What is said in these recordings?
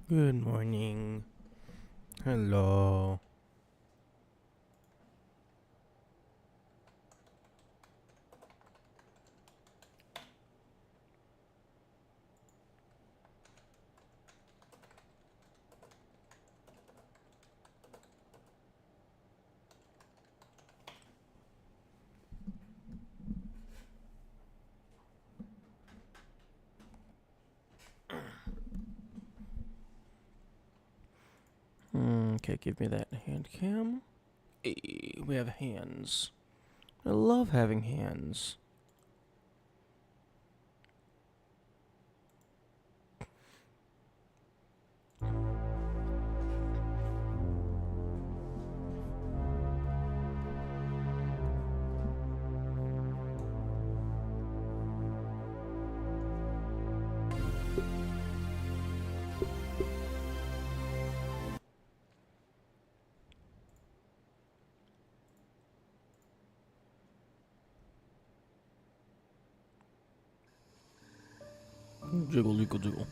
Good morning. Hello. Okay, give me that hand cam. Hey, we have hands. I love having hands. Jiggle, jiggle, jiggle.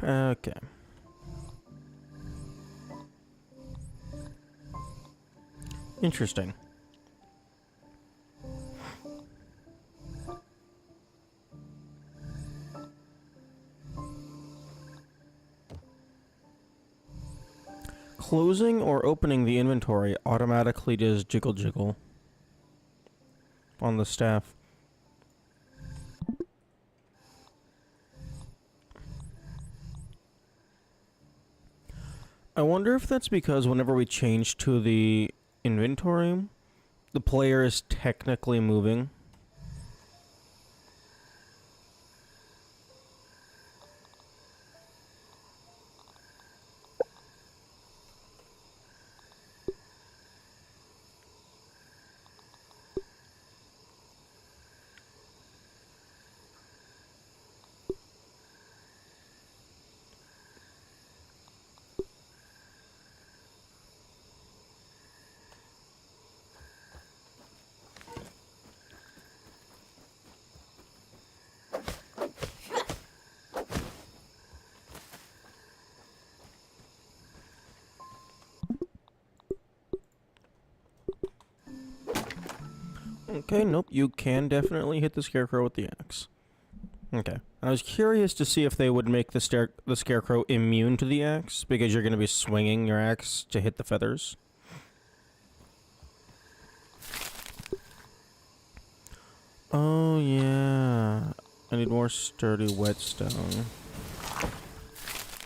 Okay. Interesting. Closing or opening the inventory automatically does jiggle jiggle on the staff. I wonder if that's because whenever we change to the inventory, the player is technically moving. Okay, nope, you can definitely hit the scarecrow with the axe. Okay. I was curious to see if they would make the scarecrow immune to the axe, because you're going to be swinging your axe to hit the feathers. Oh, yeah. I need more sturdy whetstone.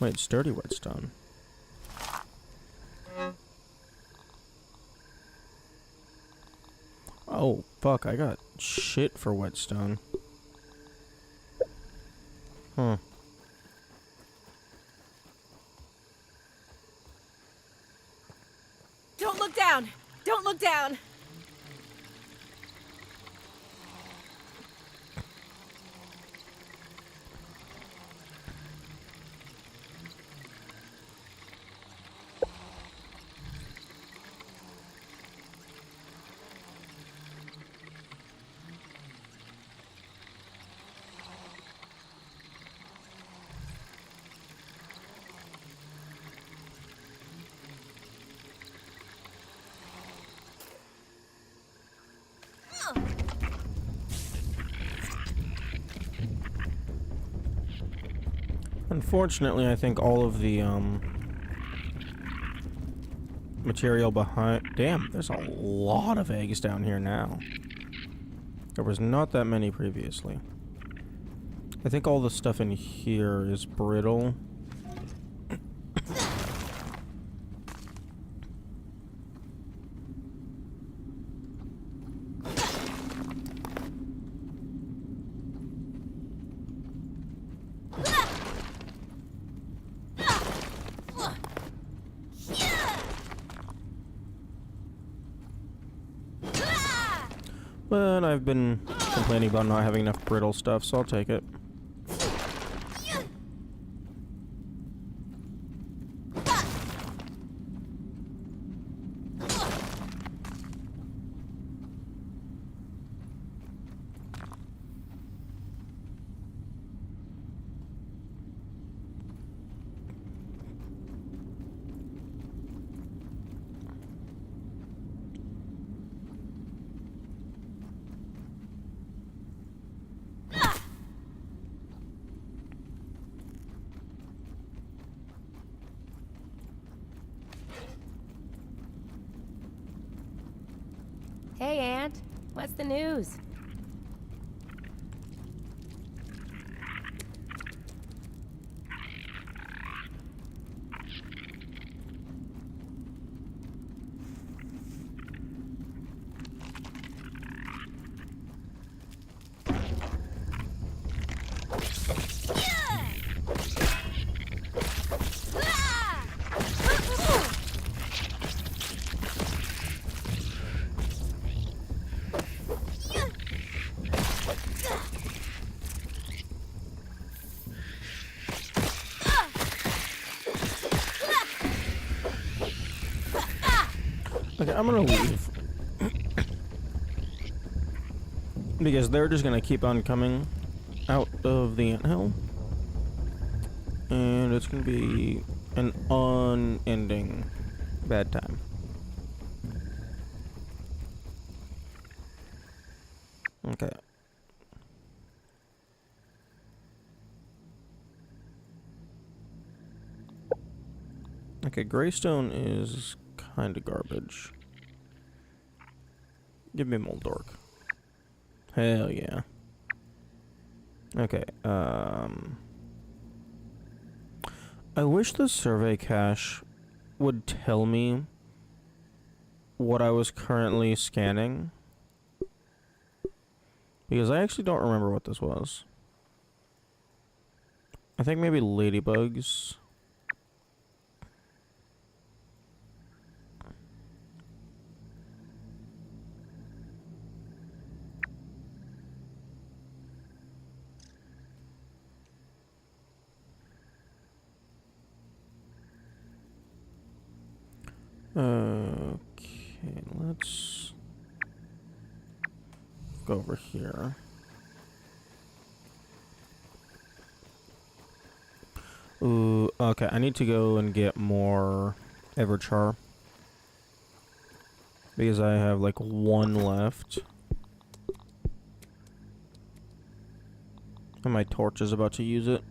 Wait, sturdy whetstone. Oh, fuck, I got shit for whetstone. Huh. Don't look down! Don't look down! Unfortunately, I think all of the, material behind... Damn, there's a lot of eggs down here now. There was not that many previously. I think all the stuff in here is brittle. But I've been complaining about not having enough brittle stuff, so I'll take it. Hey, Aunt. What's the news? Okay, I'm gonna leave. Because they're just gonna keep on coming out of the anthill. And it's gonna be an unending bad time. Okay. Okay, Greystone is kinda garbage. Give me Moldork. Hell yeah. Okay, I wish the survey cache would tell me what I was currently scanning. Because I actually don't remember what this was. I think maybe ladybugs. Okay, let's go over here. Ooh, okay, I need to go and get more Everchar. Because I have like one left. And my torch is about to use it.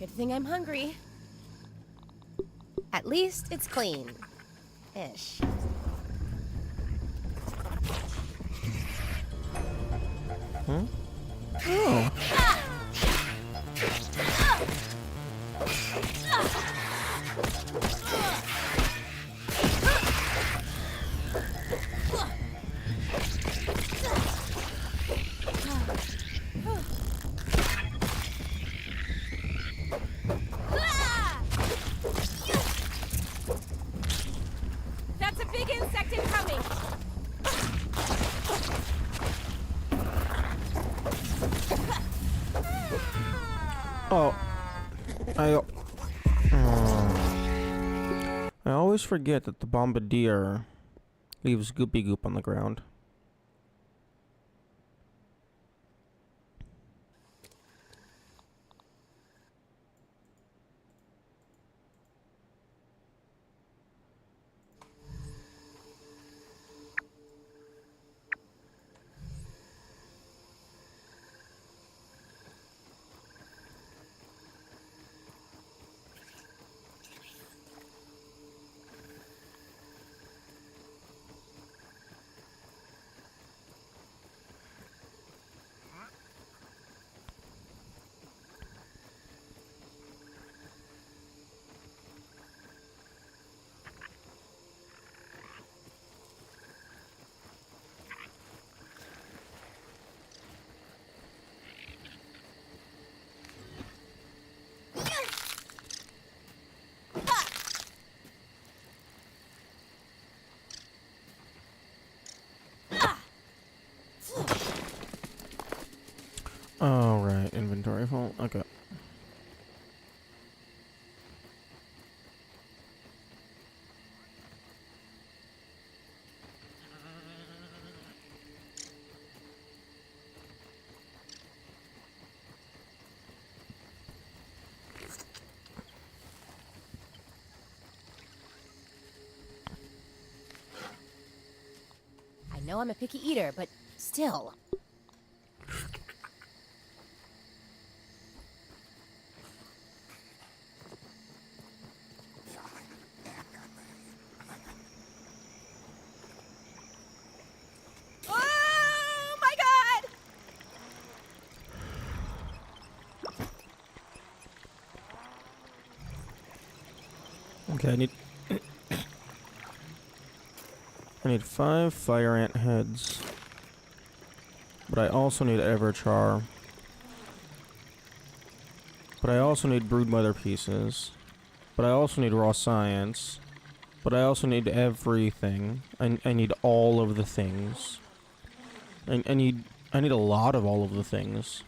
Good thing I'm hungry. At least it's clean. Ish. Hmm? Oh. That's a big insect incoming. Oh. I always forget that the bombardier leaves goopy goop on the ground. Oh, right. Inventory full. Okay. I know I'm a picky eater, but still. Okay, I need 5 fire ant heads. But I also need Everchar. But I also need broodmother pieces. But I also need raw science. But I also need everything. I need all of the things. I need a lot of all of the things.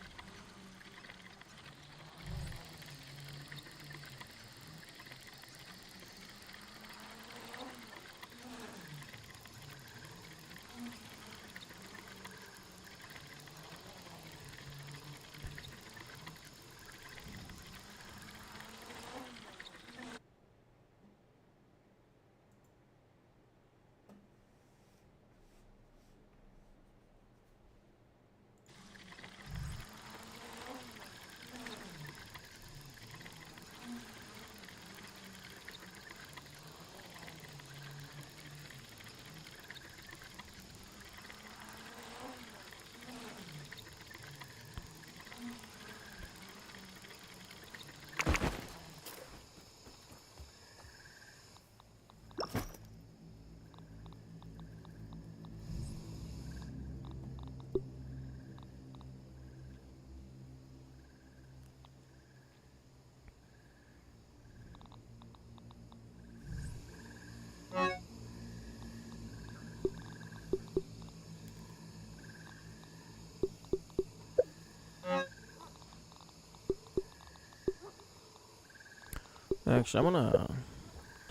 Actually, I'm gonna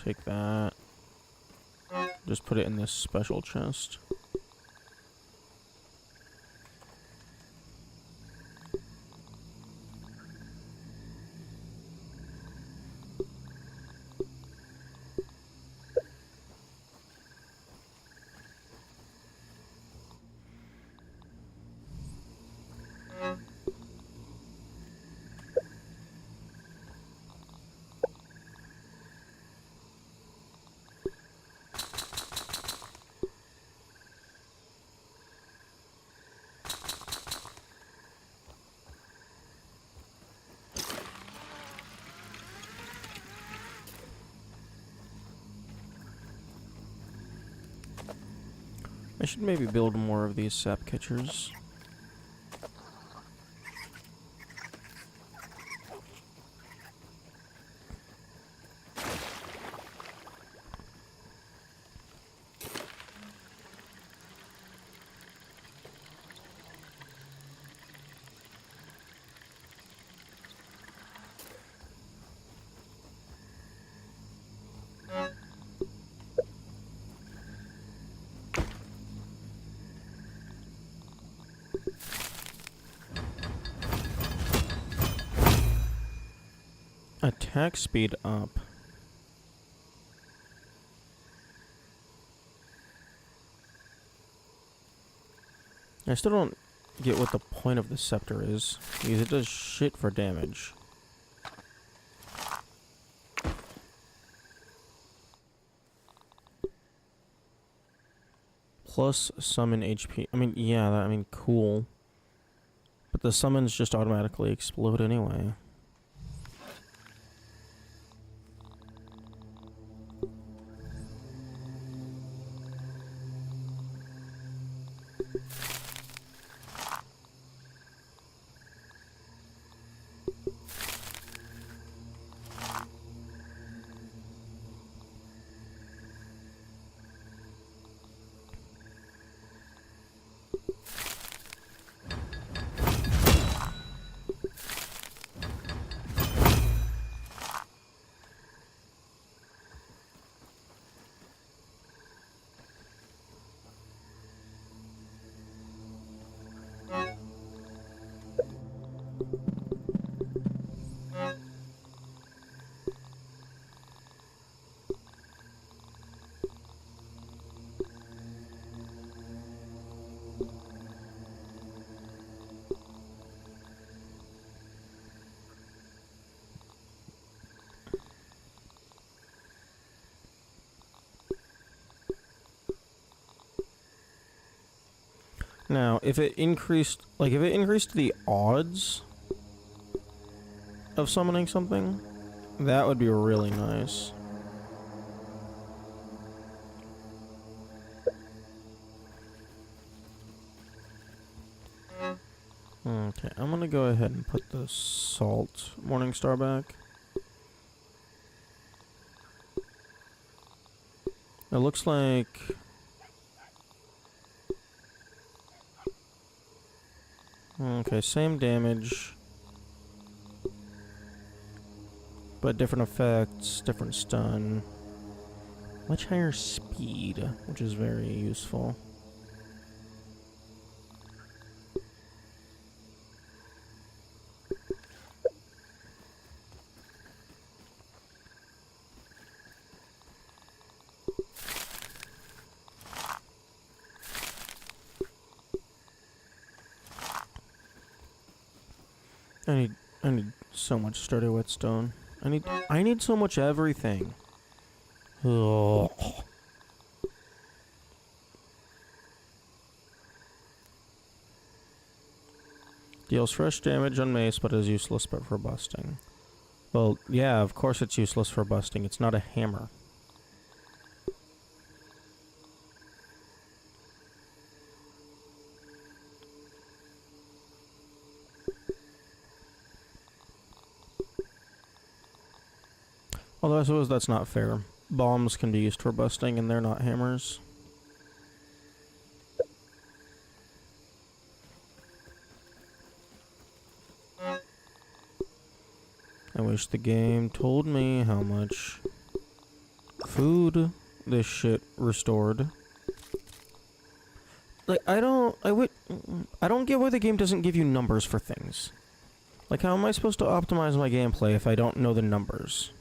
take that. Just put it in this special chest. I should maybe build more of these sap catchers. Attack speed up. I still don't get what the point of the scepter is, because it does shit for damage. Plus summon HP. I mean, yeah, I mean, cool. But the summons just automatically explode anyway. Now, if it increased the odds of summoning something, that would be really nice. Okay, I'm gonna go ahead and put the salt Morningstar back. It looks like... Okay, same damage. But different effects, different stun. Much higher speed, which is very useful. I need so much sturdy whetstone. I need so much everything. Ugh. Deals fresh damage on mace, but is useless but for busting. Well, yeah, of course it's useless for busting. It's not a hammer. Although I suppose that's not fair. Bombs can be used for busting and they're not hammers. I wish the game told me how much food this shit restored. Like, I don't get why the game doesn't give you numbers for things. Like, how am I supposed to optimize my gameplay if I don't know the numbers?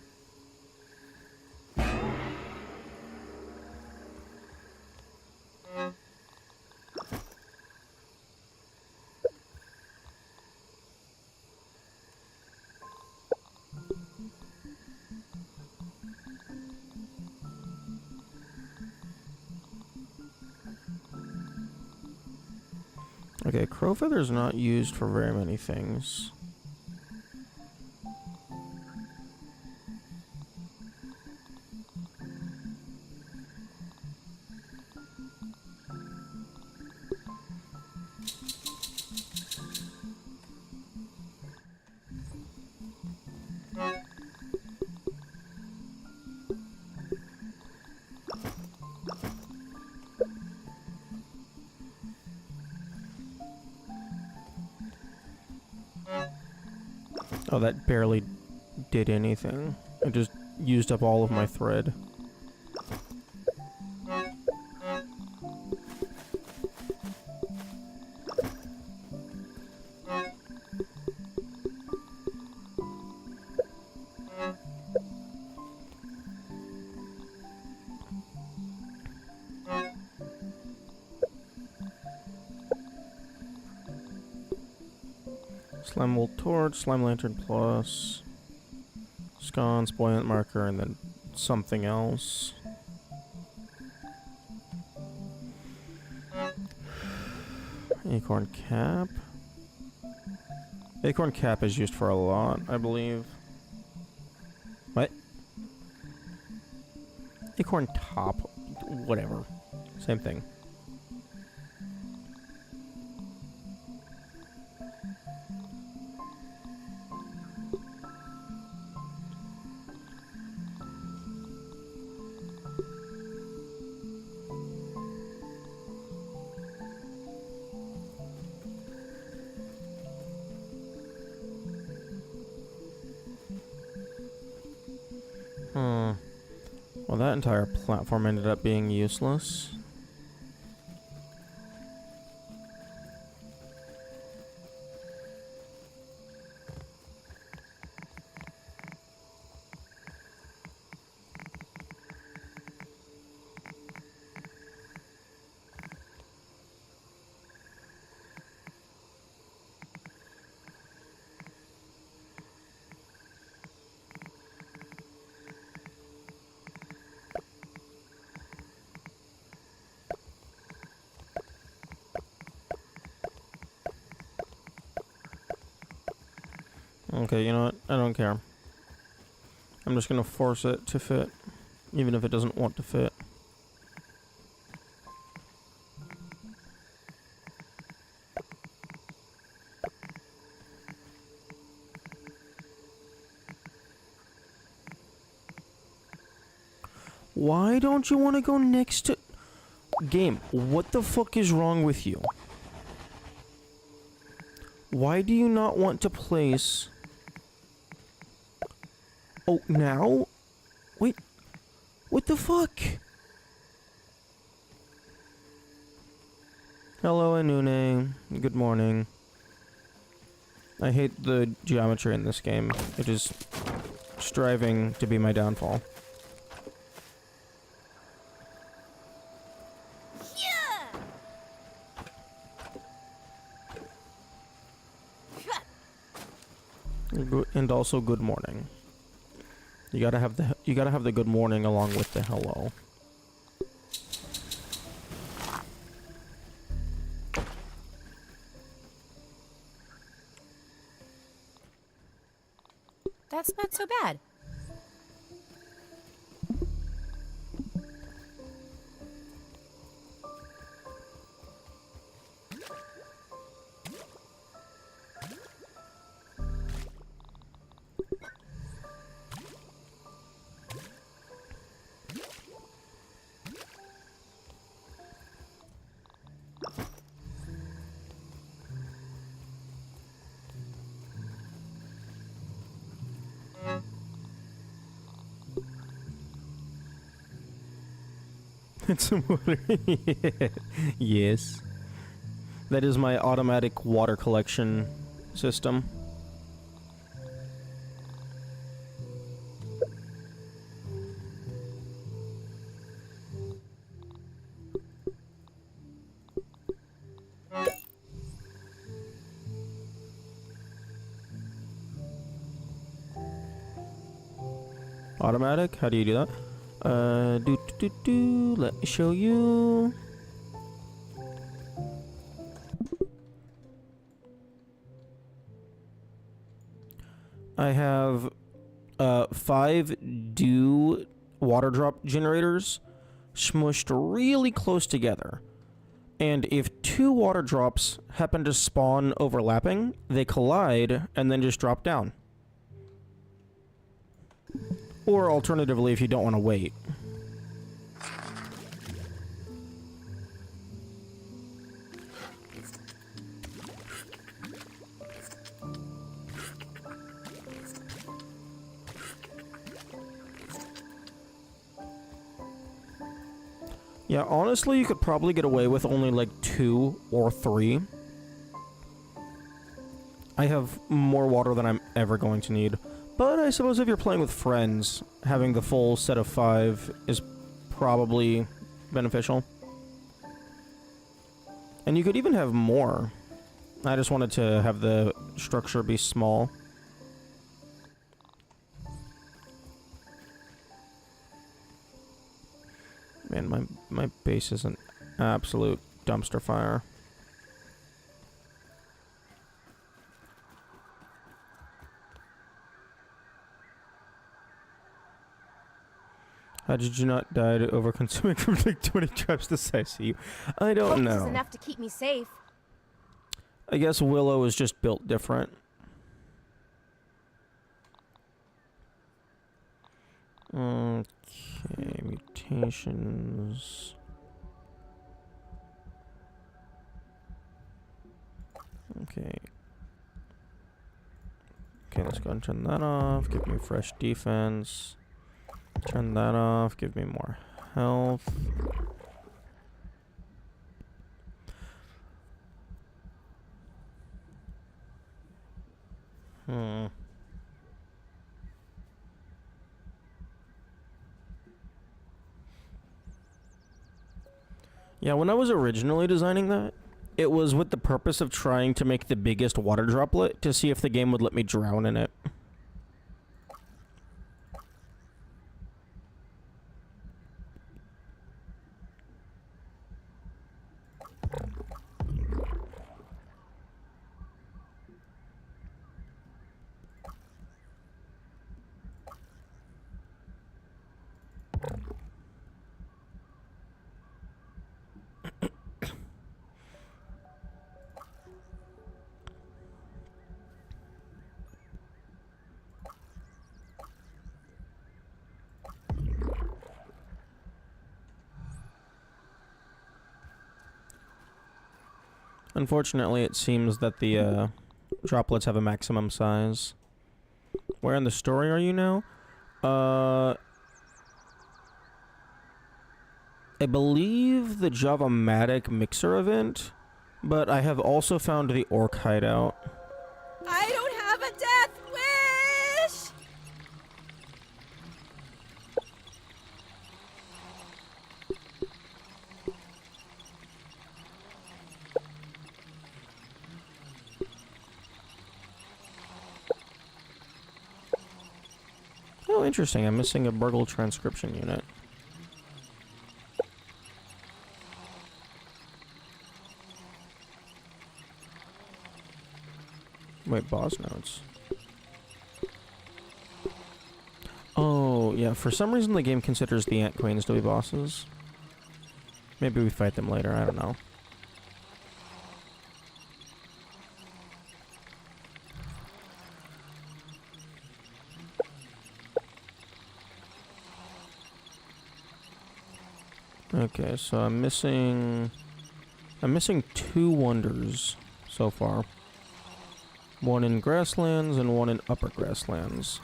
Okay, crow feather's not used for very many things. Oh, that barely did anything. It just used up all of my thread. Slime Wool Torch, Slime Lantern Plus, Sconce, Buoyant Marker, and then something else. Acorn Cap. Acorn Cap is used for a lot, I believe. What? Acorn Top. Whatever. Same thing. Well, that entire platform ended up being useless. Okay, you know what? I don't care. I'm just gonna force it to fit, even if it doesn't want to fit. Why don't you want to go next to... Game, what the fuck is wrong with you? Why do you not want to place... Oh, now? Wait. What the fuck? Hello, Anune. Good morning. I hate the geometry in this game. It is striving to be my downfall. And also good morning. You gotta have the good morning along with the hello. That's not so bad. It's water. Yes. That is my automatic water collection system. Automatic? How do you do that? Let me show you. I have 5 dew water drop generators smushed really close together. And if 2 water drops happen to spawn overlapping, they collide and then just drop down. Or alternatively, if you don't want to wait. Yeah, honestly, you could probably get away with only like 2 or 3. I have more water than I'm ever going to need. But I suppose if you're playing with friends, having the full set of 5 is probably beneficial. And you could even have more. I just wanted to have the structure be small. Man, my base is an absolute dumpster fire. How did you not die to overconsuming from like 20 traps the size of you? I don't know. This is enough to keep me safe. I guess Willow is just built different. Okay, mutations. Okay. Okay, let's go and turn that off. Give me fresh defense. Turn that off. Give me more health. Yeah, when I was originally designing that, it was with the purpose of trying to make the biggest water droplet to see if the game would let me drown in it. Unfortunately, it seems that the droplets have a maximum size. Where in the story are you now? I believe the Java-Matic mixer event, but I have also found the orc hideout. I don't have a death wish! Oh, interesting. I'm missing a Burgle transcription unit. Wait, boss notes. Oh, yeah. For some reason, the game considers the Ant Queens to be bosses. Maybe we fight them later. I don't know. Okay, so I'm missing 2 wonders so far. One in Grasslands and one in Upper Grasslands.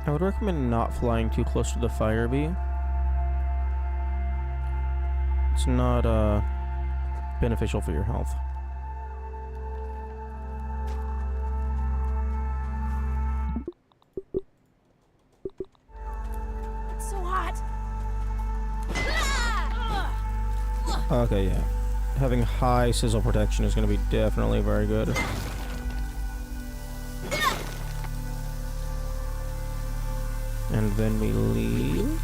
I would recommend not flying too close to the fire bee. It's not beneficial for your health. It's so hot! Okay, yeah. Having high sizzle protection is going to be definitely very good. And then we leave.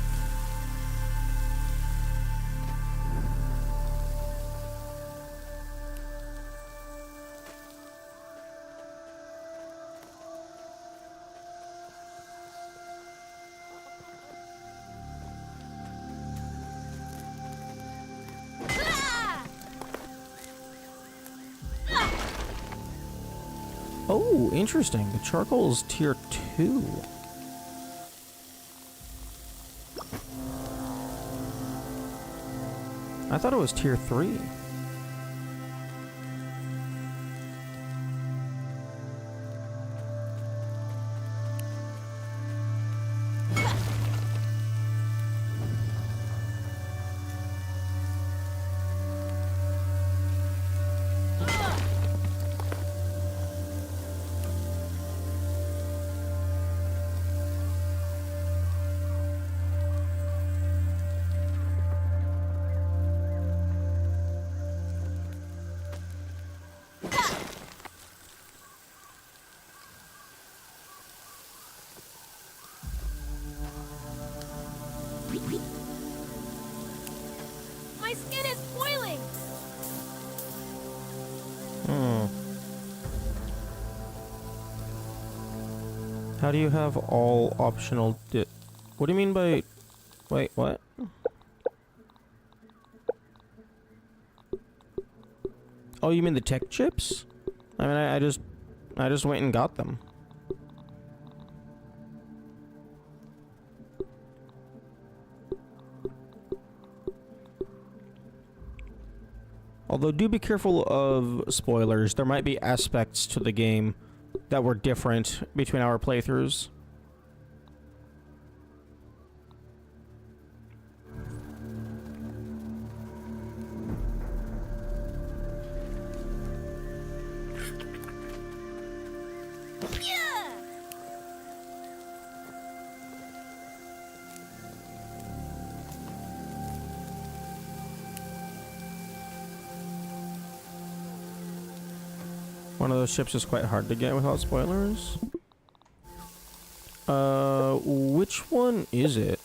Oh, interesting. The charcoal is tier 2. I thought it was tier 3. My skin is boiling! How do you have all optional what do you mean by... Wait, what? Oh, you mean the tech chips? I mean, I just went and got them. Although, do be careful of spoilers. There might be aspects to the game that were different between our playthroughs. One of those ships is quite hard to get without spoilers. Which one is it?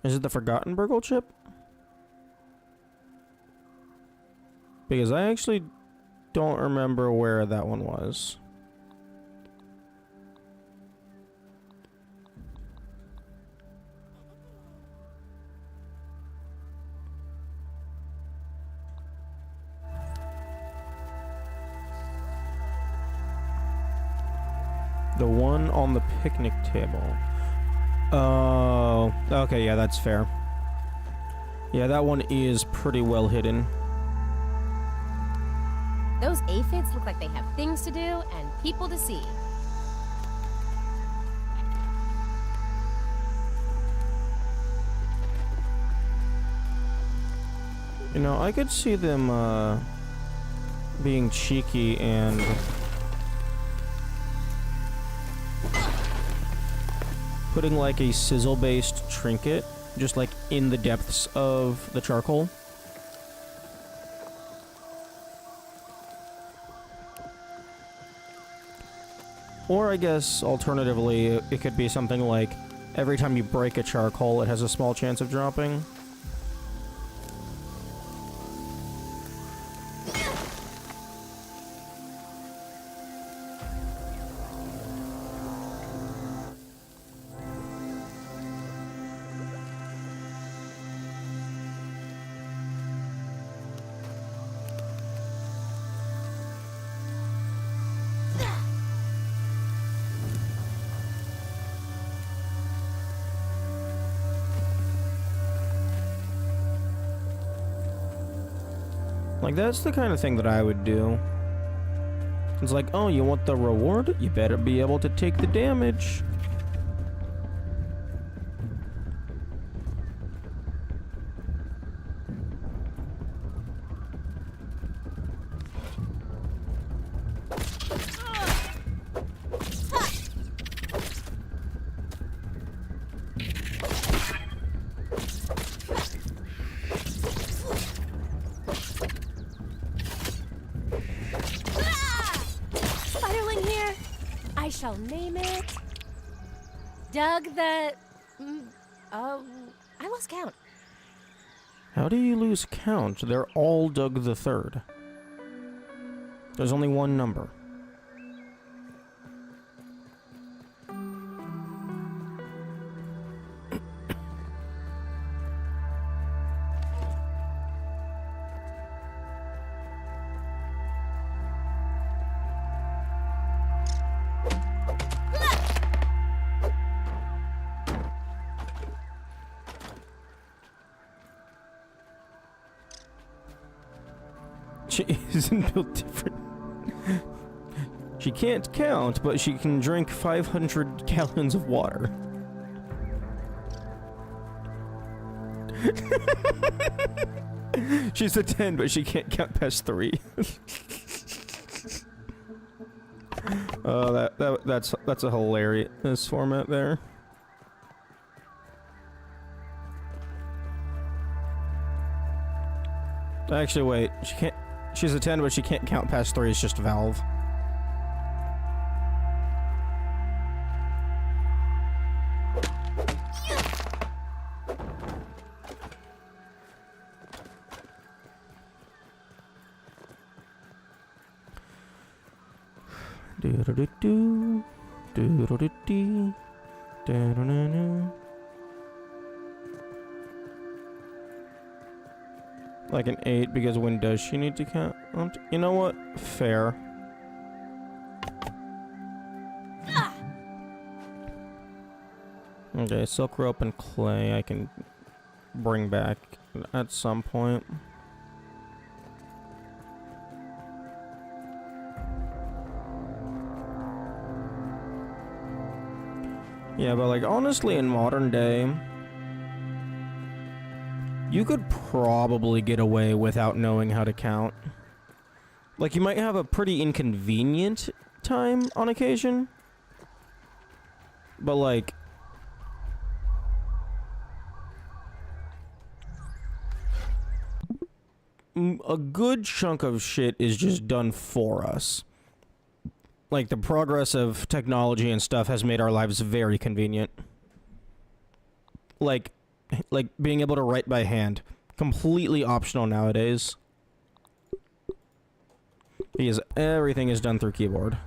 Is it the Forgotten Burgle chip? Because I actually don't remember where that one was. The one on the picnic table. Oh, okay, yeah, that's fair. Yeah, that one is pretty well hidden. Those aphids look like they have things to do and people to see. You know, I could see them, being cheeky and... putting like a sizzle-based trinket, just like in the depths of the charcoal. Or I guess, alternatively, it could be something like, every time you break a charcoal, it has a small chance of dropping. Like, that's the kind of thing that I would do. It's like, oh, you want the reward? You better be able to take the damage. Spiderling here. I shall name it Doug the... I lost count. How do you lose count? They're all Doug the Third. There's only one number. She isn't built different. She can't count, but she can drink 500 gallons of water. She's a 10, but she can't count past 3. Oh, that's a hilarious format there. Actually, wait. She can't. She's a 10, but she can't count past 3. It's just Valve. Do-do-do-do. Do-do-do-do. Do-do-do-do. Like an 8, because when does she need to count? You know what? Fair. Okay, silk rope and clay I can bring back at some point. Yeah, but like honestly in modern day, you could probably get away without knowing how to count. Like, you might have a pretty inconvenient time on occasion. But, like... a good chunk of shit is just done for us. Like, the progress of technology and stuff has made our lives very convenient. Like being able to write by hand. Completely optional nowadays. Everything is done through keyboard.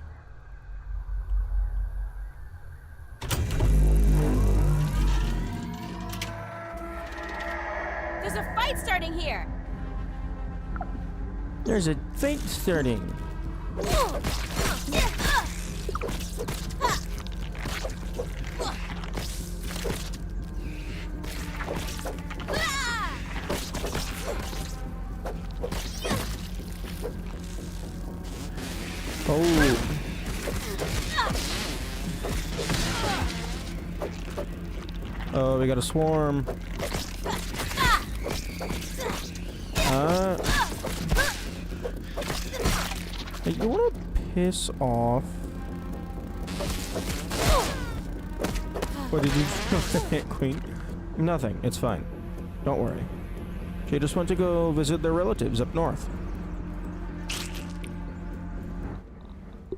There's a fight starting here. There's a fight starting. Oh. Oh, we got a swarm. Hey, you wanna piss off? What did you hit, Queen? Nothing. It's fine. Don't worry. She just went to go visit their relatives up north.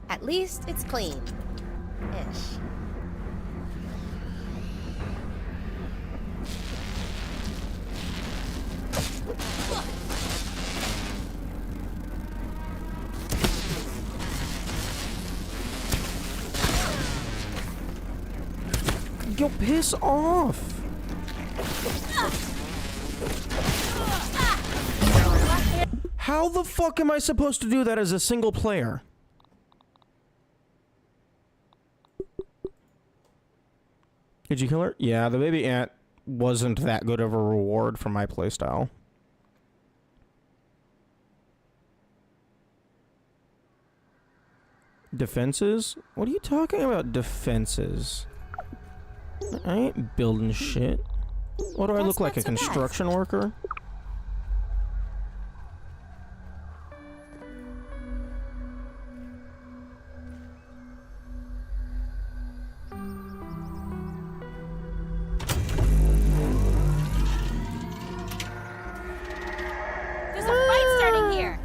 At least it's clean. Ish. Yo, piss off! How the fuck am I supposed to do that as a single player? Did you kill her? Yeah, the baby ant wasn't that good of a reward for my playstyle. Defenses? What are you talking about, defenses? I ain't building shit. What do I look like, a construction worker? There's a fight starting here.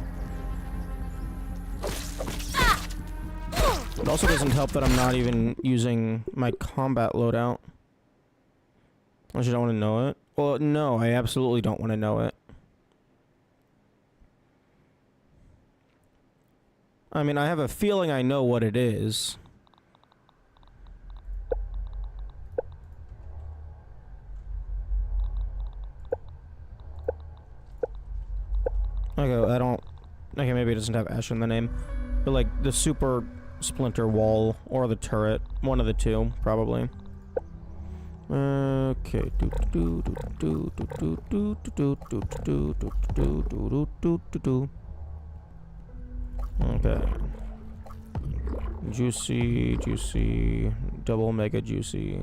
It also doesn't help that I'm not even using my combat loadout. Unless you don't want to know it. Well, no, I absolutely don't want to know it. I mean, I have a feeling I know what it is. Okay, I don't... Okay, maybe it doesn't have Ash in the name. But, like, the super splinter wall or the turret. One of the two, probably. Okay. Okay. Juicy, juicy, double mega juicy.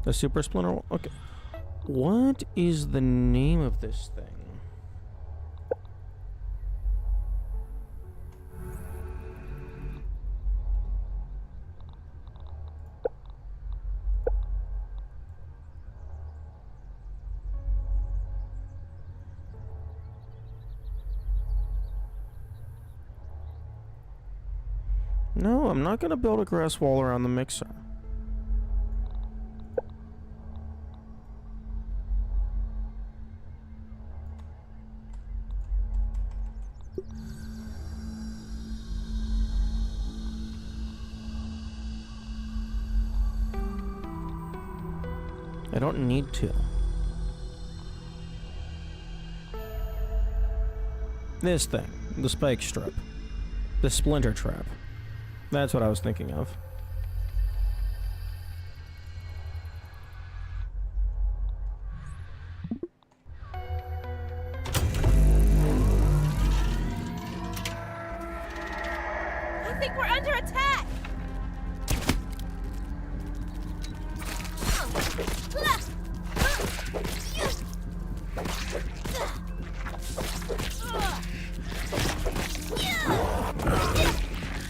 The super splinter wall? Okay. What is the name of this thing? No, I'm not gonna build a grass wall around the mixer. I don't need to. This thing, the spike strip, the splinter trap. That's what I was thinking of. I think we're under attack.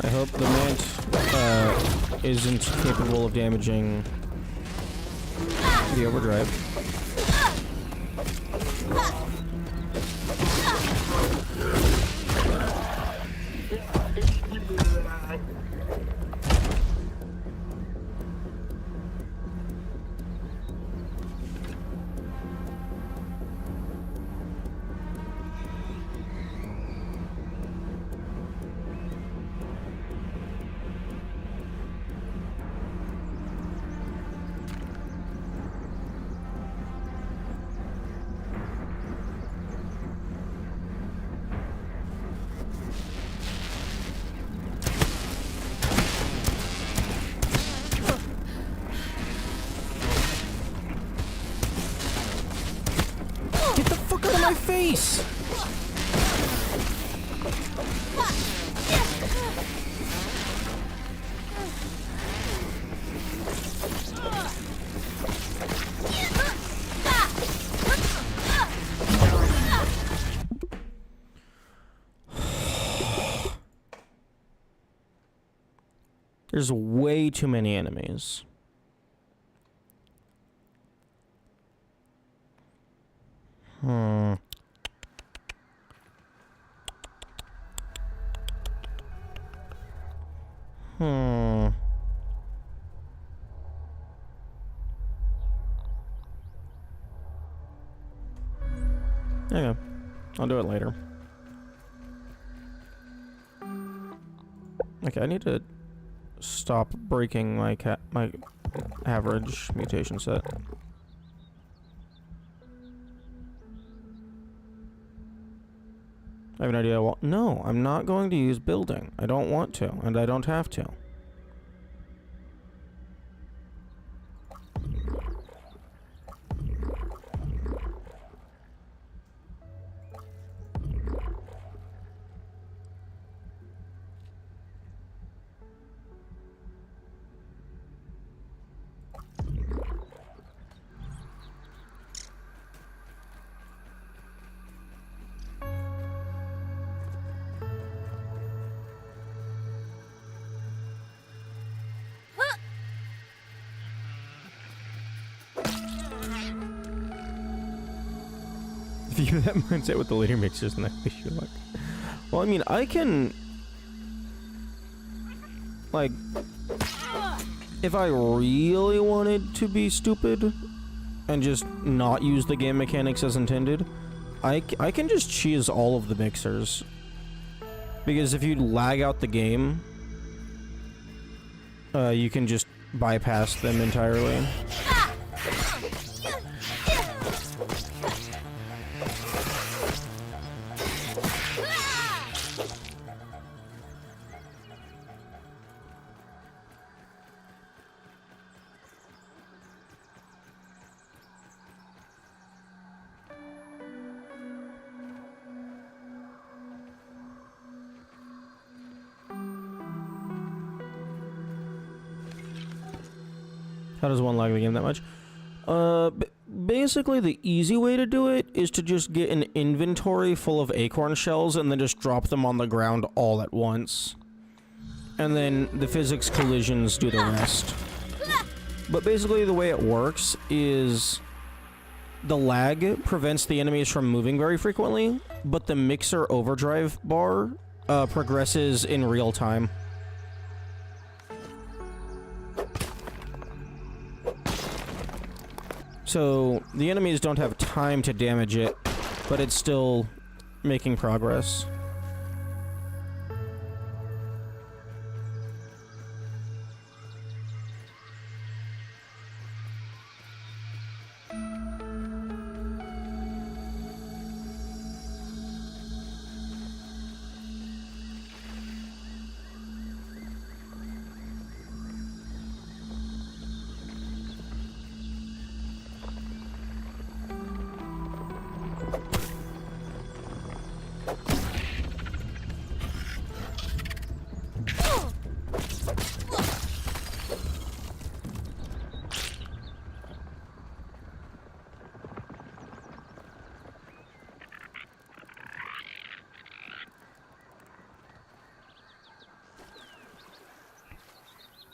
I hope the Mant isn't capable of damaging the overdrive. my face! There's way too many enemies. Hmm. Okay. I'll do it later. Okay, I need to stop breaking my my average mutation set. I have an idea. Well, no, I'm not going to use building. I don't want to, and I don't have to. View that mindset with the later mixers and I wish you luck. Well, I mean, I can... Like... If I really wanted to be stupid and just not use the game mechanics as intended, I can just cheese all of the mixers. Because if you lag out the game, you can just bypass them entirely. How does one lag the game that much? Basically the easy way to do it is to just get an inventory full of acorn shells and then just drop them on the ground all at once. And then the physics collisions do the rest. But basically the way it works is the lag prevents the enemies from moving very frequently, but the mixer overdrive bar progresses in real time. So, the enemies don't have time to damage it, but it's still making progress.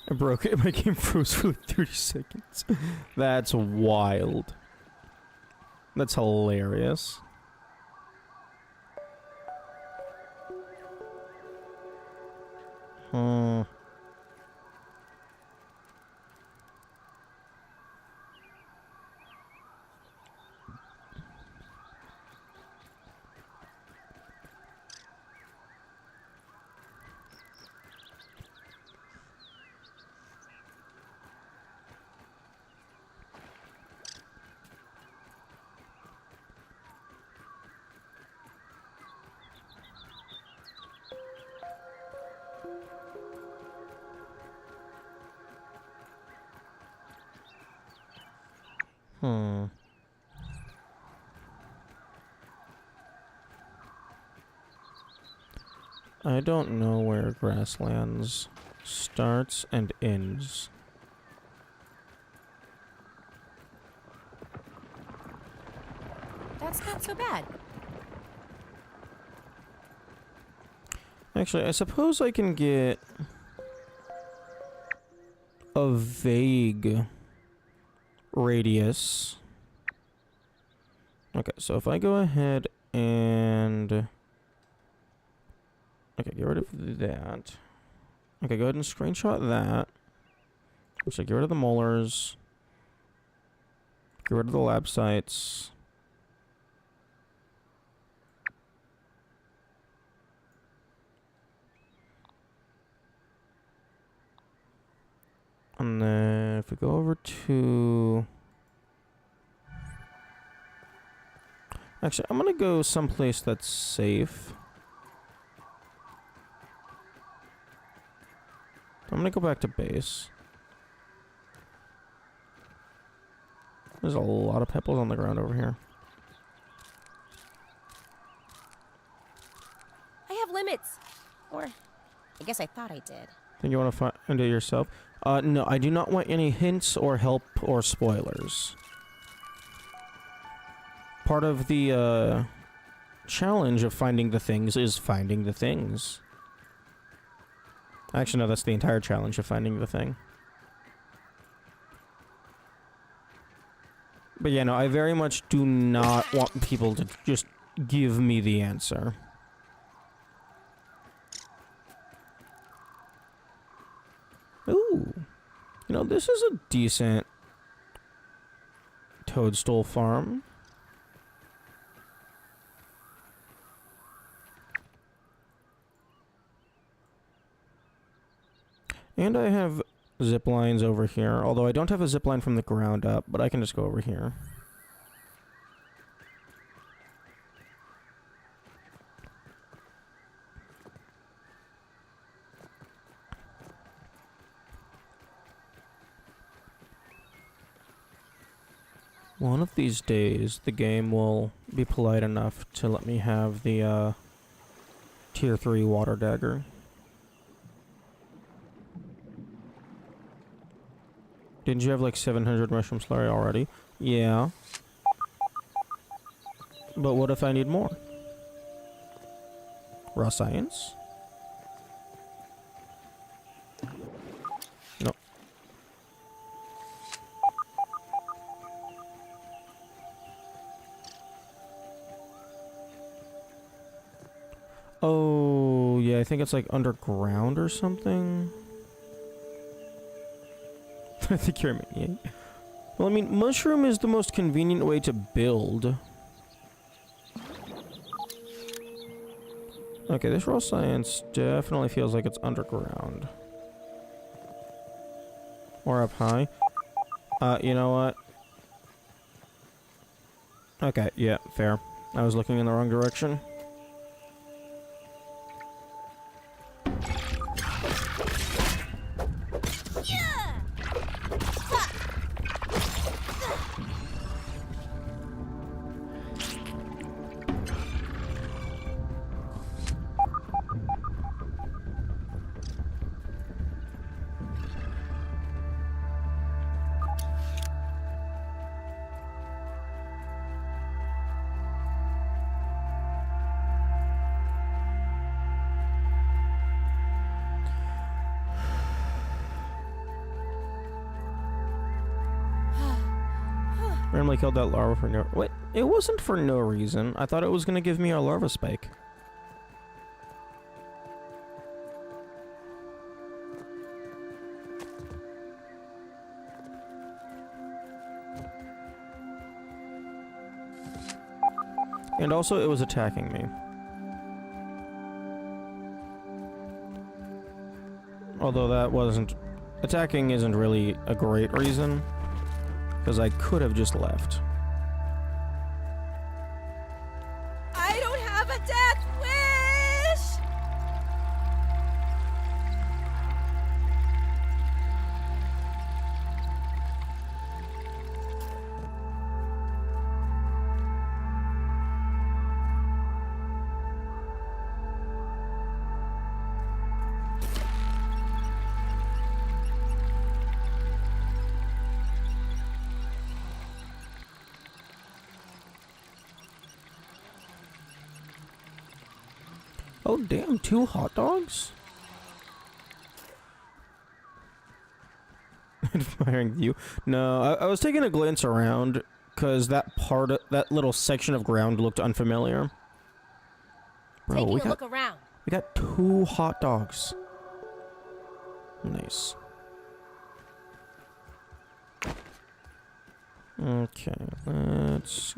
I broke it. My game froze for like 30 seconds. That's wild. That's hilarious. I don't know where Grasslands starts and ends. That's not so bad. Actually, I suppose I can get a vague radius. Okay, so if I go ahead and... Okay, get rid of that. Okay, go ahead and screenshot that. So get rid of the molars. Get rid of the lab sites. And then if we go over to... Actually, I'm gonna go someplace that's safe. I'm gonna go back to base. There's a lot of pebbles on the ground over here. I have limits. Or, I guess I thought I did. Think you want to find it yourself? No, I do not want any hints or help or spoilers. Part of the, challenge of finding the things is finding the things. Actually, no, that's the entire challenge of finding the thing. But yeah, no, I very much do not want people to just give me the answer. Ooh. You know, this is a decent toadstool farm. And I have zip lines over here, although I don't have a zip line from the ground up, but I can just go over here. One of these days, the game will be polite enough to let me have the, Tier 3 water dagger. Didn't you have like 700 mushroom slurry already? Yeah. But what if I need more? Raw science? No. Oh, yeah, I think it's like underground or something. I think you're a maniac. Well, I mean, mushroom is the most convenient way to build. Okay, this raw science definitely feels like it's underground. Or up high. You know what? Okay, yeah, fair. I was looking in the wrong direction. Randomly killed that larva for no... Wait, it wasn't for no reason. I thought it was gonna give me a larva spike. And also, it was attacking me. Although that wasn't... Attacking isn't really a great reason. Because I could have just left. I don't have a death wish! Oh, damn, 2 hot dogs? Admiring view. No, I was taking a glance around, because that that little section of ground looked unfamiliar. Bro, Taking a look around. we got 2 hot dogs. Nice. Okay, let's...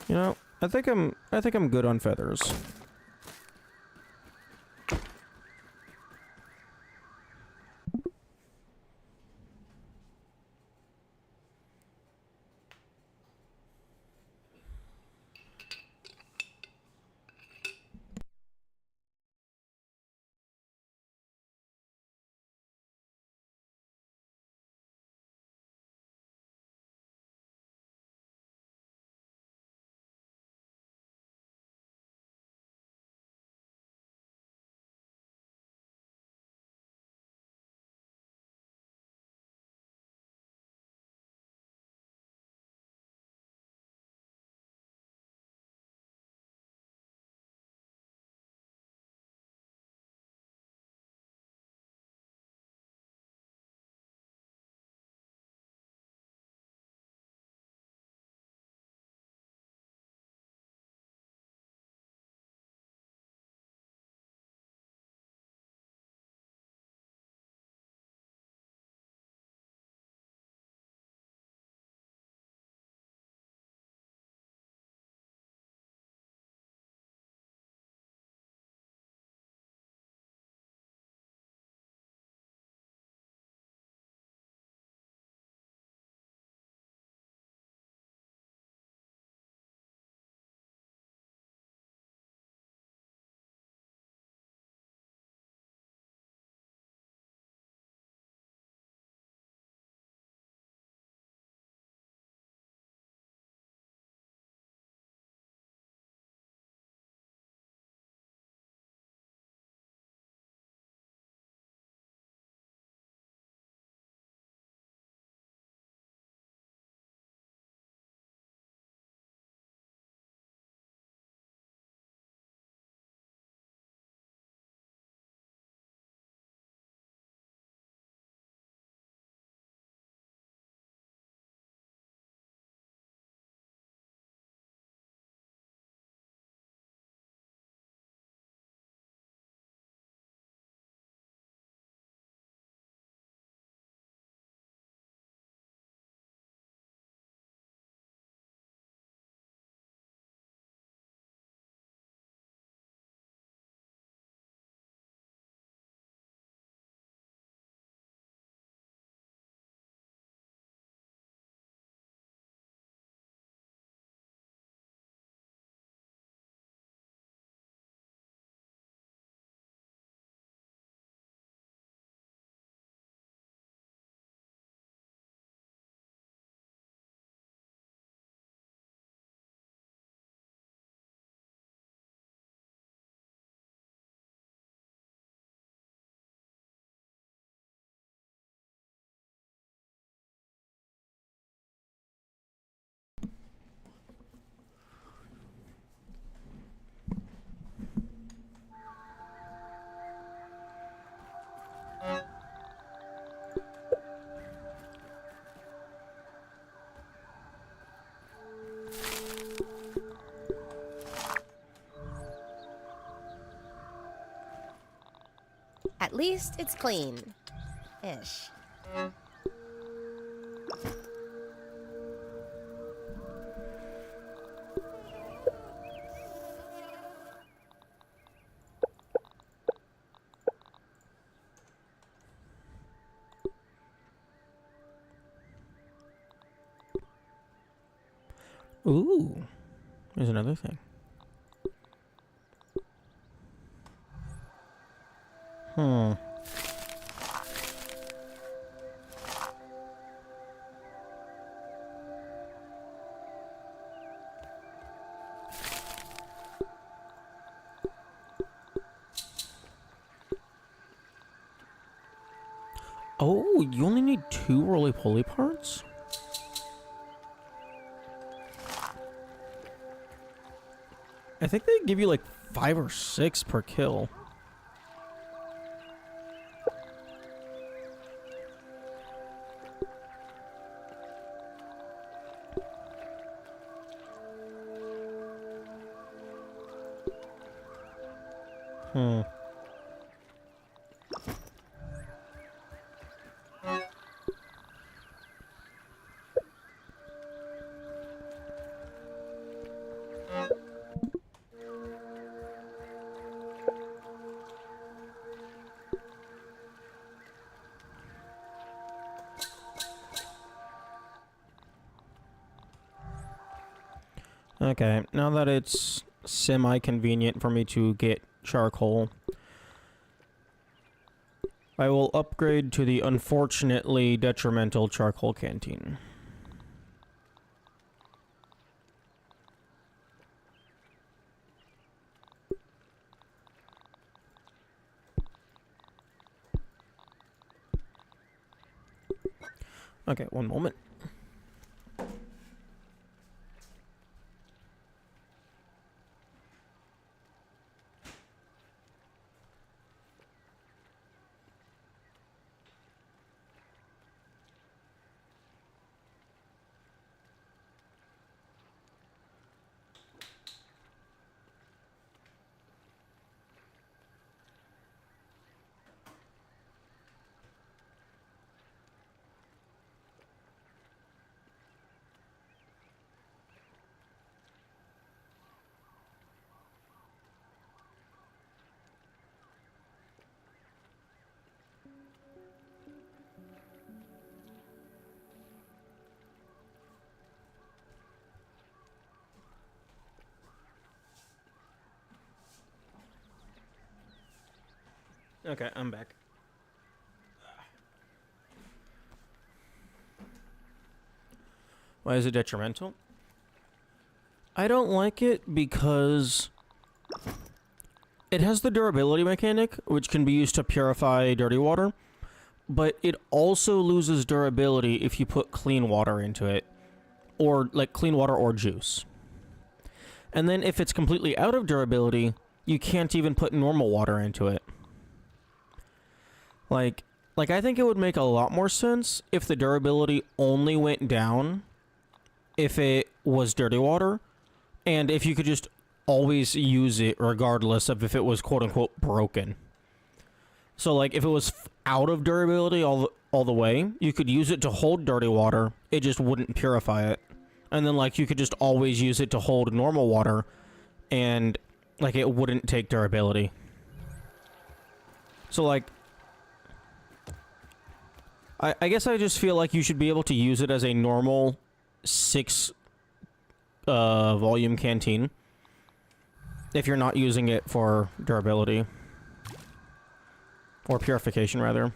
You know, I think I'm good on feathers. At least it's clean. Ish. Ooh, there's another thing. Hmm. Oh, Oh, you only need 2 roly-poly parts? I think they give you like 5 or 6 per kill. Okay, now that it's semi-convenient for me to get charcoal, I will upgrade to the unfortunately detrimental charcoal canteen. Okay, one moment. Okay, I'm back. Why is it detrimental? I don't like it because it has the durability mechanic, which can be used to purify dirty water, but it also loses durability if you put clean water into it, or like clean water or juice. And then if it's completely out of durability, you can't even put normal water into it. Like I think it would make a lot more sense if the durability only went down if it was dirty water, and if you could just always use it regardless of if it was quote-unquote broken. So like if it was out of durability all the way, you could use it to hold dirty water, it just wouldn't purify it. And then like you could just always use it to hold normal water, and like it wouldn't take durability. So like I guess I just feel like you should be able to use it as a normal 6 volume canteen if you're not using it for durability. Or purification, rather.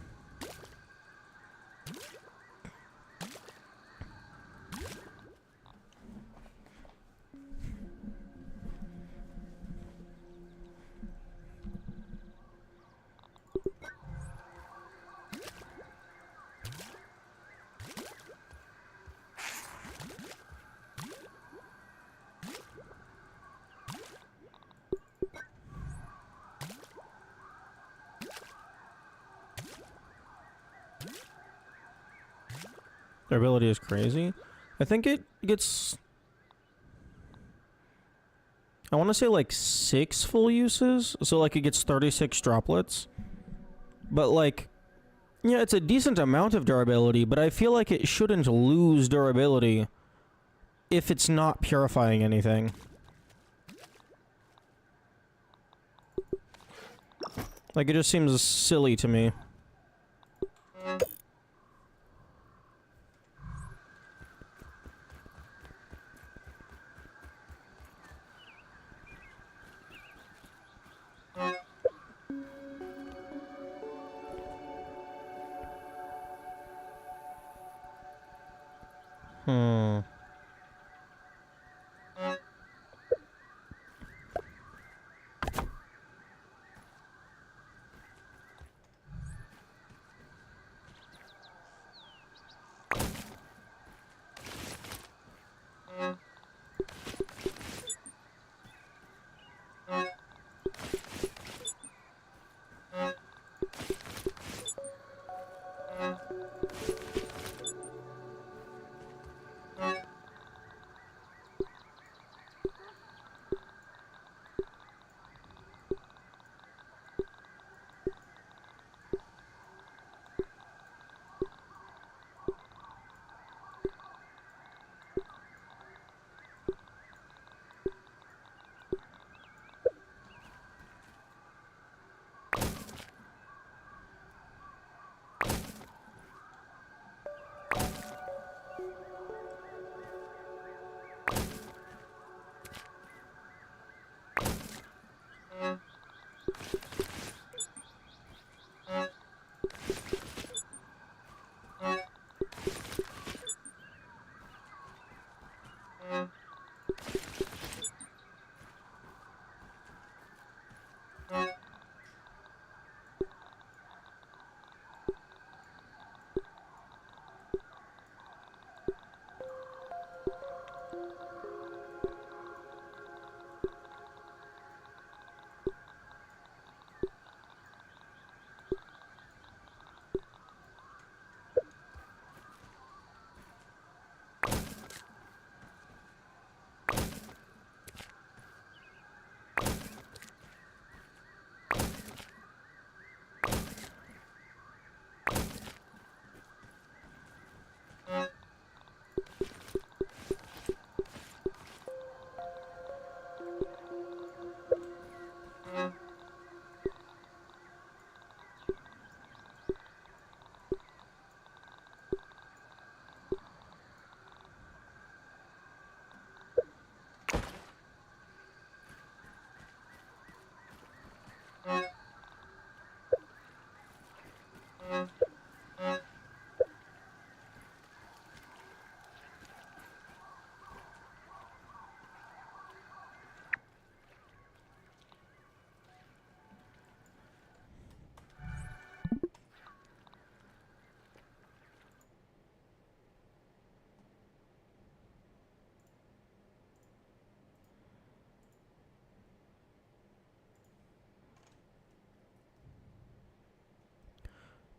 Their ability is crazy. I think it gets... I want to say like 6 full uses. So like it gets 36 droplets. But like... yeah, it's a decent amount of durability, but I feel like it shouldn't lose durability if it's not purifying anything. Like, it just seems silly to me.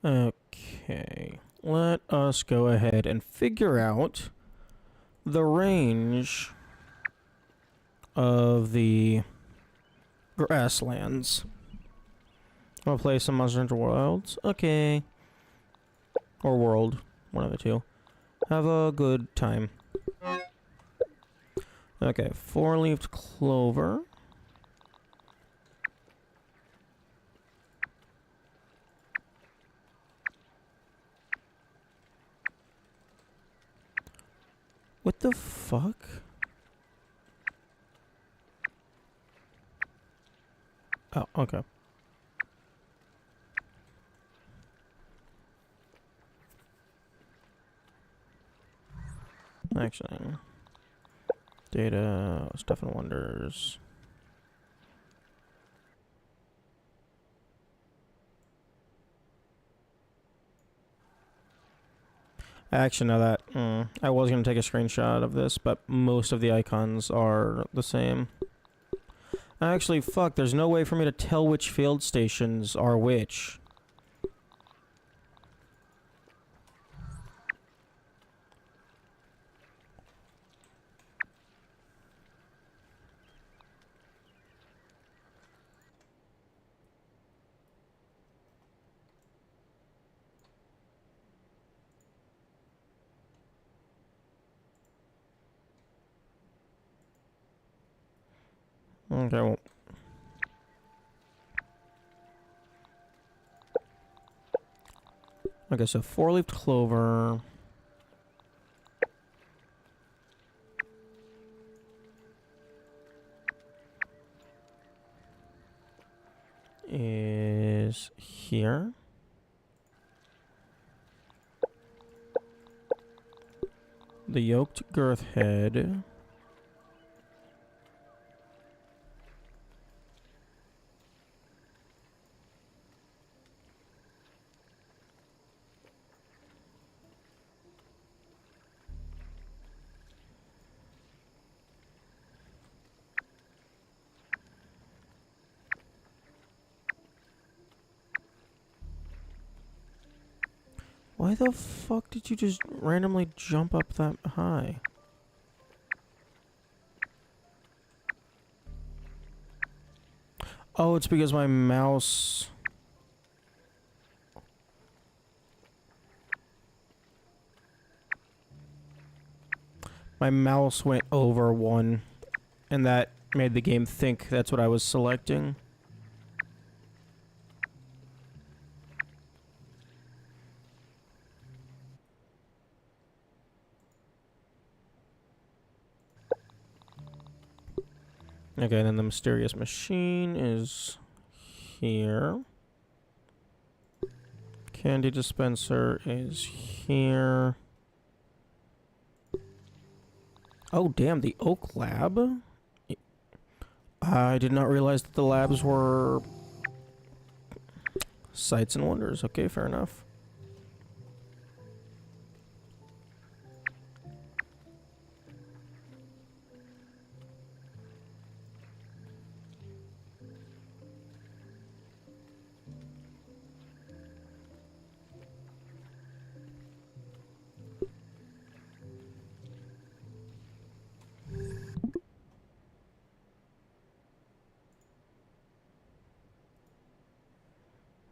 Okay. Let us go ahead and figure out the range of the grasslands. I'm gonna play some Monster Hunter Wilds. Okay. Or World. One of the two. Have a good time. Okay, four-leaved clover. What the fuck? Oh, okay. Actually, data, stuff and wonders. Actually, no, that I was gonna take a screenshot of this, but most of the icons are the same. Actually, fuck, there's no way for me to tell which field stations are which. Okay, well. Okay, so four-leaved clover. Is here. The yoked girth head. Why the fuck did you just randomly jump up that high? Oh, it's because my mouse... My mouse went over one, and that made the game think that's what I was selecting. Okay, then the mysterious machine is here. Candy dispenser is here. Oh, damn, the Oak Lab? I did not realize that the labs were sights and wonders. Okay, fair enough.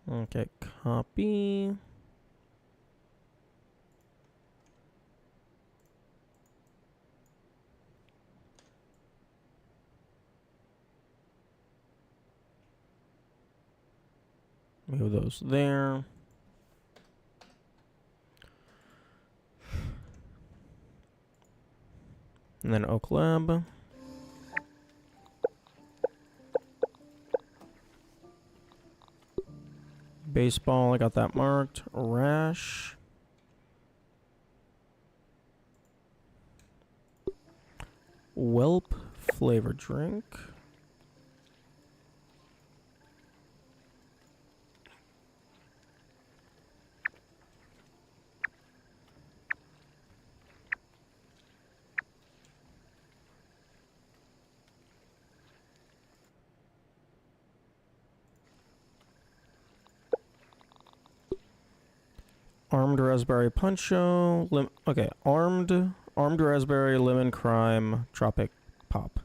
Okay, copy. Move those there. And then Oak Lab. Baseball, I got that marked. Rash. Whelp flavor drink. Armed raspberry puncho. Okay, armed raspberry lemon crime tropic pop.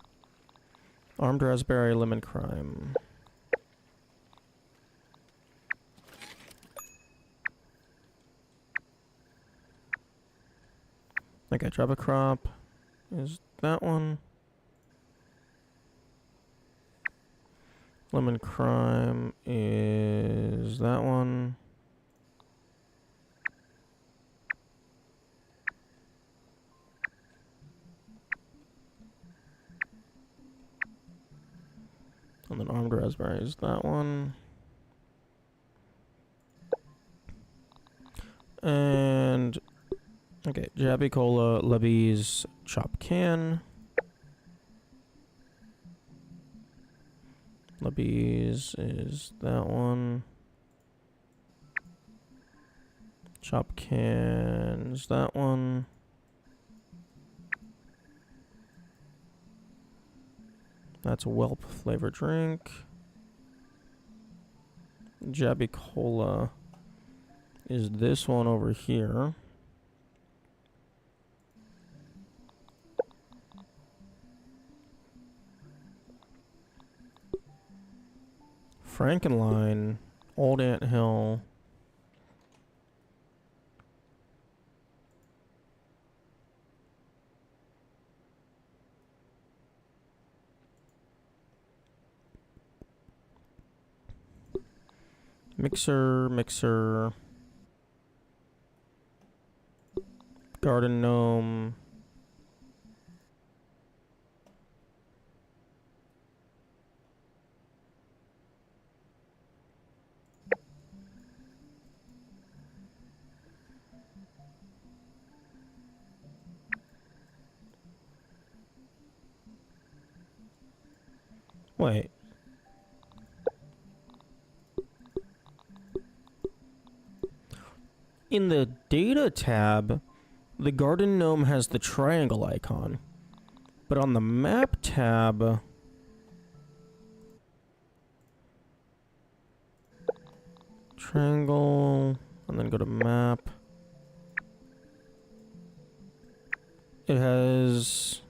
Armed raspberry lemon crime. Okay, tropic crop is that one. Lemon crime is that one. And then armed raspberry is that one. And okay, Jabby Cola, Levy's Chop Can. Levy's is that one. Chop Can is that one. That's a Whelp flavor drink. Jabby Cola is this one over here. Frankenline, Old Ant Hill. Mixer. Garden Gnome. Wait. In the data tab, the Garden Gnome has the triangle icon. But on the map tab, triangle, and then go to map. It has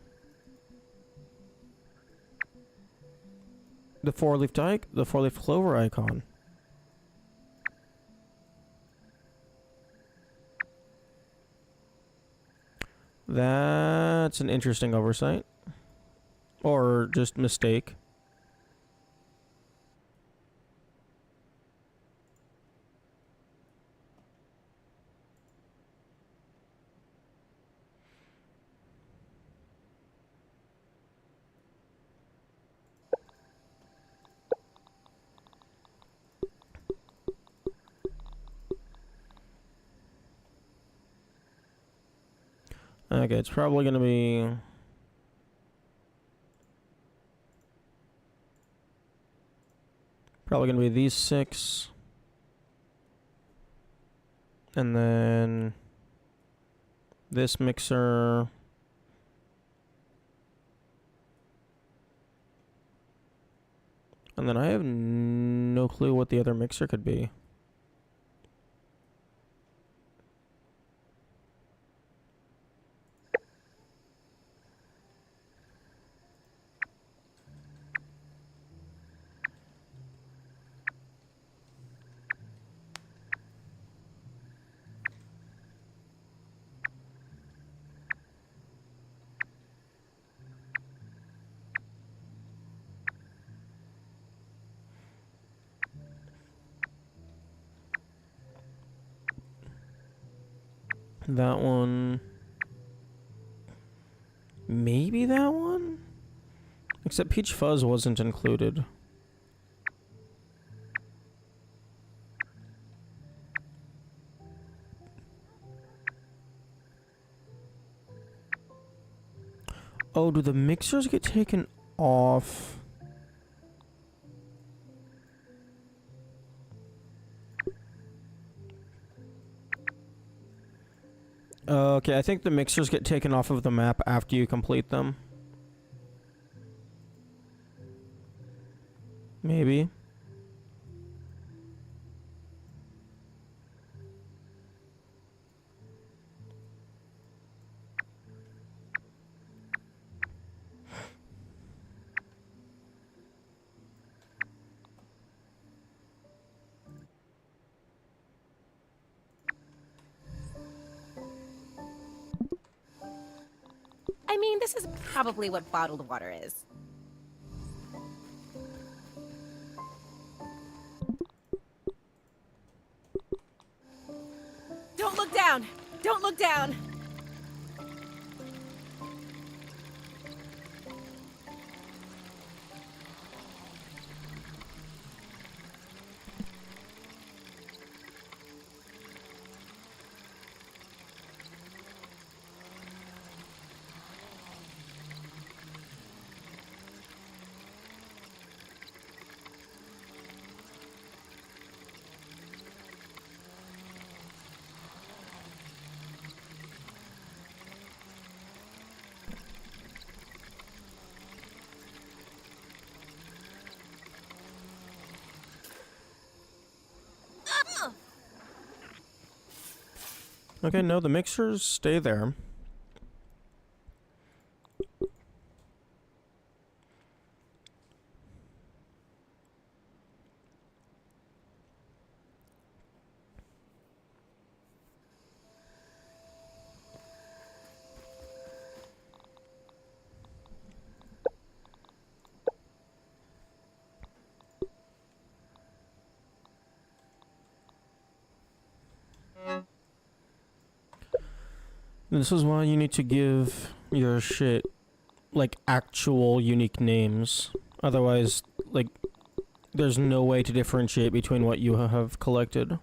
the four-leaf clover icon. That's an interesting oversight. Or just mistake. Okay, it's probably gonna be... Probably gonna be these 6. And then... this mixer... And then I have no clue what the other mixer could be. That one. Maybe that one? Except Peach Fuzz wasn't included. Oh, do the mixers get taken off? Okay, I think the mixers get taken off of the map after you complete them. Maybe. this is probably what bottled water is. Don't look down! Don't look down! Okay, no, the mixers stay there. This is why you need to give your shit, like, actual unique names. Otherwise, like, there's no way to differentiate between what you have collected.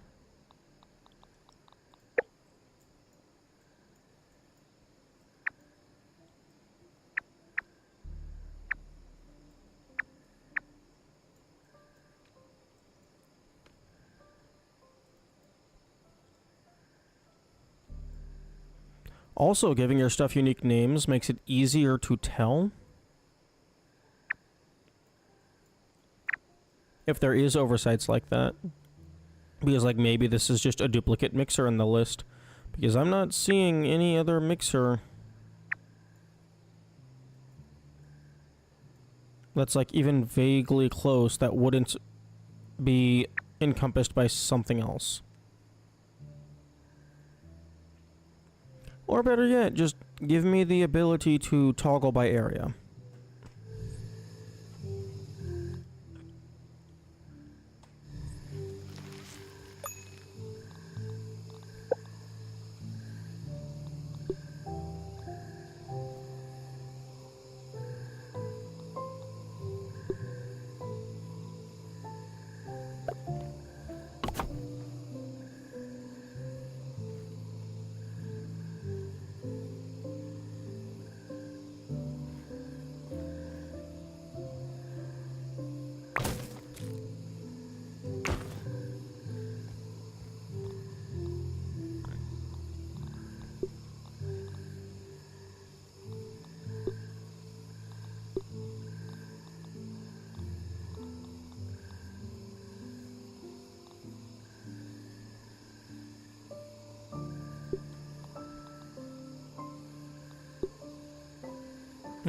Also, giving your stuff unique names makes it easier to tell if there is oversights like that. Because, like, maybe this is just a duplicate mixer in the list. Because I'm not seeing any other mixer that's, like, even vaguely close that wouldn't be encompassed by something else. Or better yet, just give me the ability to toggle by area.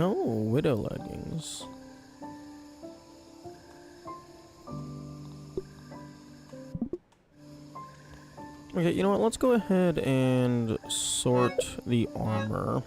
Oh, widow leggings. Okay, you know what? Let's go ahead and sort the armor.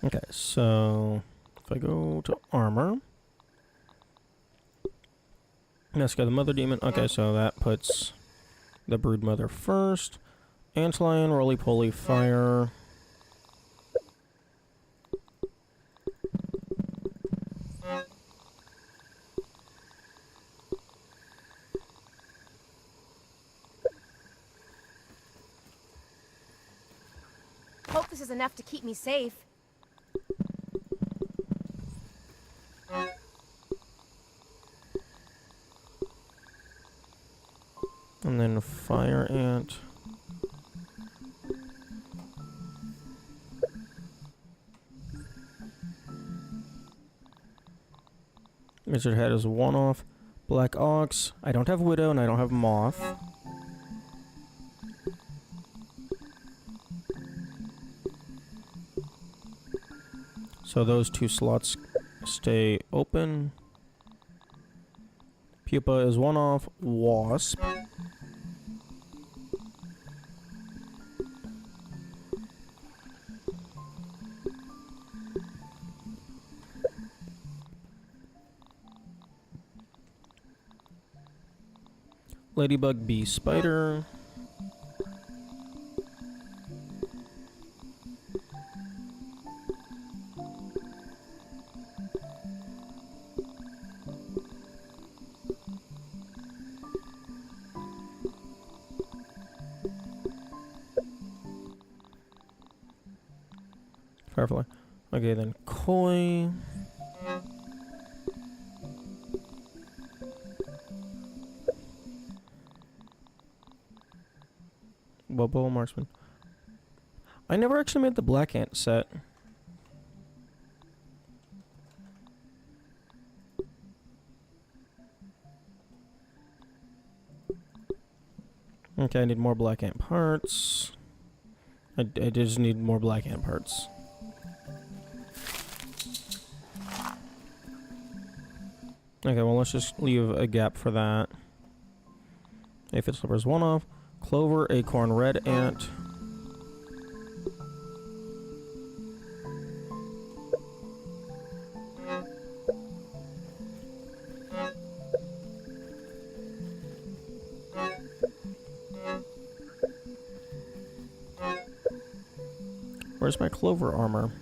Okay, so if I go to armor, let's go the mother demon. Okay, so that puts the brood mother first. Antlion, roly-poly, fire. Hope this is enough to keep me safe. And then fire ant. Wizard Hat is one off. Black Ox. I don't have Widow and I don't have Moth. So those 2 slots stay open. Pupa is one off. Wasp. Ladybug, Bee, Spider. Firefly. Okay, then Koi. Bubble Marksman. I never actually made the Black Ant set. Okay, I need more Black Ant parts. I just need more Black Ant parts. Okay, well, let's just leave a gap for that. Aphid Slipper's one off. Clover, Acorn, Red Ant. Where's my Clover armor?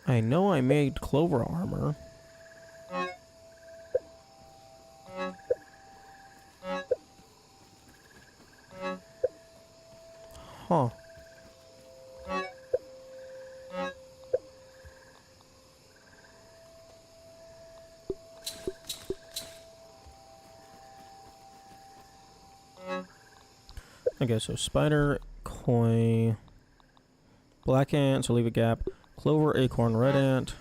I know I made Clover armor. Huh. Okay, so Spider, Koi, Black Ant, so leave a gap. Clover, Acorn, Red Ant.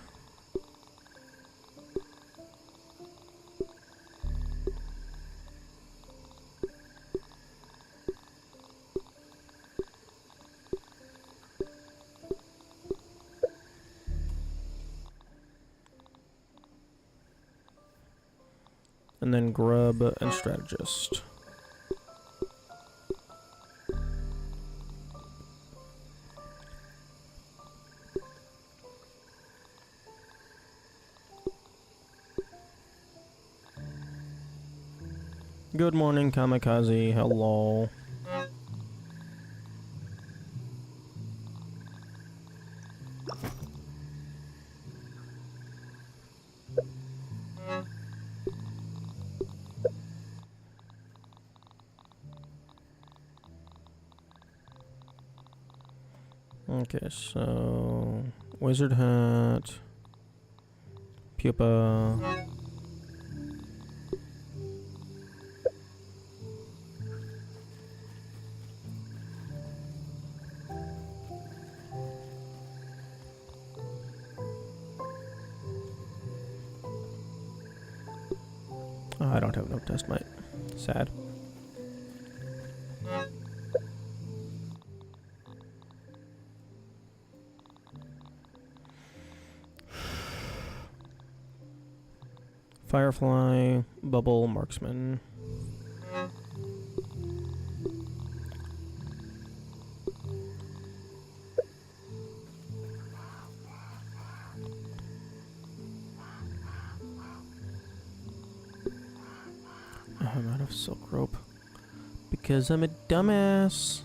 And then Grub and Strategist. Good morning, Kamikaze. Hello. Okay, so Wizard Hat, Pupa. Oh, I don't have no test mite. Sad. Firefly, Bubble, Marksman. I'm out of silk rope. Because I'm a dumbass.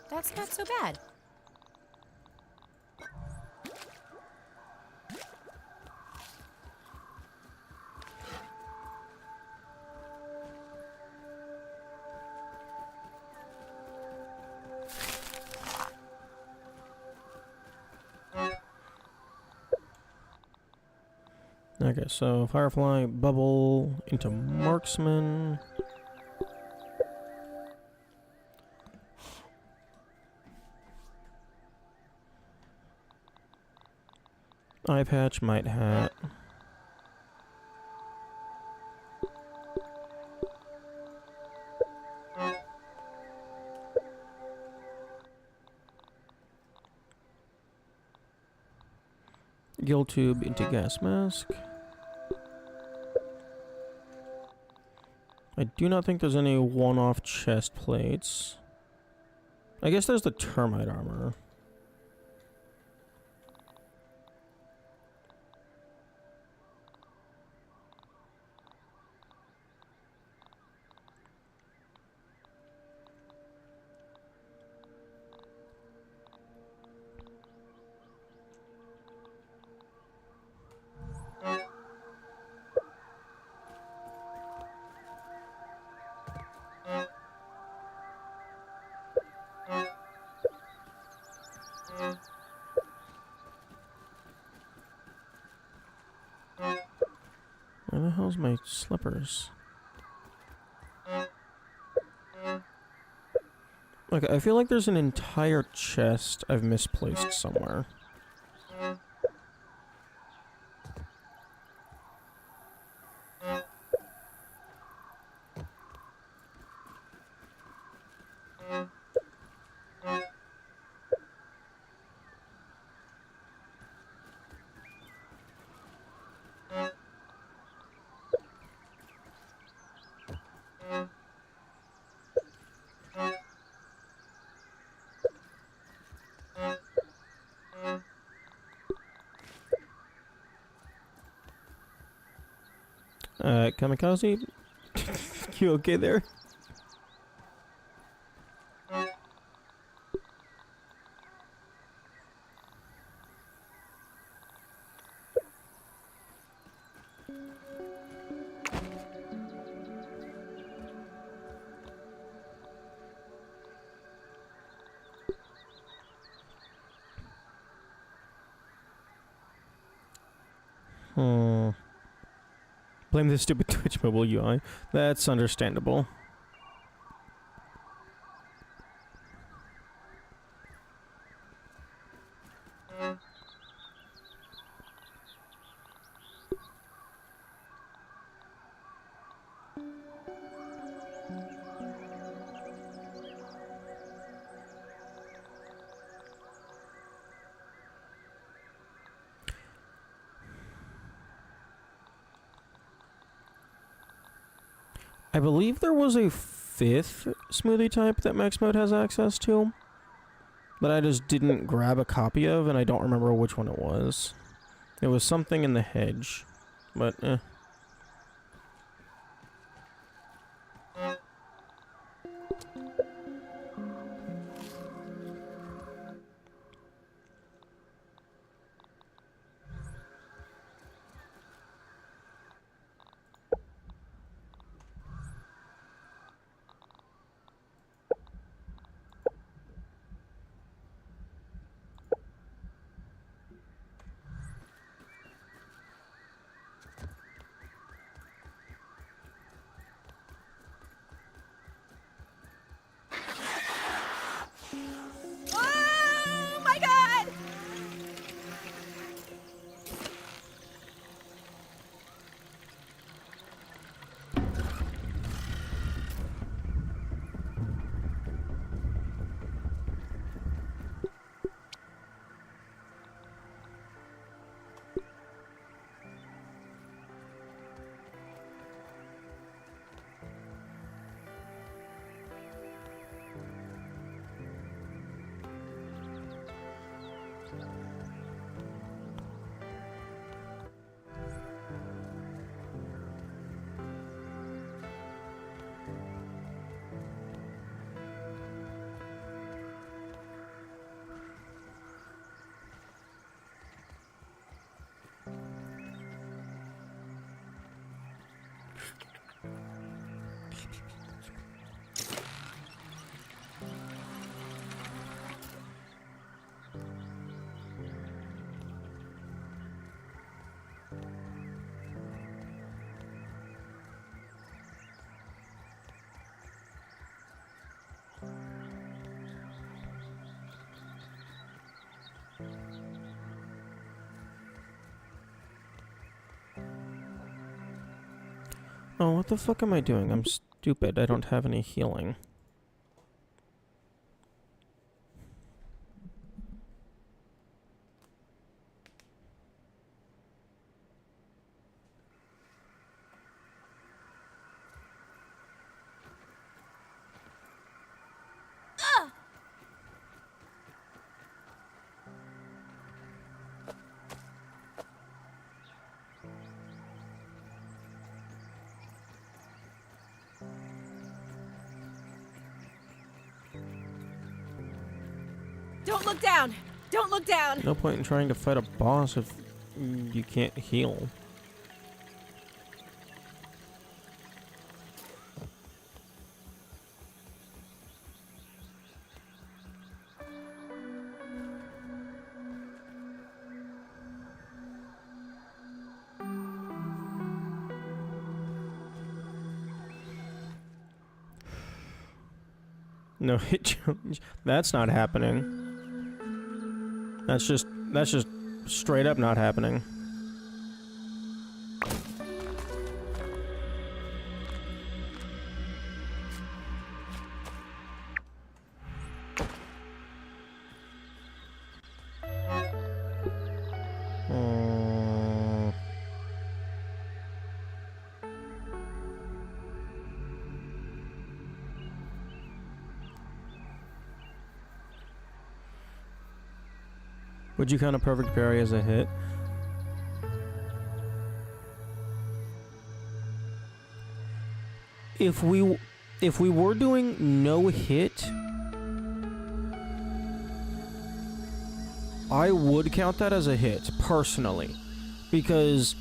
That's not so bad. Okay, so Firefly, Bubble, into Marksman. Eye Patch, Might Hat. Gill Tube into Gas Mask. I do not think there's any one-off chest plates. I guess there's the Termite Armor. Where the hell's my slippers? Okay, I feel like there's an entire chest I've misplaced somewhere. Kamikaze? You okay there? Blame the stupid Twitch mobile UI. That's understandable. I believe there was a fifth smoothie type that Max Mode has access to, that I just didn't grab a copy of, and I don't remember which one it was. It was something in the hedge, but eh. Oh, what the fuck am I doing? I'm stupid. I don't have any healing. Don't look down! Don't look down! No point in trying to fight a boss if you can't heal. No hit challenge. That's not happening. That's just straight up not happening. Would you count a perfect parry as a hit? If we were doing no hit, I would count that as a hit, personally. Because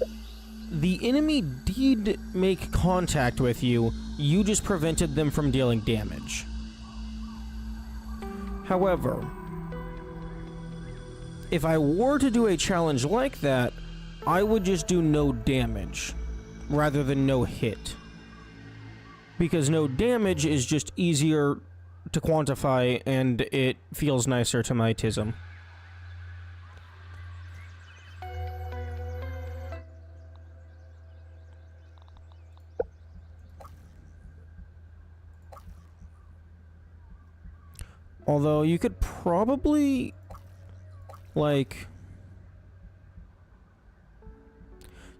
the enemy did make contact with you, you just prevented them from dealing damage. However, if I were to do a challenge like that, I would just do no damage, rather than no hit. Because no damage is just easier to quantify, and it feels nicer to my tism. Although, you could probably... like,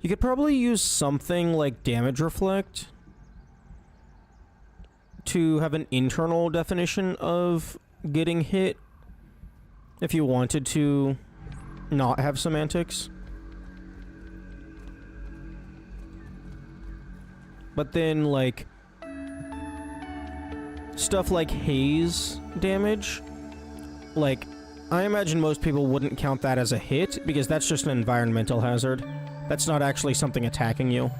you could probably use something like damage reflect to have an internal definition of getting hit if you wanted to not have semantics. But then, like, stuff like haze damage, like, I imagine most people wouldn't count that as a hit, because that's just an environmental hazard. That's not actually something attacking you.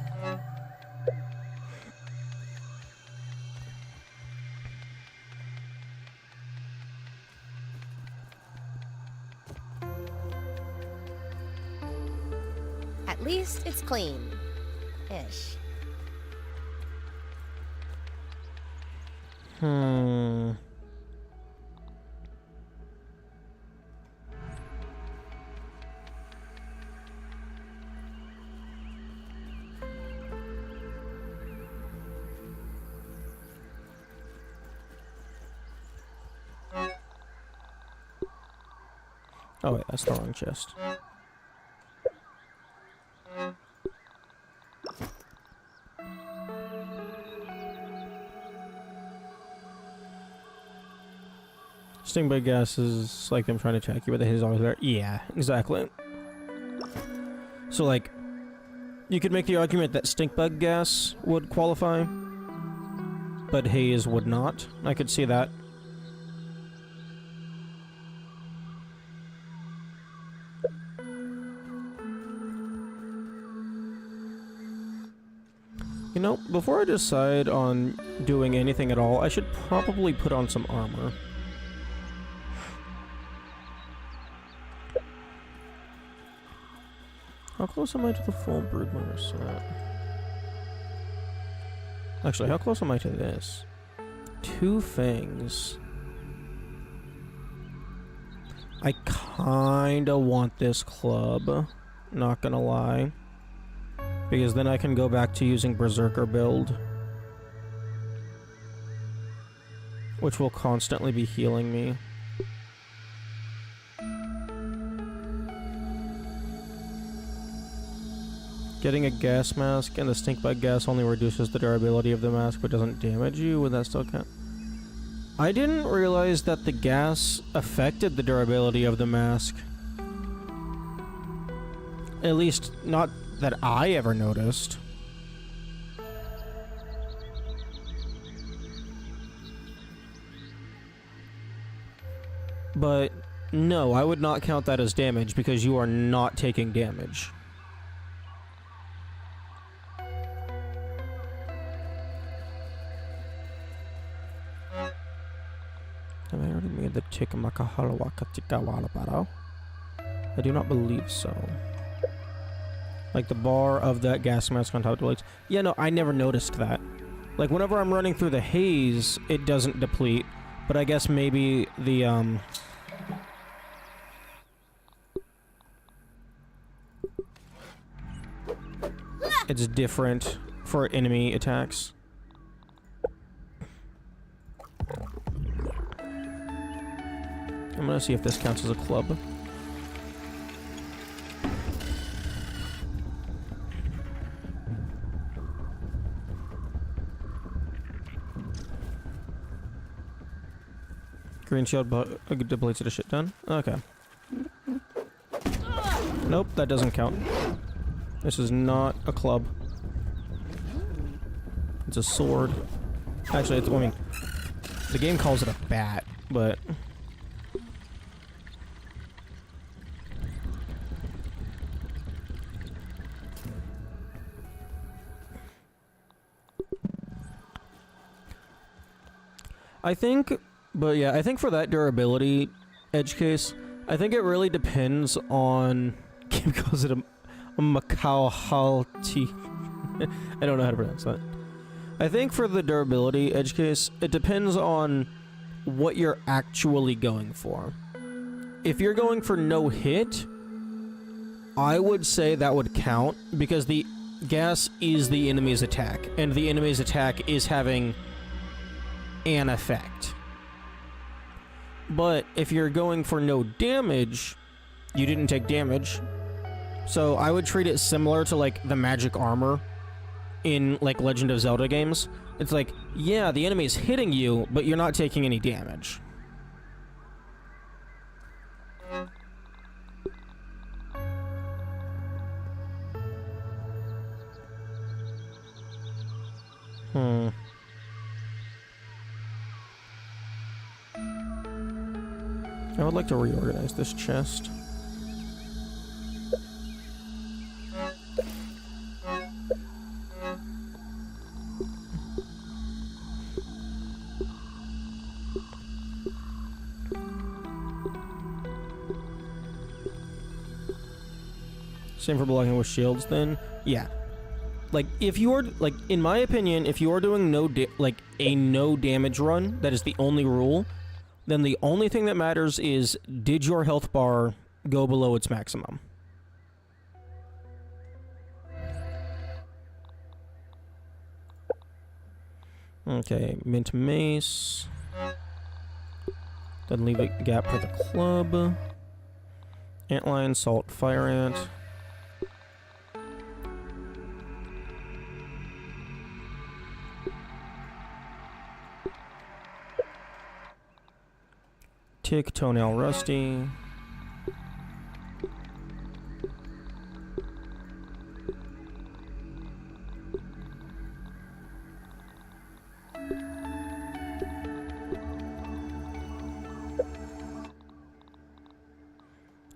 At least it's clean. Ish. Oh wait, that's the wrong chest. Stingbug gas is like them trying to attack you, but the hit is always there. Yeah, exactly. So, like, you could make the argument that stinkbug gas would qualify, but haze would not. I could see that. You know, before I decide on doing anything at all, I should probably put on some armor. How close am I to the full Broodmother set? Actually, how close am I to this? 2 fangs. I kinda want this club, not gonna lie. Because then I can go back to using Berserker build, which will constantly be healing me. Getting a gas mask and the stink bug gas only reduces the durability of the mask but doesn't damage you. Would that still count? I didn't realize that the gas affected the durability of the mask. At least, not that I ever noticed. But no, I would not count that as damage because you are not taking damage. Have I already made the Tikamakalawakatikawalabaro? I do not believe so. Like the bar of that gas mask on top of the legs. Yeah, no, I never noticed that. Like whenever I'm running through the haze, it doesn't deplete. But I guess maybe the, it's different for enemy attacks. I'm gonna see if this counts as a club. Green shield depletes it a shit ton. Okay. Nope, that doesn't count. This is not a club. It's a sword. Actually, it's, I mean, the game calls it a bat, but... I think... But yeah, I think for that durability edge case, I think it really depends on... Game calls it a Makauhalti. I don't know how to pronounce that. I think for the durability edge case, it depends on what you're actually going for. If you're going for no hit, I would say that would count, because the gas is the enemy's attack, and the enemy's attack is having an effect. But if you're going for no damage, you didn't take damage. So I would treat it similar to like the magic armor in like Legend of Zelda games. It's like, yeah, the enemy is hitting you, but you're not taking any damage. I would like to reorganize this chest. Same for blocking with shields then? Yeah. Like, if you're, like, in my opinion, if you're doing no damage run, that is the only rule, then the only thing that matters is, did your health bar go below its maximum? Okay, mint mace. Then leave a gap for the club. Antlion, salt, fire ant. Tick, toenail, rusty.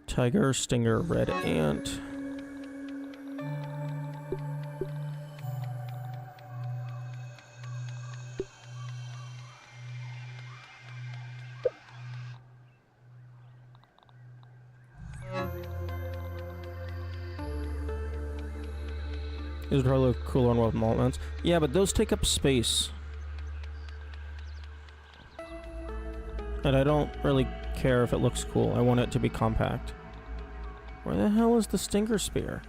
Tiger, stinger, red ant. This would probably look cooler on one of malt mounts. Yeah, but those take up space. And I don't really care if it looks cool. I want it to be compact. Where the hell is the stinger spear?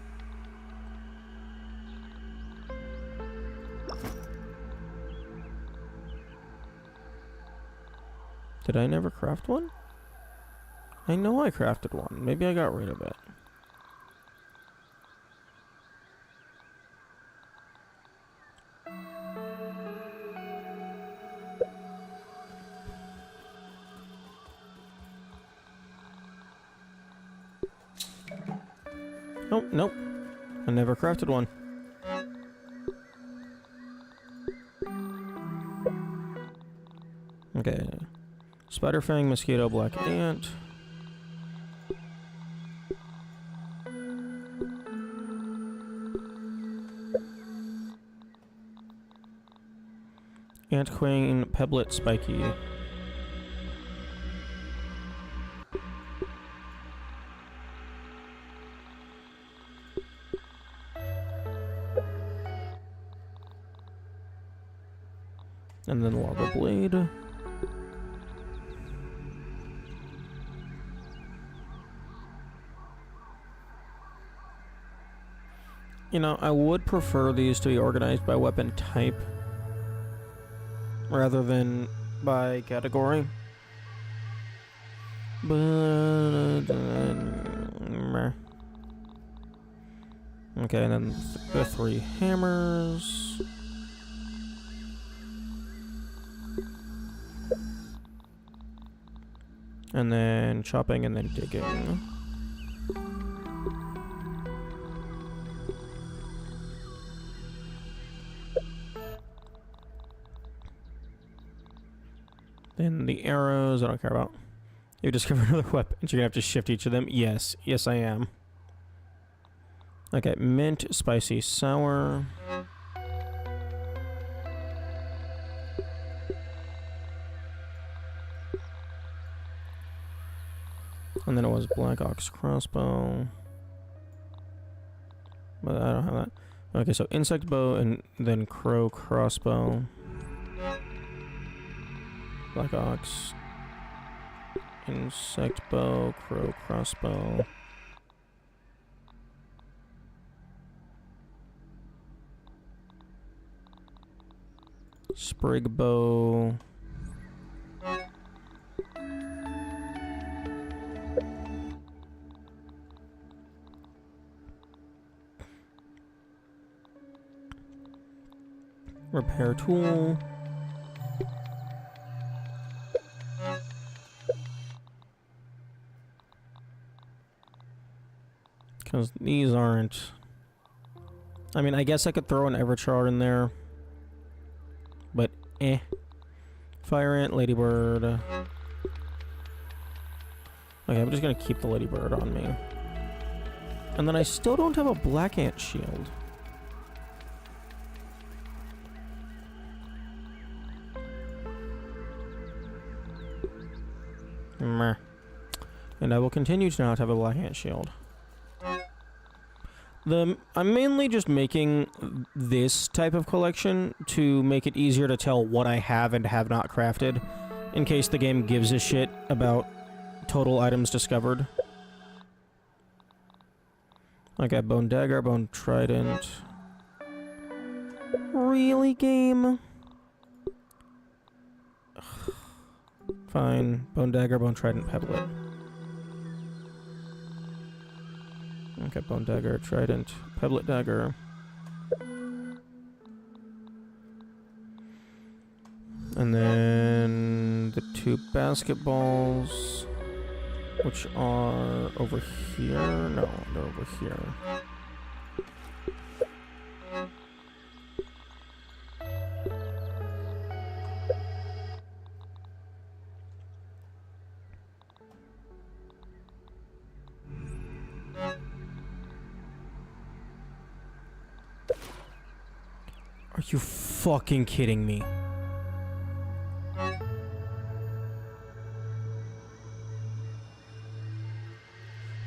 Did I never craft one? I know I crafted one. Maybe I got rid of it. Oh, nope. I never crafted one. Okay. Spider fang, mosquito, black ant. Ant queen, pebblet, spiky. And then lava blade. You know, I would prefer these to be organized by weapon type rather than by category. But okay, and then the 3 hammers. And then chopping and then digging. Then the arrows, I don't care about. You discover another weapon. You're gonna have to shift each of them. Yes, yes I am. Okay, mint, spicy, sour. And then it was black ox crossbow. But I don't have that. Okay, so insect bow and then crow crossbow. Black ox. Insect bow, crow crossbow. Sprig bow. Repair tool. Because these aren't... I mean, I guess I could throw an Everchar in there. But, eh. Fire Ant, Ladybird. Okay, I'm just gonna keep the Ladybird on me. And then I still don't have a Black Ant shield. Meh. And I will continue to not have a Black Ant shield. I'm mainly just making this type of collection to make it easier to tell what I have and have not crafted, in case the game gives a shit about total items discovered. I got bone dagger, bone trident. Really, game? Fine. Bone dagger, bone trident, pebblet. Okay, bone dagger, trident, pebblet dagger. And then the 2 basketballs, which are over here. No, they're over here. Are you fucking kidding me?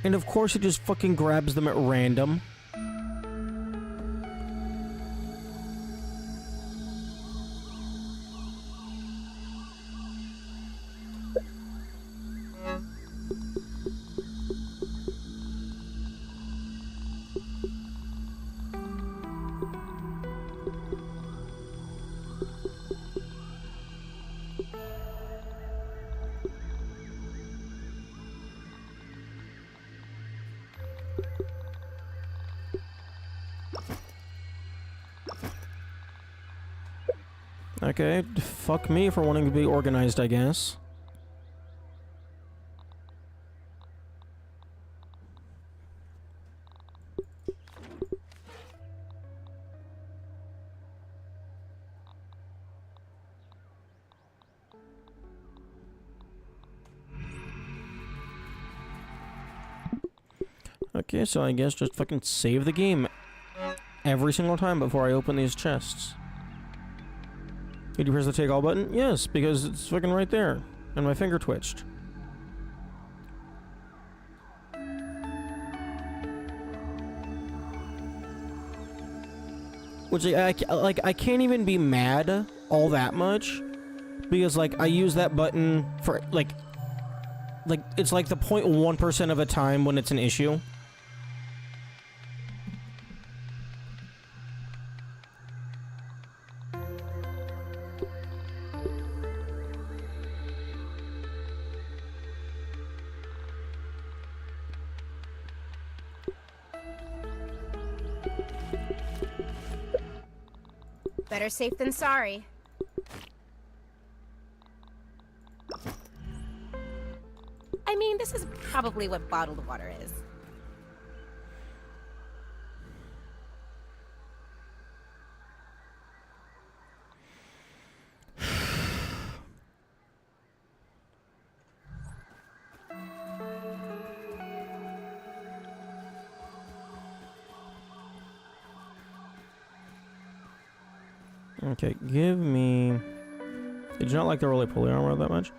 And of course it just fucking grabs them at random. Okay, fuck me for wanting to be organized, I guess. Okay, so I guess just fucking save the game every single time before I open these chests. Did you press the take all button? Yes, because it's fucking right there. And my finger twitched. Which, I can't even be mad all that much. Because, like, I use that button for, like, it's like the 0.1% of a time when it's an issue. Better safe than sorry. I mean, this is probably what bottled water is. Okay, give me... Did you not like the roly-poly armor that much?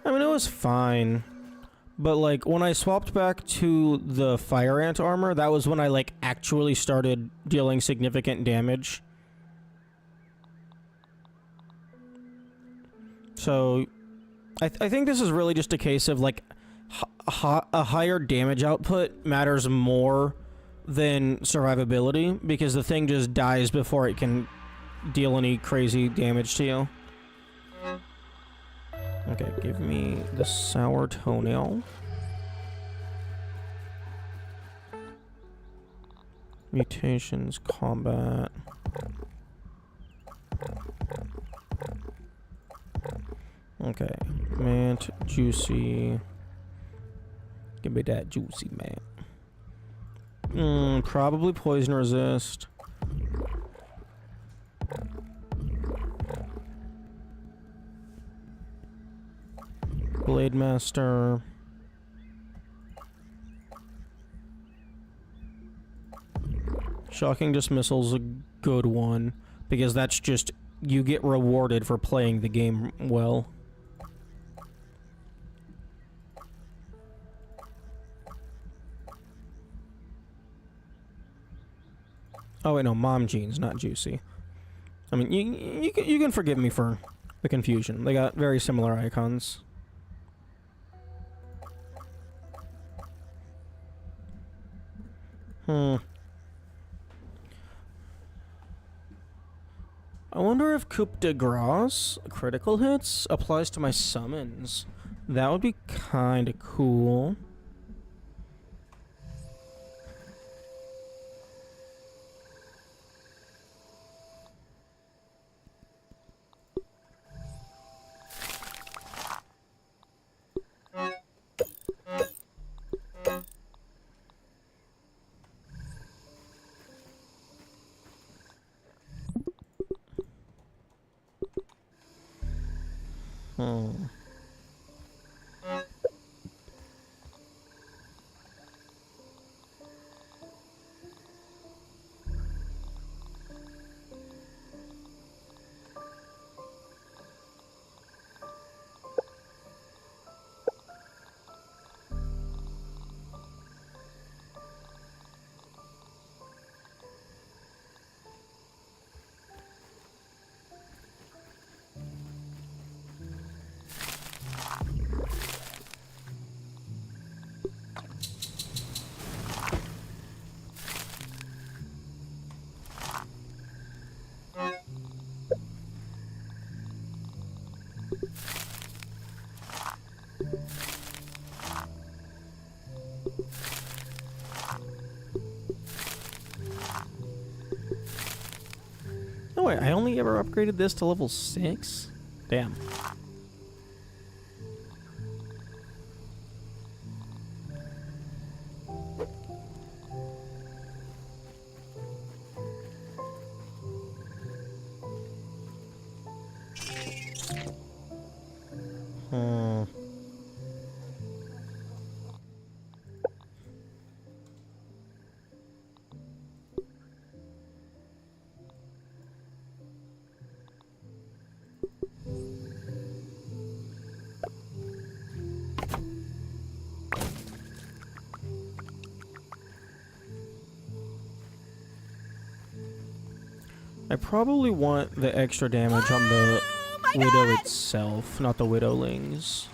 I mean, it was fine. But, like, when I swapped back to the fire ant armor, that was when I, like, actually started dealing significant damage. So, I think this is really just a case of, like, a higher damage output matters more than survivability, because the thing just dies before it can deal any crazy damage to you. Okay, give me the sour toenail. Mutations, combat. Okay, mint, juicy. Give me that juicy, man. Probably poison resist. Blade Master. Shocking Dismissal's a good one, because that's just, you get rewarded for playing the game well. Oh wait, no, Mom Jeans, not Juicy. I mean, you can forgive me for the confusion. They got very similar icons. I wonder if Coup de Grace, critical hits, applies to my summons. That would be kinda cool. nobody ever upgraded this to level 6? Damn. Hmm. I probably want the extra damage on the Oh my Widow God! itself, not the Widowlings.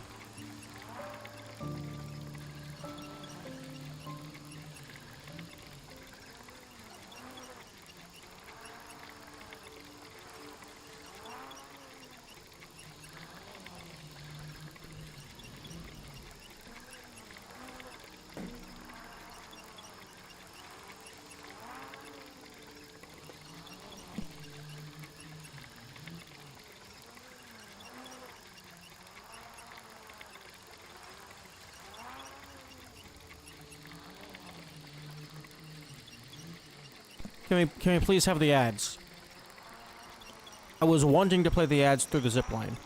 Can we please have the ads? I was wanting to play the ads through the zipline.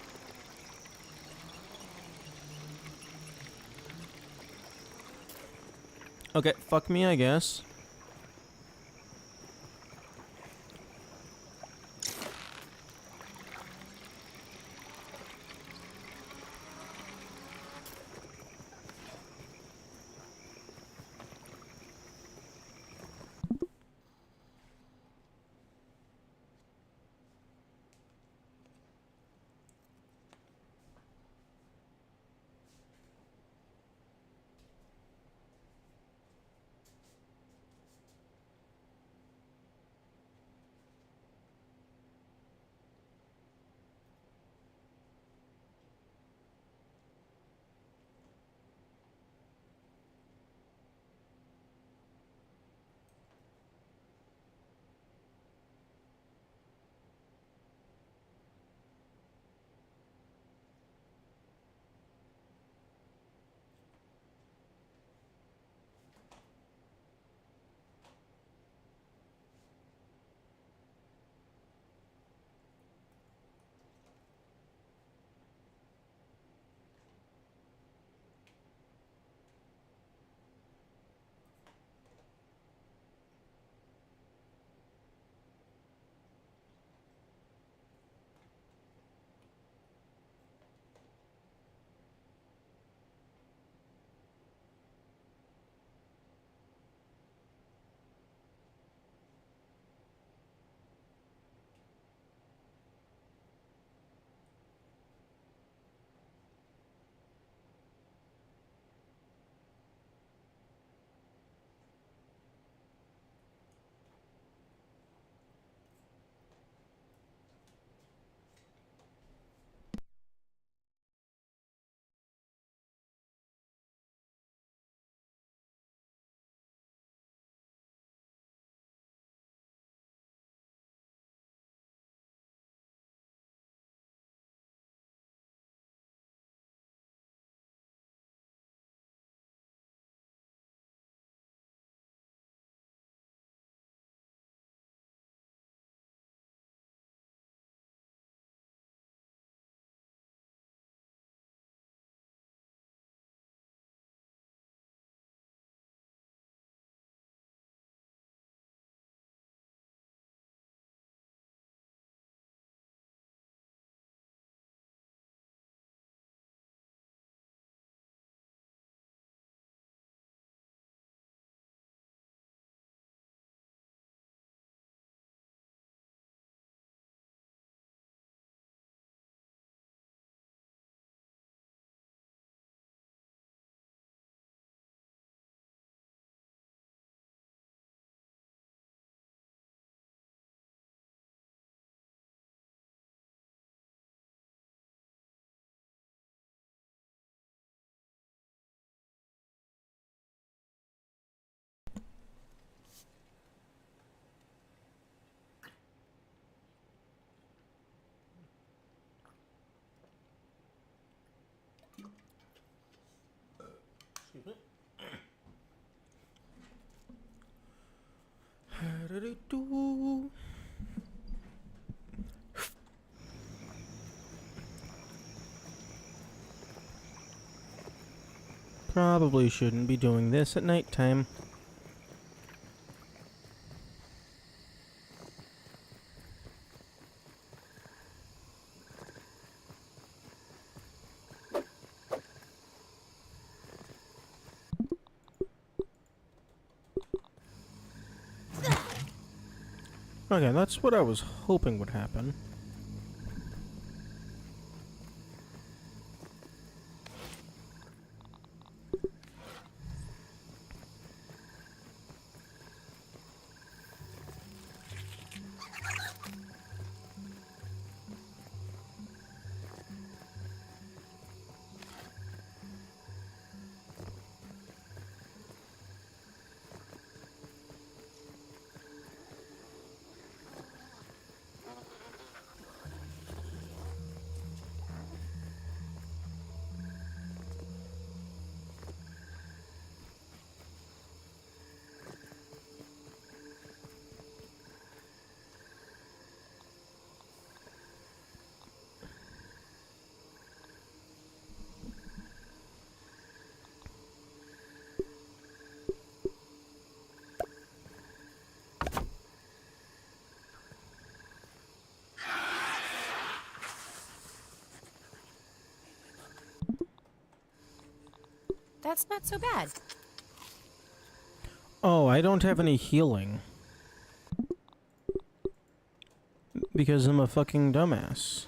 Okay, fuck me, I guess. Probably shouldn't be doing this at nighttime. Okay, that's what I was hoping would happen. That's not so bad. Oh, I don't have any healing. Because I'm a fucking dumbass.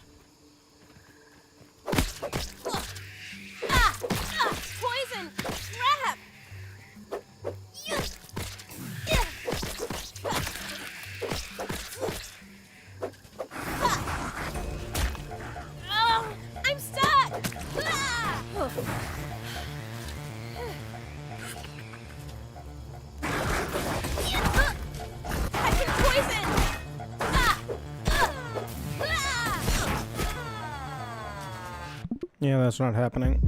Poison! Trap! Oh, I'm stuck! I've been poisoned! Yeah, that's not happening.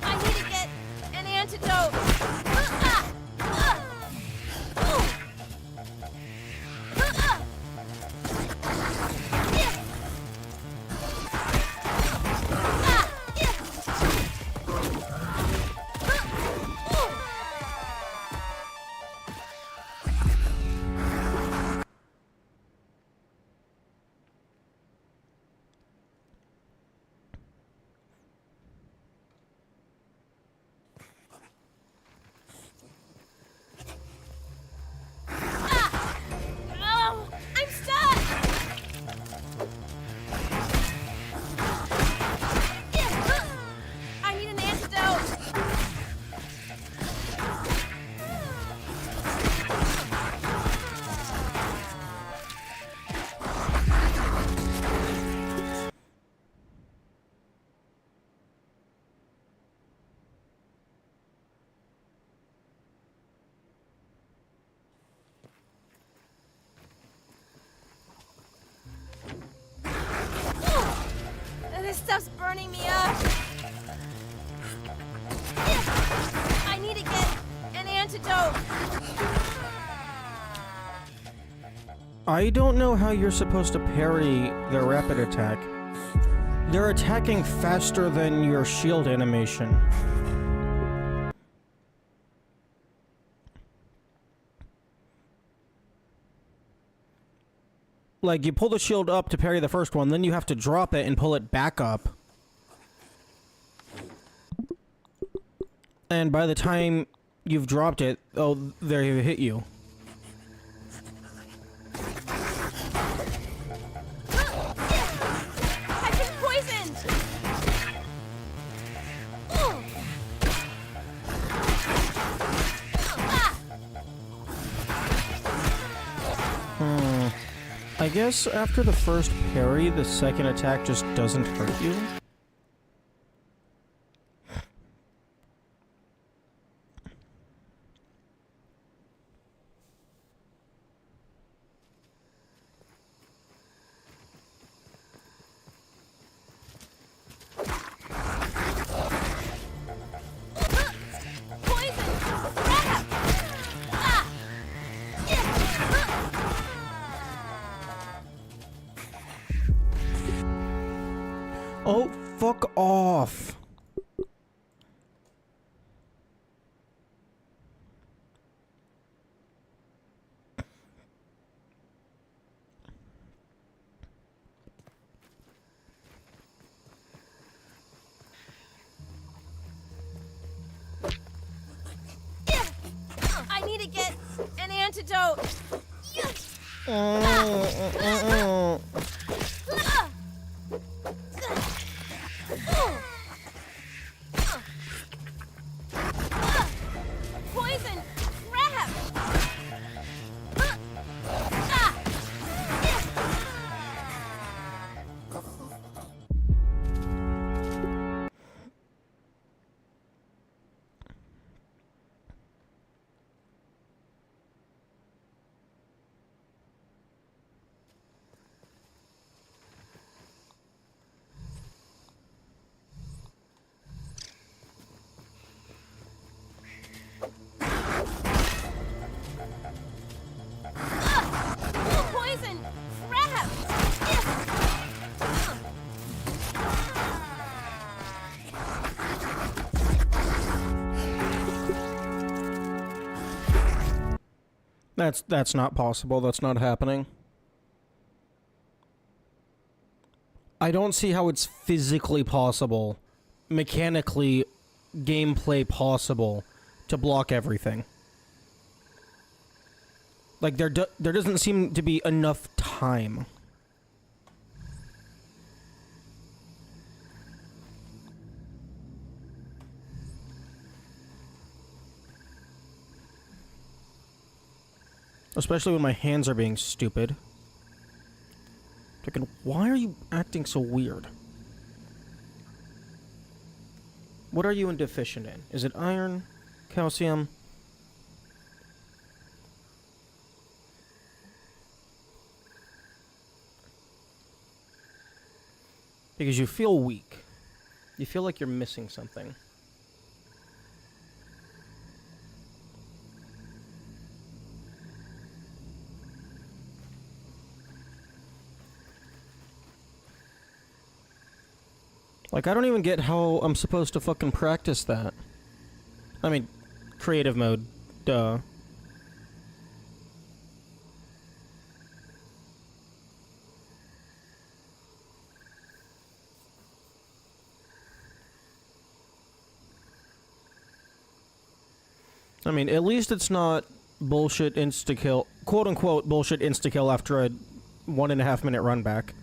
I need to get an antidote! Oh, I'm stuck! I need an antidote! This stuff's burning me up! I need to get an antidote! I don't know how you're supposed to parry their rapid attack. They're attacking faster than your shield animation. Like, you pull the shield up to parry the first one, then you have to drop it and pull it back up. And by the time you've dropped it, oh, they hit you. I've been poisoned! I guess after the first parry, the second attack just doesn't hurt you. Oh, fuck off. I need to get an antidote. Poison crap. Poison crap. That's not possible. That's not happening. I don't see how it's physically possible, mechanically, gameplay possible, to block everything. Like, there doesn't seem to be enough time. Especially when my hands are being stupid. Freaking, why are you acting so weird? What are you deficient in? Is it iron? Calcium? Because you feel weak. You feel like you're missing something. Like, I don't even get how I'm supposed to fucking practice that. I mean, creative mode. Duh. I mean, at least it's not bullshit insta-kill, quote-unquote bullshit insta-kill after a 1.5 minute run back.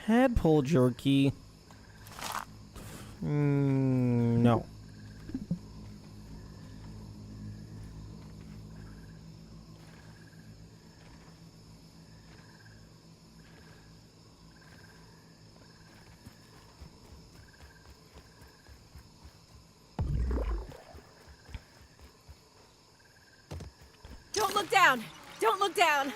Tadpole jerky. No. Don't look down. Don't look down.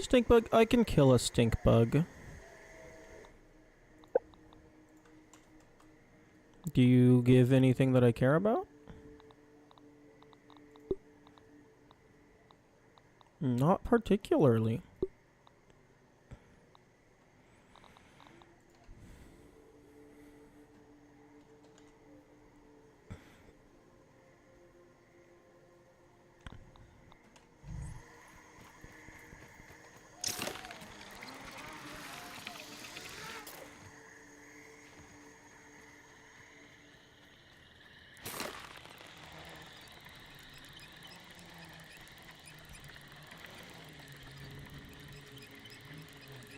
Stink bug? I can kill a stink bug. Do you give anything that I care about? Not particularly.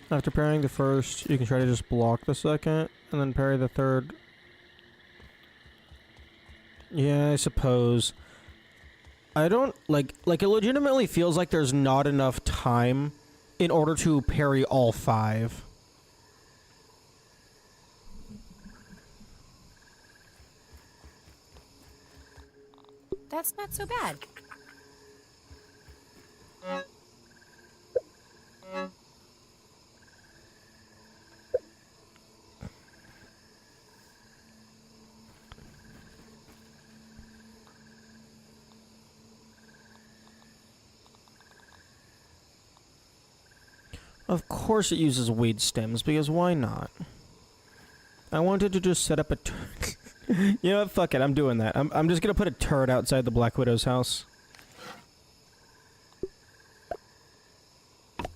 After parrying the first, you can try to just block the second, and then parry the third. Yeah, I suppose. I don't, like, it legitimately feels like there's not enough time in order to parry all 5. That's not so bad. Of course it uses weed stems, because why not? I wanted to just set up a you know what, fuck it, I'm doing that. I'm just gonna put a turret outside the Black Widow's house. Are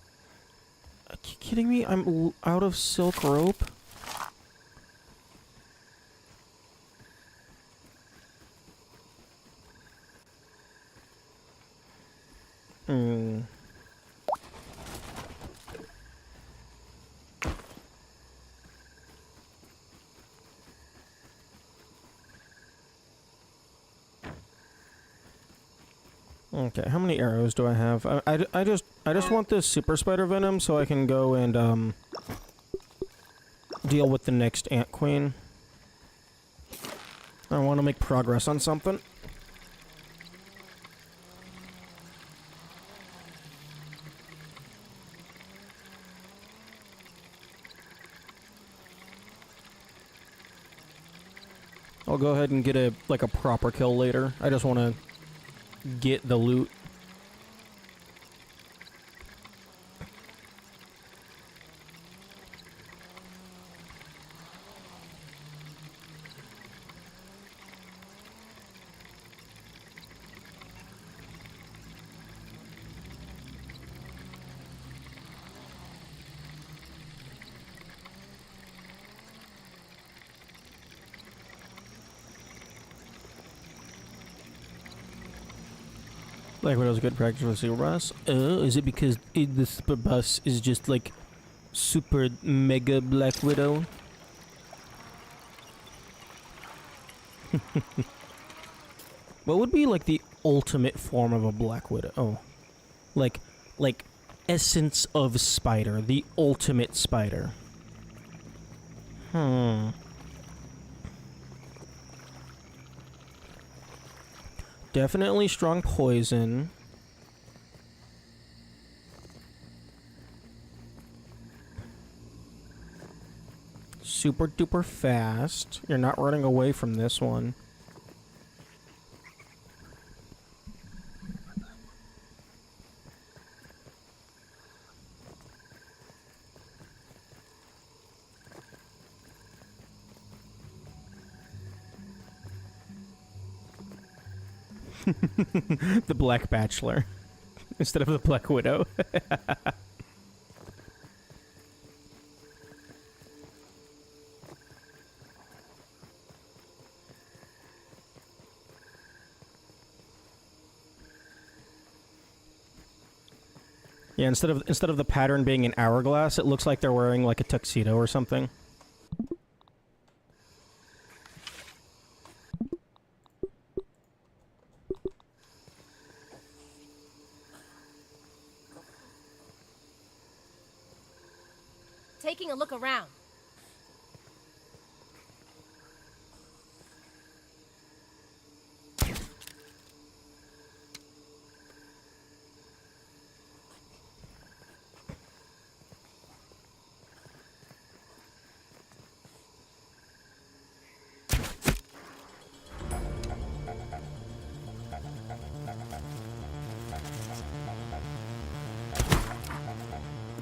you kidding me? I'm out of silk rope? Hmm. Okay, how many arrows do I have? I just want this super spider venom so I can go and deal with the next ant queen. I want to make progress on something. I'll go ahead and get a proper kill later. I just want to get the loot. Like when it was good practice with Seal Ross? Is it because the super bus is just like super mega Black Widow? What would be like the ultimate form of a Black Widow? Oh. Like essence of spider, the ultimate spider. Definitely strong poison. Super duper fast. You're not running away from this one. The Black Bachelor instead of the Black Widow. Yeah, instead of the pattern being an hourglass, it looks like they're wearing like a tuxedo or something. Taking a look around.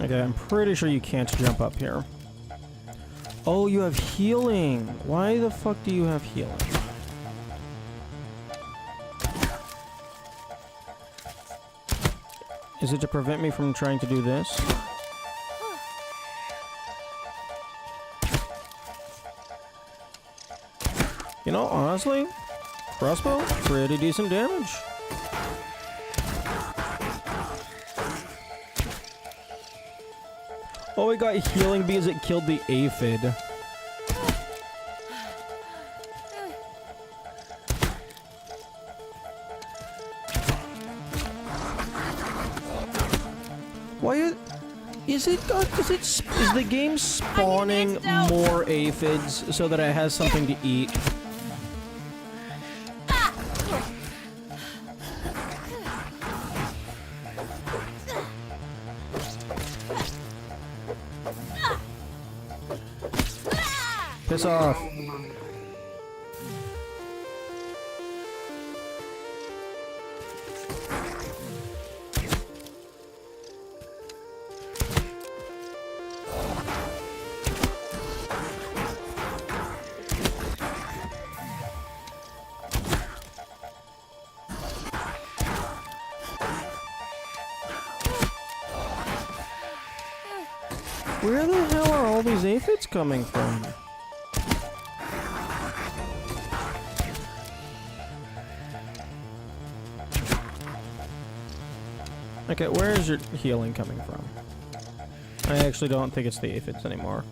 Okay, I'm pretty sure you can't jump up here. Oh, you have healing. Why the fuck do you have healing? Is it to prevent me from trying to do this? You know, honestly, crossbow, pretty decent damage. Oh, it got healing because it killed the aphid. Why is the game spawning more aphids so that it has something to eat? Piss off. Where the hell are all these aphids coming from? Okay, where is your healing coming from? I actually don't think it's the aphids anymore.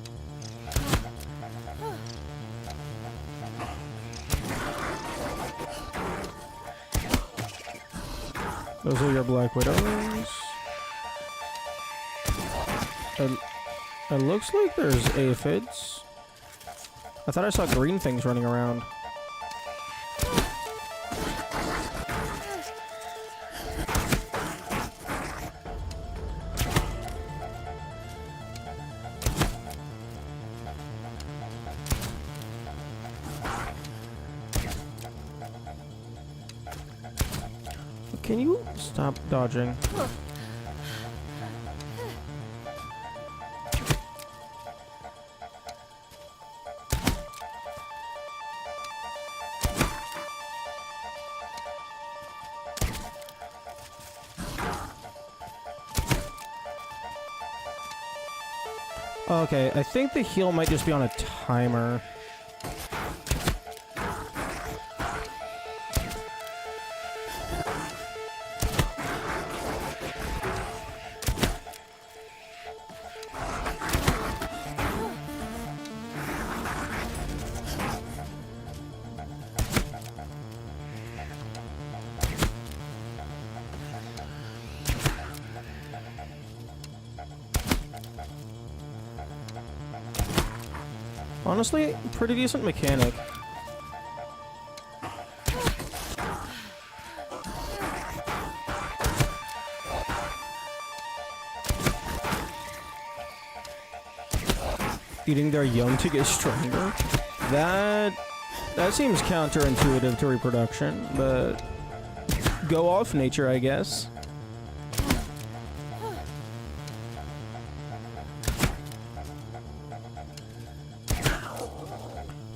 Those are your Black Widows. It looks like there's aphids. I thought I saw green things running around. Can you stop dodging? Okay, I think the heal might just be on a timer. Honestly, pretty decent mechanic. Eating their young to get stronger? That seems counterintuitive to reproduction, but go off nature, I guess.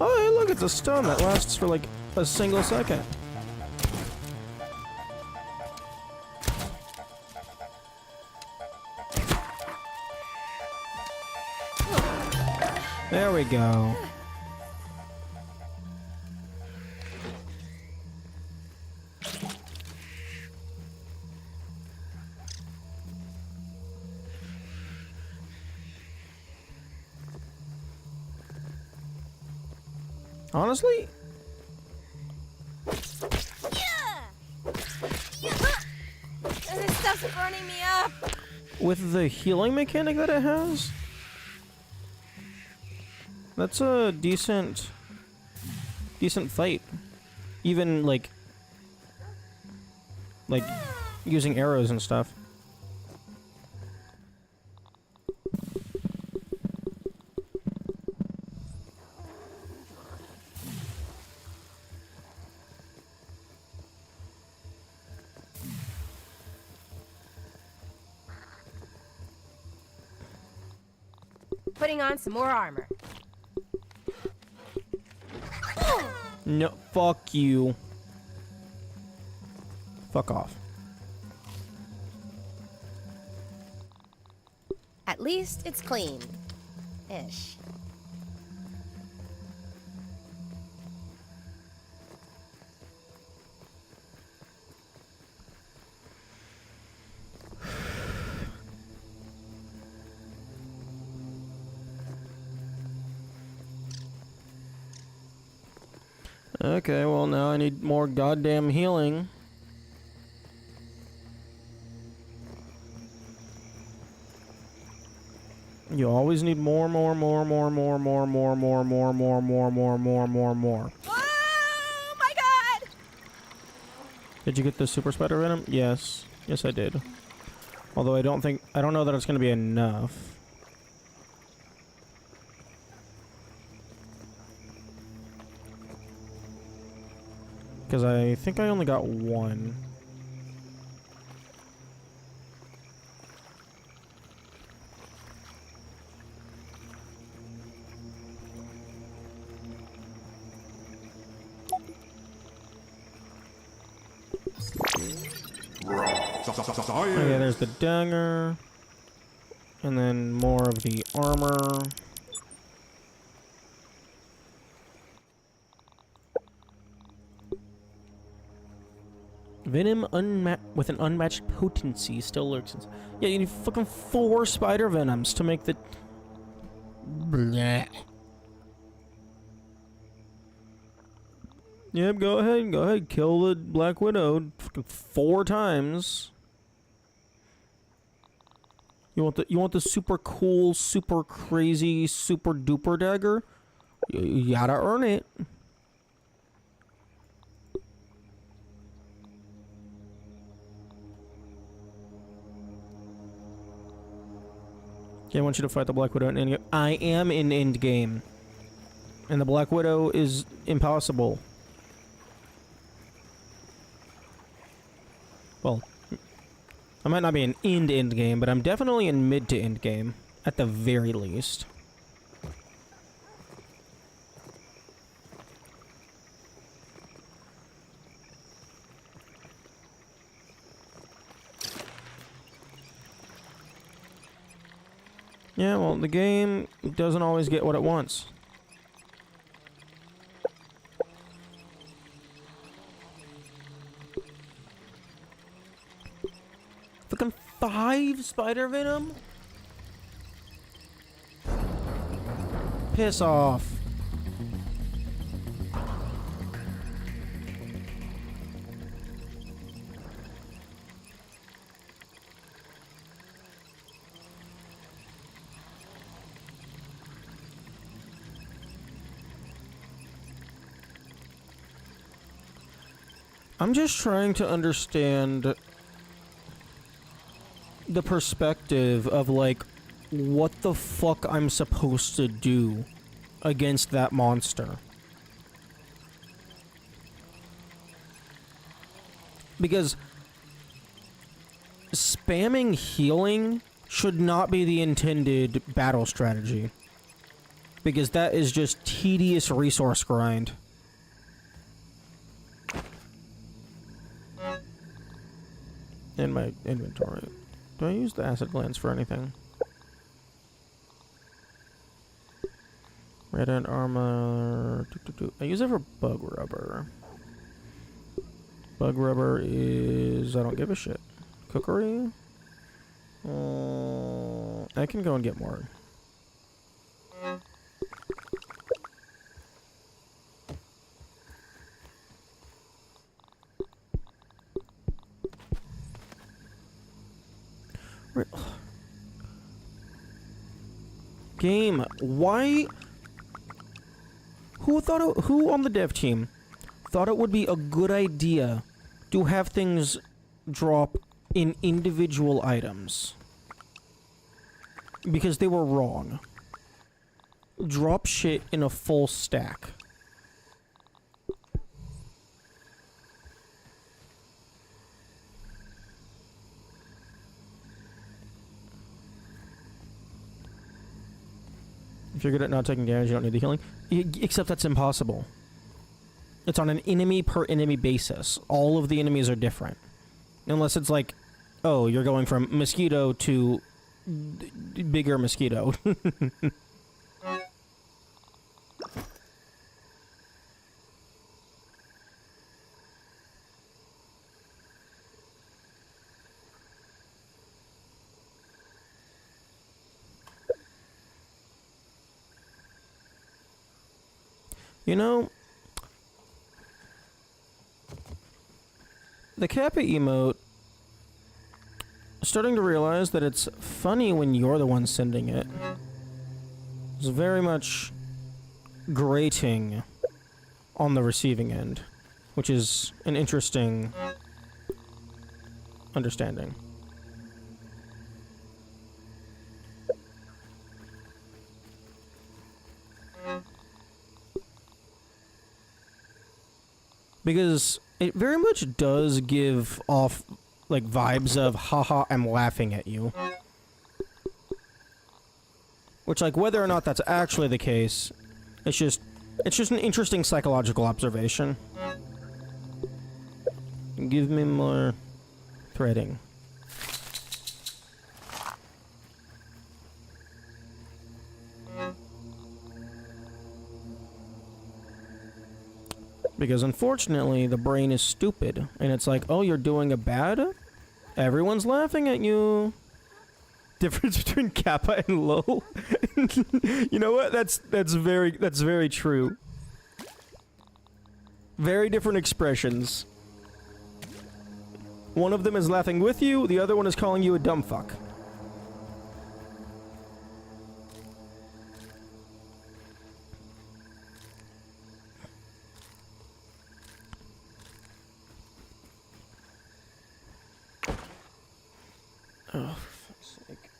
Oh, hey, look, it's a stun that lasts for like a single second. There we go. Honestly, This stuff's burning me up. with the healing mechanic that it has, that's a decent fight. Even like using arrows and stuff. Putting on some more armor. No, fuck you. Fuck off. At least it's clean. Ish. Okay, well now I need more goddamn healing. You always need more. Oh my god! Did you get the super spider venom? Yes. Yes, I did. Although I don't know that it's gonna be enough. Because I think I only got one. Okay, there's the dagger. And then more of the armor. Venom with an unmatched potency still lurks. Yeah, you need fucking 4 spider venoms to make the... Bleh. Yep, go ahead, kill the Black Widow fucking 4 times. You want the super cool, super crazy, super duper dagger? You gotta earn it. Okay, I want you to fight the Black Widow in Endgame. I am in Endgame. And the Black Widow is impossible. Well, I might not be in Endgame, but I'm definitely in mid to Endgame. At the very least. Yeah, well, the game doesn't always get what it wants. Fucking 5 spider venom? Piss off. I'm just trying to understand the perspective of, like, what the fuck I'm supposed to do against that monster. Because spamming healing should not be the intended battle strategy. Because that is just tedious resource grind. In my inventory. Do I use the acid glands for anything? Red end armor. I use it for bug rubber. Bug rubber is... I don't give a shit. Cookery? I can go and get more. Game, why? Who on the dev team thought it would be a good idea to have things drop in individual items? Because they were wrong. Drop shit in a full stack. If you're good at not taking damage, you don't need the healing. Except that's impossible. It's on an enemy per enemy basis. All of the enemies are different. Unless it's like, oh, you're going from mosquito to bigger mosquito. You know, the Kappa emote, starting to realize that it's funny when you're the one sending it. It's very much grating on the receiving end, which is an interesting understanding. Because it very much does give off, like, vibes of, haha, I'm laughing at you. Which, like, whether or not that's actually the case, it's just an interesting psychological observation. Give me more threading. Because unfortunately, the brain is stupid. And it's like, oh, you're doing a bad? Everyone's laughing at you. Difference between Kappa and low. You know what? That's very true. Very different expressions. One of them is laughing with you, the other one is calling you a dumb fuck. Oh, for fuck's sake.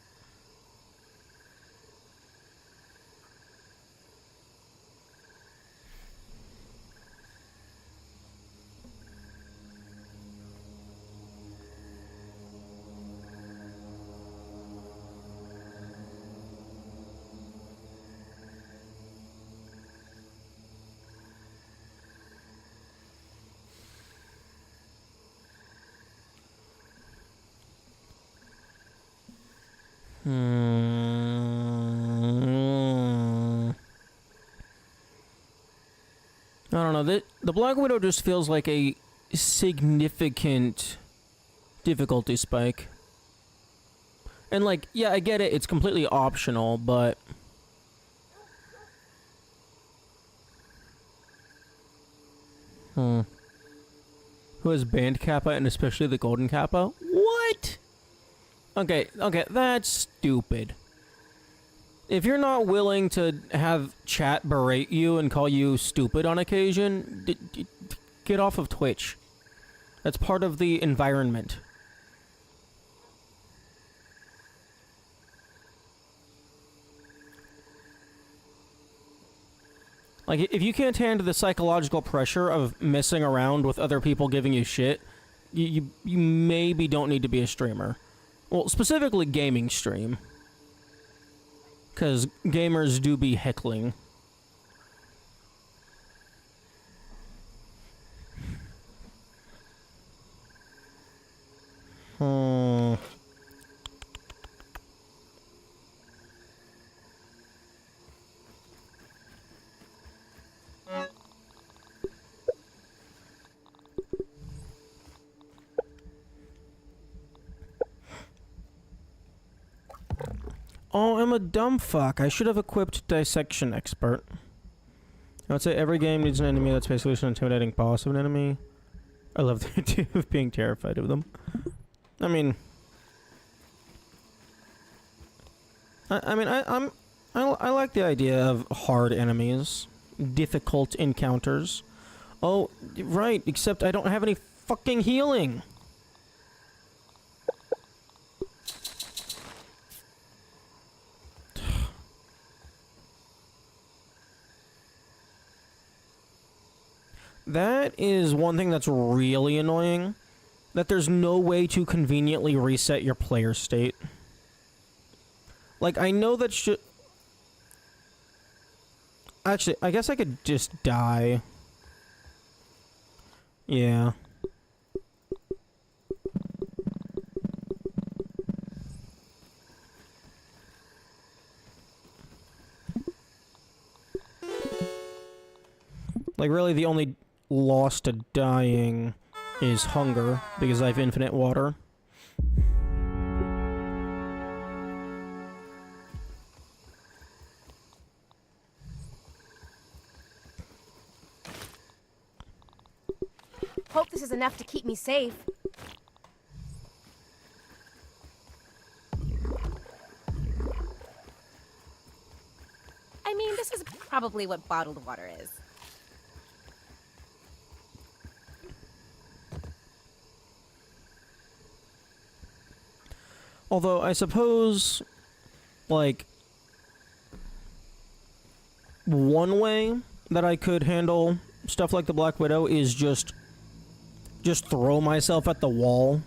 I don't know. The Black Widow just feels like a significant difficulty spike. And, like, yeah, I get it. It's completely optional, but... Who has banned Kappa and especially the Golden Kappa? What? Okay, that's stupid. If you're not willing to have chat berate you and call you stupid on occasion, get off of Twitch. That's part of the environment. Like, if you can't handle the psychological pressure of messing around with other people giving you shit, you maybe don't need to be a streamer. Well, specifically gaming stream. Because gamers do be heckling. Oh, I'm a dumb fuck. I should have equipped Dissection Expert. I would say every game needs an enemy that's basically just an intimidating boss of an enemy. I love the idea of being terrified of them. I mean... I like the idea of hard enemies. Difficult encounters. Oh, right, except I don't have any fucking healing! That is one thing that's really annoying. That there's no way to conveniently reset your player state. Like, I know that actually, I guess I could just die. Yeah. Like, really, the only loss to dying is hunger, because I have infinite water. Hope the this is enough to keep me safe. I mean, this is probably what bottled water is. Although, I suppose, like, one way that I could handle stuff like the Black Widow is just throw myself at the wall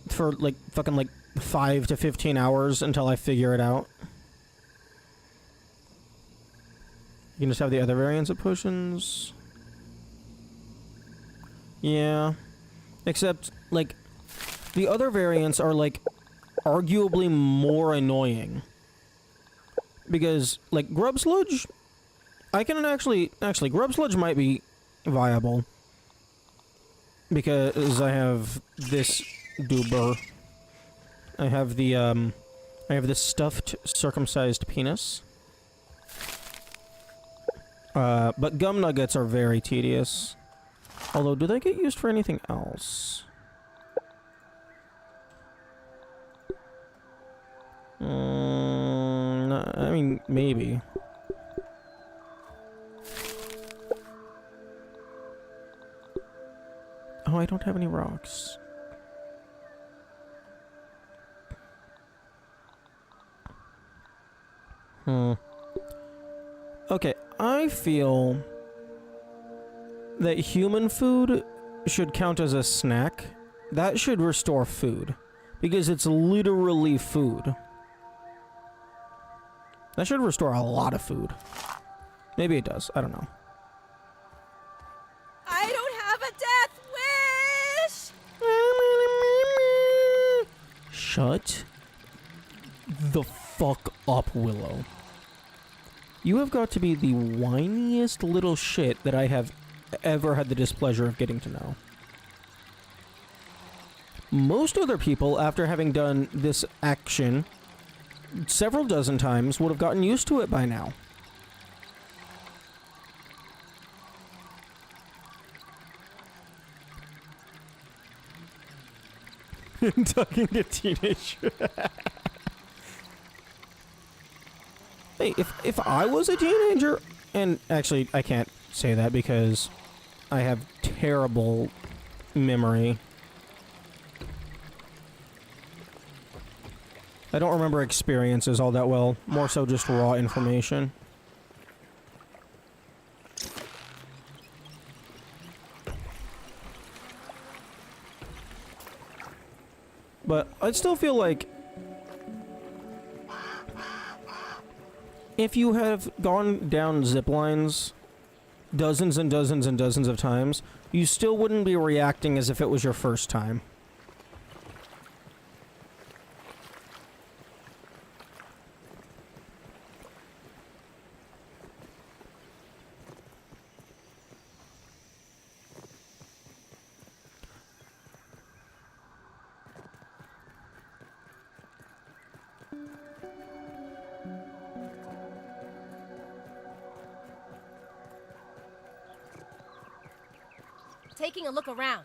for, like, fucking, like, 5 to 15 hours until I figure it out. You can just have the other variants of potions. Yeah. Except, like, the other variants are, like, arguably more annoying. Because, like, Grub Sludge, I can actually, Grub Sludge might be viable. Because I have this doober. I have the, I have this stuffed circumcised penis. But gum nuggets are very tedious. Although, do they get used for anything else? I mean, maybe. Oh, I don't have any rocks. Okay, I feel that human food should count as a snack. That should restore food. Because it's literally food. That should restore a lot of food. Maybe it does. I don't know. I don't have a death wish! Shut the fuck up, Willow. You have got to be the whiniest little shit that I have ever had the displeasure of getting to know. Most other people, after having done this action several dozen times, would have gotten used to it by now. Talking to teenage. Hey, if I was a teenager, and actually I can't say that because I have terrible memory. I don't remember experiences all that well, more so just raw information. But I'd still feel like if you have gone down zip lines dozens and dozens and dozens of times, you still wouldn't be reacting as if it was your first time. Taking a look around.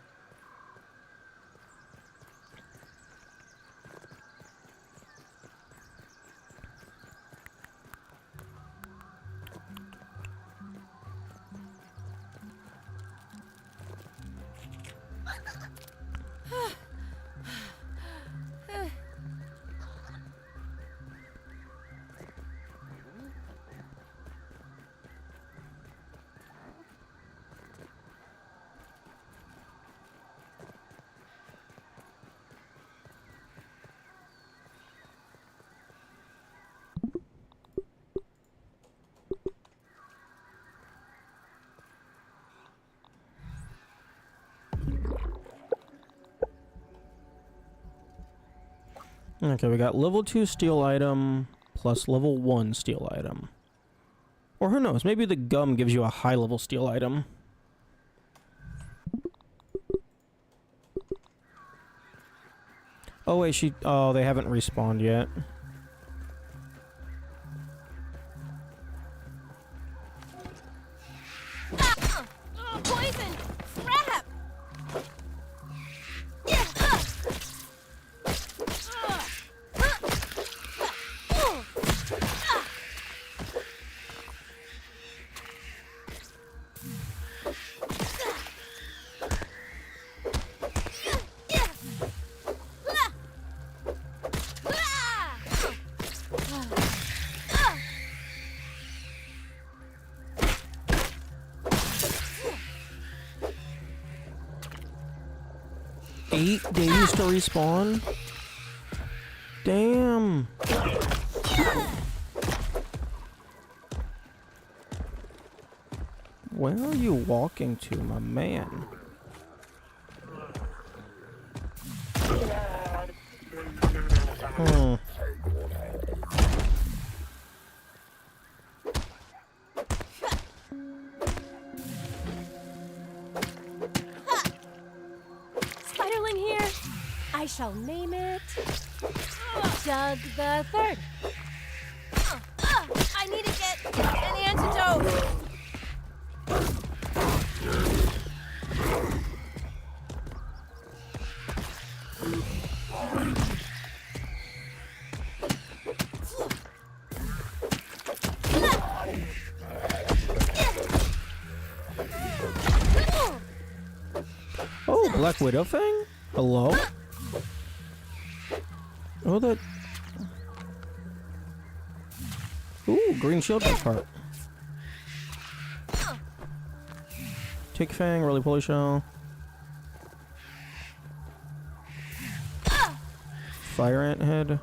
Okay, we got level 2 steel item plus level 1 steel item. Or who knows, maybe the gum gives you a high level steel item. Oh wait, oh, they haven't respawned yet. Poison! Crap! 8 days to respawn? Damn. Where are you walking to, my man? Hmm. Spiderling here. I shall name it Doug the Third. I need to get an antidote. Oh, Black Widow Fang? Hello? Oh, that... Ooh, green shield part. Tick Fang, Roly Poly Shell. Fire Ant Head.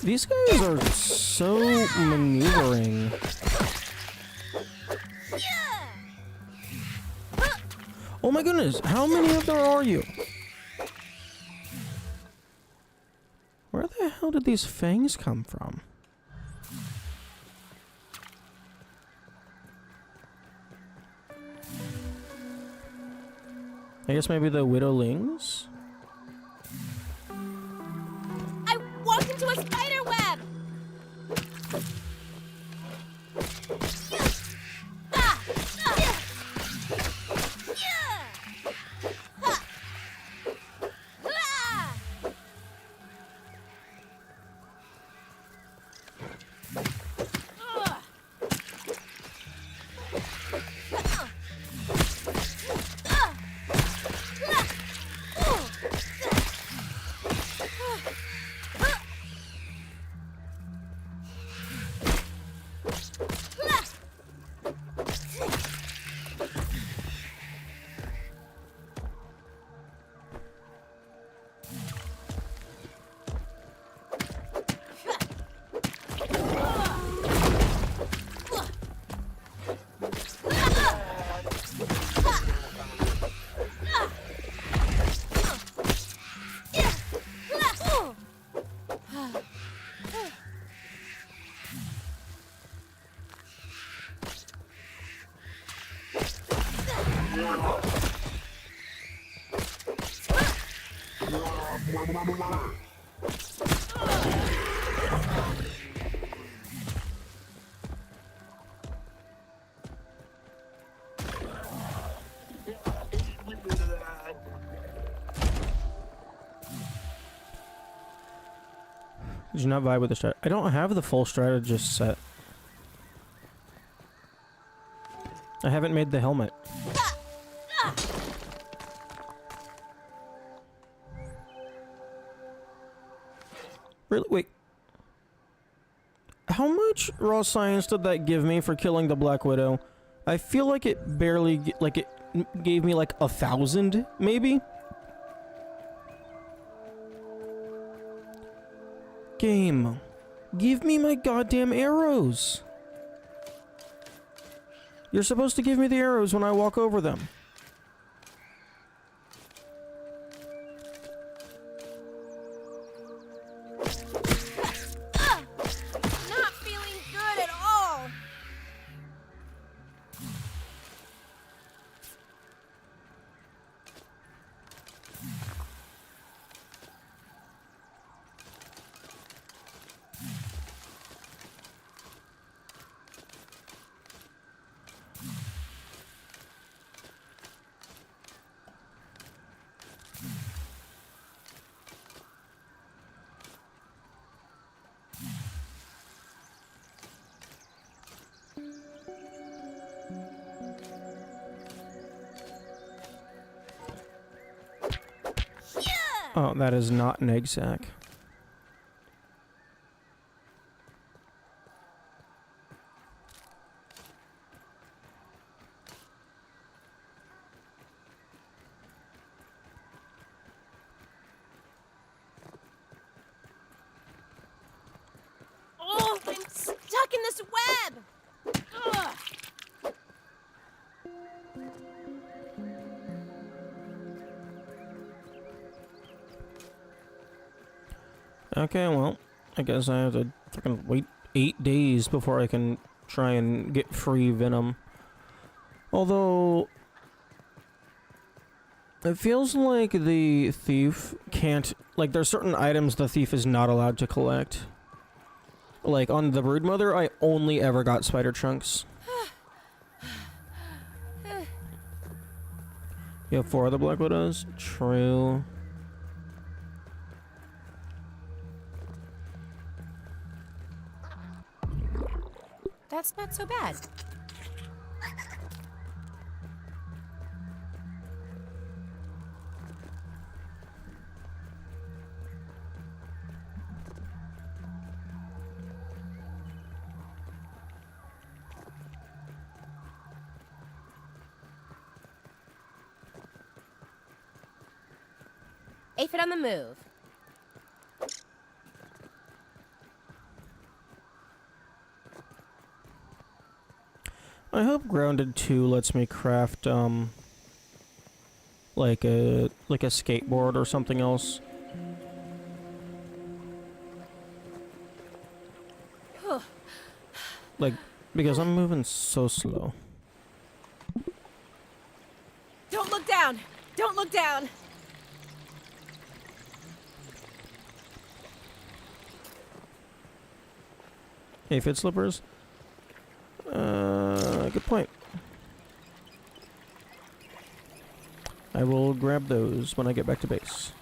These guys are so maneuvering. Oh my goodness, how many of there are you? Where the hell did these fangs come from? I guess maybe the widowlings? I walked into a spider web. Did you not vibe with the strat? I don't have the full strategist set. I haven't made the helmet. Really? Wait. How much raw science did that give me for killing the Black Widow? I feel like it barely, like it gave me like 1,000, maybe? Game. Give me my goddamn arrows. You're supposed to give me the arrows when I walk over them. Not feeling good at all. Oh, that is not an egg sack. Oh, I'm stuck in this web! Ugh. Okay, well, I guess I have to fucking wait 8 days before I can try and get free venom. Although, it feels like the thief can't... Like, there's certain items the thief is not allowed to collect. Like, on the Broodmother, I only ever got spider chunks. You have 4 of the Black Widows? True. That's not so bad. Aphid on the move. I hope Grounded 2 lets me craft, like a skateboard or something else. Like, because I'm moving so slow. Don't look down! Don't look down! Aphid slippers? Good point. I will grab those when I get back to base.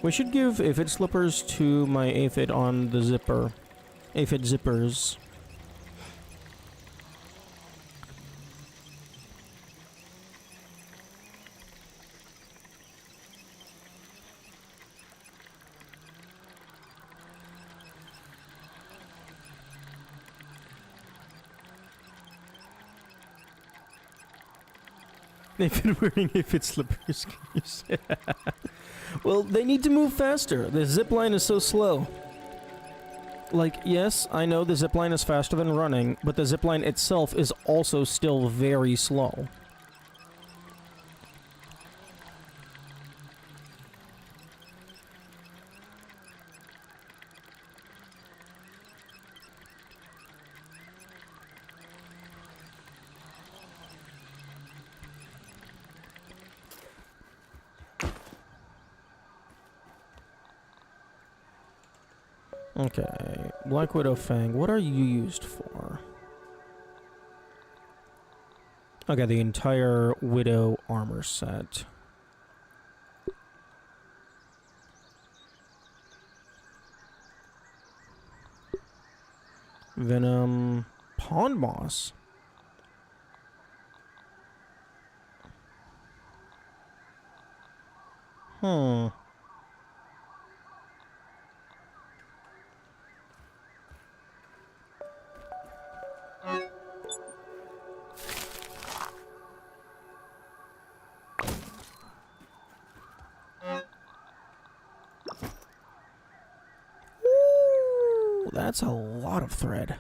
We should give aphid slippers to my aphid on the zipper. Aphid zippers. They've been wearing aphid slippers. Well, they need to move faster. The zipline is so slow. Like, yes, I know the zipline is faster than running, but the zipline itself is also still very slow. Okay, Black Widow Fang, what are you used for? Okay, the entire Widow armor set. Venom... Pond Moss? Hmm... That's a lot of thread.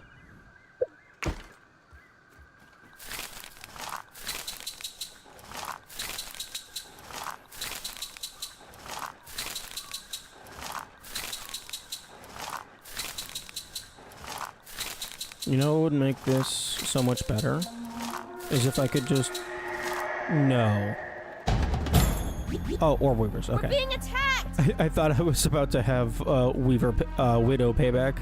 You know what would make this so much better? Is if I could just... No. Oh, orb weavers, okay. We're being attacked! I thought I was about to have Widow payback.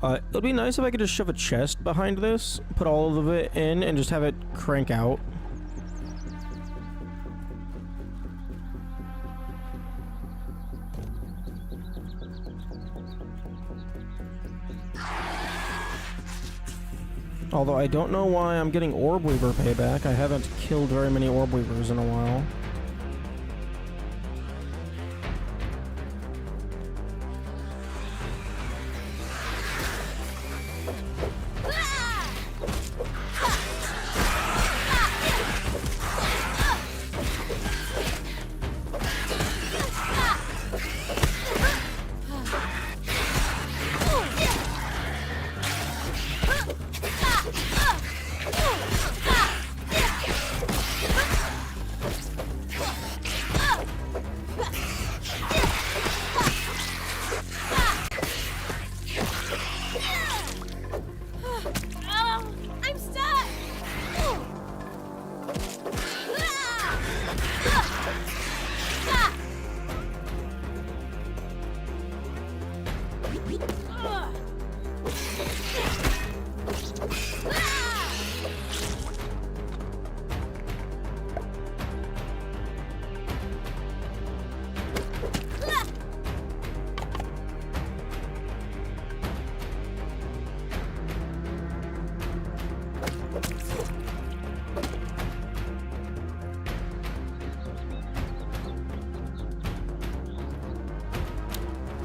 It would be nice if I could just shove a chest behind this, put all of it in, and just have it crank out. Although I don't know why I'm getting Orb Weaver payback. I haven't killed very many Orb Weavers in a while. I'm stuck!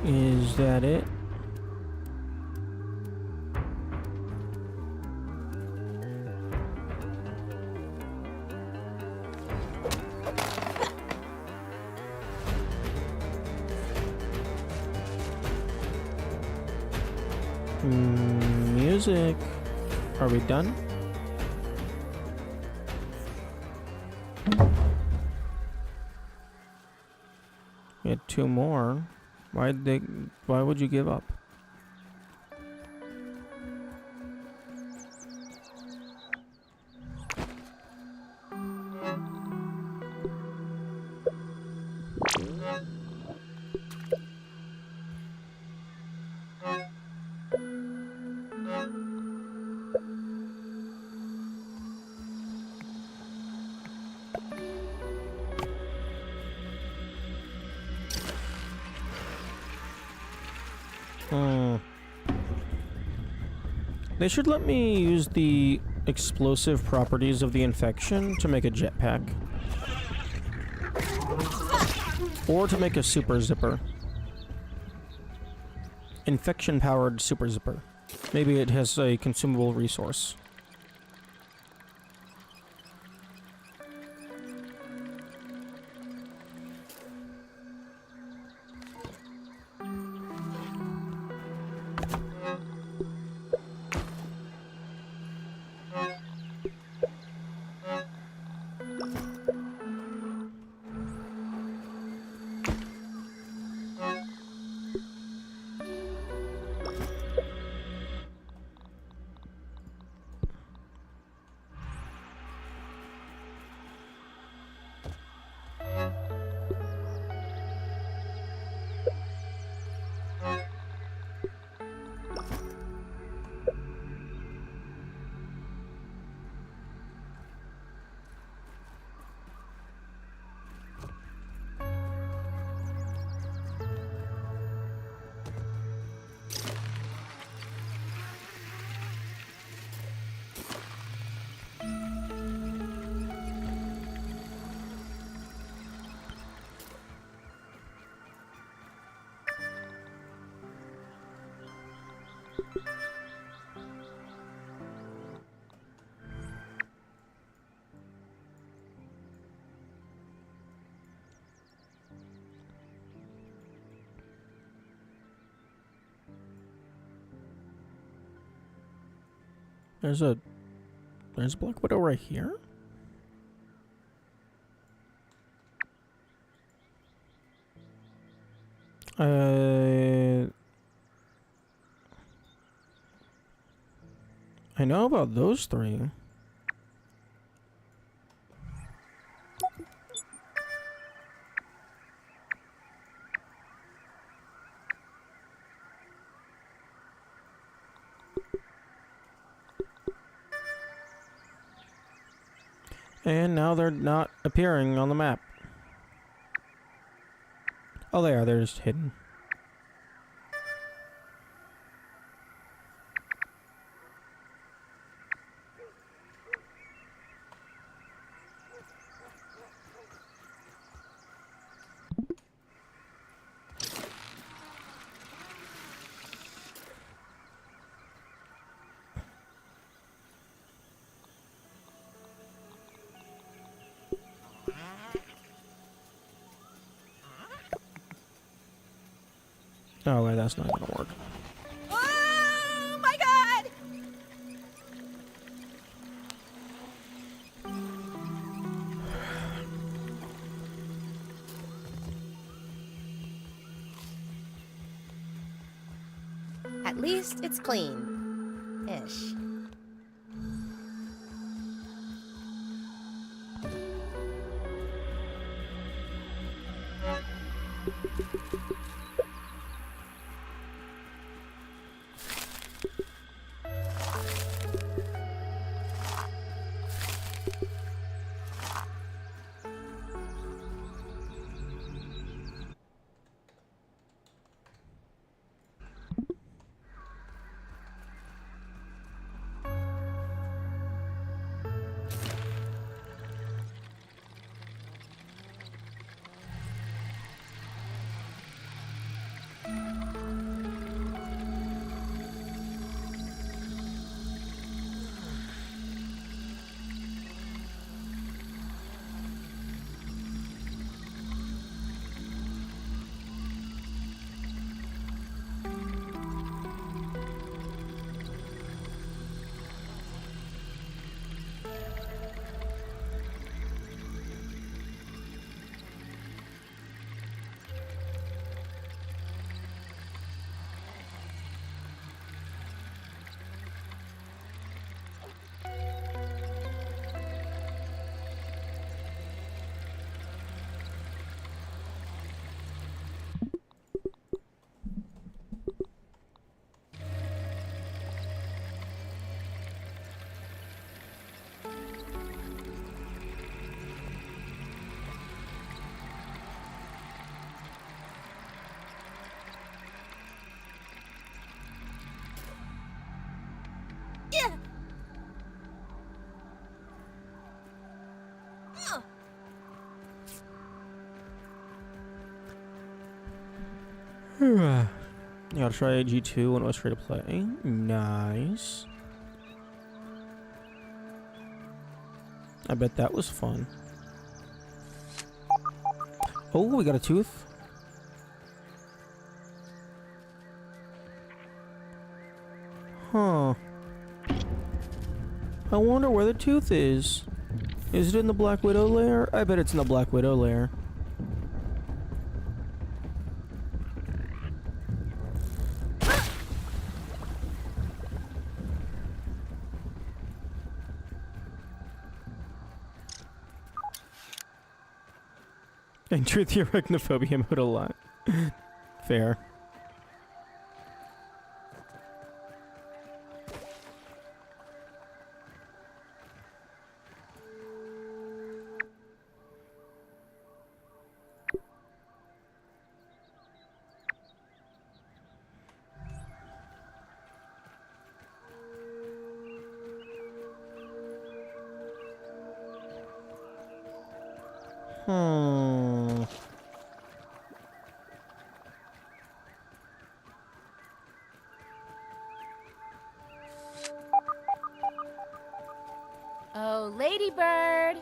Is that it? Music. Are we done? We had 2 more. Why would you give up? They should let me use the explosive properties of the infection to make a jetpack. Or to make a super zipper. Infection-powered super zipper. Maybe it has a consumable resource. There's a Black Widow right here? I know about those 3. And now they're not appearing on the map. Oh, they are. They're just hidden. Oh, wait, that's not gonna work. Oh my god! At least it's clean. Ish. Yeah. You gotta try G2 when it was free to play. Nice. I bet that was fun. Oh, we got a tooth. Huh. I wonder where the tooth is. Is it in the Black Widow lair? I bet it's in the Black Widow lair. I enjoy the arachnophobia mode a lot. Fair. Oh, Ladybird!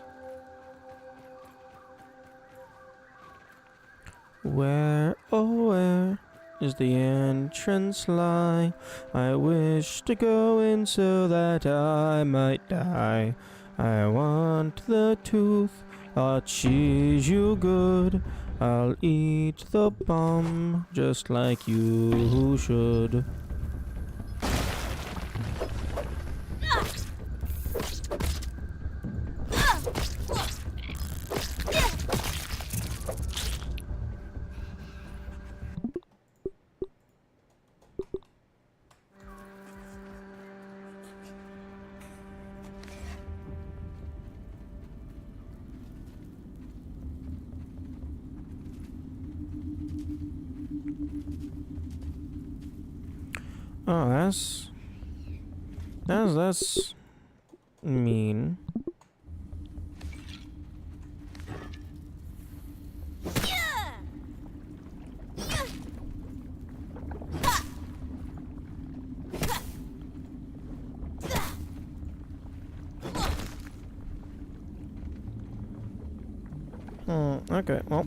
Where, oh where is the entrance lie? I wish to go in so that I might die. I want the tooth, I'll cheese you good. I'll eat the bomb just like you should. Oh, that's mean. Okay, well.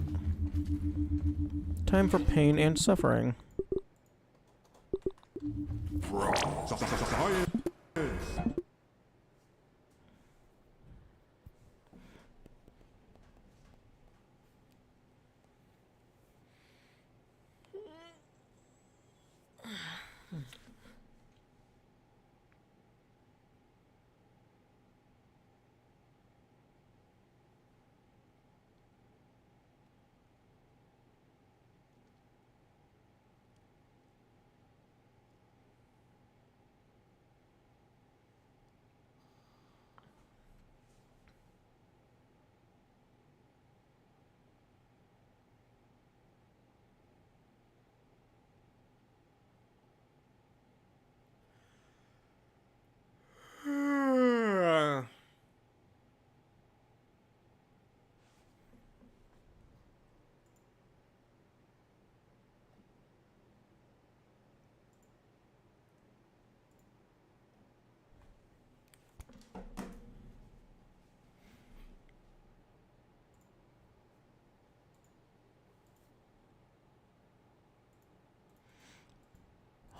Time for pain and suffering.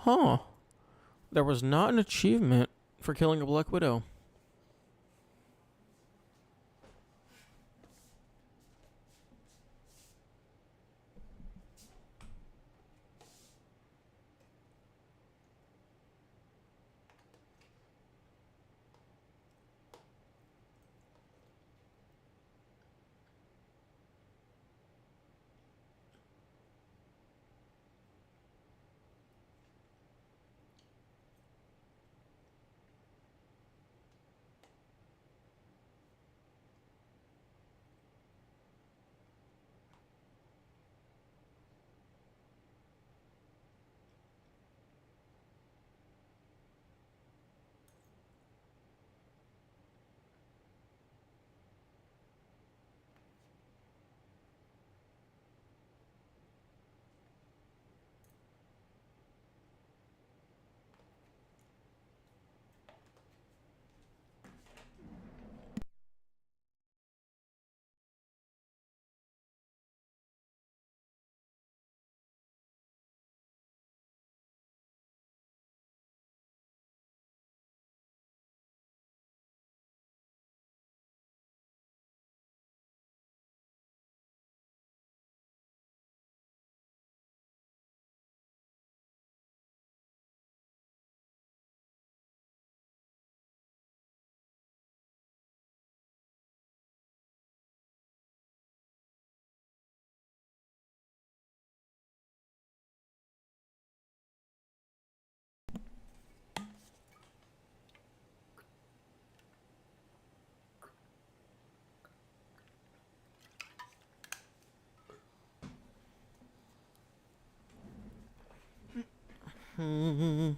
Huh. There was not an achievement for killing a Black Widow. This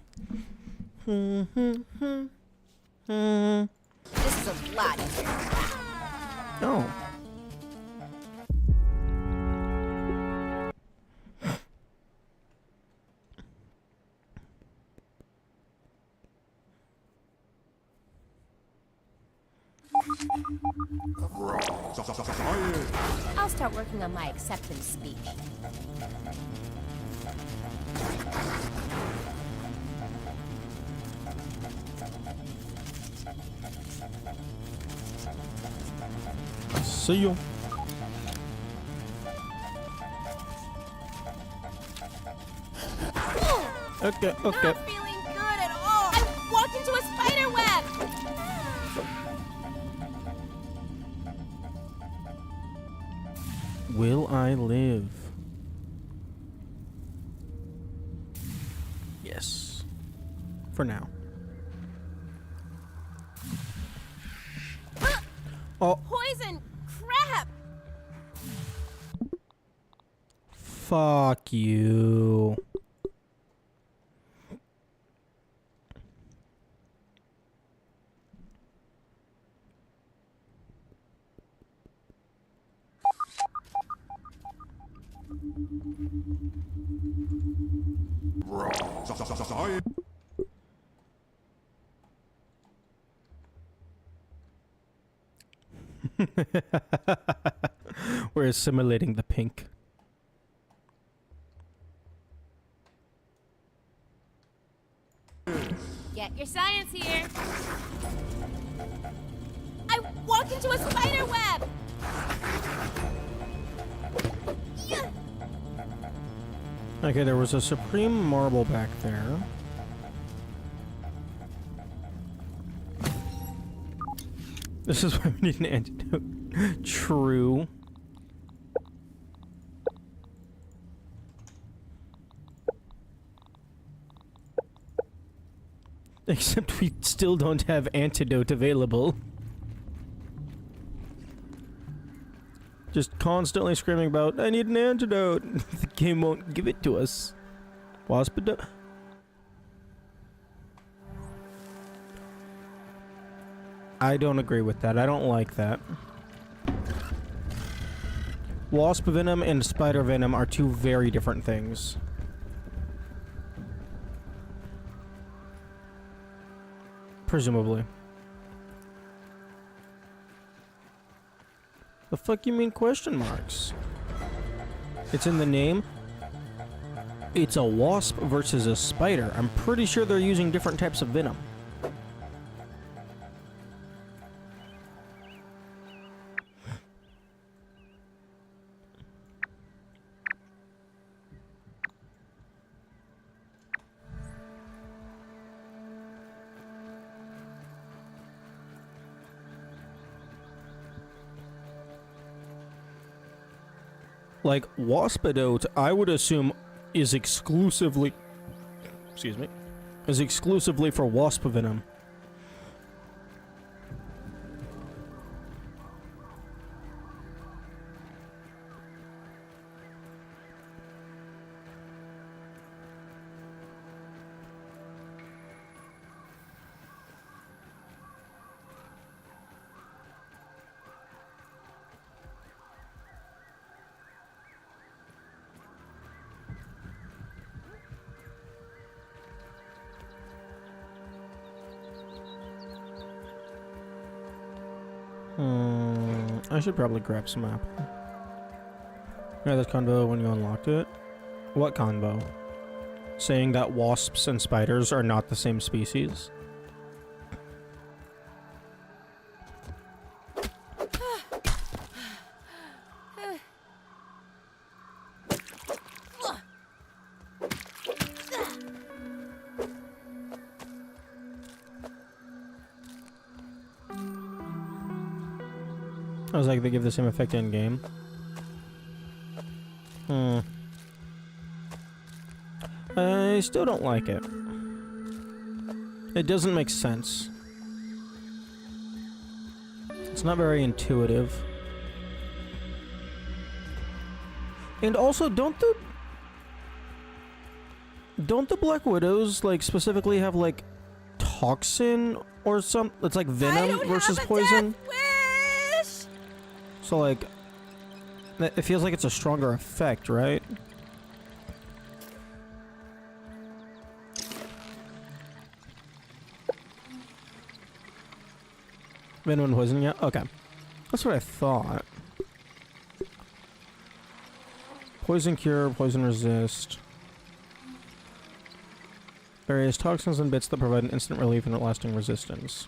is a lot easier. Oh. I'll start working on my acceptance speech. See you. Okay, okay. Not feeling good at all. I walked into a spider web. Will I live? Yes. For now. Oh, Poison. Crap. fuck you. We're assimilating the pink. Dr. Science here. I walked into a spider web! Yeah. Okay, there was a supreme marble back there. This is why we need an antidote. True. Except we still don't have antidote available. Just constantly screaming about, I need an antidote. The game won't give it to us. Waspado. I don't agree with that. I don't like that. Wasp venom and spider venom are two very different things. Presumably. The fuck you mean question marks? It's in the name. It's a wasp versus a spider. I'm pretty sure they're using different types of venom. Like, Waspidote, I would assume, is exclusively... Excuse me. Is exclusively for wasp venom. I should probably grab some apple. Yeah, this convo when you unlocked it. What convo? Saying that wasps and spiders are not the same species? I was like, they give the same effect in game. I still don't like it. It doesn't make sense. It's not very intuitive. And also, don't the Black Widows, like, specifically have, like, toxin or something? It's like venom versus poison? So, like, it feels like it's a stronger effect, right? Venom and poison, yeah? Okay. That's what I thought. Poison cure, poison resist. Various toxins and bits that provide an instant relief and lasting resistance.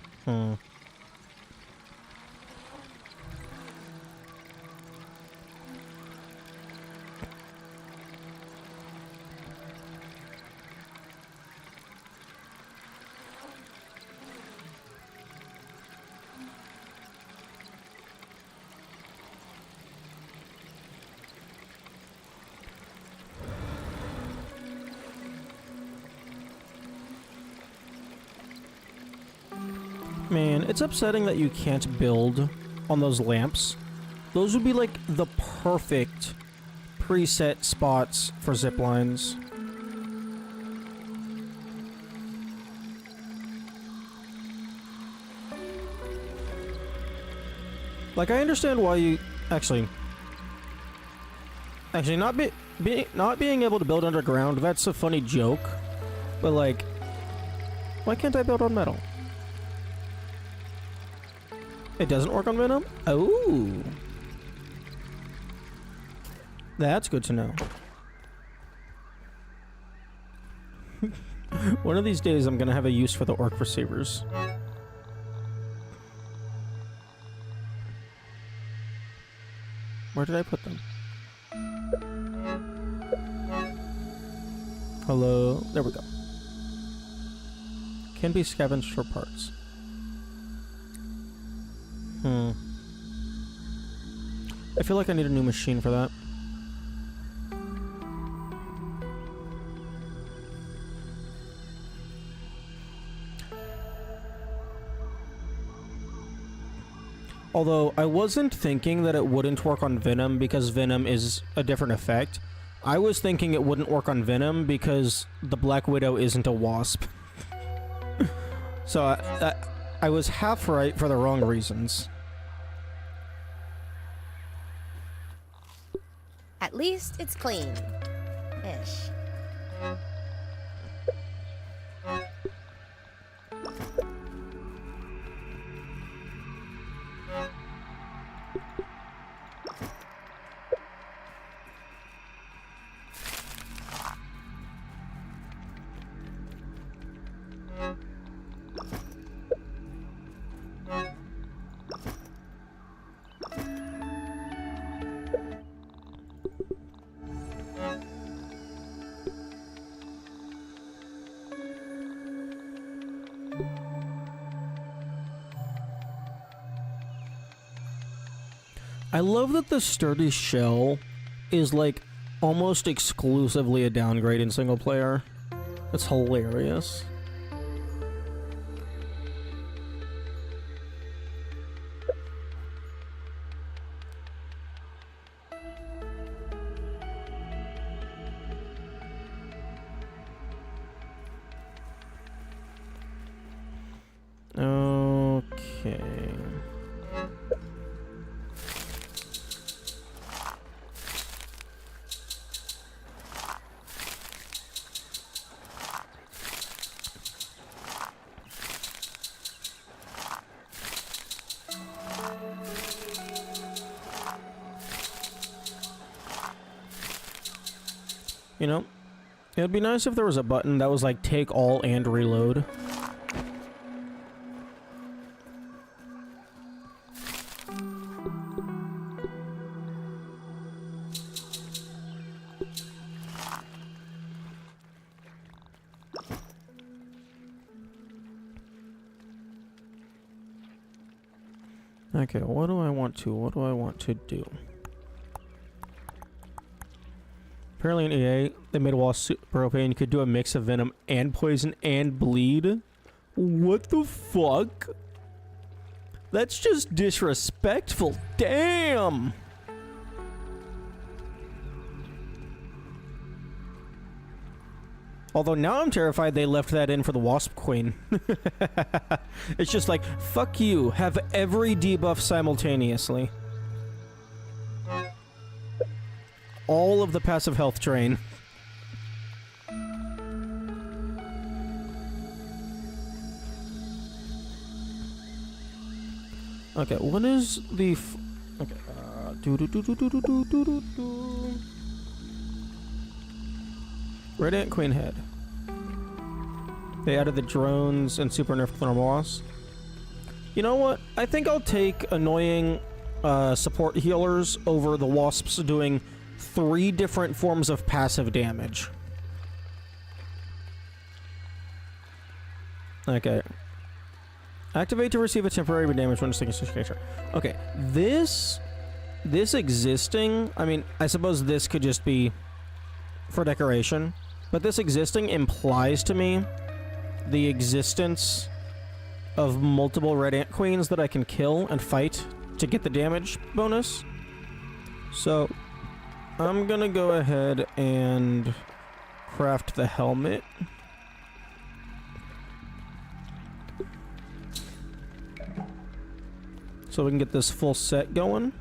Man, it's upsetting that you can't build on those lamps. Those would be like the perfect preset spots for zip lines. Like, I understand why you actually not being able to build underground, that's a funny joke. But like, why can't I build on metal? It doesn't work on venom? Oh. That's good to know. One of these days I'm gonna have a use for the orc receivers. Where did I put them? Hello? There we go. Can be scavenged for parts. I feel like I need a new machine for that. Although, I wasn't thinking that it wouldn't work on Venom because Venom is a different effect. I was thinking it wouldn't work on Venom because the Black Widow isn't a wasp. So, I was half right for the wrong reasons. At least it's clean. Ish. I love that the sturdy shell is like almost exclusively a downgrade in single player. That's hilarious. Okay. You know, it'd be nice if there was a button that was like take all and reload. Okay, what do I want to do? Apparently in EA, they made a wall super OP and you could do a mix of venom and poison and bleed. What the fuck? That's just disrespectful. Damn! Although now I'm terrified they left that in for the Wasp Queen. It's just like, fuck you, have every debuff simultaneously. All of the passive health drain. Okay, what is the okay, Radiant Queen head. They added the drones and super nerfed the normal boss. You know what? I think I'll take annoying support healers over the wasps doing 3 different forms of passive damage. Okay. Activate to receive a temporary damage when sticking to creature. Okay, this existing, I mean, I suppose this could just be for decoration, but this existing implies to me the existence of multiple Radiant Queens that I can kill and fight to get the damage bonus. So I'm gonna go ahead and craft the helmet. So we can get this full set going.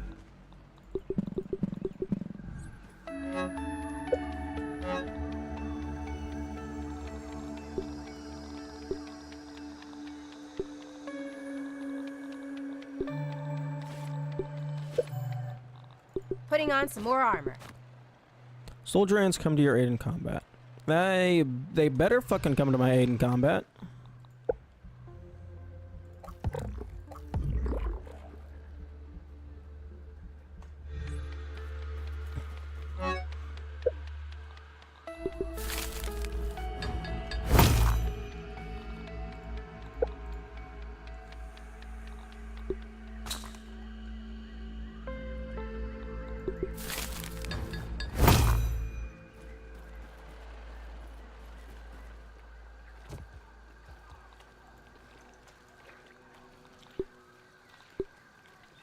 Putting on some more armor. Soldier ants come to your aid in combat. They better fucking come to my aid in combat.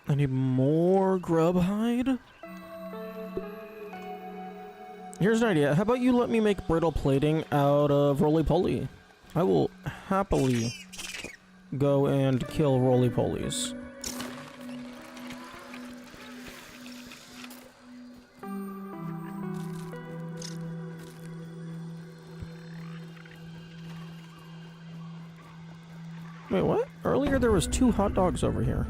I need more grub hide. Here's an idea. How about you let me make brittle plating out of roly-poly? I will happily go and kill roly-polies. Wait, what? Earlier there was 2 hot dogs over here.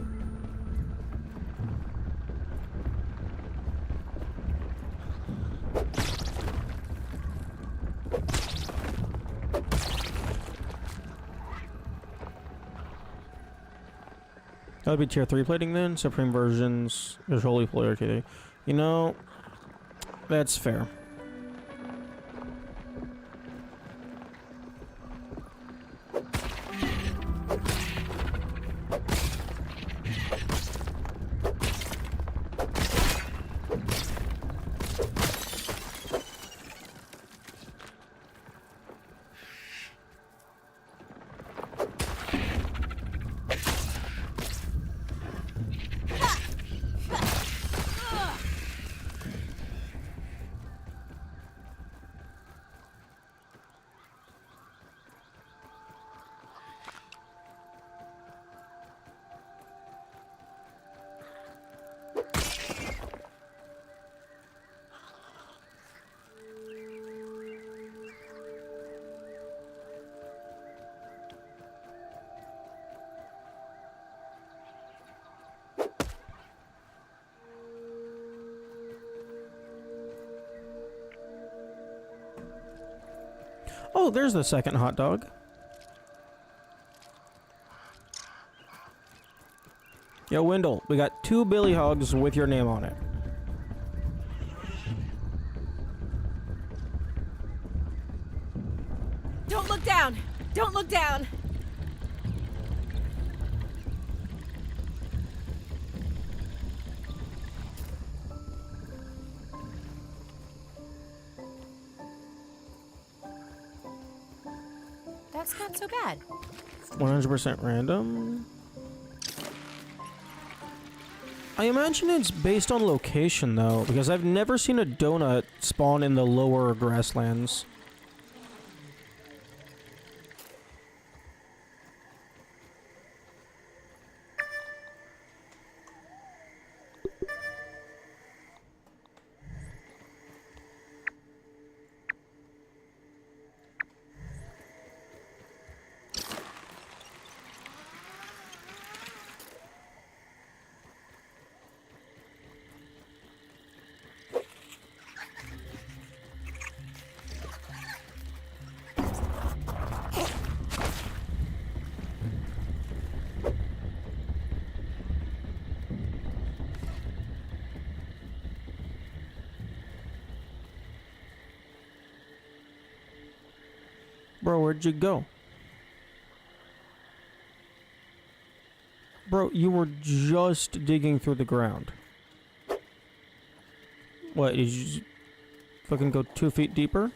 That would be tier 3 plating then. Supreme versions. There's holy player. Okay. You know, that's fair. Oh, there's the second hot dog. Yo, Wendell, we got 2 Billy Hogs with your name on it. Don't look down! Don't look down! That's not so bad. 100% random. I imagine it's based on location though, because I've never seen a donut spawn in the lower grasslands. Bro, where'd you go? Bro, you were just digging through the ground. What, did you just fucking go 2 feet deeper?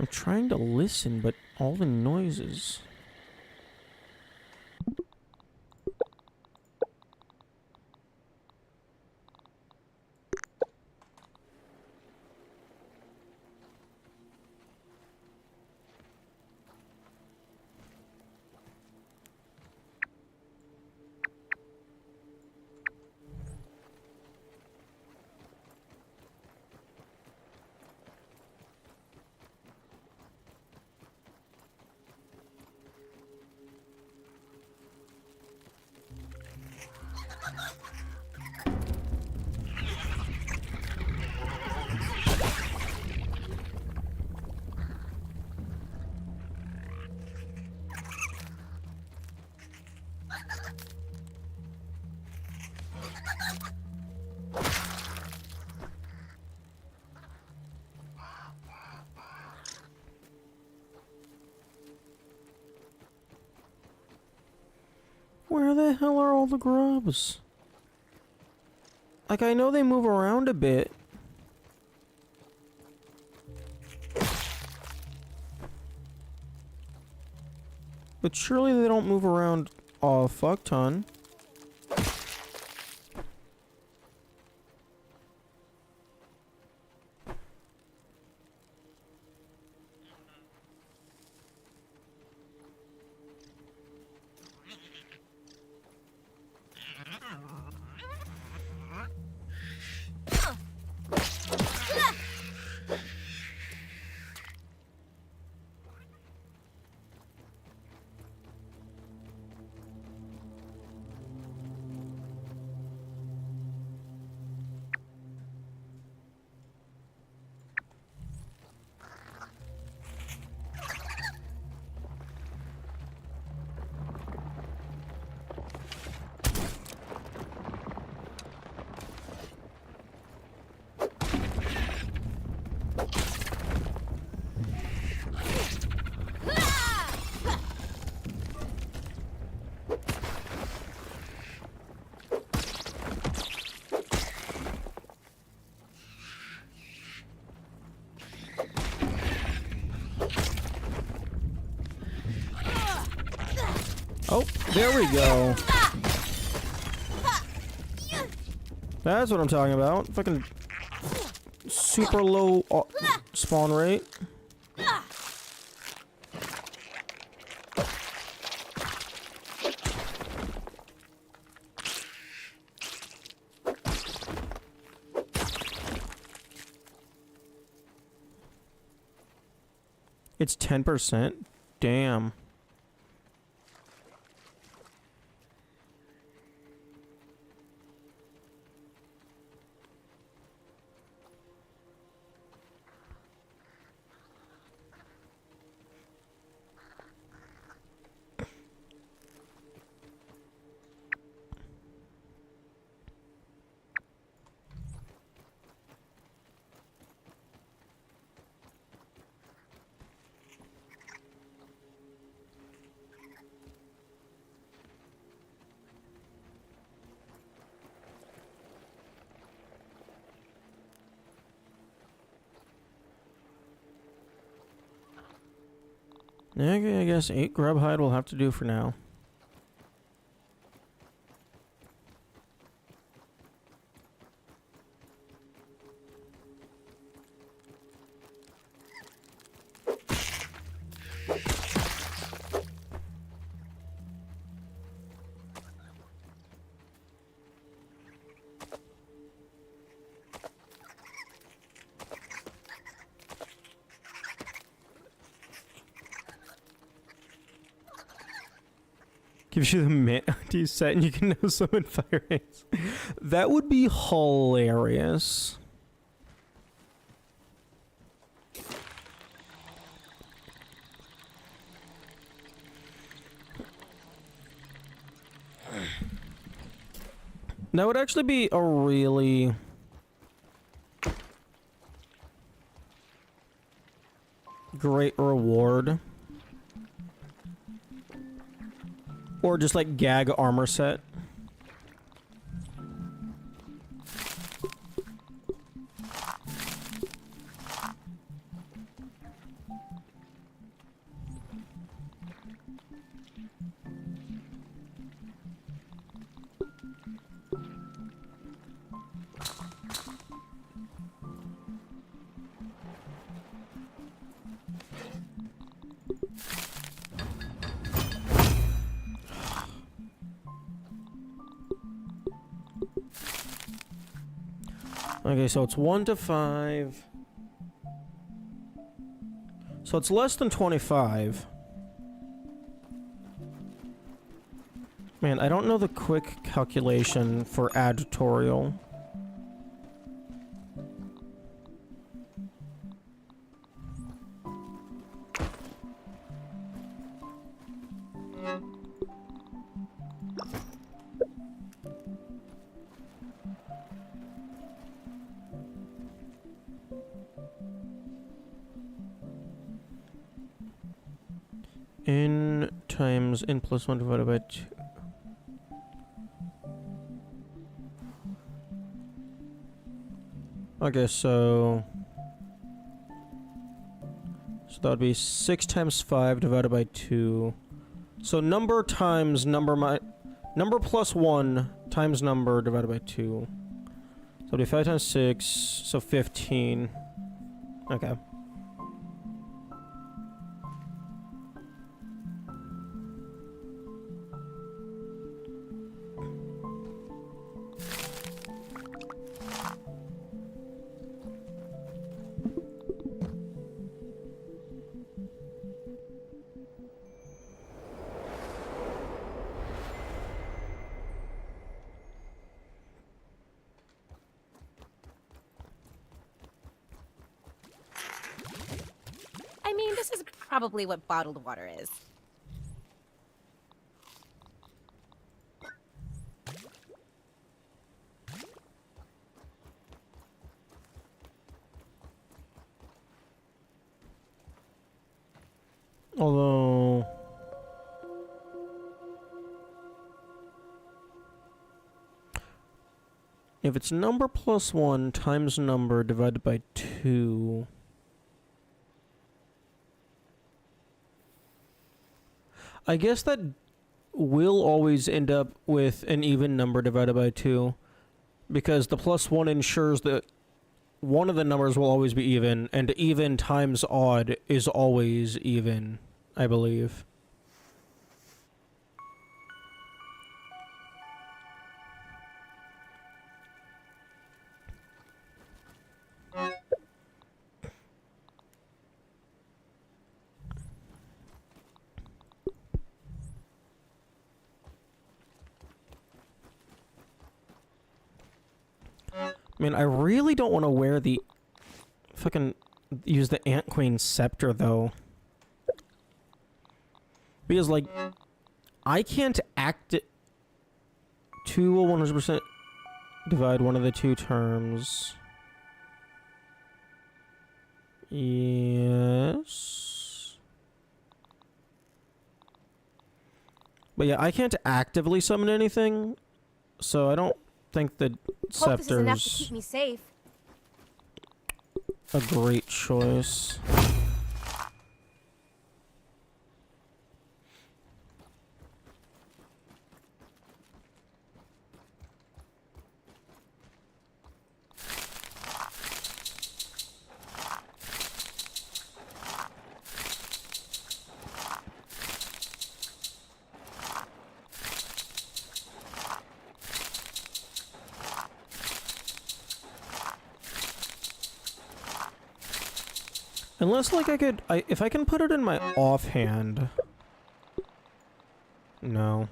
I'm trying to listen, but all the noises. Where the hell are all the grubs? Like, I know they move around a bit. But surely they don't move around a fuck ton. Oh, there we go. That's what I'm talking about. Fucking super low spawn rate. It's 10%? Damn. Okay, I guess 8 grub hide will have to do for now. Gives you the mint set and you can now summon fire ants. That would be hilarious. That would actually be a really great reward. Or just like gag armor set. Okay, so it's 1 to 5. So it's less than 25. Man, I don't know the quick calculation for add tutorial. N times n plus 1 divided by 2. Okay, so that would be 6 times 5 divided by 2. So number times number number plus 1 times number divided by 2. So it'll be 5 times 6, so 15. Okay. I mean, this is probably what bottled water is. Although... if it's number plus 1 times number divided by 2... I guess that will always end up with an even number divided by 2. Because the plus 1 ensures that one of the numbers will always be even, and even times odd is always even, I believe. I mean, I really don't want to wear the... fucking... use the Ant Queen scepter, though. Because, like... I can't act it... 2 will 100% divide one of the two terms. Yes... But yeah, I can't actively summon anything, so I don't think that Hope this is enough to scepter's keep me safe. a great choice. Unless, like, if I can put it in my offhand. No.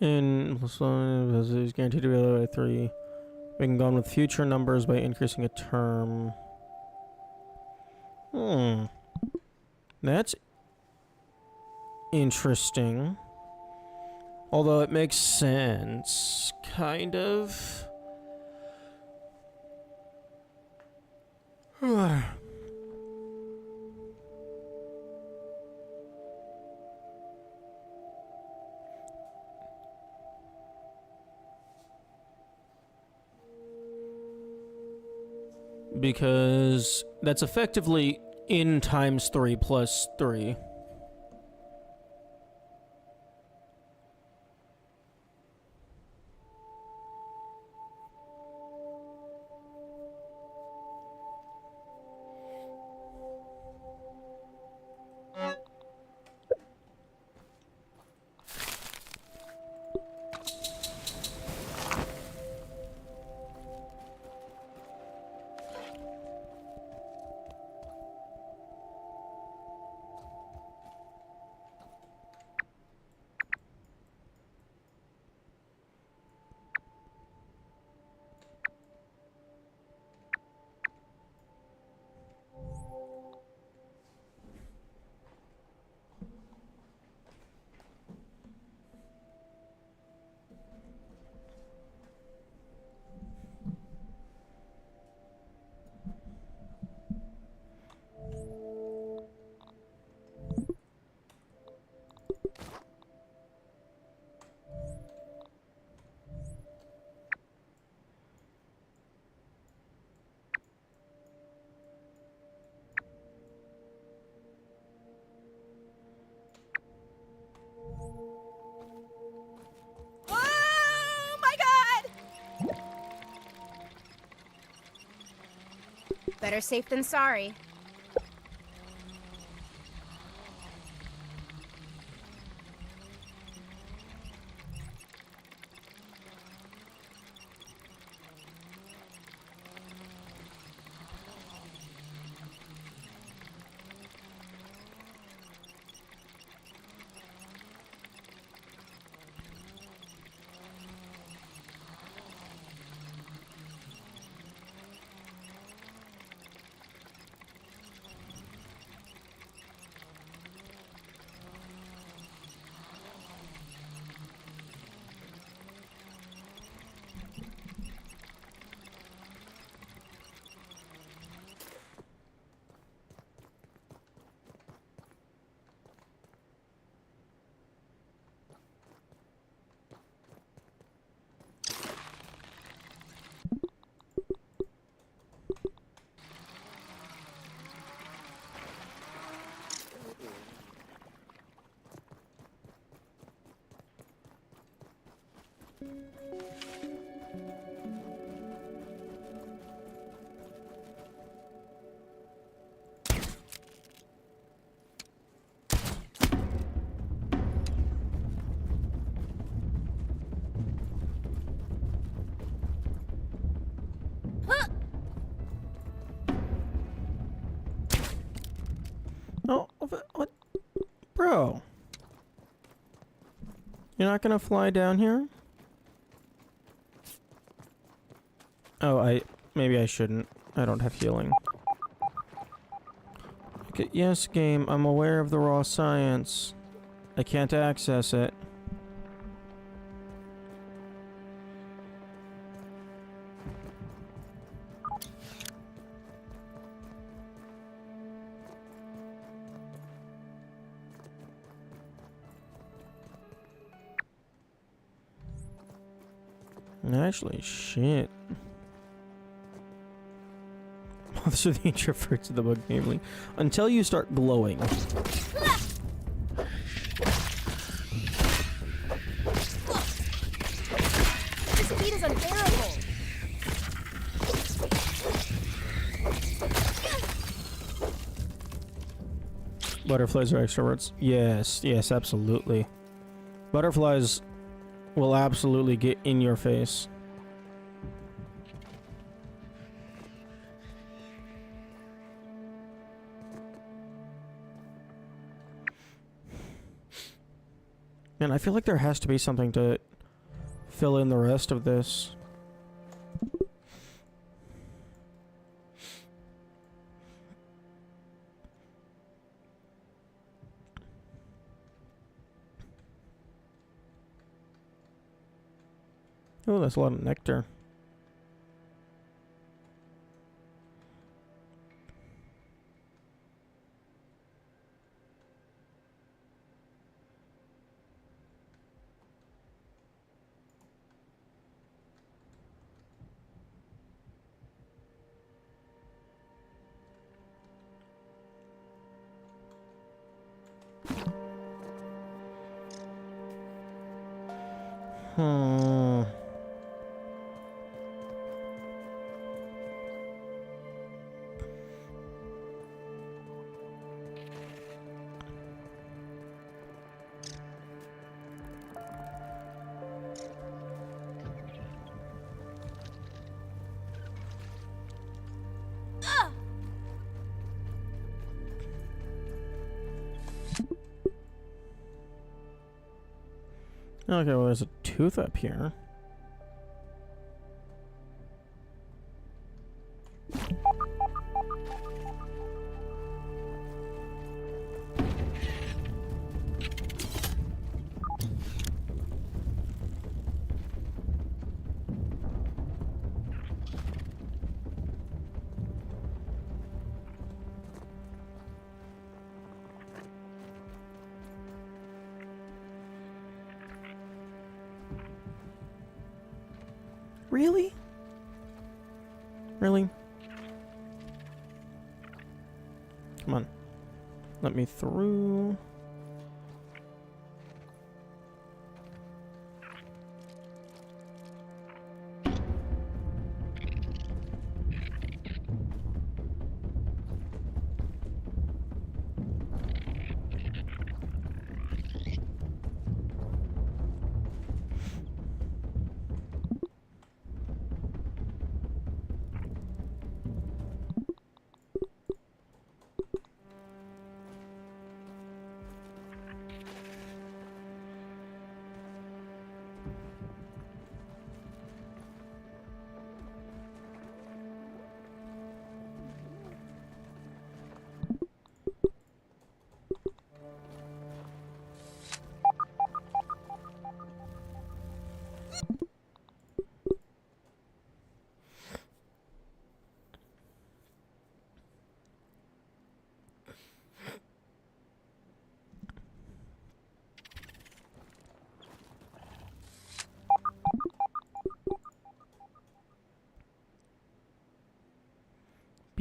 And plus one is guaranteed to be divided by 3. We can go on with future numbers by increasing a term. That's interesting. Although it makes sense, kind of. Because that's effectively n times 3 plus 3. Better safe than sorry. Oh, what? Bro. You're not gonna fly down here? Oh, maybe I shouldn't. I don't have healing. Okay, yes, game, I'm aware of the raw science. I can't access it. Actually, shit. Those are the introverts of the book, namely. Until you start glowing. This heat is unbearable. Butterflies are extroverts. Yes, yes, absolutely. Butterflies will absolutely get in your face. Man, I feel like there has to be something to fill in the rest of this. Oh, that's a lot of nectar. Hmm. Okay, well, there's a tooth up here. Really? Really? Come on. Let me through.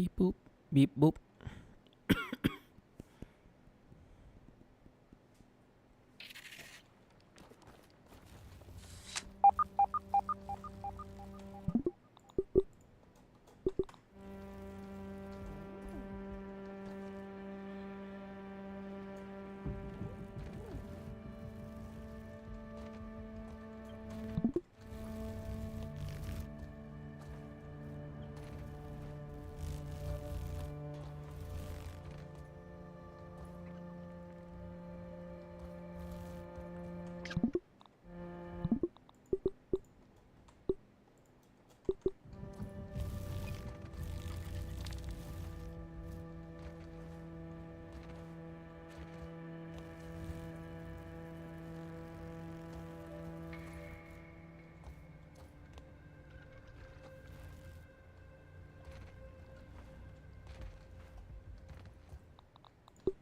Beep boop. Beep boop.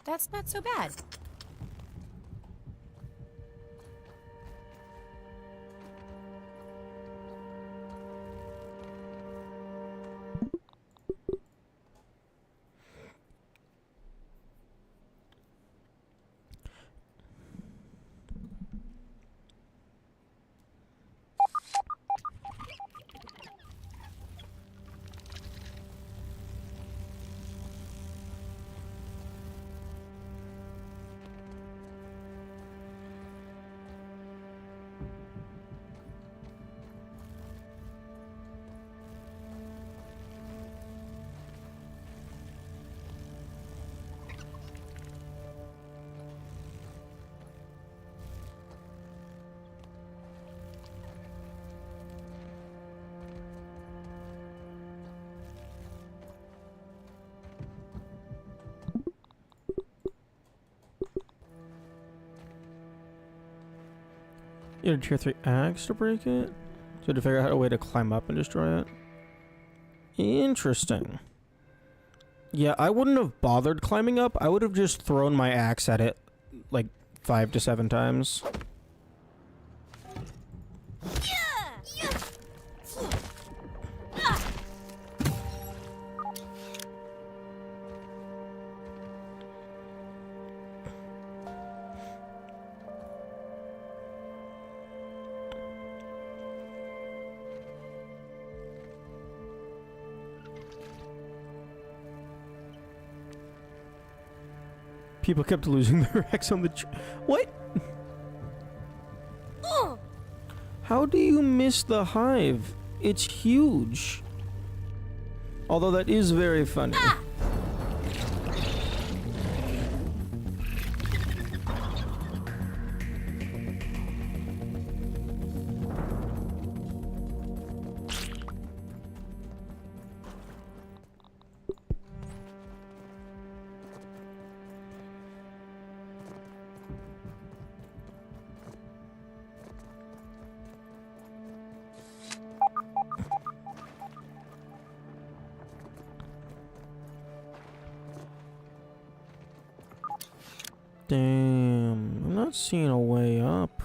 That's not so bad. You had a tier 3 axe to break it? So to figure out a way to climb up and destroy it? Interesting. Yeah, I wouldn't have bothered climbing up. I would have just thrown my axe at it like 5 to 7 times. People kept losing their axe on the what? How do you miss the hive? It's huge. Although that is very funny. Damn, I'm not seeing a way up.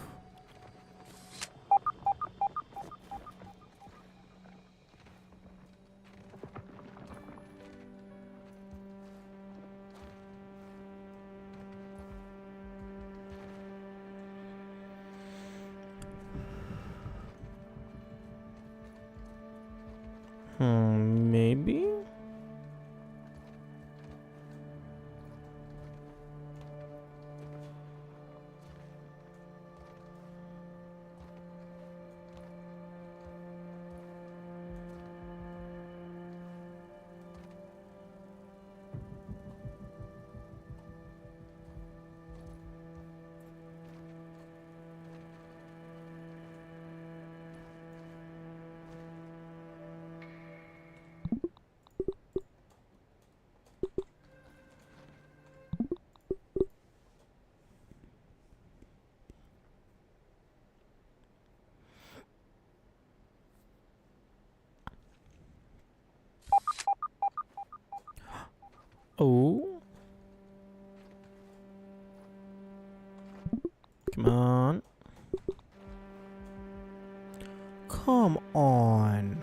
Maybe? Oh. Come on. Come on.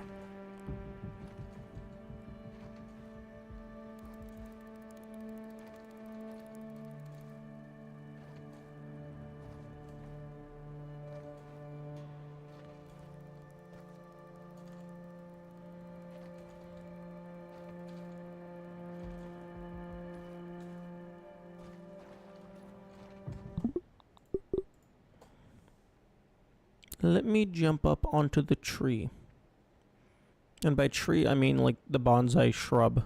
Let me jump up onto the tree. And by tree, I mean like the bonsai shrub.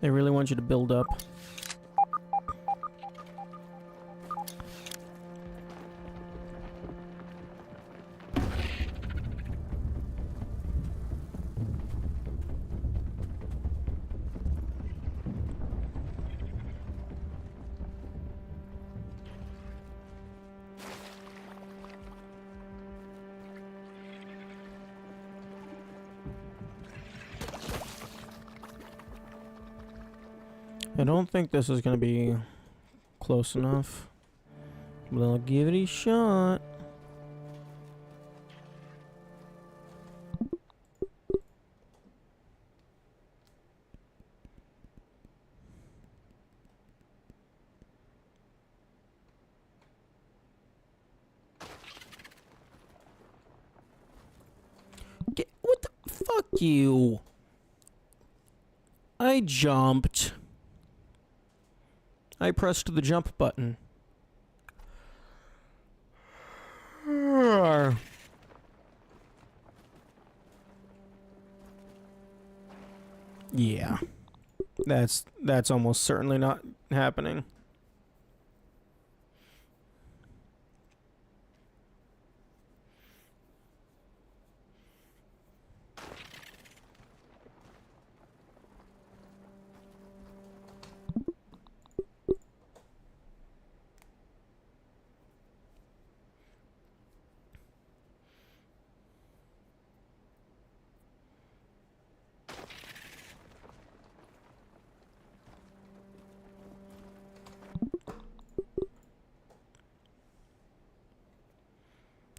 They really want you to build up. I don't think this is gonna be close enough, but I'll give it a shot. What the fuck you? I jumped. I pressed the jump button. Yeah. That's almost certainly not happening.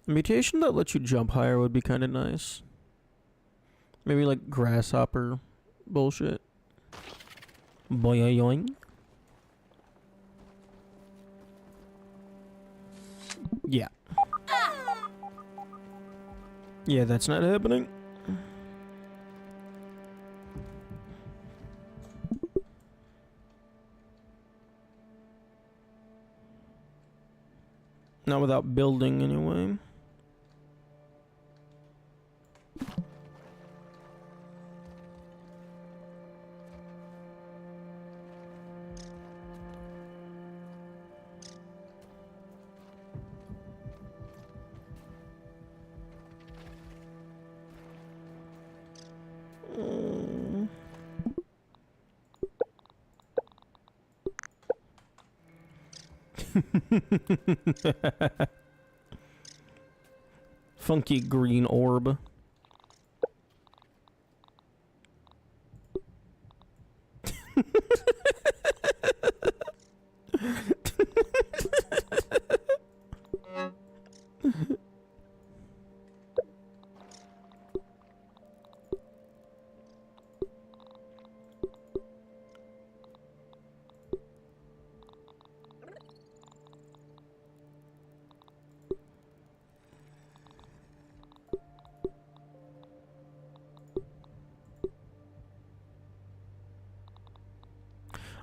A mutation that lets you jump higher would be kind of nice. Maybe like grasshopper bullshit. Boing. Yeah. Yeah, that's not happening. Not without building, anyway. Funky green orb.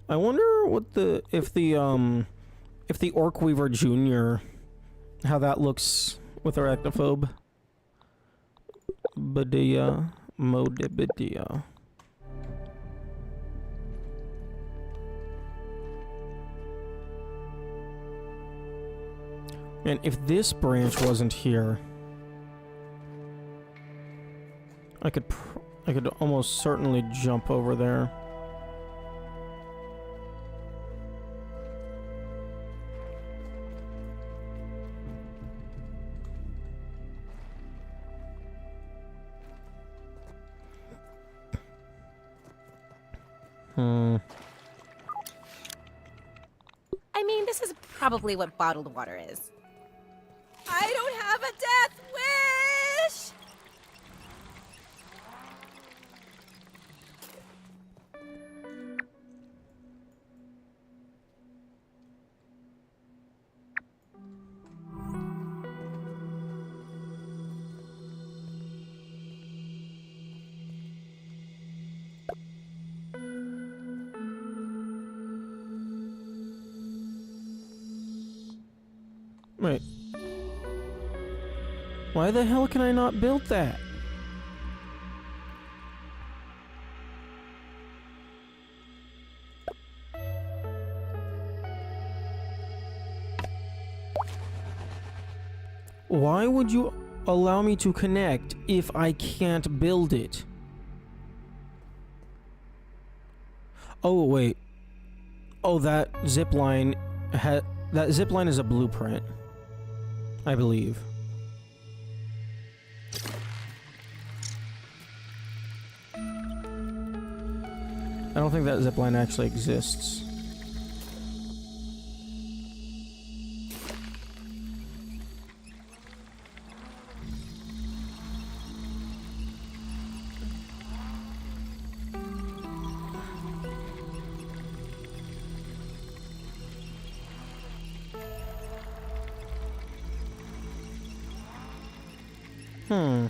I wonder what if the Orc Weaver Jr., how that looks with Arachnophobe. Badia Modibidia. And if this branch wasn't here, I could almost certainly jump over there. I mean, this is probably what bottled water is. I don't have a death wish! Wait. Why the hell can I not build that? Why would you allow me to connect if I can't build it? Oh, wait. Oh, that zipline is a blueprint, I believe. I don't think that zipline actually exists. Hmm.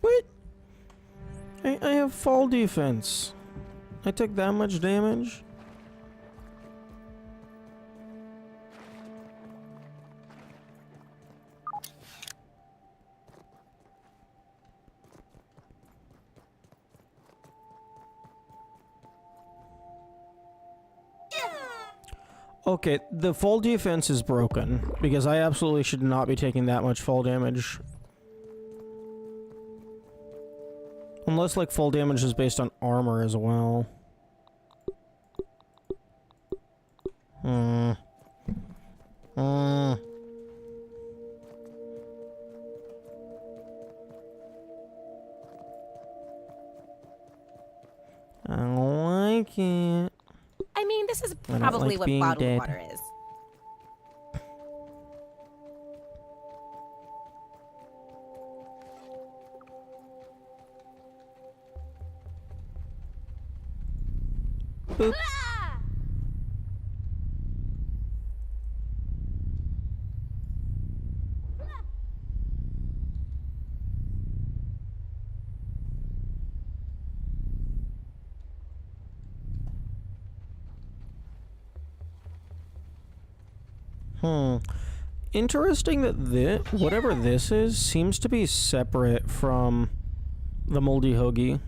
What? I have fall defense. I took that much damage? Okay, the fall defense is broken, because I absolutely should not be taking that much fall damage. Unless, like, fall damage is based on armor as well. I don't like it. I mean, this is I don't probably like what being bottled dead. water is. Boop. Interesting that whatever this is seems to be separate from the Moldy Hoagie.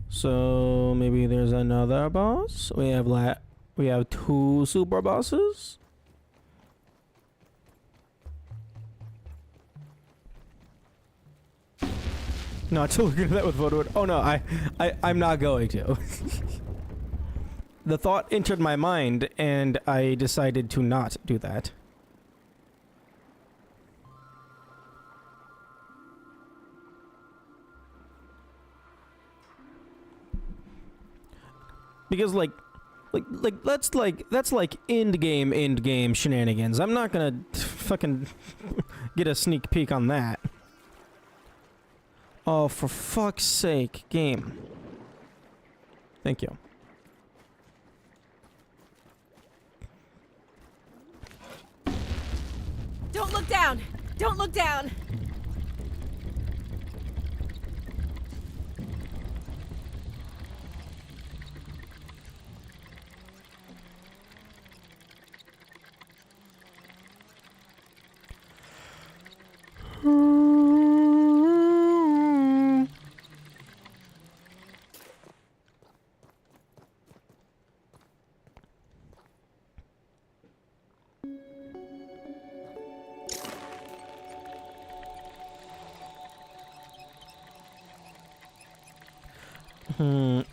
So maybe there's another boss. We have two super bosses. Not to look into that with photo. Oh no, I'm not going to. The thought entered my mind, and I decided to not do that. Because that's like end game shenanigans. I'm not gonna fucking get a sneak peek on that. Oh, for fuck's sake, game. Thank you. Don't look down! Don't look down!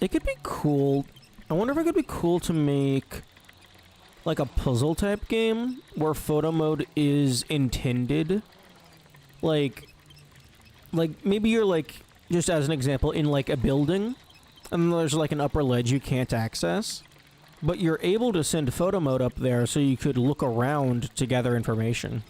It could be cool. I wonder if it could be cool to make like a puzzle type game where photo mode is intended. Like maybe you're like, just as an example, in like a building, and there's like an upper ledge you can't access, but you're able to send photo mode up there so you could look around to gather information.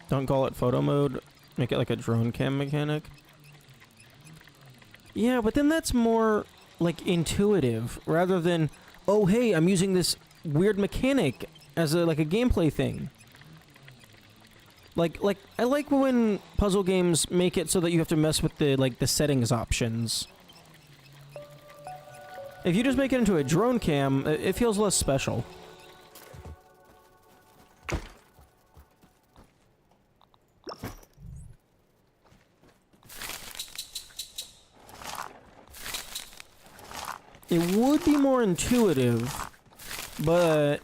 Don't call it photo mode. Make it like a drone cam mechanic. Yeah, but then that's more like intuitive rather than, oh hey, I'm using this weird mechanic as a like a gameplay thing. Like I like when puzzle games make it so that you have to mess with the settings options. If you just make it into a drone cam, it feels less special. It would be more intuitive, but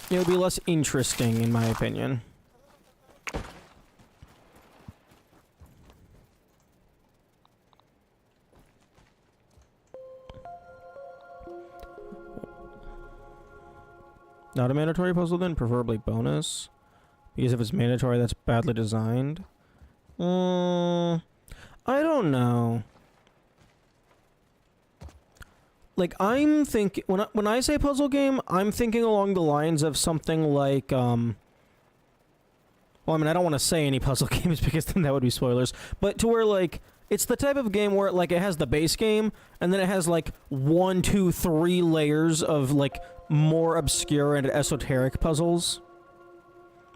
it would be less interesting, in my opinion. Not a mandatory puzzle then, preferably bonus. Because if it's mandatory, that's badly designed. I don't know. Like, I'm thinking, when I say puzzle game, I'm thinking along the lines of something like, well, I mean, I don't want to say any puzzle games because then that would be spoilers, but to where, like, it's the type of game where, like, it has the base game, and then it has, like, 1, 2, 3 layers of, like, more obscure and esoteric puzzles.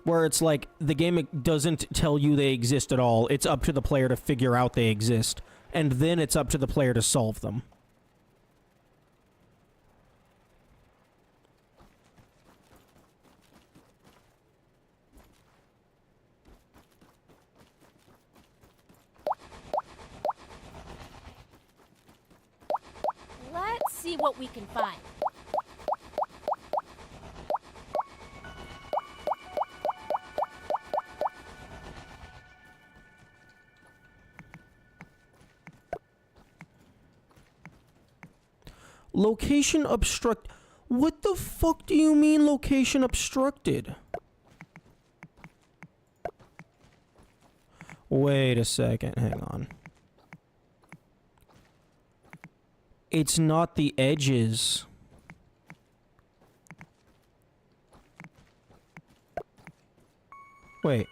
Where it's like, the game doesn't tell you they exist at all, it's up to the player to figure out they exist, and then it's up to the player to solve them. Let's see what we can find. Location obstruct... What the fuck do you mean location obstructed? Wait a second, hang on. It's not the edges. Wait.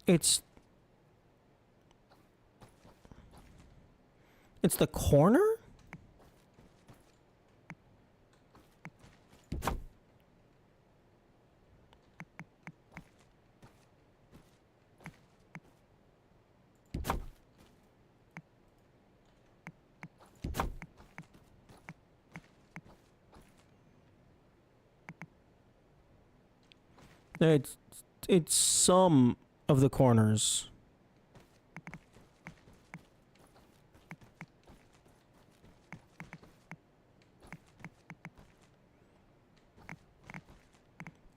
It's the corner? It's some of the corners.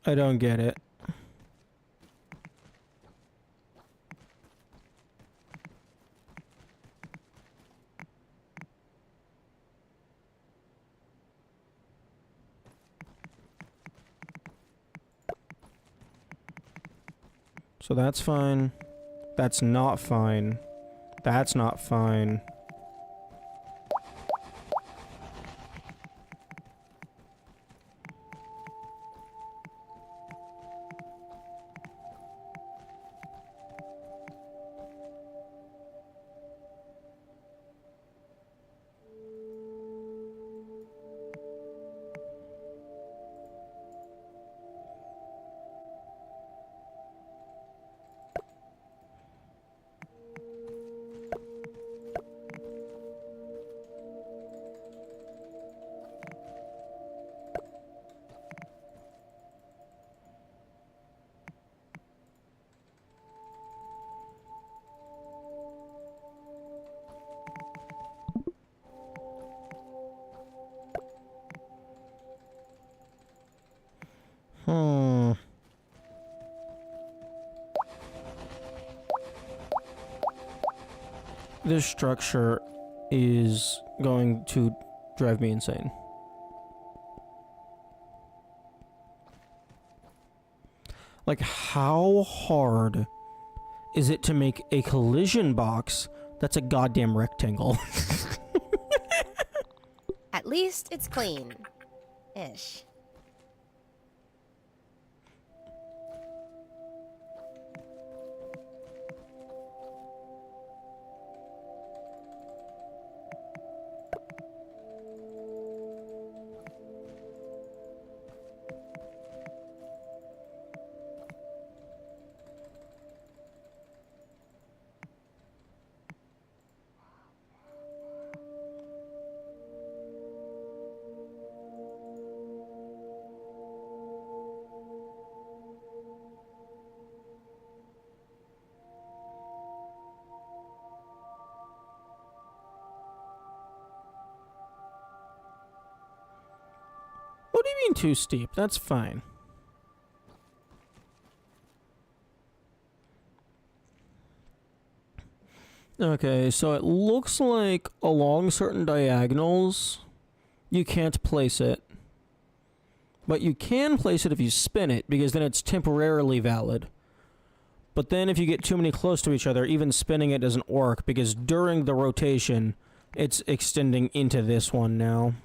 I don't get it. So that's fine. That's not fine. That's not fine. This structure is going to drive me insane. Like, how hard is it to make a collision box that's a goddamn rectangle? At least it's clean. Ish. What do you mean too steep? That's fine. Okay, so it looks like along certain diagonals, you can't place it. But you can place it if you spin it, because then it's temporarily valid. But then if you get too many close to each other, even spinning it doesn't work, because during the rotation, it's extending into this one now.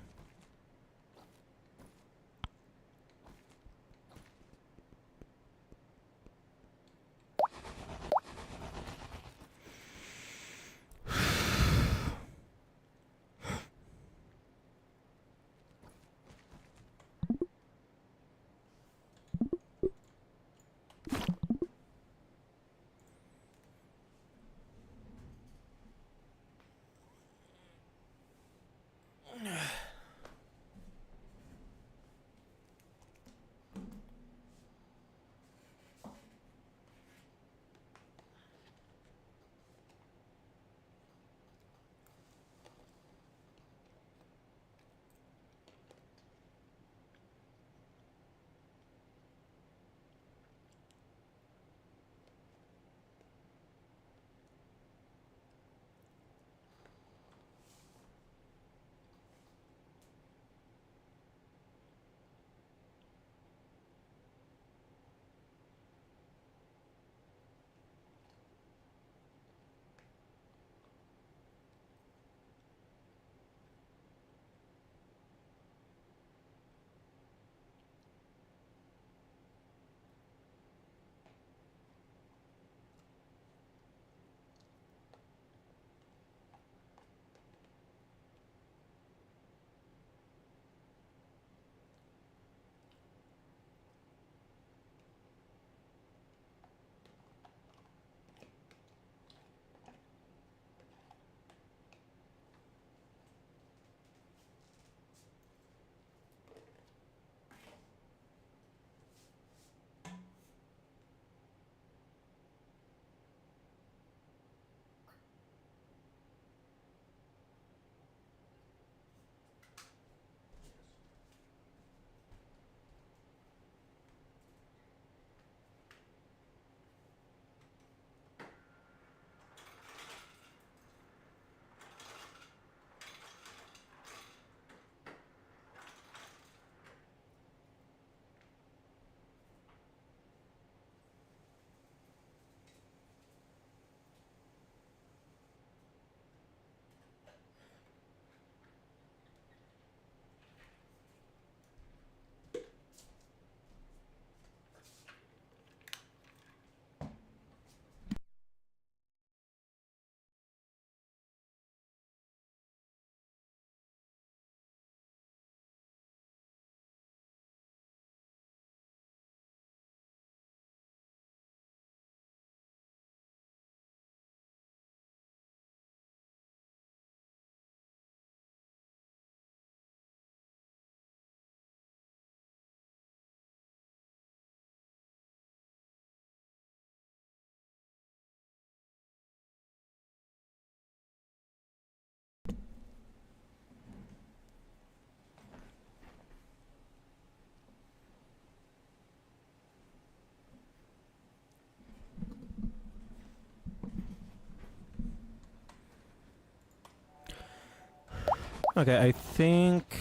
Okay, I think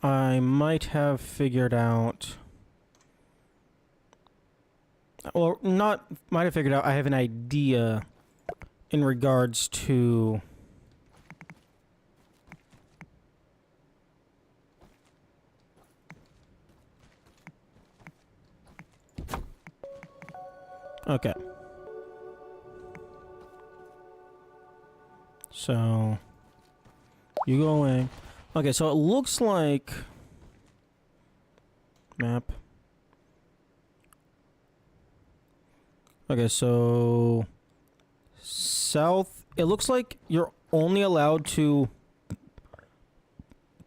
I might have figured out Or not, might have figured out, I have an idea in regards to... Okay. So, you go away. Okay, so it looks like... Map. Okay, so... South... It looks like you're only allowed to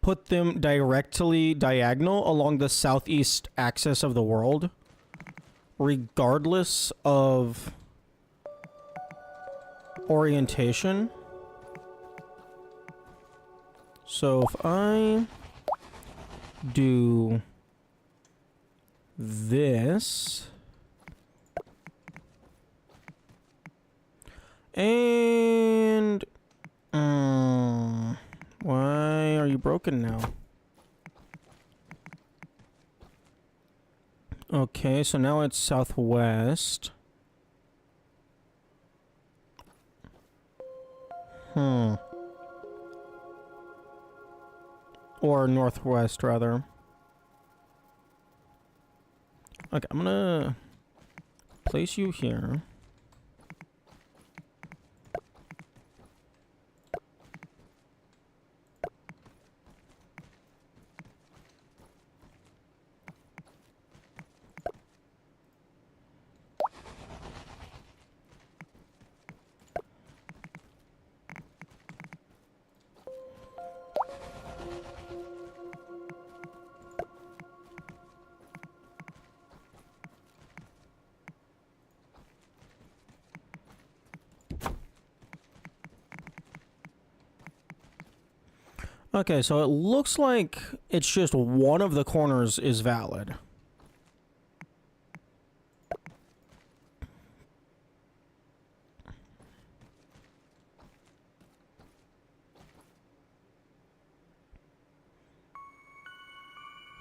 put them directly diagonal along the southeast axis of the world, regardless of orientation. So if I do this and why are you broken now? Okay, so now it's southwest. Or northwest, rather. Okay, I'm gonna place you here. Okay, so it looks like it's just one of the corners is valid.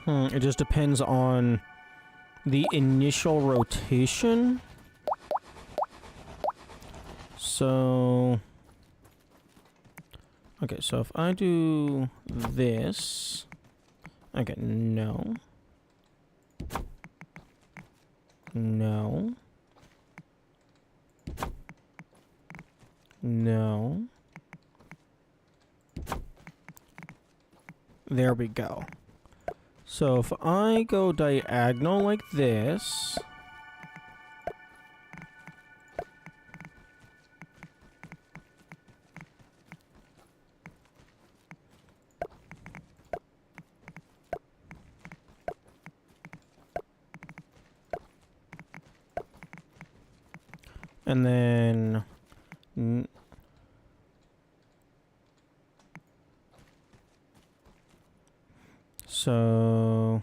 It just depends on the initial rotation. So... Okay, so if I do this... Okay, no. No. No. There we go. So if I go diagonal like this... And then... So...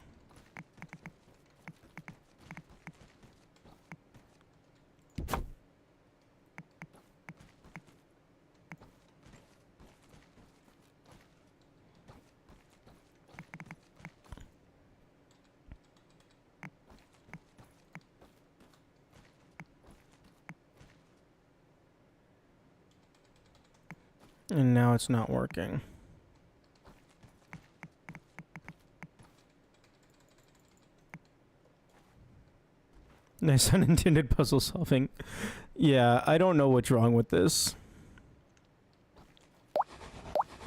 And now it's not working. Nice unintended puzzle solving. Yeah, I don't know what's wrong with this.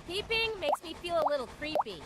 Peeping makes me feel a little creepy.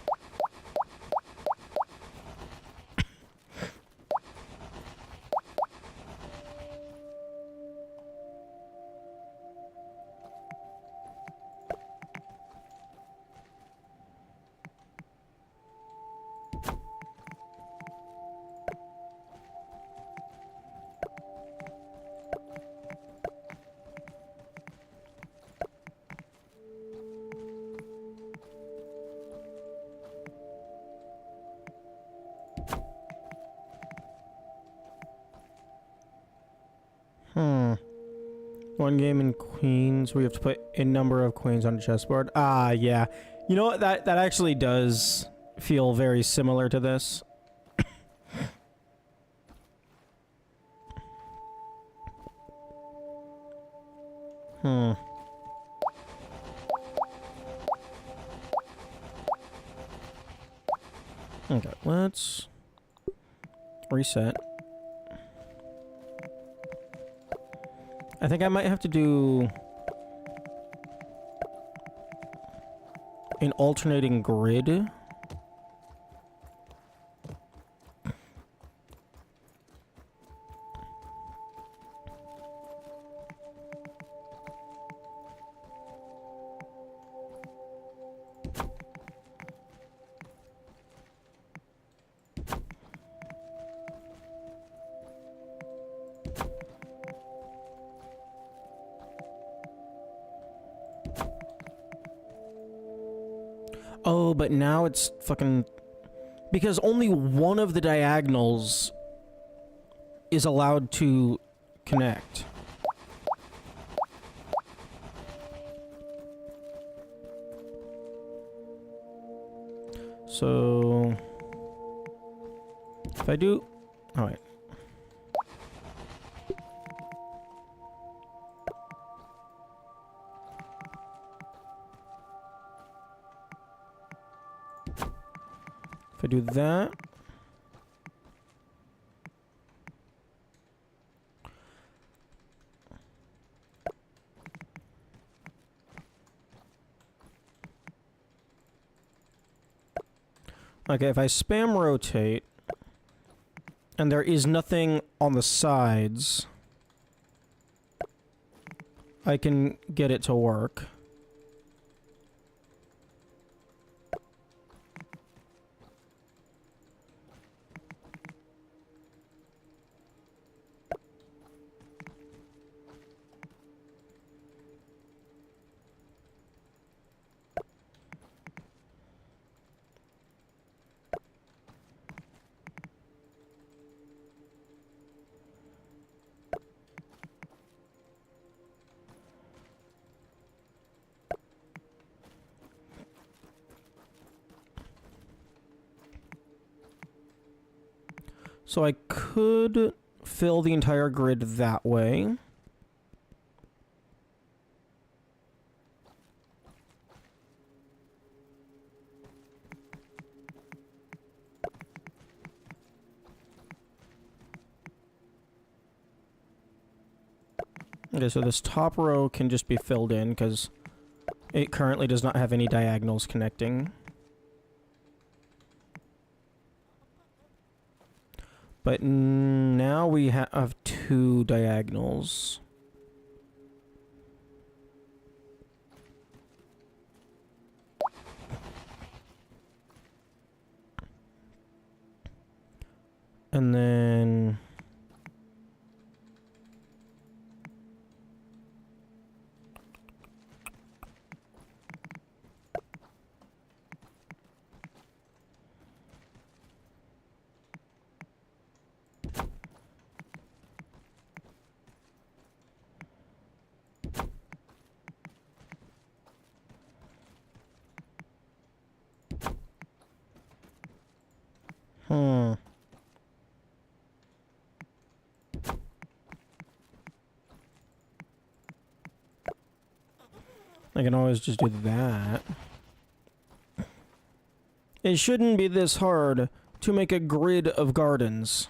One game in Queens where you have to put a number of queens on a chessboard. Ah, yeah. You know what? That actually does feel very similar to this. Hmm. Okay, let's reset. I think I might have to do an alternating grid. Oh, but now it's fucking... Because only one of the diagonals is allowed to connect. So... If I do... Oh, wait. If I do that... Okay, if I spam rotate, and there is nothing on the sides, I can get it to work. So I could fill the entire grid that way. Okay, so this top row can just be filled in because it currently does not have any diagonals connecting. But now we have two diagonals. And then... I can always just do that. It shouldn't be this hard to make a grid of gardens.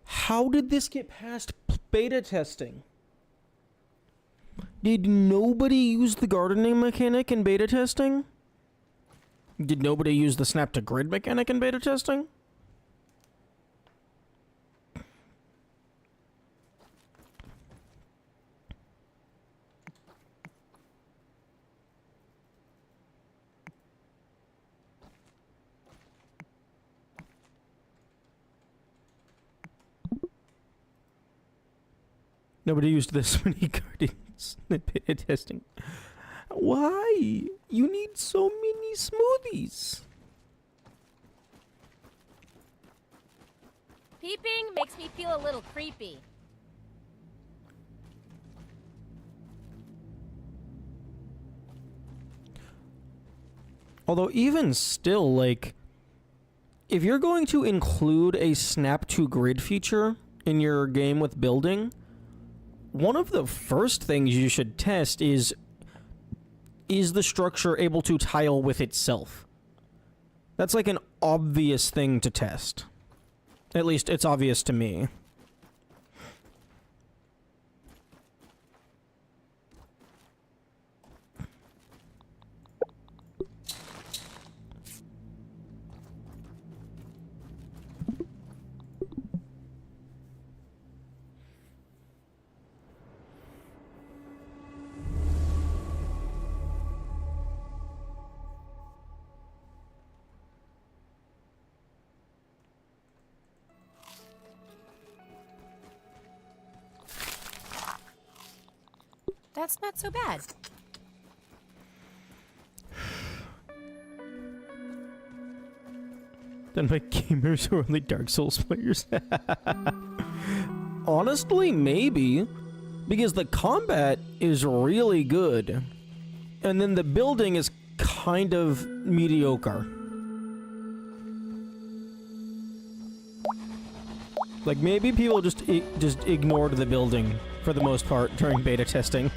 How did this get past beta testing? Did nobody use the gardening mechanic in beta testing? Did nobody use the snap to grid mechanic in beta testing? Nobody used this many gardens in beta testing. Why? You need so many smoothies. Peeping makes me feel a little creepy. Although even still, like, if you're going to include a snap to grid feature in your game with building, one of the first things you should test is the structure able to tile with itself? That's like an obvious thing to test. At least it's obvious to me. That's not so bad. Then by gamers who are only Dark Souls players. Honestly, maybe. Because the combat is really good. And then the building is kind of mediocre. Like, maybe people just ignored the building for the most part during beta testing.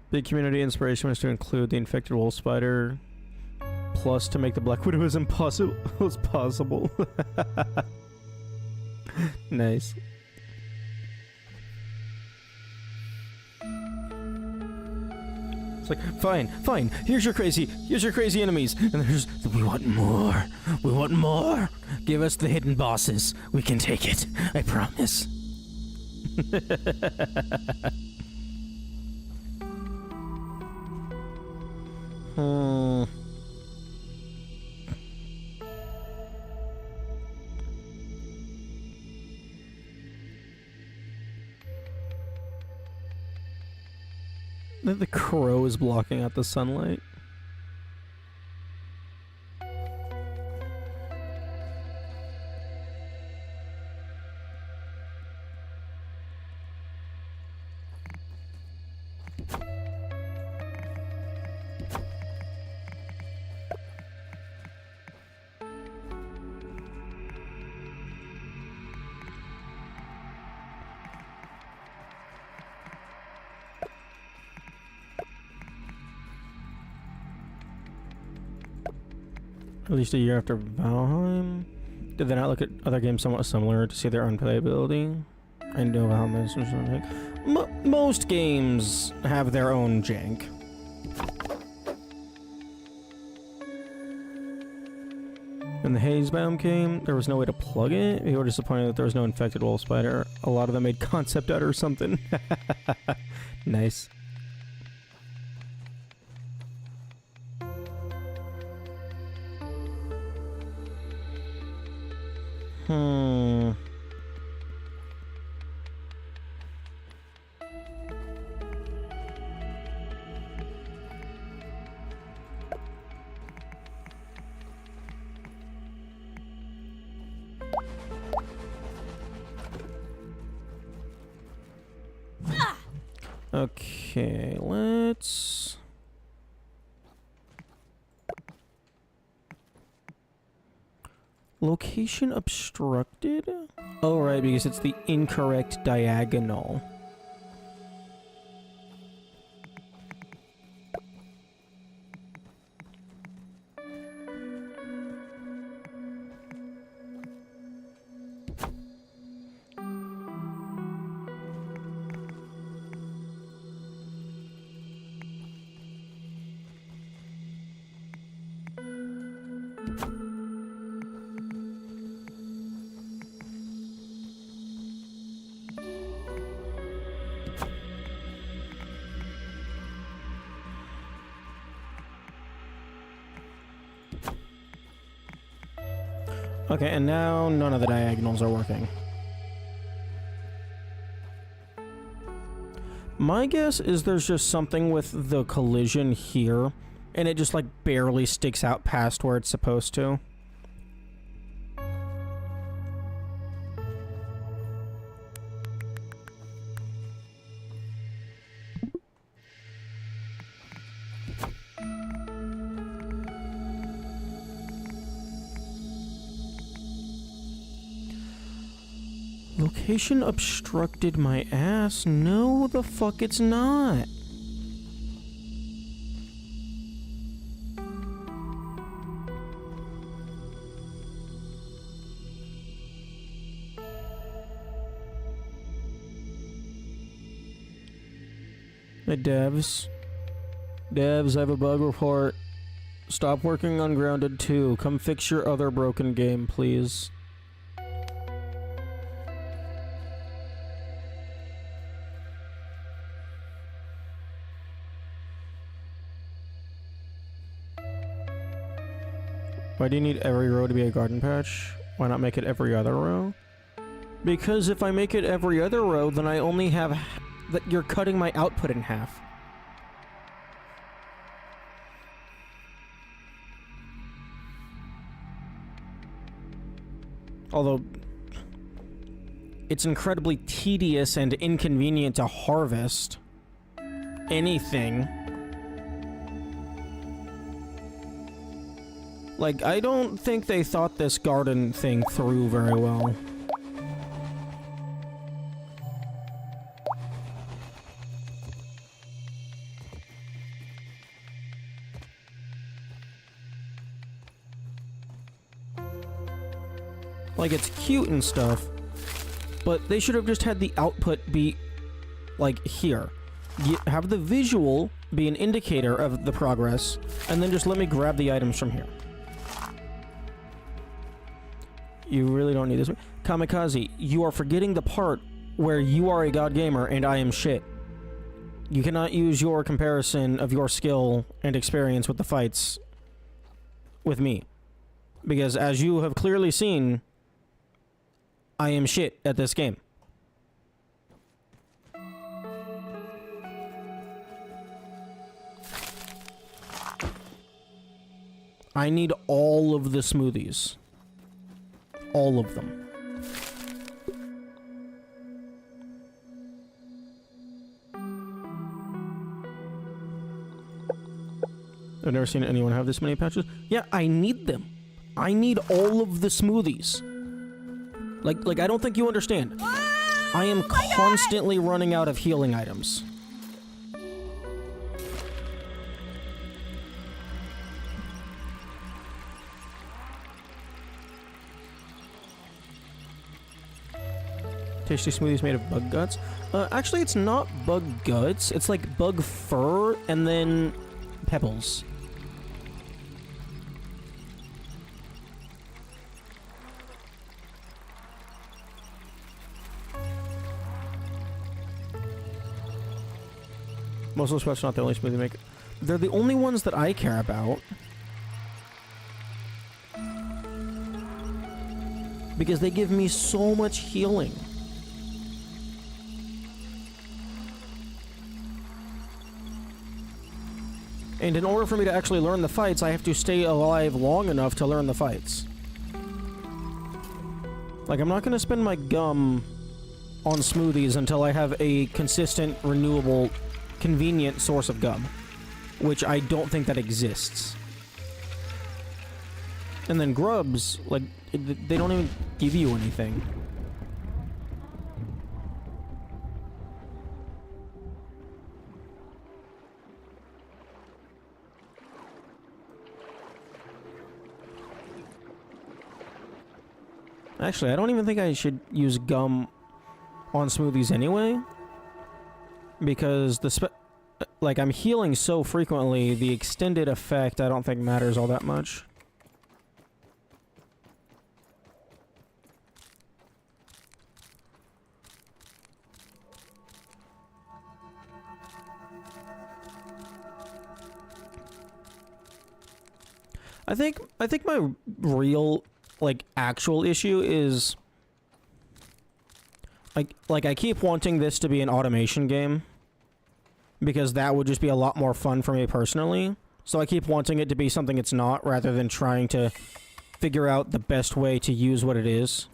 The community inspiration was to include the infected wolf spider, plus to make the Black Widow as impossible as possible. Nice. It's like, fine, here's your crazy enemies. And there's, we want more. Give us the hidden bosses. We can take it. I promise. The crow is blocking out the sunlight. At least a year after Valheim. Did they not look at other games somewhat similar to see their unplayability? I know how most games have their own jank. When the Hazebound came, there was no way to plug it. People were disappointed that there was no infected wolf spider. A lot of them made concept art or something. Nice. Okay, let's... Location obstructed? Oh, right, because it's the incorrect diagonal. Okay, and now none of the diagonals are working. My guess is there's just something with the collision here, and it just like barely sticks out past where it's supposed to. Location obstructed my ass? No, the fuck it's not. Hey, devs. Devs, I have a bug report. Stop working on Grounded 2. Come fix your other broken game, please. Why do you need every row to be a garden patch? Why not make it every other row? Because if I make it every other row, then I only have... that you're cutting my output in half. Although... it's incredibly tedious and inconvenient to harvest anything. Like, I don't think they thought this garden thing through very well. Like, it's cute and stuff, but they should have just had the output be, like, here. Have the visual be an indicator of the progress, and then just let me grab the items from here. You really don't need this. Kamikaze, you are forgetting the part where you are a god gamer and I am shit. You cannot use your comparison of your skill and experience with the fights with me. Because as you have clearly seen, I am shit at this game. I need all of the smoothies. All of them. I've never seen anyone have this many patches. Yeah, I need them. I need all of the smoothies. Like I don't think you understand. I am constantly running out of healing items. Tasty smoothies made of bug guts. Actually, it's not bug guts. It's like bug fur and then pebbles. Most of those sweats are not the only smoothie maker. They're the only ones that I care about. Because they give me so much healing. And in order for me to actually learn the fights, I have to stay alive long enough to learn the fights. Like, I'm not going to spend my gum on smoothies until I have a consistent, renewable, convenient source of gum. Which I don't think that exists. And then grubs, like, they don't even give you anything. Actually, I don't even think I should use gum on smoothies anyway. Because like, I'm healing so frequently, the extended effect I don't think matters all that much. I think my real, like, actual issue is like I keep wanting this to be an automation game because that would just be a lot more fun for me personally. So I keep wanting it to be something it's not rather than trying to figure out the best way to use what it is.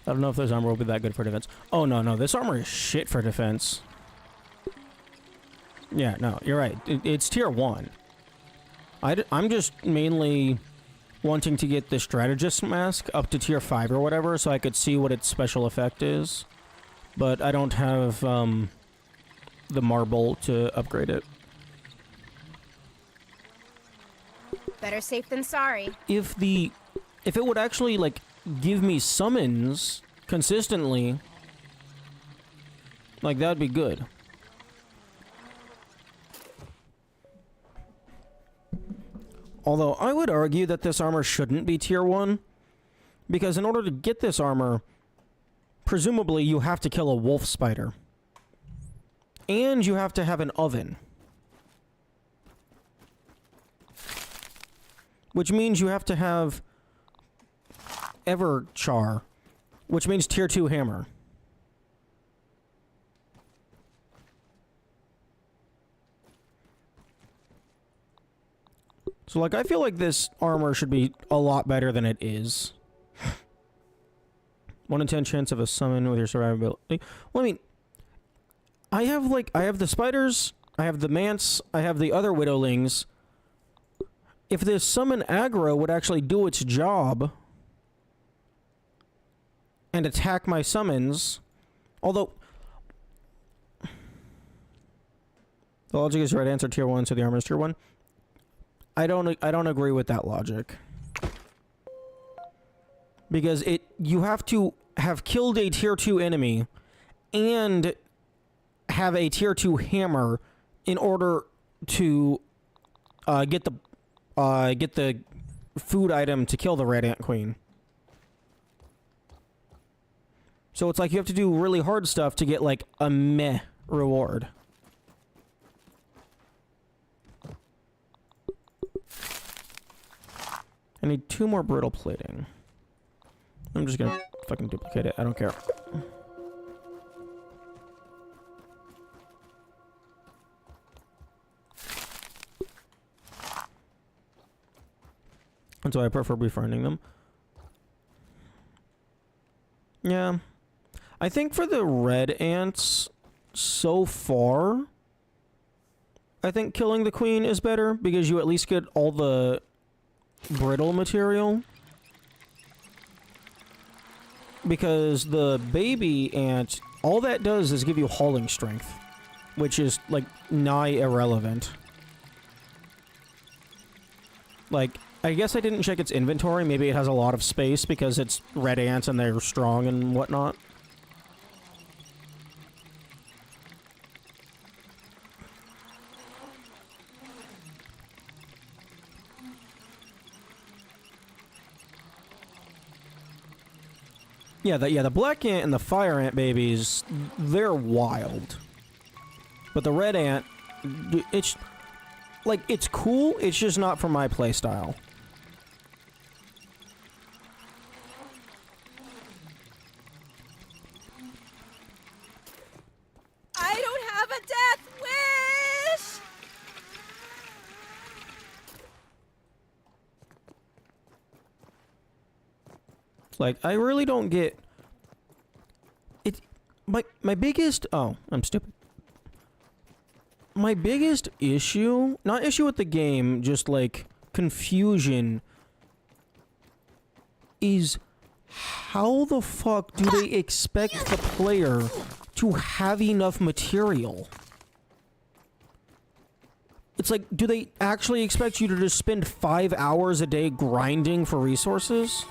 I don't know if this armor will be that good for defense. Oh, no, no. This armor is shit for defense. Yeah, no, you're right. It's tier 1. I'm just mainly wanting to get the strategist mask up to tier 5 or whatever so I could see what its special effect is. But I don't have the marble to upgrade it. Better safe than sorry. If it would actually, like, give me summons consistently, like, that'd be good. Although, I would argue that this armor shouldn't be tier 1, because in order to get this armor, presumably you have to kill a wolf spider. And you have to have an oven. Which means you have to have Everchar, which means tier 2 hammer. So, like, I feel like this armor should be a lot better than it is. 1 in 10 chance of a summon with your survivability. Well, I mean, I have the spiders, I have the manse, I have the other widowlings. If this summon aggro would actually do its job and attack my summons, although the logic is right answer tier 1, so the armor is tier 1. I don't agree with that logic. Because you have to have killed a tier 2 enemy and have a tier 2 hammer in order to get the food item to kill the Red Ant Queen. So it's like you have to do really hard stuff to get, like, a meh reward. I need 2 more brittle plating. I'm just gonna fucking duplicate it. I don't care. And so I prefer befriending them. Yeah. I think for the red ants, so far, I think killing the queen is better, because you at least get all the brittle material. Because the baby ant, all that does is give you hauling strength, which is, like, nigh irrelevant. Like, I guess I didn't check its inventory. Maybe it has a lot of space because it's red ants and they're strong and whatnot. Yeah, the black ant and the fire ant babies, they're wild. But the red ant, it's, like, it's cool, it's just not for my playstyle. I don't have a death wish! Like, I really don't get it. My biggest, oh, I'm stupid. My biggest issue, not issue with the game, just, like, confusion, is how the fuck do they expect the player to have enough material? It's like, do they actually expect you to just spend 5 hours a day grinding for resources?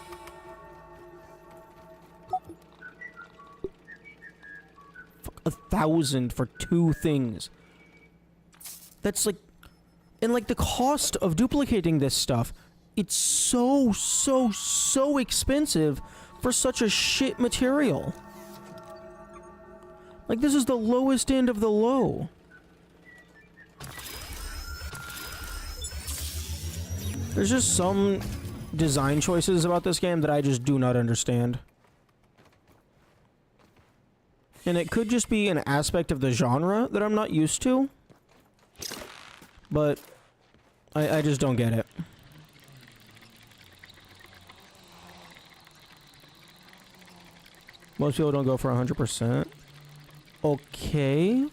Fuck, 1,000 for 2 things. That's like, and like the cost of duplicating this stuff, it's so expensive for such a shit material. Like, this is the lowest end of the low. There's just some design choices about this game that I just do not understand. And it could just be an aspect of the genre that I'm not used to. But I just don't get it. Most people don't go for 100%. Okay.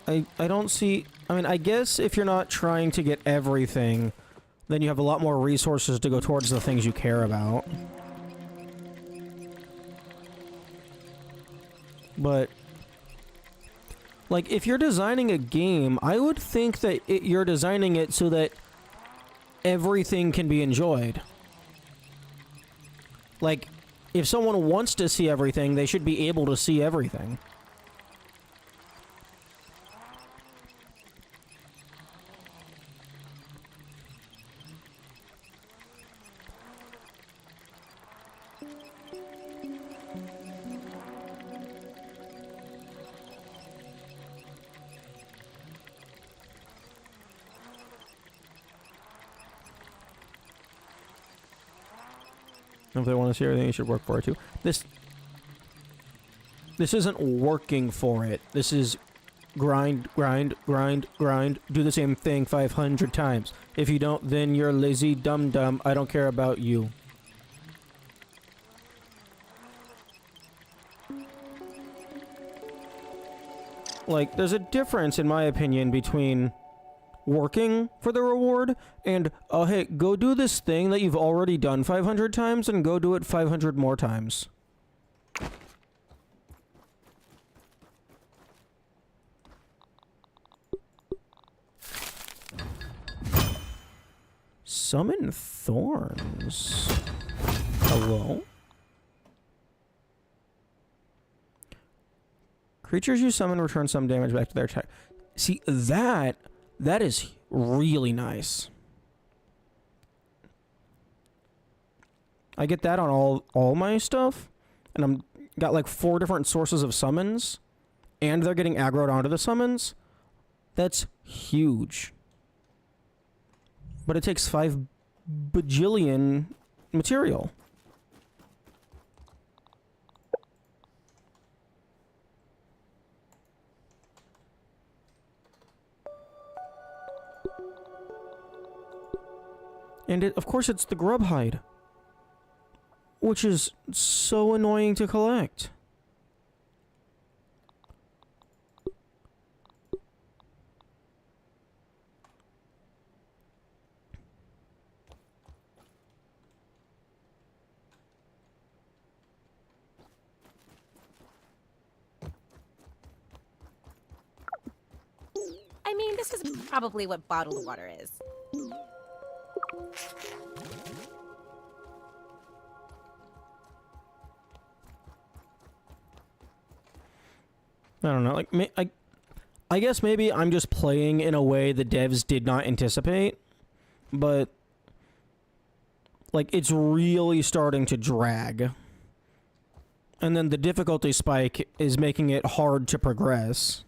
I don't see... I mean, I guess if you're not trying to get everything, then you have a lot more resources to go towards the things you care about. But... like, if you're designing a game, I would think that you're designing it so that everything can be enjoyed. Like, if someone wants to see everything, they should be able to see everything. If they want to see everything, you should work for it too. This isn't working for it. This is grind, grind, grind, grind. Do the same thing 500 times. If you don't, then you're lazy, dumb. I don't care about you. Like, there's a difference, in my opinion, between working for the reward and, oh, hey, go do this thing that you've already done 500 times and go do it 500 more times. Summon thorns. Hello? Creatures you summon return some damage back to their attack. See, that is really nice. I get that on all my stuff, and I'm got like 4 different sources of summons, and they're getting aggroed onto the summons. That's huge. But it takes 5 bajillion material. And of course it's the grub hide, which is so annoying to collect. I mean, this is probably what bottled water is. I don't know, like, I guess maybe I'm just playing in a way the devs did not anticipate, but, like, it's really starting to drag. And then the difficulty spike is making it hard to progress.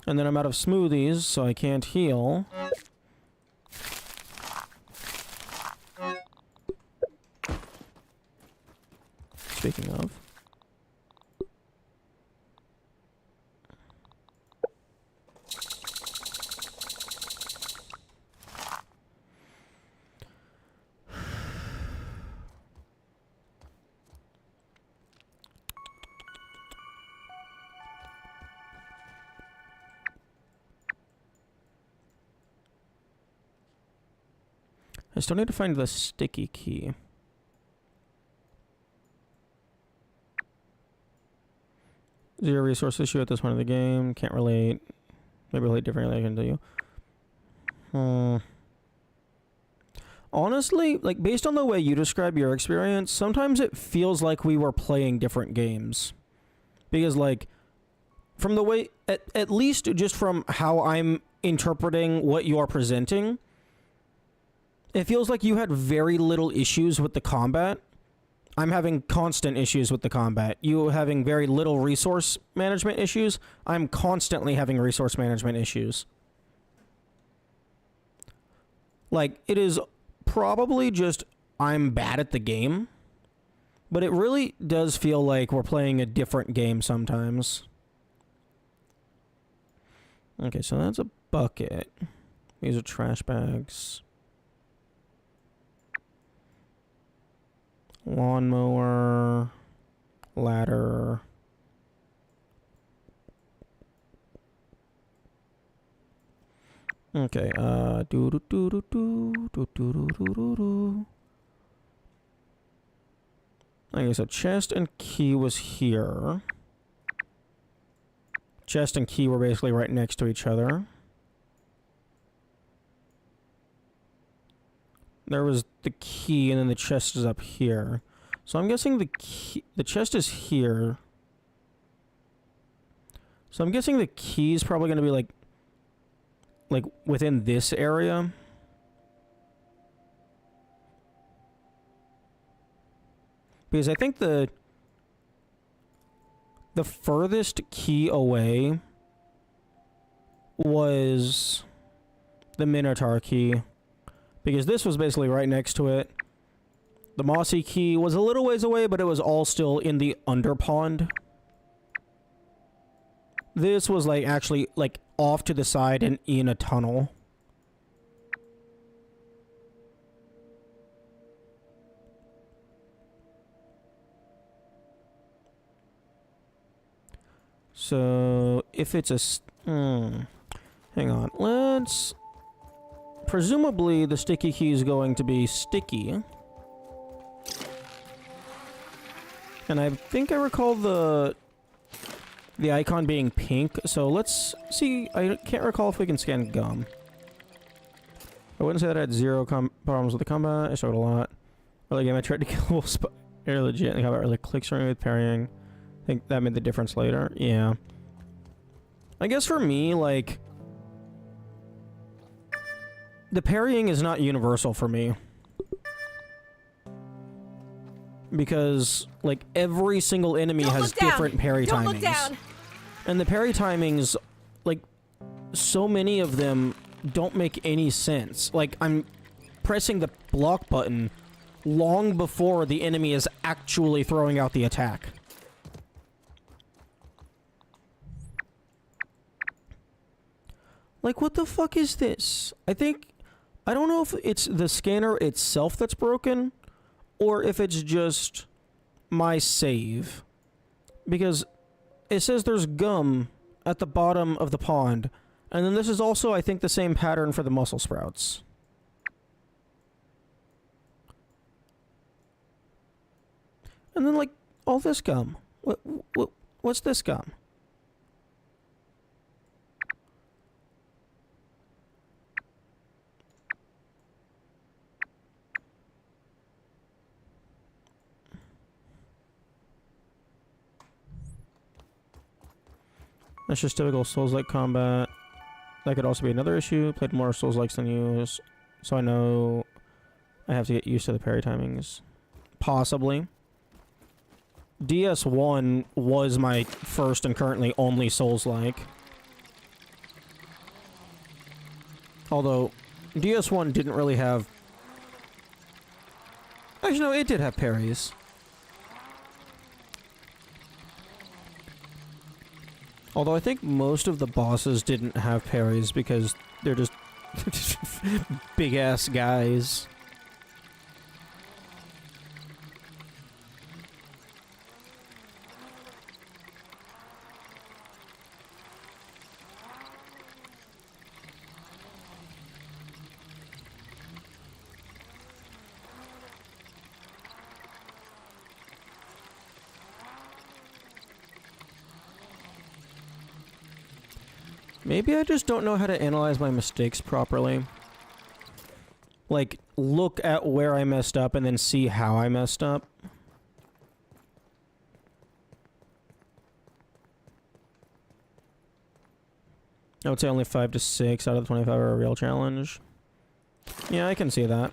And then I'm out of smoothies, so I can't heal. Speaking of. I still need to find the sticky key. Zero resource issue at this point of the game. Can't relate. Maybe relate differently, I can tell you. Honestly, like, based on the way you describe your experience, sometimes it feels like we were playing different games. Because, like, from the way... At least just from how I'm interpreting what you're presenting... It feels like you had very little issues with the combat. I'm having constant issues with the combat. You having very little resource management issues. I'm constantly having resource management issues. Like, it is probably just I'm bad at the game. But it really does feel like we're playing a different game sometimes. Okay, so that's a bucket. These are trash bags. Lawnmower. Ladder. Okay, do do do do do do do do do do do. Okay, so chest and key was here. Chest and key were basically right next to each other. There was the key, and then the chest is up here. So I'm guessing the chest is here. So I'm guessing the key is probably going to be like within this area. Because I think the furthest key away was the Minotaur key. Because this was basically right next to it. The Mossy key was a little ways away, but it was all still in the underpond. This was like actually like off to the side and in a tunnel. So if it's a hang on, let's presumably the sticky key is going to be sticky. And I think I recall the icon being pink, so let's see. I can't recall if we can scan gum. I wouldn't say that I had zero problems with the combat. I showed a lot. Early game, I tried to kill Air legit, and the combat really clicks for me with parrying. I think that made the difference later. Yeah. I guess for me, like, the parrying is not universal for me. Because, like, every single enemy has different parry timings. Don't look down. And the parry timings, like, so many of them don't make any sense. Like, I'm pressing the block button long before the enemy is actually throwing out the attack. Like, what the fuck is this? I don't know if it's the scanner itself that's broken, or if it's just my save. Because it says there's gum at the bottom of the pond. And then this is also, I think, the same pattern for the mussel sprouts. And then, like, all this gum. What's this gum? That's just typical Souls-like combat. That could also be another issue. Played more Souls-likes than you, so I know I have to get used to the parry timings. Possibly. DS1 was my first and currently only Souls-like. Although, DS1 didn't really have... Actually, no, it did have parries. Although I think most of the bosses didn't have parries because they're just big-ass guys. Maybe I just don't know how to analyze my mistakes properly. Like, look at where I messed up and then see how I messed up. I would say only 5 to 6 out of the 25 are a real challenge. Yeah, I can see that.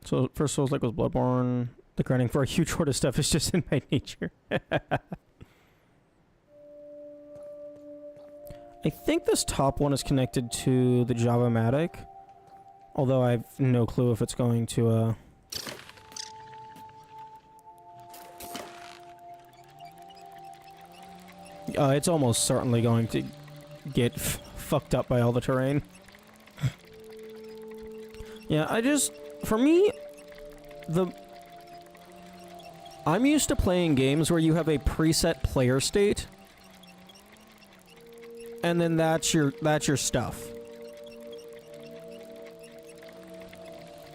So first Souls like was Bloodborne. The grinding for a huge horde of stuff is just in my nature. I think this top one is connected to the Java-matic. Although I have no clue if it's going to, it's almost certainly going to get fucked up by all the terrain. Yeah, for me, I'm used to playing games where you have a preset player state, and then that's your stuff.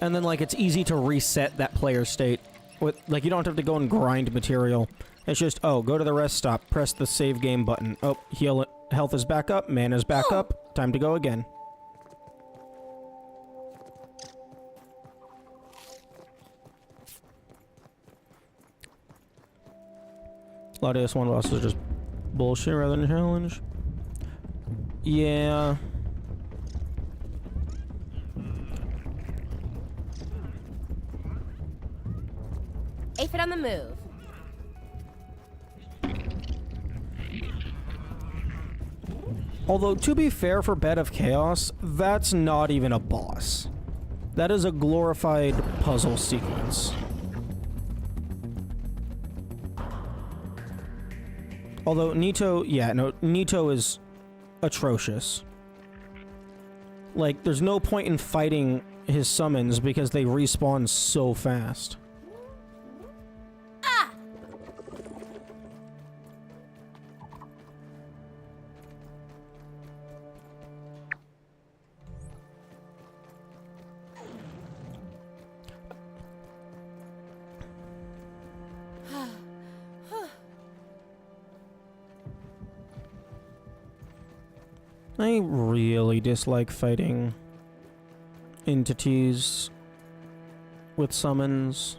And then, like, it's easy to reset that player state. Like, you don't have to go and grind material. It's just, oh, go to the rest stop, press the save game button. Oh, health is back up, mana's back up, time to go again. A lot of this one boss is just bullshit rather than challenge. Yeah. Aphid on the move. Although, to be fair for Bed of Chaos, that's not even a boss. That is a glorified puzzle sequence. Although Nito, yeah, no, Nito is atrocious. Like, there's no point in fighting his summons because they respawn so fast. I really dislike fighting entities with summons.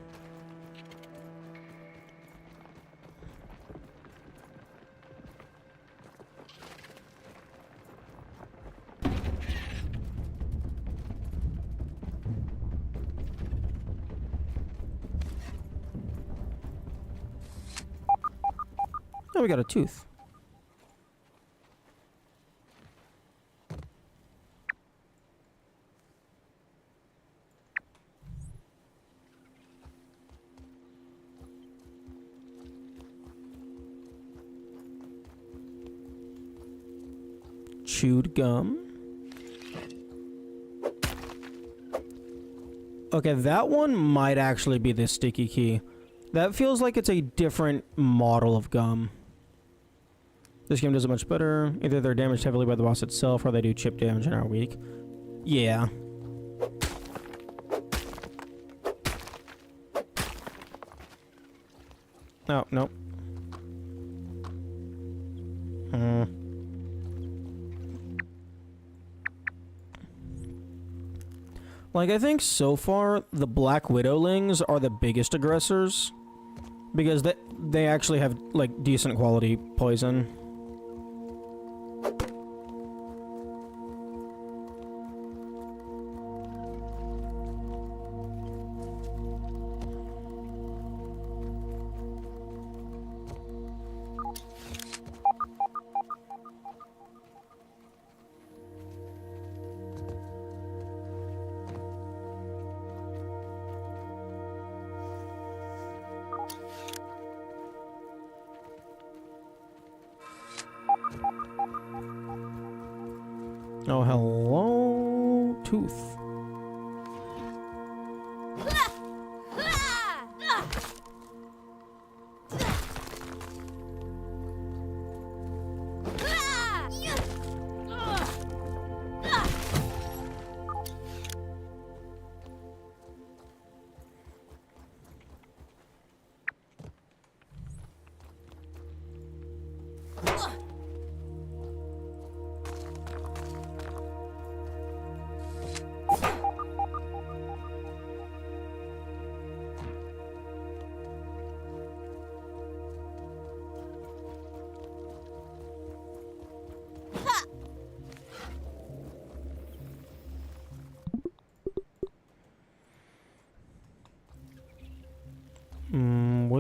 Oh, we got a tooth. Chewed gum. Okay, that one might actually be the sticky key. That feels like it's a different model of gum. This game does it much better. Either they're damaged heavily by the boss itself, or they do chip damage and are weak. Yeah. Oh, nope. Like, I think so far, the Black Widowlings are the biggest aggressors. Because they actually have, like, decent quality poison. Oh, hello, tooth.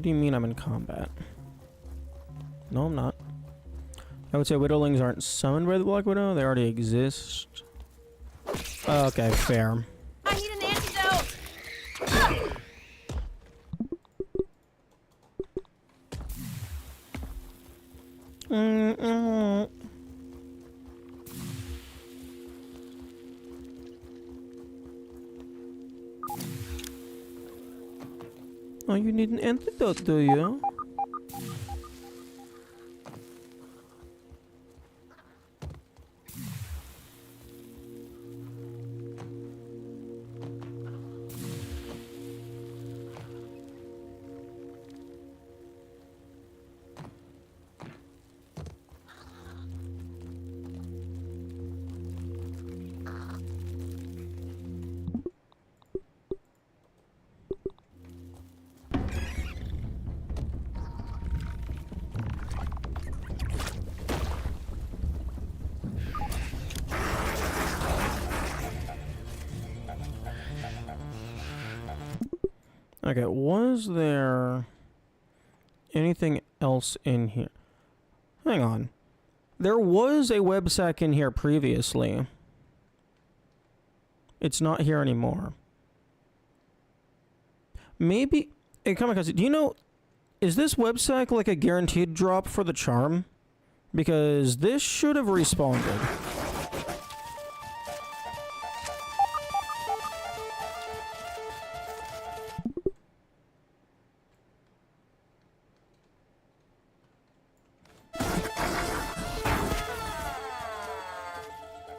What do you mean I'm in combat? No, I'm not. I would say Widowlings aren't summoned by the Black Widow. They already exist. Okay, fair. I need an antidote! Oh, you need an antidote, do you? Okay, was there anything else in here? Hang on. There was a websack in here previously. It's not here anymore. Maybe... Hey, Kamikaze, do you know... Is this websack like a guaranteed drop for the charm? Because this should have responded.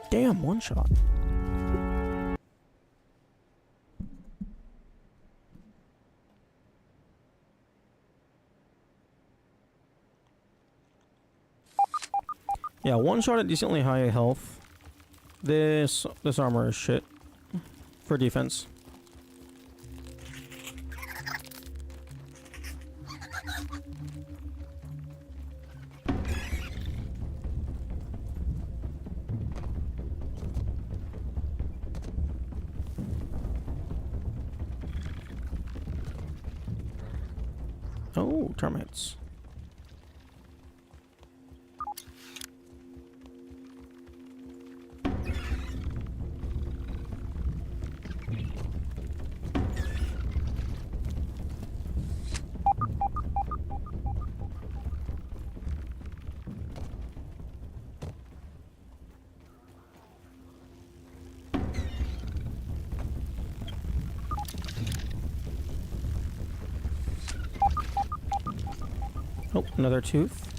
Damn, one shot. Yeah, one shot at decently high health. This armor is shit for defense. Oh, termites. Oh, another tooth.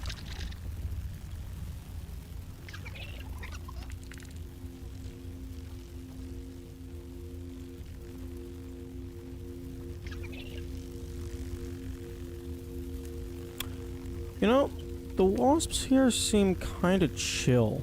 You know, the wasps here seem kind of chill.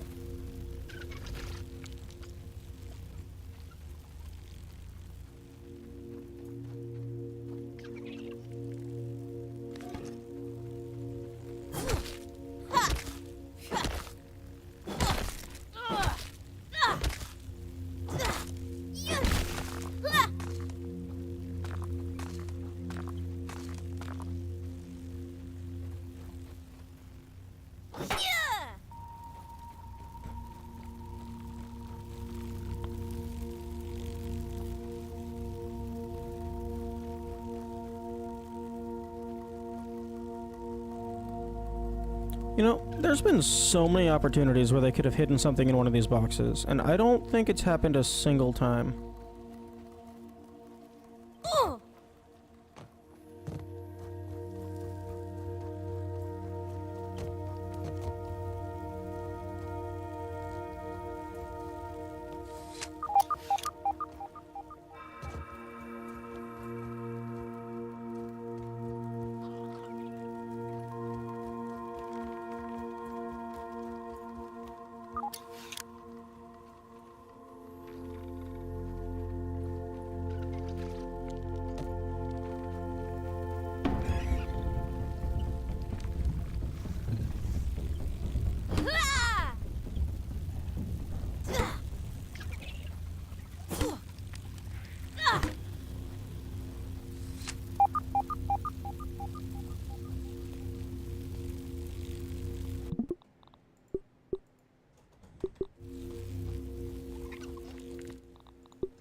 You know, there's been so many opportunities where they could have hidden something in one of these boxes, and I don't think it's happened a single time.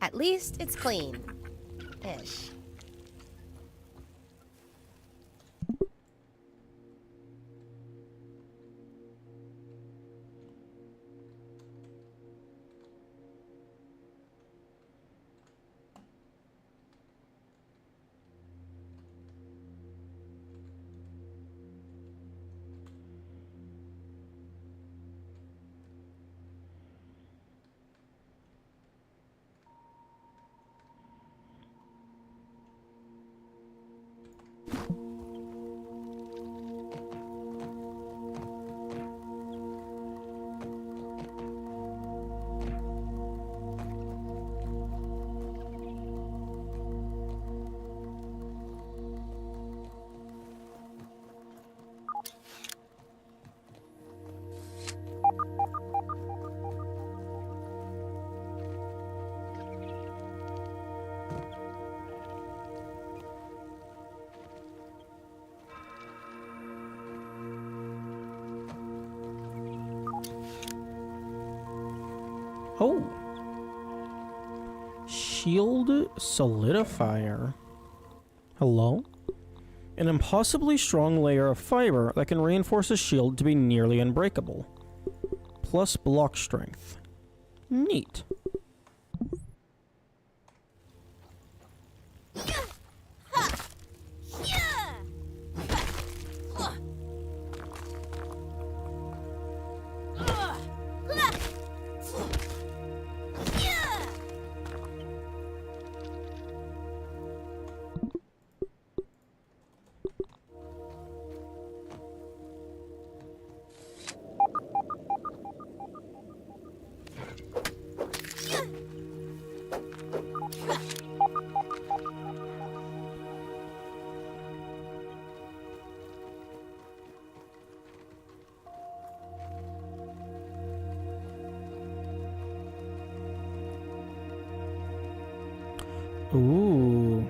At least it's clean. Ish. Oh. Shield solidifier. Hello? An impossibly strong layer of fiber that can reinforce a shield to be nearly unbreakable. Plus block strength. Neat. Ooh.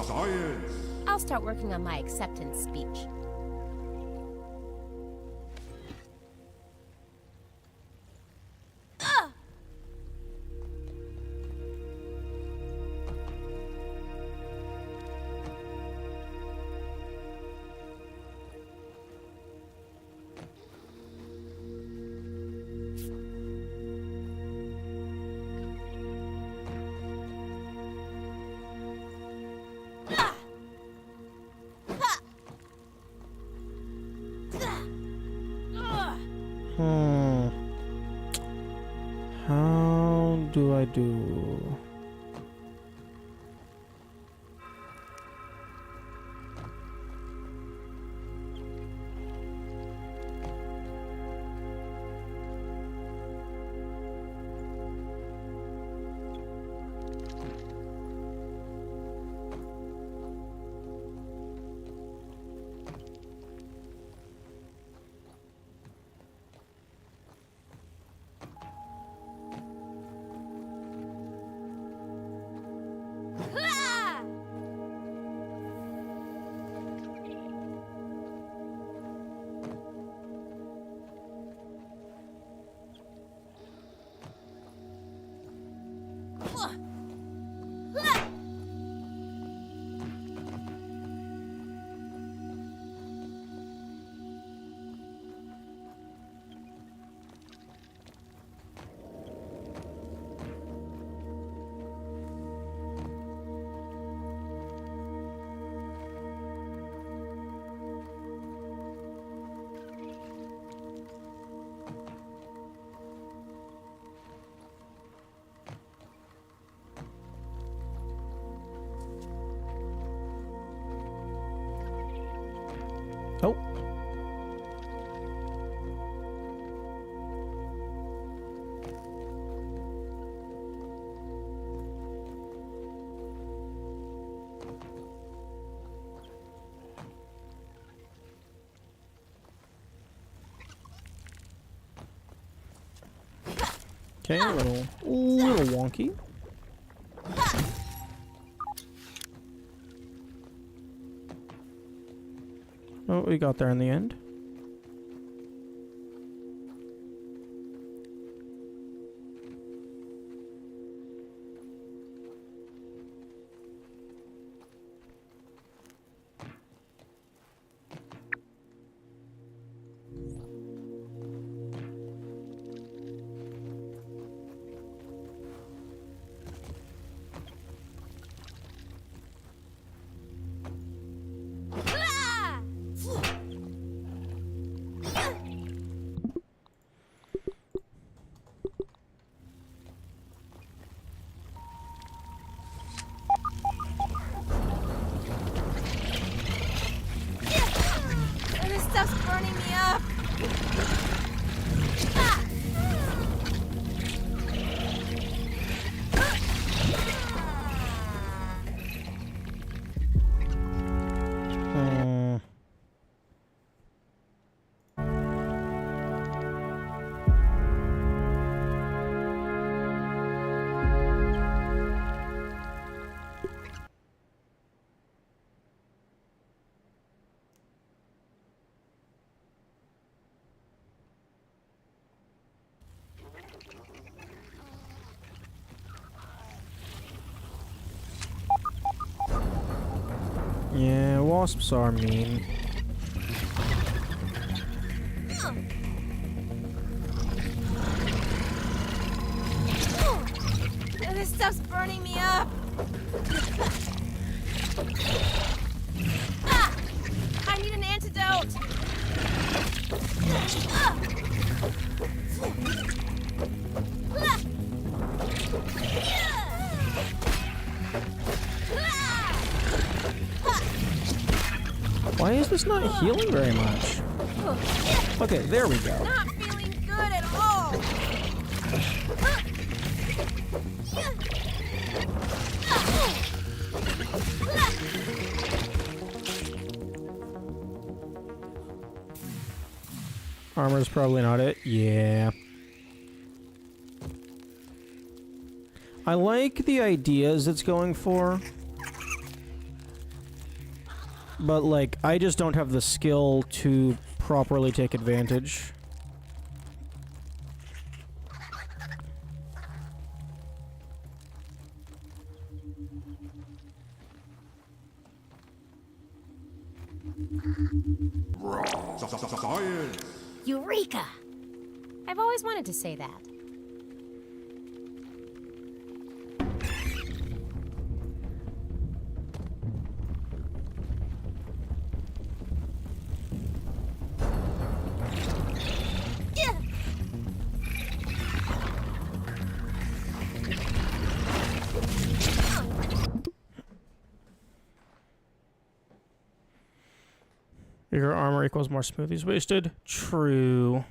Science! I'll start working on my acceptance speech. How do I do? Oh. Okay, a little wonky. Oh, we got there in the end. stuff's burning me up! Ah! Yeah, wasps are mean. This stuff's burning me up! Ah! I need an antidote! Ah! Why is this not healing very much? Okay, there we go. Not feeling good at all! Armor's probably not it. Yeah. I like the ideas it's going for. But, like, I just don't have the skill to properly take advantage. Science. Eureka! I've always wanted to say that. Bigger armor equals more smoothies wasted. True.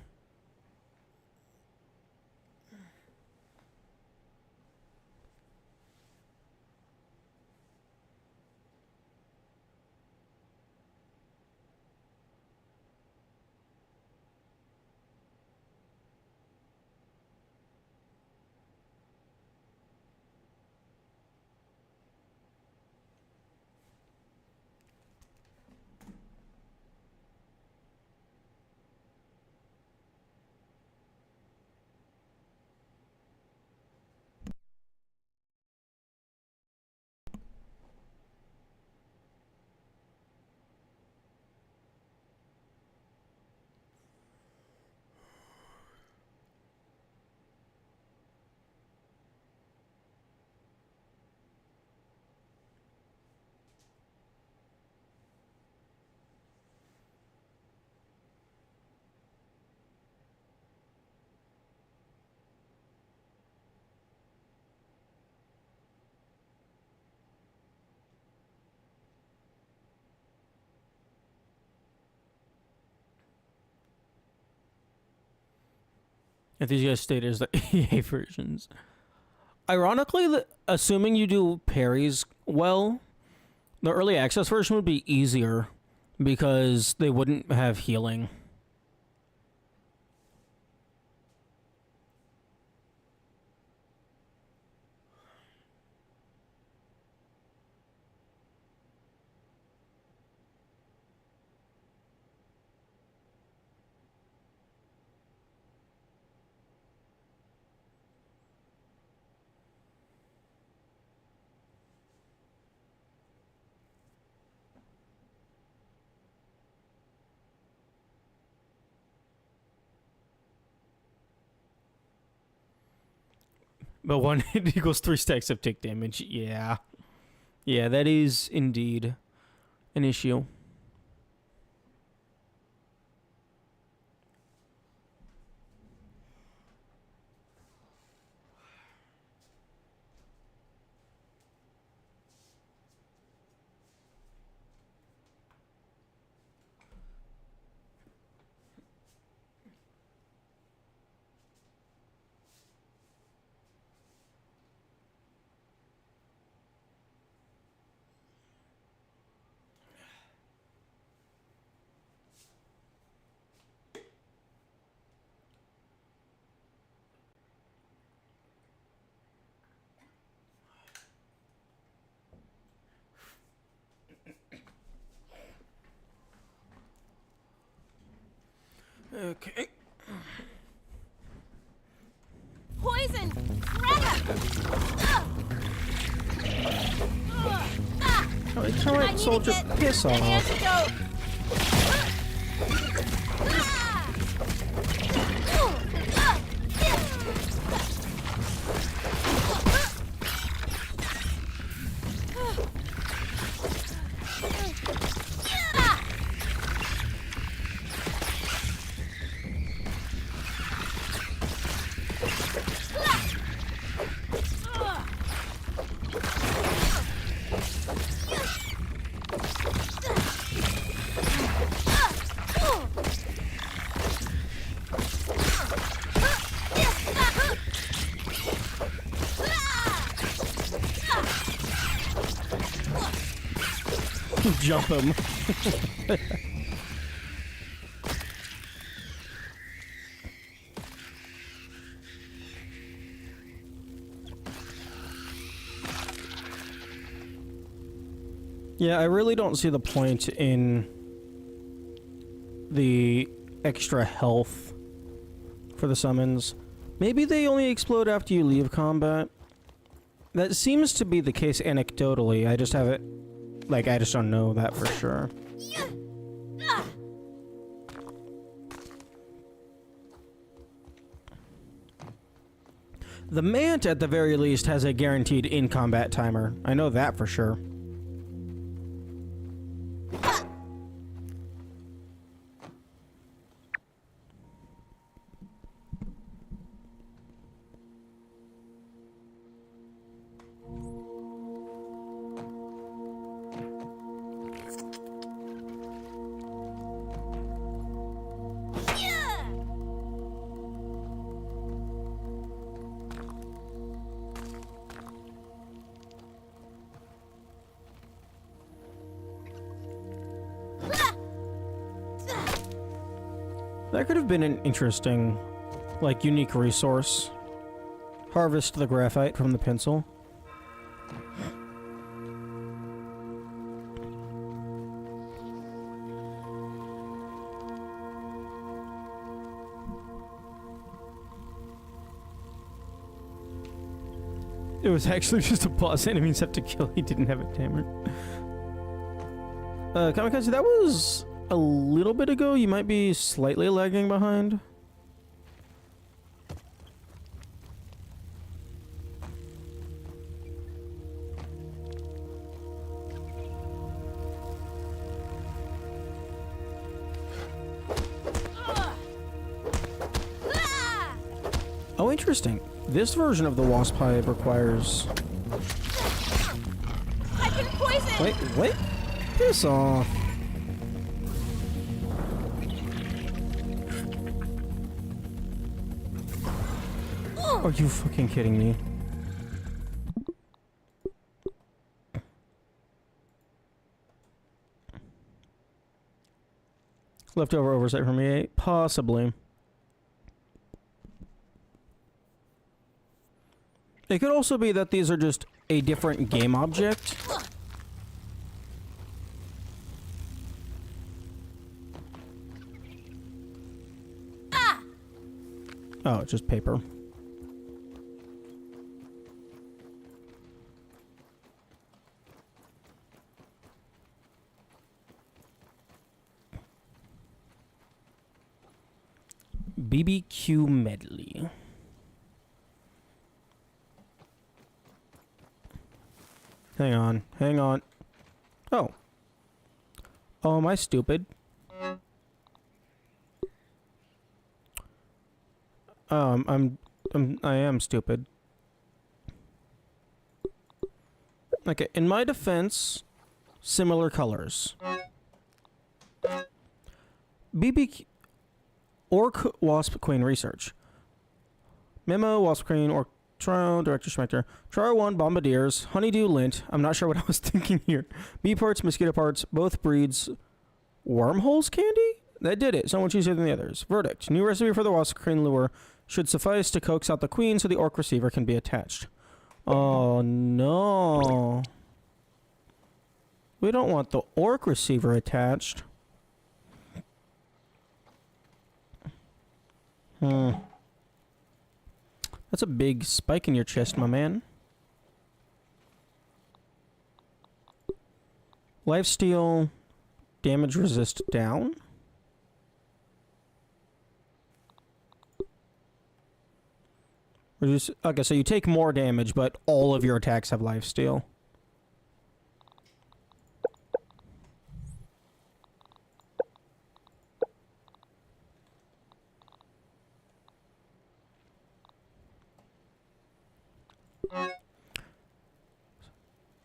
If these guys stayed as the EA versions. Ironically, assuming you do parries well, the early access version would be easier because they wouldn't have healing. But one hit equals 3 stacks of tick damage. Yeah. Yeah, that is indeed an issue. Okay. Poison! Greta! It's I alright, need to soldier. get Piss an off. antidote. Jump him. Yeah, I really don't see the point in the extra health for the summons. Maybe they only explode after you leave combat. That seems to be the case anecdotally. I just have it... Like, I just don't know that for sure. The Mant, at the very least, has a guaranteed in-combat timer. I know that for sure. That could have been an interesting, like, unique resource. Harvest the graphite from the pencil. It was actually just a boss enemies have to kill. He didn't have a timer. Kamikaze, that was a little bit ago. You might be slightly lagging behind. Oh, interesting. This version of the wasp hive requires... I've been poisoned! Wait, what? Piss off. Are you fucking kidding me? Leftover oversight from EA? Possibly. It could also be that these are just a different game object. Oh, it's just paper. BBQ medley. Hang on, hang on. Oh. Oh, am I stupid? I am stupid. Okay, in my defense, similar colors. BBQ Orc Wasp Queen Research. Memo Wasp Queen Orc Trial Director Schmechter. Trial 1 Bombardiers. Honeydew Lint. I'm not sure what I was thinking here. Bee parts, mosquito parts, both breeds. Wormholes candy? That did it. Someone easier than the others. Verdict. New recipe for the Wasp Queen lure should suffice to coax out the queen so the orc receiver can be attached. Oh no. We don't want the orc receiver attached. That's a big spike in your chest, my man. Lifesteal, damage resist down. Reduce. Okay, so you take more damage, but all of your attacks have lifesteal.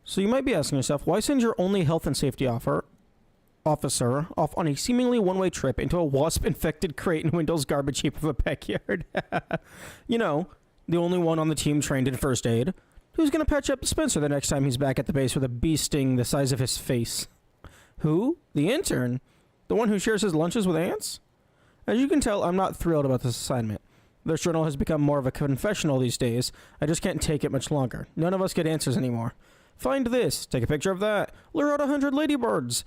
So you might be asking yourself, why send your only health and safety officer off on a seemingly one-way trip into a wasp-infected crate in Wendell's garbage heap of a backyard? You know, the only one on the team trained in first aid. Who's gonna patch up Spencer the next time he's back at the base with a bee sting the size of his face? Who? The intern? The one who shares his lunches with ants? As you can tell, I'm not thrilled about this assignment. This journal has become more of a confessional these days. I just can't take it much longer. None of us get answers anymore. Find this. Take a picture of that. Lure out 100 ladybirds.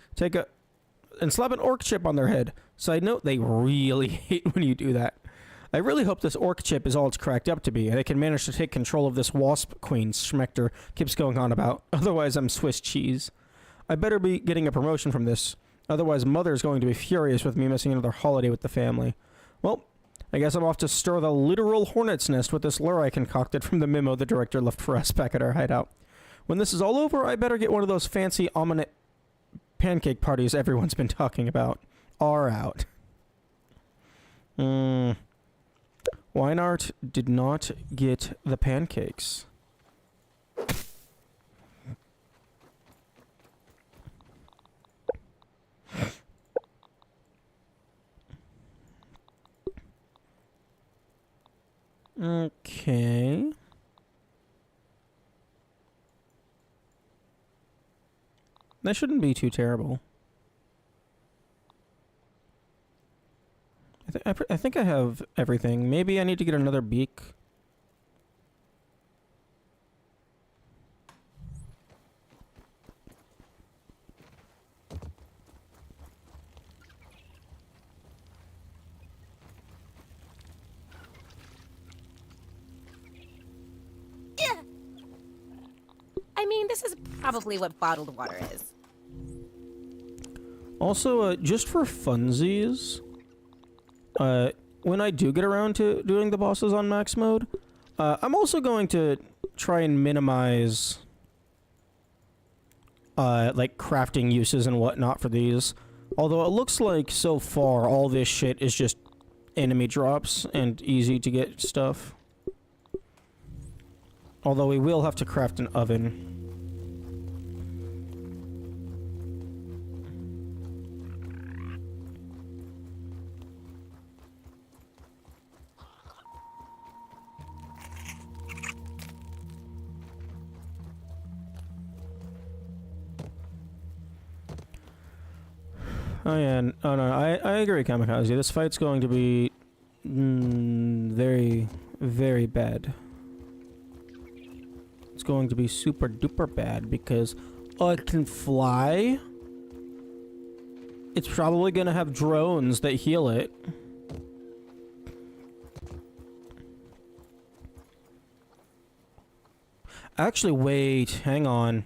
And slap an orc chip on their head. Side note, they really hate when you do that. I really hope this orc chip is all it's cracked up to be, and they can manage to take control of this wasp queen Schmechter keeps going on about. Otherwise, I'm Swiss cheese. I better be getting a promotion from this. Otherwise, Mother's going to be furious with me missing another holiday with the family. Well, I guess I'm off to stir the literal hornet's nest with this lure I concocted from the memo the director left for us back at our hideout. When this is all over, I better get one of those fancy omelette pancake parties everyone's been talking about. Are out. Weinart did not get the pancakes. Okay. That shouldn't be too terrible. I think I have everything. Maybe I need to get another beak. I mean, this is probably what bottled water is. Also, just for funsies, when I do get around to doing the bosses on max mode, I'm also going to try and minimize, like, crafting uses and whatnot for these. Although it looks like, so far, all this shit is just enemy drops and easy to get stuff. Although we will have to craft an oven. Oh yeah, oh no, I agree, Kamikaze. This fight's going to be very, very bad. It's going to be super duper bad because I can fly. It's probably going to have drones that heal it. Actually, wait, hang on.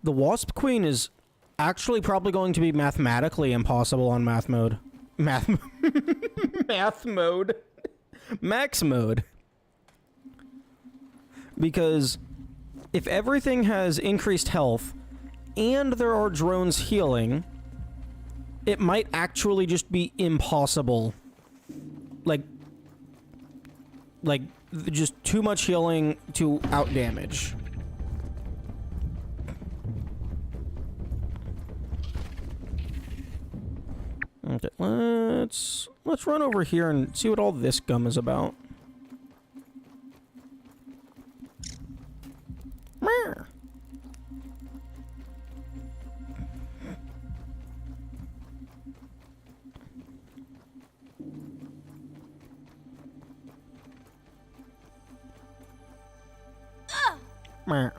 The Wasp Queen is actually probably going to be mathematically impossible on math mode. Math mode. Max mode. Because if everything has increased health and there are drones healing, it might actually just be impossible. Like just too much healing to outdamage. Okay, let's run over here and see what all this gum is about. Meow. Meow.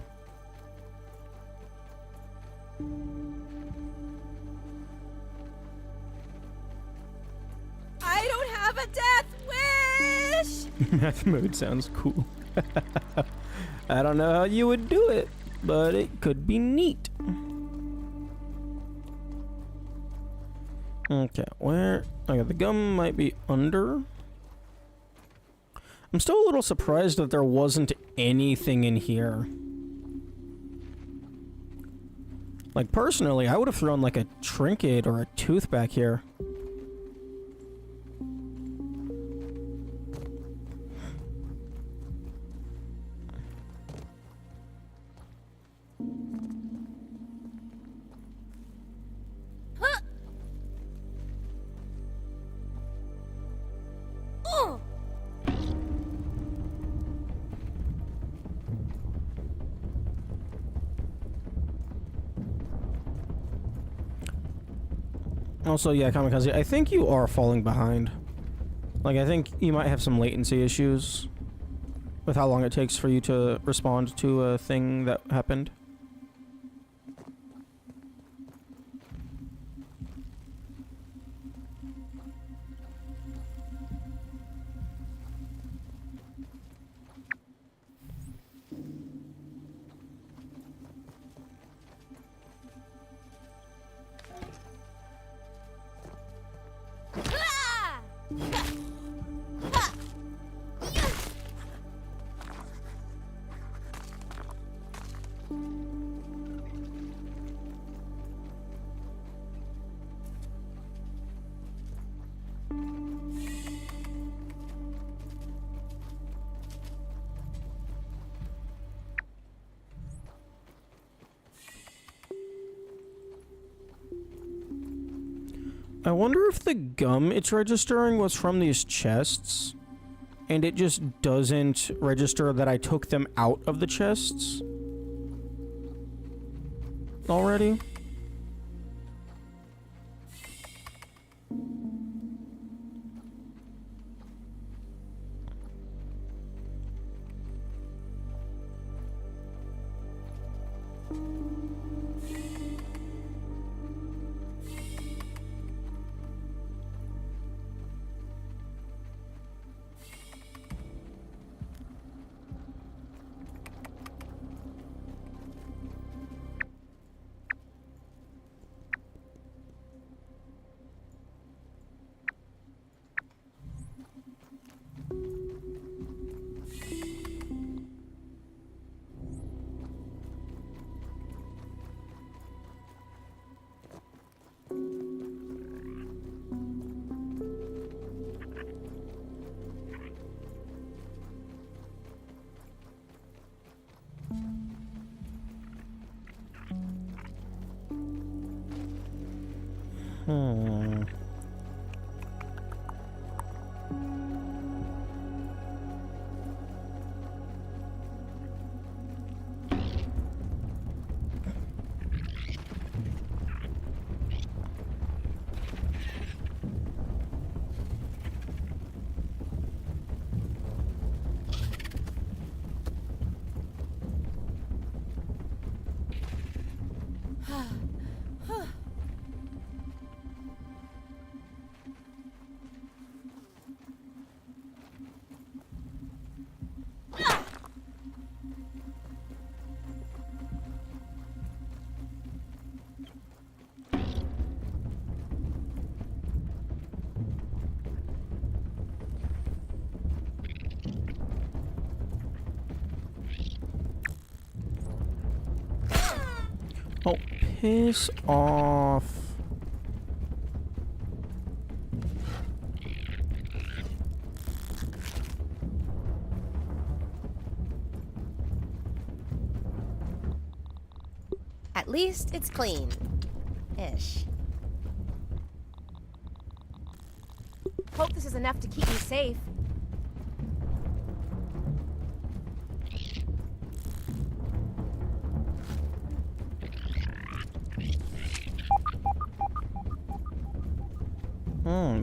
have a death wish! Math mode sounds cool. I don't know how you would do it, but it could be neat. Okay, where? Okay, the gum might be under. I'm still a little surprised that there wasn't anything in here. Like, personally, I would have thrown like a trinket or a tooth back here. Also, yeah, Kamikaze, I think you are falling behind. Like, I think you might have some latency issues with how long it takes for you to respond to a thing that happened. I wonder if the gum it's registering was from these chests, and it just doesn't register that I took them out of the chests already. Oh, piss off. At least it's clean. Ish. Hope this is enough to keep me safe.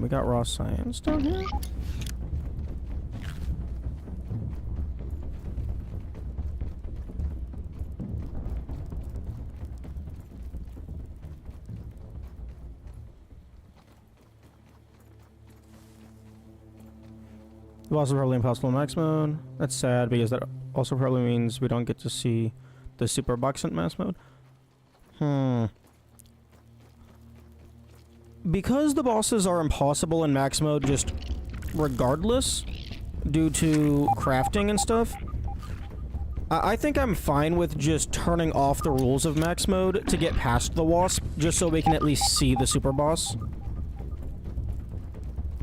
We got raw science down here? The boss is probably impossible in max mode. That's sad because that also probably means we don't get to see the super box in max mode. Because the bosses are impossible in max mode just regardless, due to crafting and stuff, I think I'm fine with just turning off the rules of max mode to get past the wasp, just so we can at least see the super boss.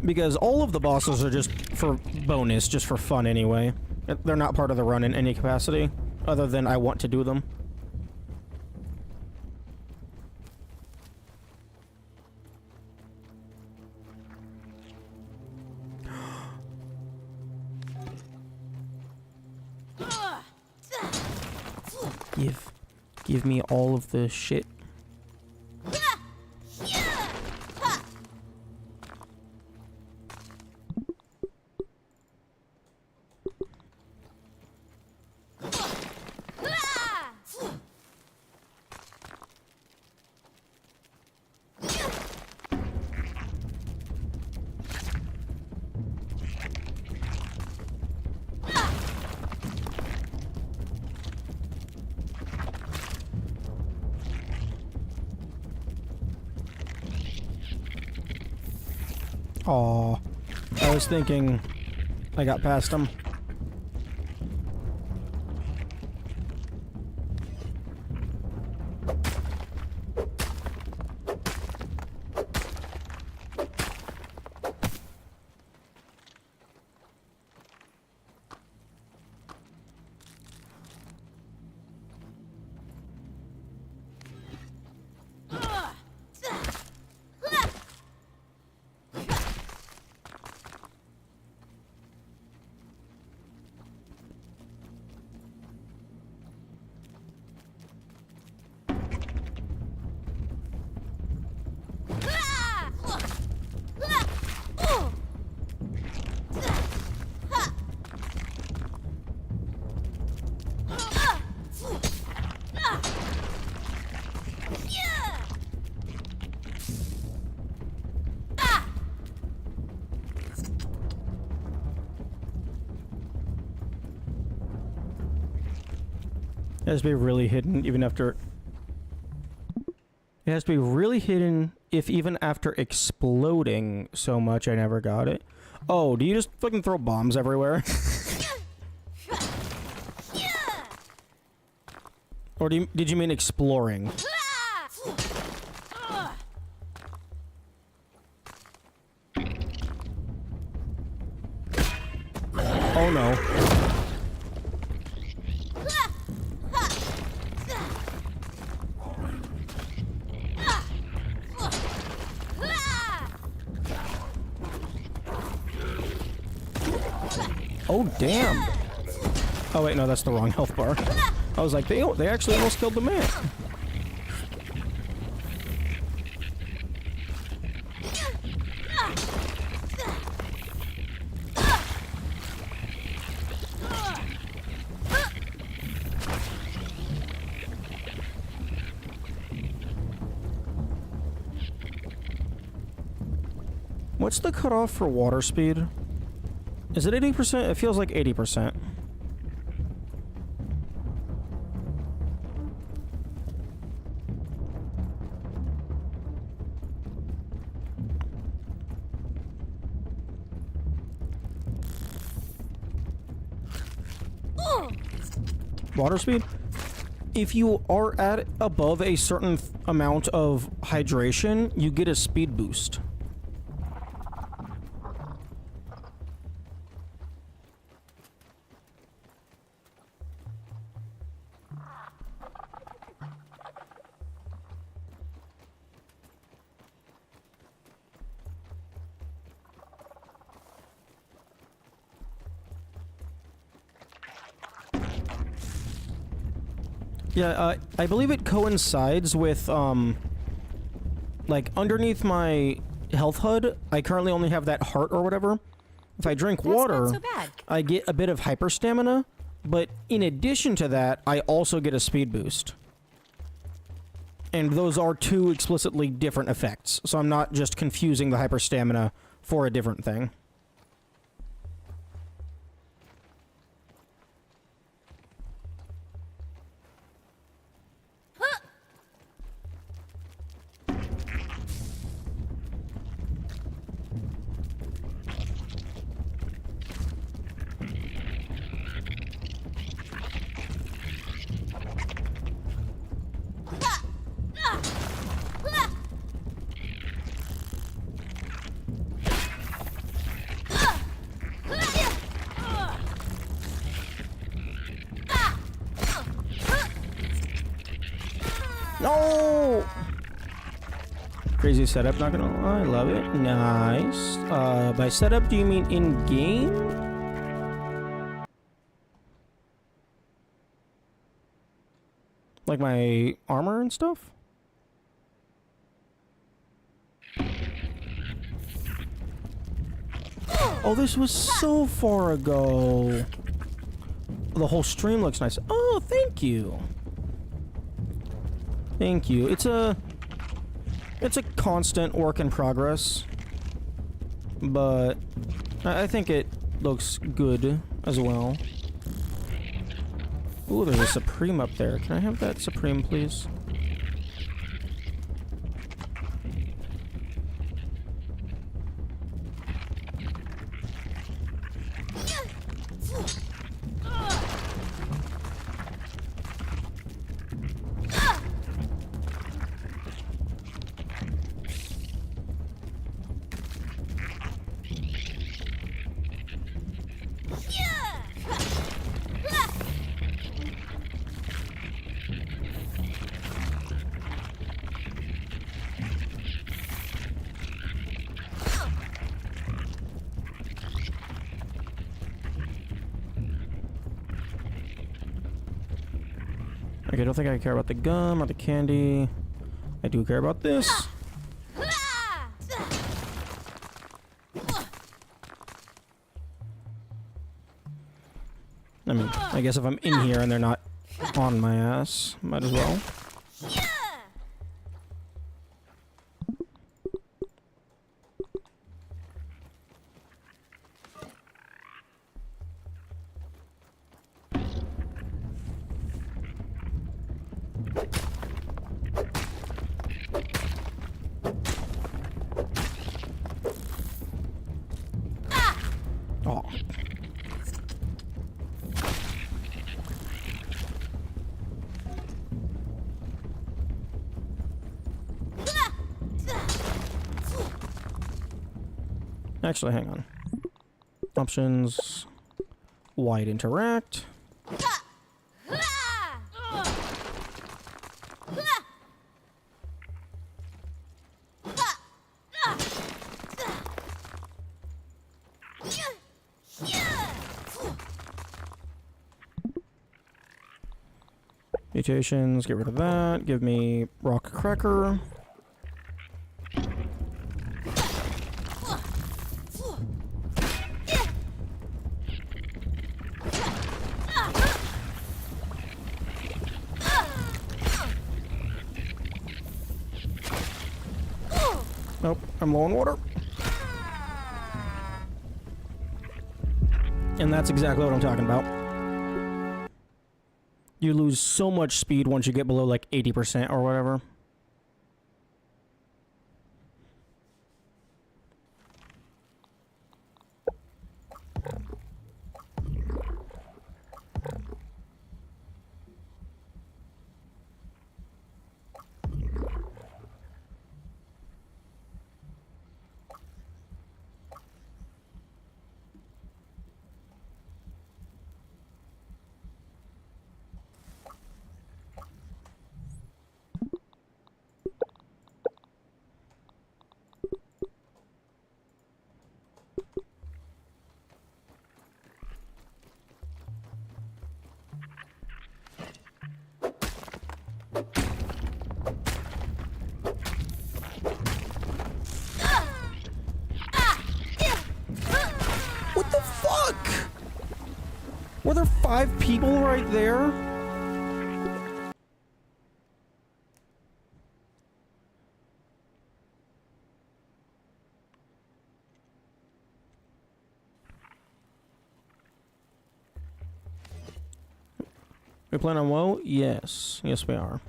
Because all of the bosses are just for bonus, just for fun anyway. They're not part of the run in any capacity, other than I want to do them. Give me all of the shit. Aw, I was thinking I got past him. It has to be really hidden even after... It has to be really hidden if even after exploding so much I never got it. Oh, do you just fucking throw bombs everywhere? Or did you mean exploring? Oh no. Oh, damn. Oh, wait, no, that's the wrong health bar. I was like, they actually almost killed the man. What's the cutoff for water speed? Is it 80%? It feels like 80%. Water speed? If you are at above a certain amount of hydration, you get a speed boost. Yeah, I believe it coincides with, like, underneath my health HUD, I currently only have that heart or whatever. If I drink water, not so bad. I get a bit of hyper stamina, but in addition to that, I also get a speed boost. And those are two explicitly different effects, so I'm not just confusing the hyper stamina for a different thing. Crazy setup, not gonna lie. I love it. Nice. By setup, do you mean in-game? Like my armor and stuff? Oh, this was so far ago. The whole stream looks nice. Oh, thank you. Thank you. It's a constant work in progress, but I think it looks good as well. Ooh, there's a Supreme up there. Can I have that Supreme, please? Okay, I don't think I care about the gum or the candy. I do care about this. I mean, I guess if I'm in here and they're not on my ass, might as well. Oh. Actually, hang on. Options. Wide interact. Mutations, get rid of that. Give me rock cracker. Nope, I'm low on water. And that's exactly what I'm talking about. You lose so much speed once you get below like 80% or whatever. What the fuck? Were there 5 people right there? We plan on woe? Yes. Yes, we are.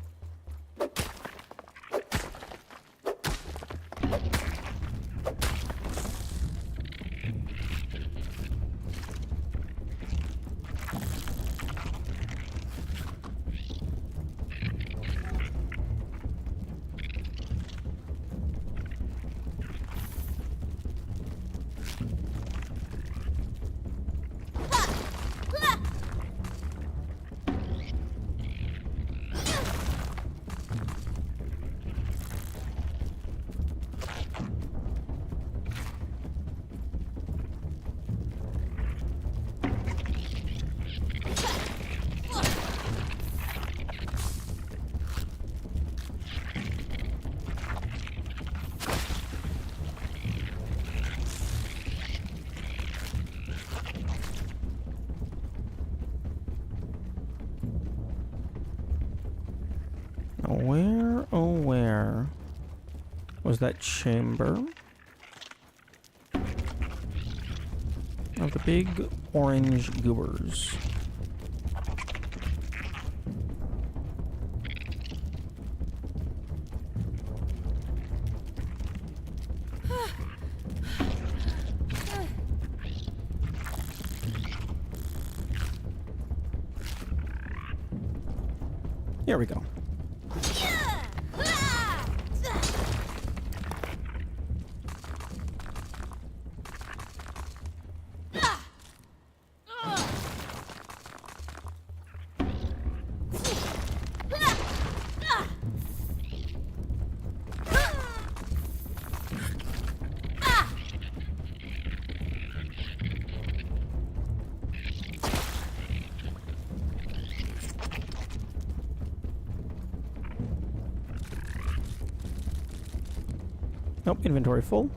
where was that chamber of the big orange goobers? Here we go. Nope, inventory full.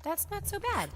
That's not so bad.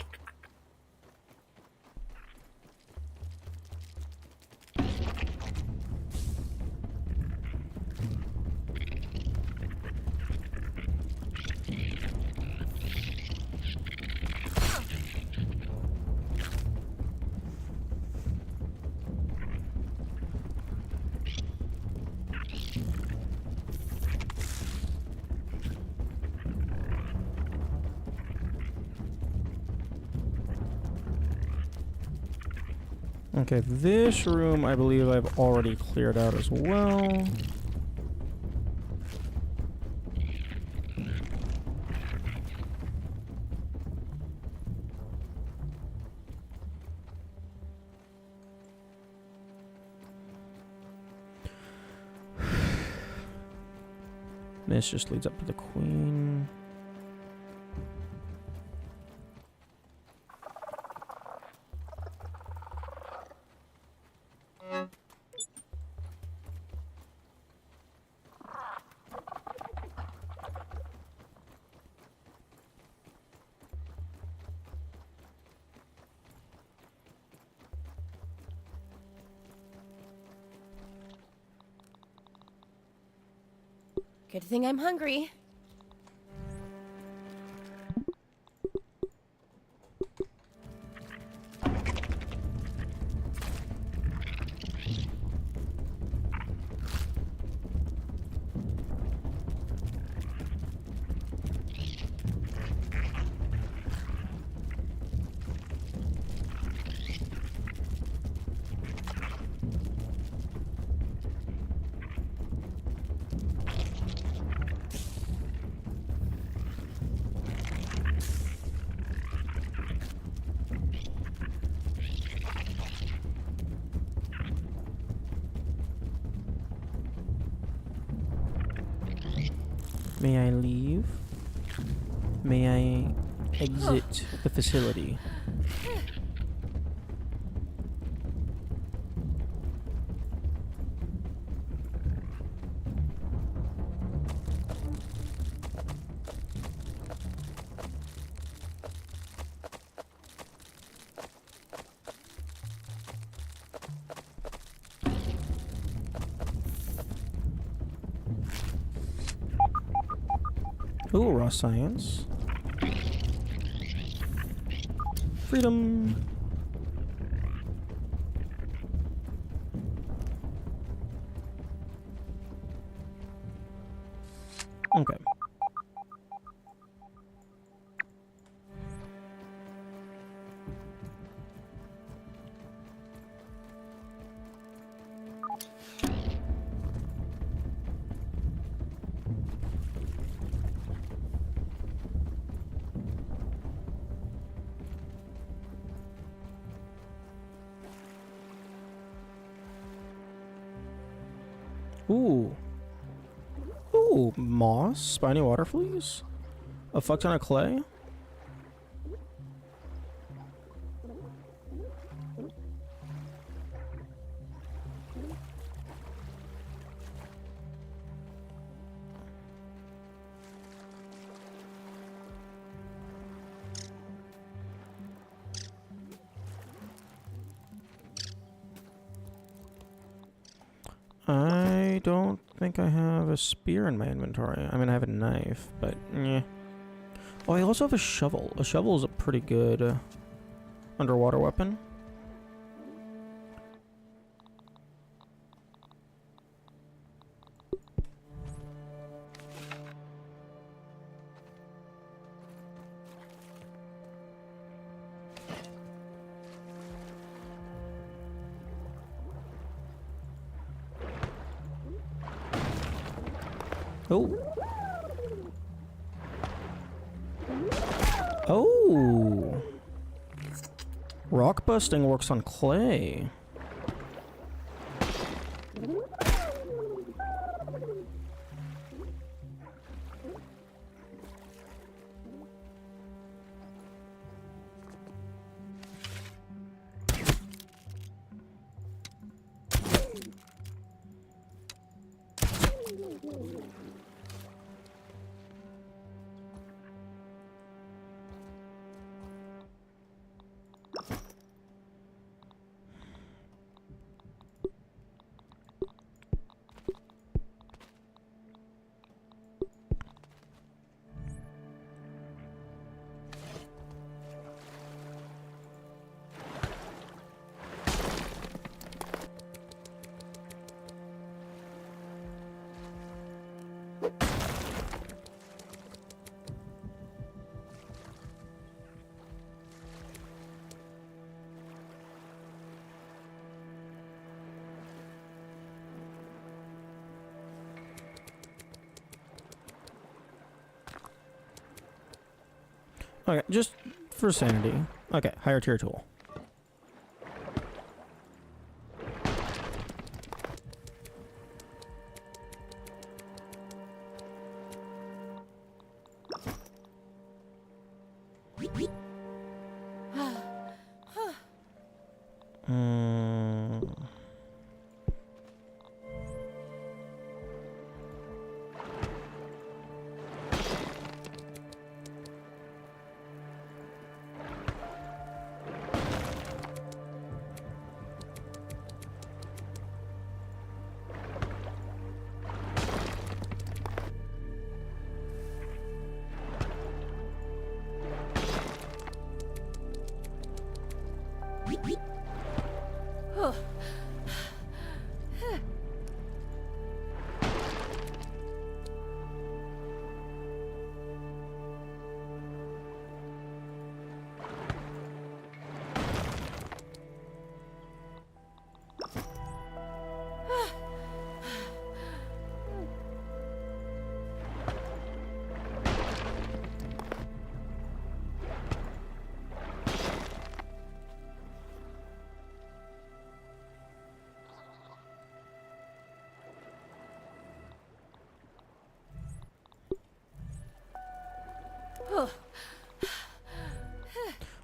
Okay, this room I believe I've already cleared out as well. This just leads up to the queen. Good thing I'm hungry. May I leave? May I exit the facility? Ooh, raw science. Freedom. Okay. Ooh. Ooh, moss, spiny water fleas, a fuck ton of clay. I don't think I have a spear in my inventory. I mean, I have a knife, but yeah. Oh, I also have a shovel. A shovel is a pretty good underwater weapon. Oh. Oh. Rock busting works on clay. Okay, just for sanity. Okay, higher tier tool. Hmm.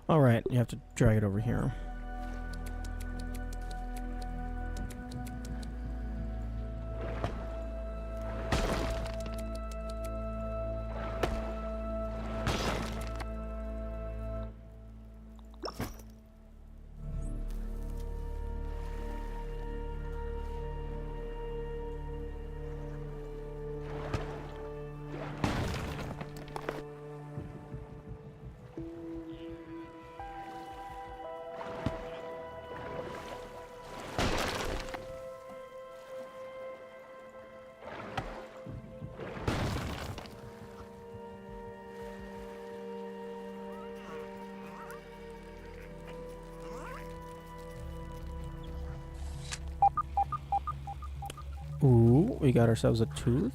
Alright, you have to drag it over here. Ooh, we got ourselves a tooth.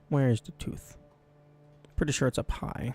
Where's the tooth? Pretty sure it's up high.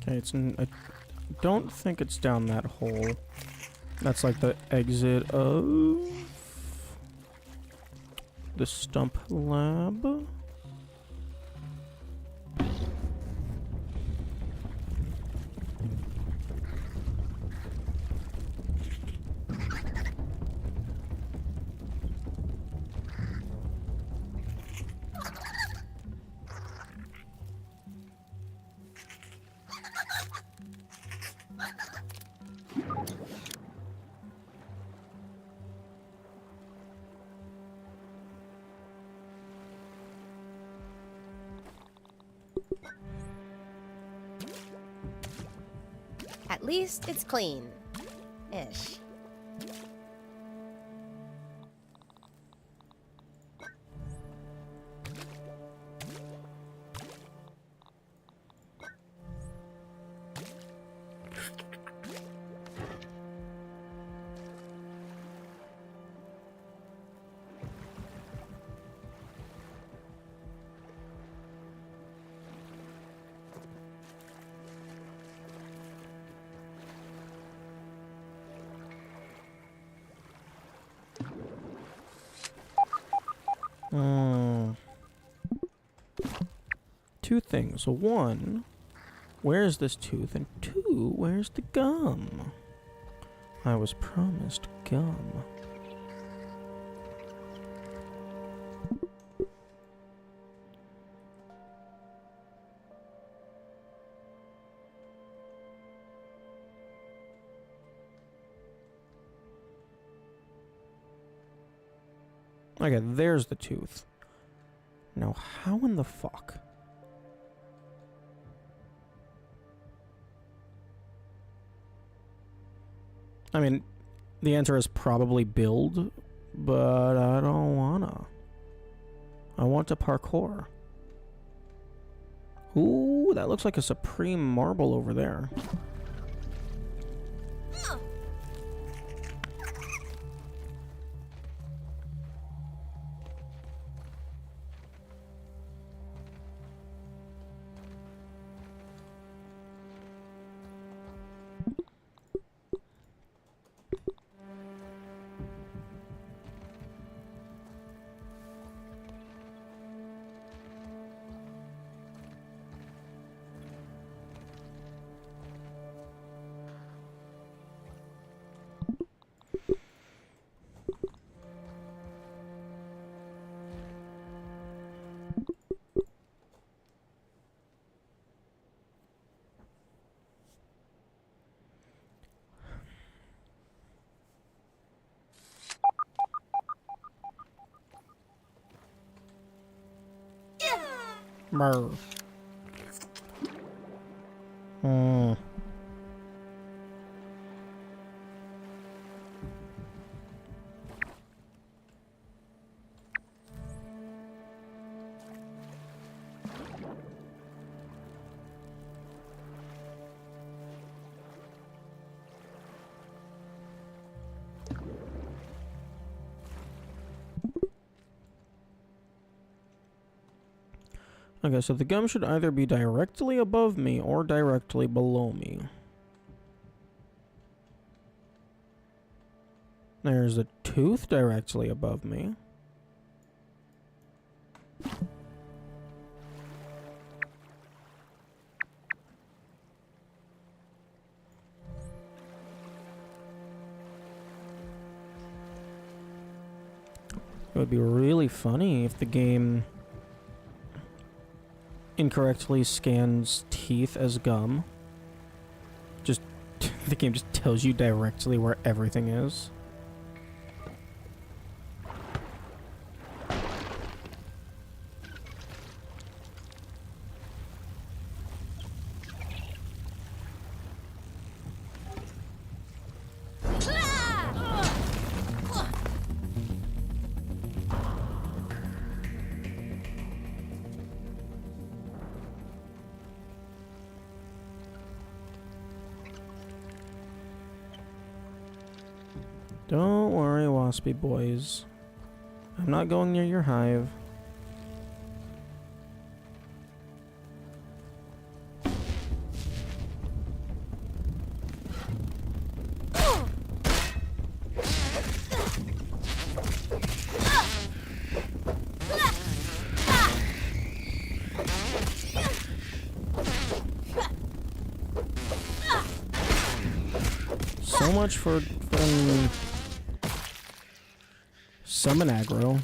Okay, I don't think it's down that hole. That's like the exit of the stump lab. At least it's clean. Ish. Two things. One, where's this tooth? And two, where's the gum? I was promised gum. Okay, there's the tooth. Now, how in the fuck? I mean, the answer is probably build, but I don't wanna. I want to parkour. Ooh, that looks like a supreme marble over there. Brr. Okay, so the gum should either be directly above me or directly below me. There's a tooth directly above me. It would be really funny if the game incorrectly scans teeth as gum. Just, the game just tells you directly where everything is. Don't worry, waspy boys. I'm not going near your hive. So much for summon aggro.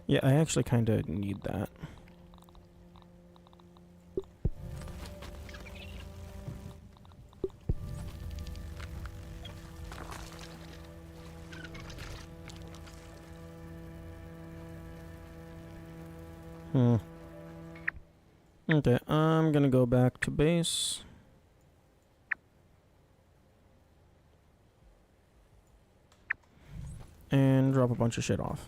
Yeah, I actually kind of need that. Okay, I'm gonna go back to base. And drop a bunch of shit off.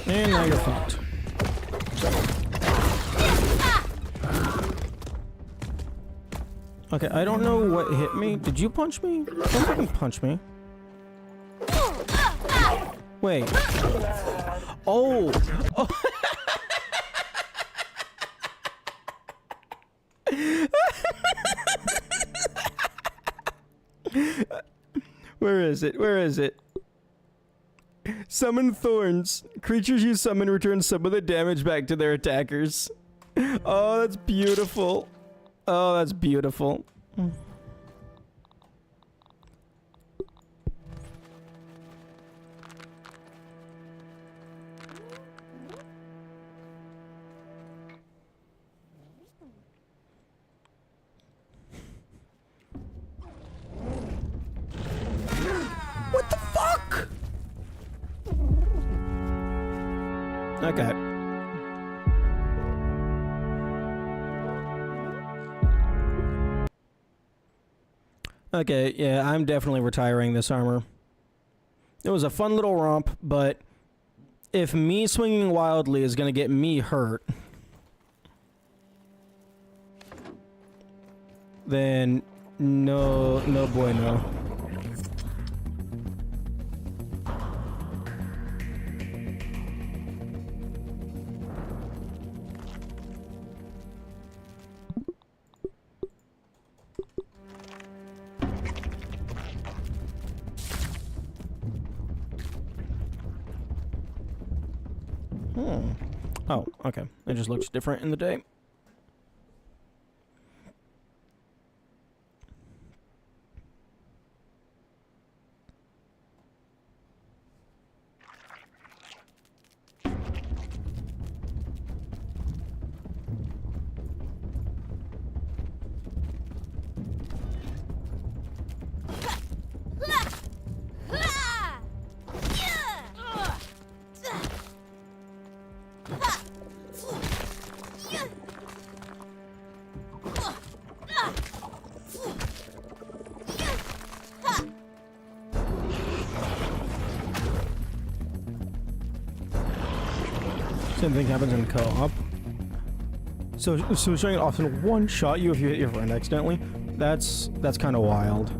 And now you're fucked. Okay, I don't know what hit me. Did you punch me? Don't fucking punch me. Wait. Oh! Oh. Where is it? Where is it? Summon thorns. Creatures you summon return some of the damage back to their attackers. Oh, that's beautiful. Oh, that's beautiful. Okay. Okay, yeah, I'm definitely retiring this armor. It was a fun little romp, but if me swinging wildly is gonna get me hurt, then no, no boy, no. Oh, okay. It just looks different in the day. Same thing happens in co-op. So showing it often one-shot you if you hit your friend accidentally. That's kind of wild.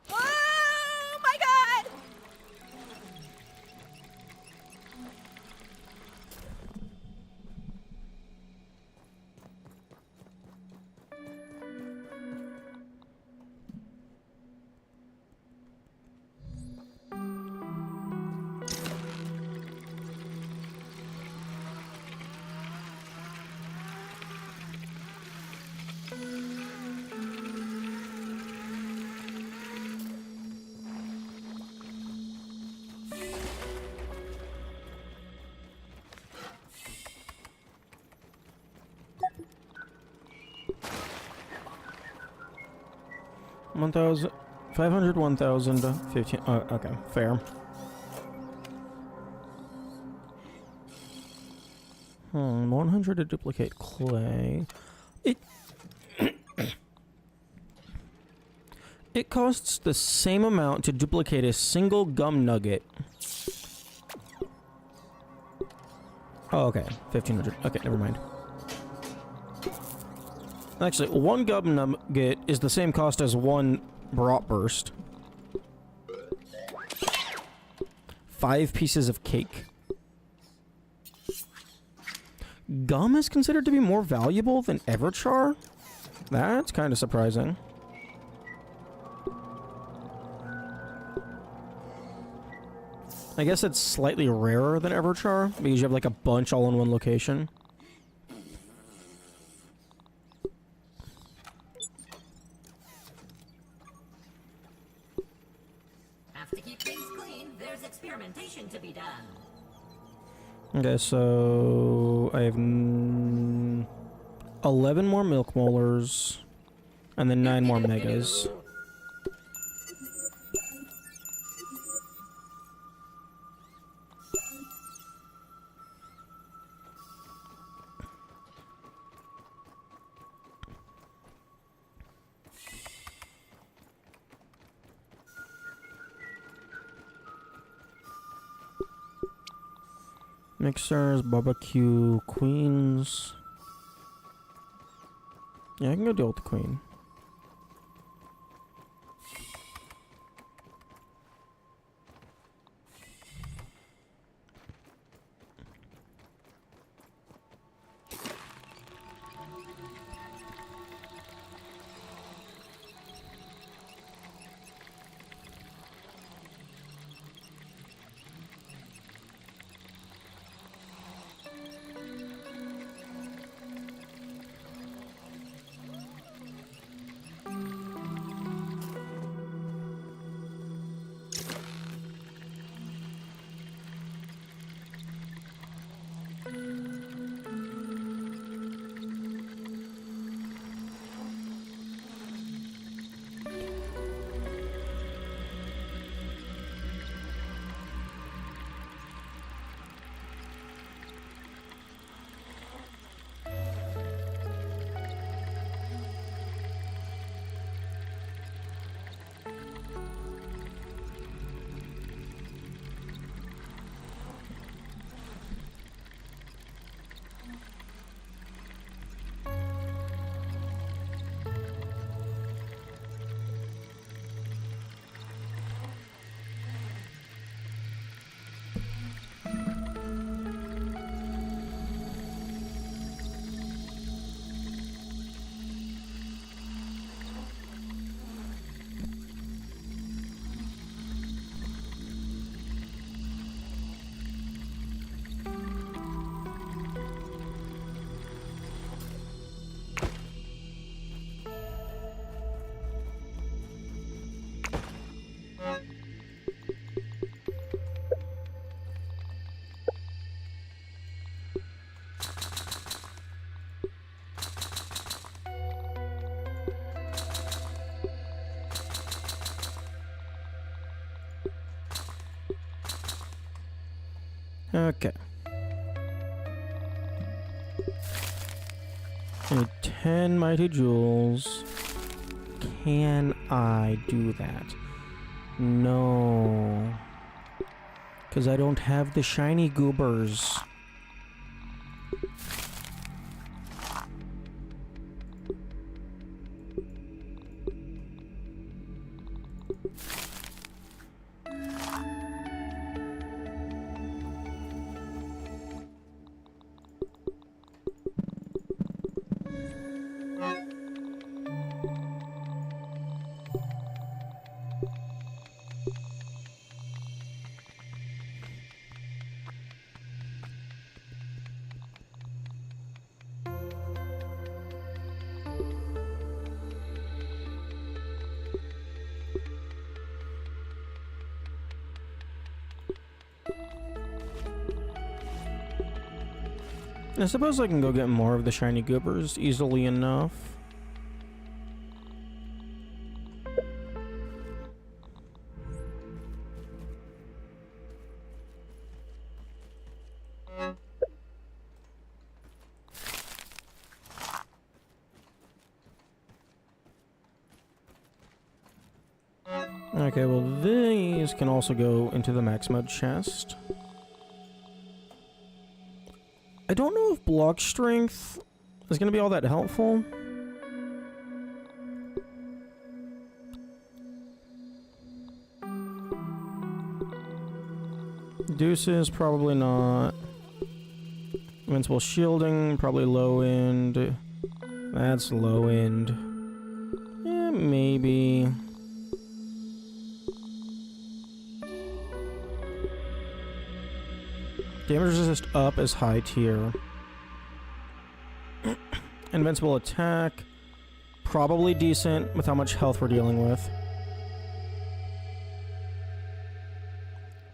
Oh my god! One thousand, 500, 1,000, 15. Okay, fair. Hmm, 100 to duplicate clay. It costs the same amount to duplicate a single gum nugget. Oh, okay. 1,500. Okay, never mind. Actually, one gum nugget is the same cost as one bratwurst. 5 pieces of cake. Gum is considered to be more valuable than Everchar? That's kind of surprising. I guess it's slightly rarer than Everchar, because you have like a bunch all in one location. Have to keep things clean. There's experimentation to be done. Okay, so I have 11 more milk molars, and then 9 more megas. Mixers, barbecue, queens. Yeah, I can go deal with the queen. Okay. I need 10 mighty jewels. Can I do that? No. Because I don't have the shiny goobers. I suppose I can go get more of the shiny goobers easily enough. Okay, well these can also go into the max mode chest. I don't know if block strength is going to be all that helpful. Deuces, probably not. Invincible shielding, probably low end. That's low end. Yeah, maybe. Damage resist up is high tier. Invincible attack, probably decent with how much health we're dealing with.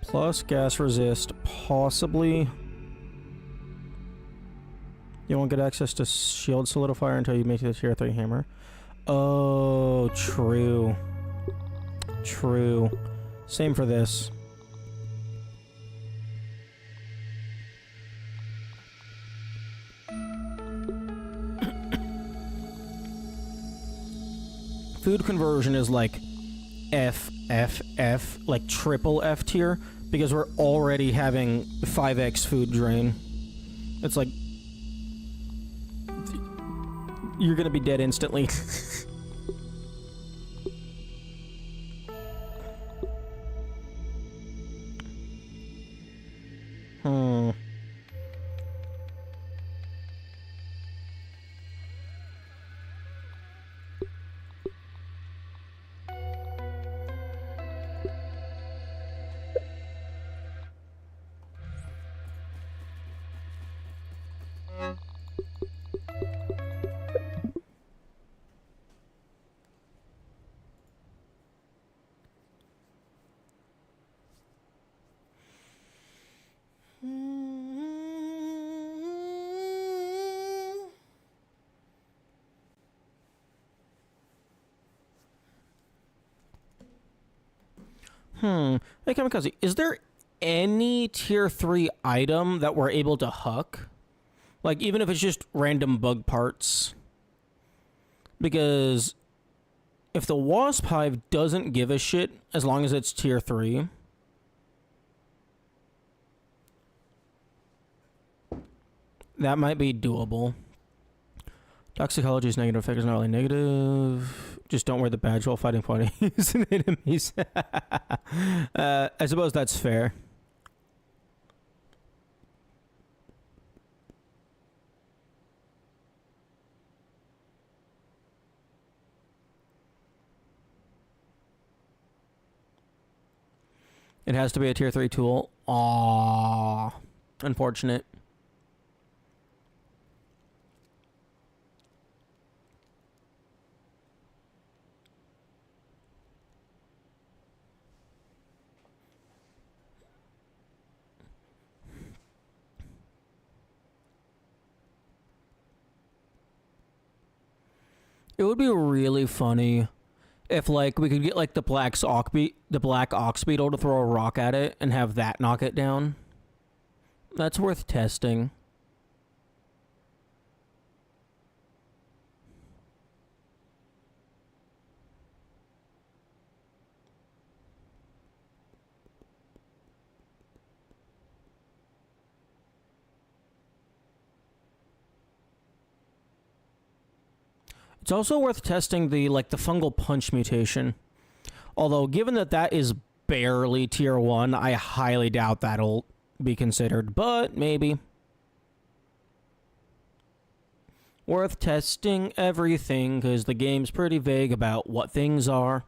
Plus gas resist, possibly. You won't get access to shield solidifier until you make the tier 3 hammer. Oh, true. True. Same for this. Food conversion is like F, like triple F tier, because we're already having 5x food drain. It's like you're gonna be dead instantly. Hey, Kamikaze, is there any tier 3 item that we're able to huck? Like, even if it's just random bug parts? Because if the wasp hive doesn't give a shit as long as it's tier 3, that might be doable. Toxicology's negative effect is not really negative. Just don't wear the badge while fighting parties and enemies. I suppose that's fair. It has to be a tier 3 tool. Aww. Unfortunate. It would be really funny if, like, we could get, like, the black ox beetle to throw a rock at it and have that knock it down. That's worth testing. It's also worth testing the fungal punch mutation. Although, given that that is barely tier 1, I highly doubt that'll be considered, but maybe. Worth testing everything, because the game's pretty vague about what things are.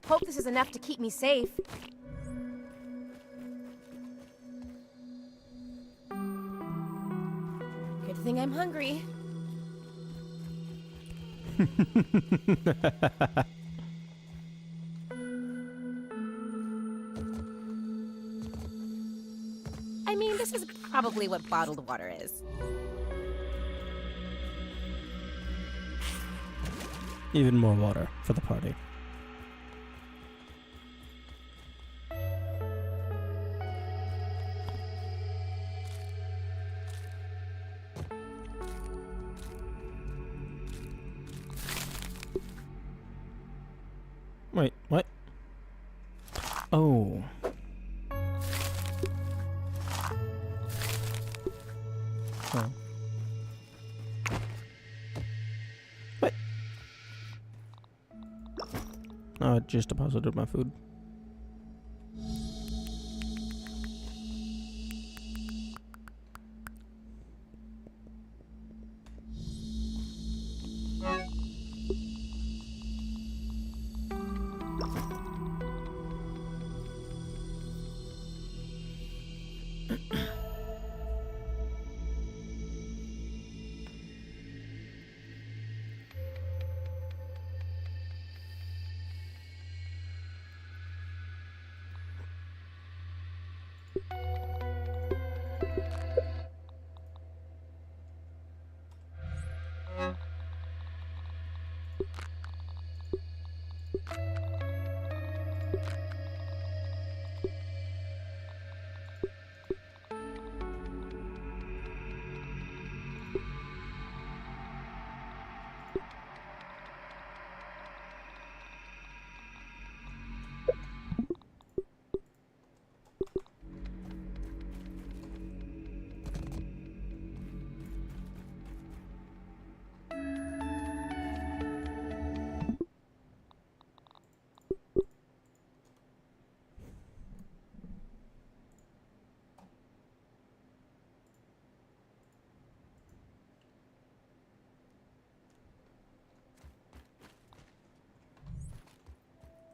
Hope this is enough to keep me safe. Good thing I'm hungry. I mean, this is probably what bottled water is. Even more water for the party. Wait, what? Oh. Oh. What? Oh, it just deposited my food.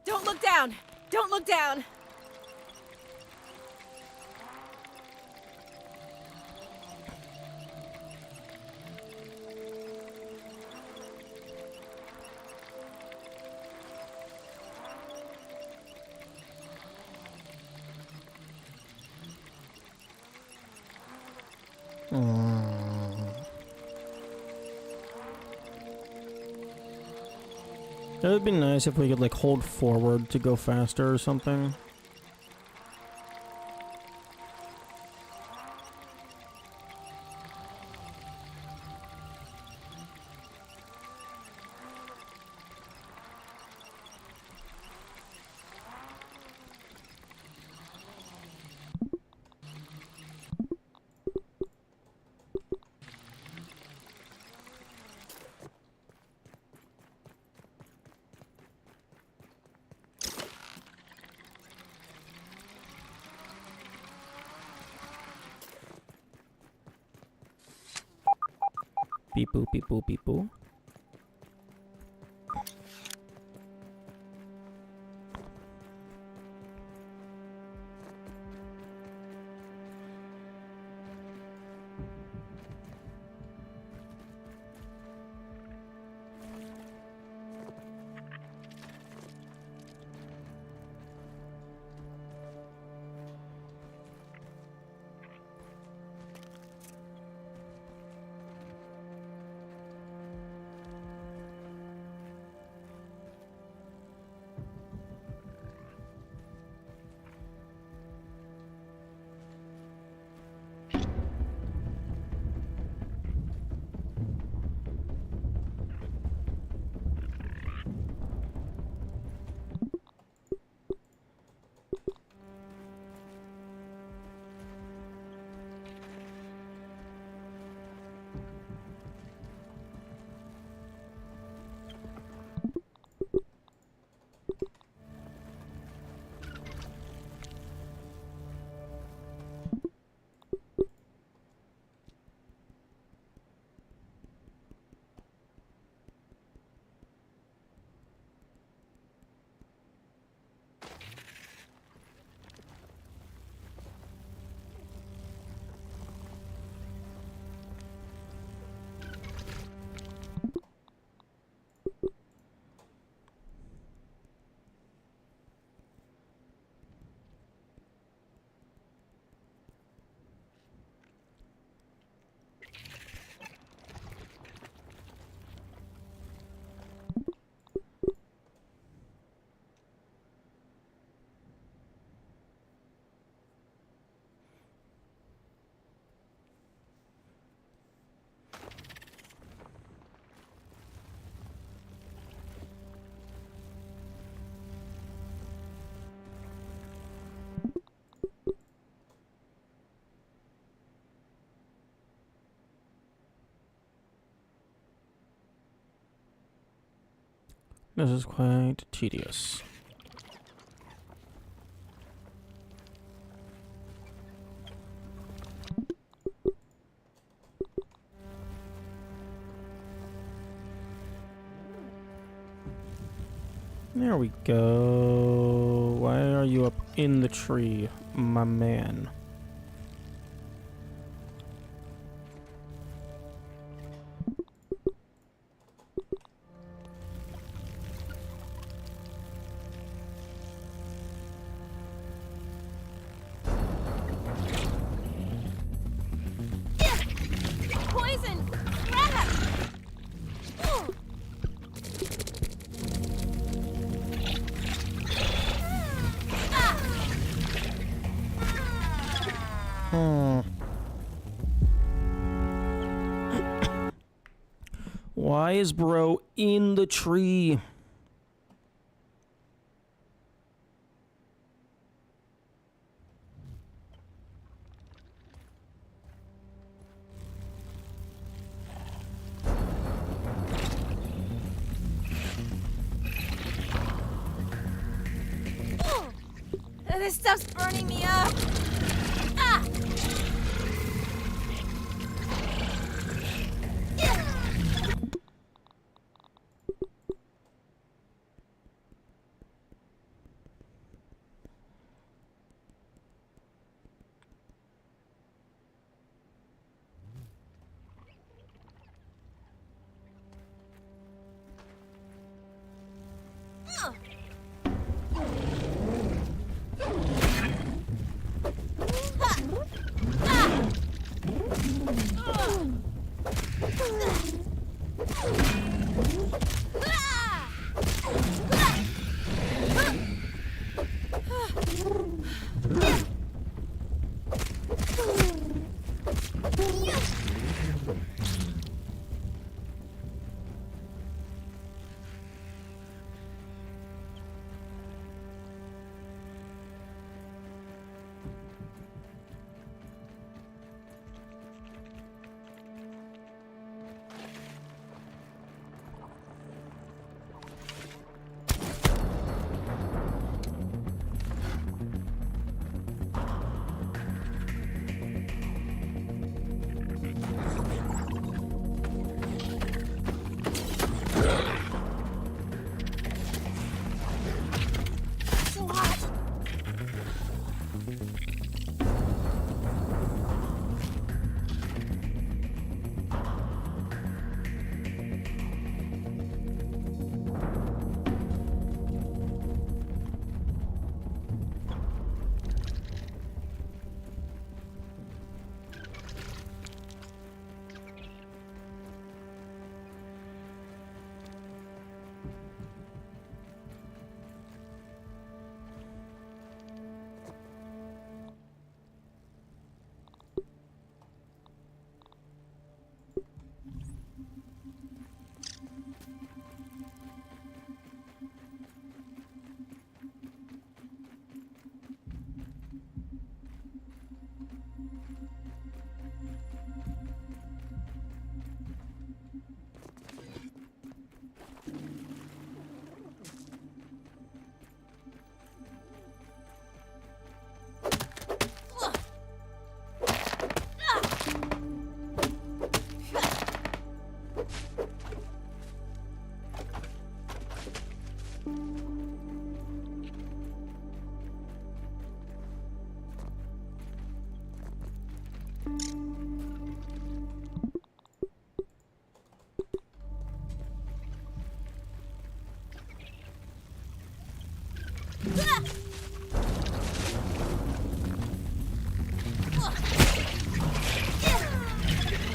Don't look down! Don't look down! It would be nice if we could, like, hold forward to go faster or something. Beep boop, beep boop, beep boop. This is quite tedious. There we go. Why are you up in the tree, my man? Poison! Crap! Why is bro in the tree? This stuff's burning me up! Ah!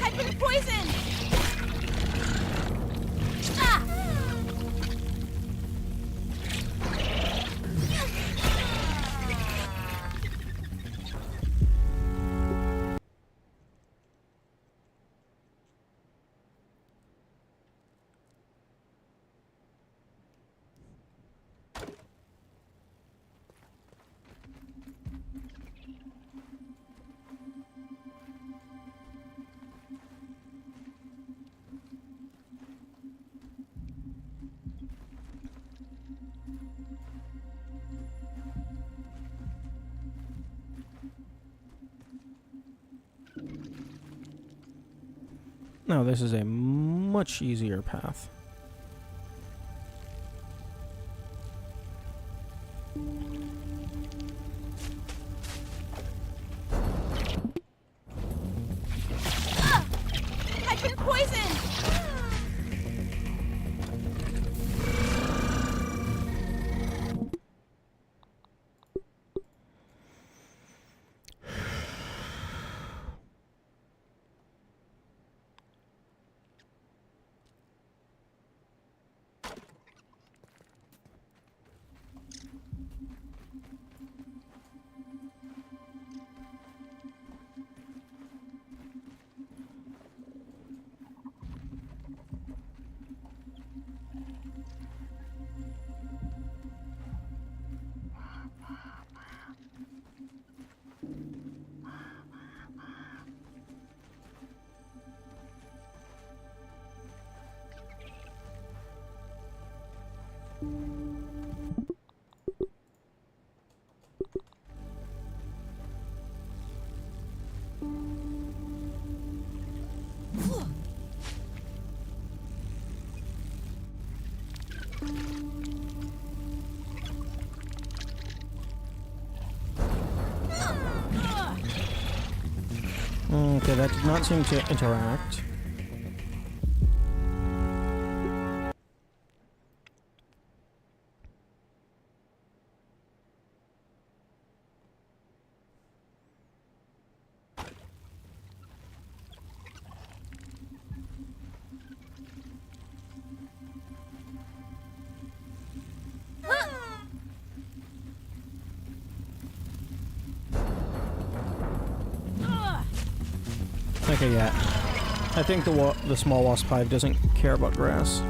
I've been poisoned! Ah! No, this is a much easier path. I've been poisoned! Okay, that did not seem to interact. Okay, yeah. I think the small wasp hive doesn't care about grass.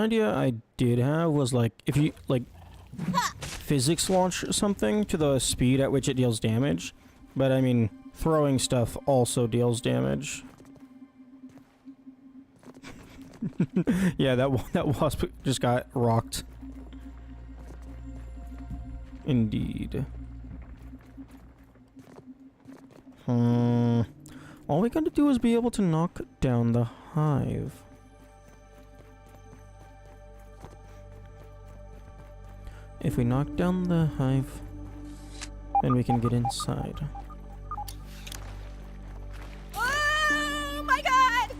idea I did have was like if you like physics launch something to the speed at which it deals damage, but I mean throwing stuff also deals damage. Yeah, that wasp just got rocked. Indeed. All we gotta do is be able to knock down the hive. If we knock down the hive, then we can get inside. Oh my god!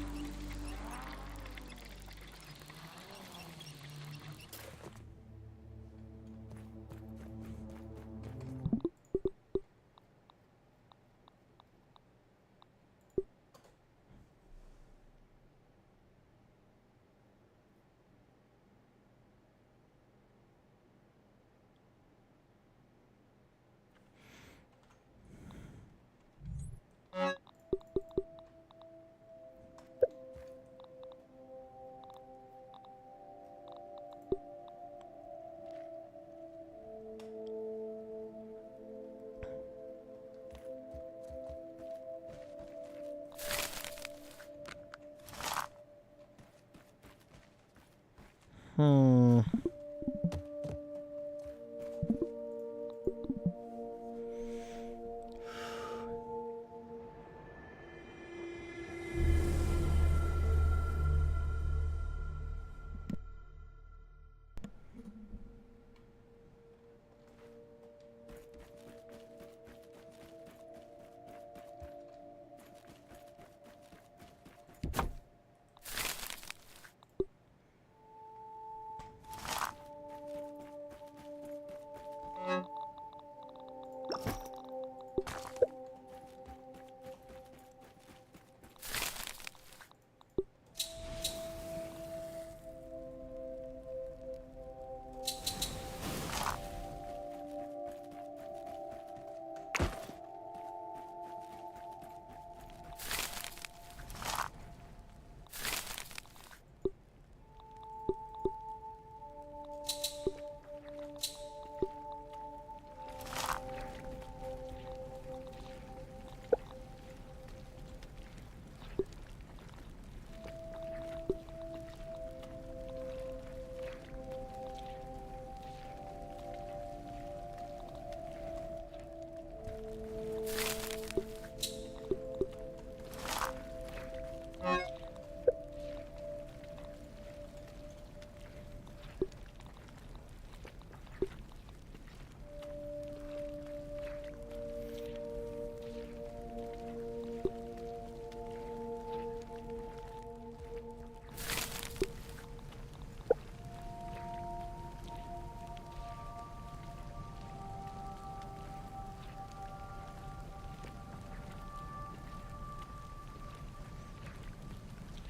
Hmm.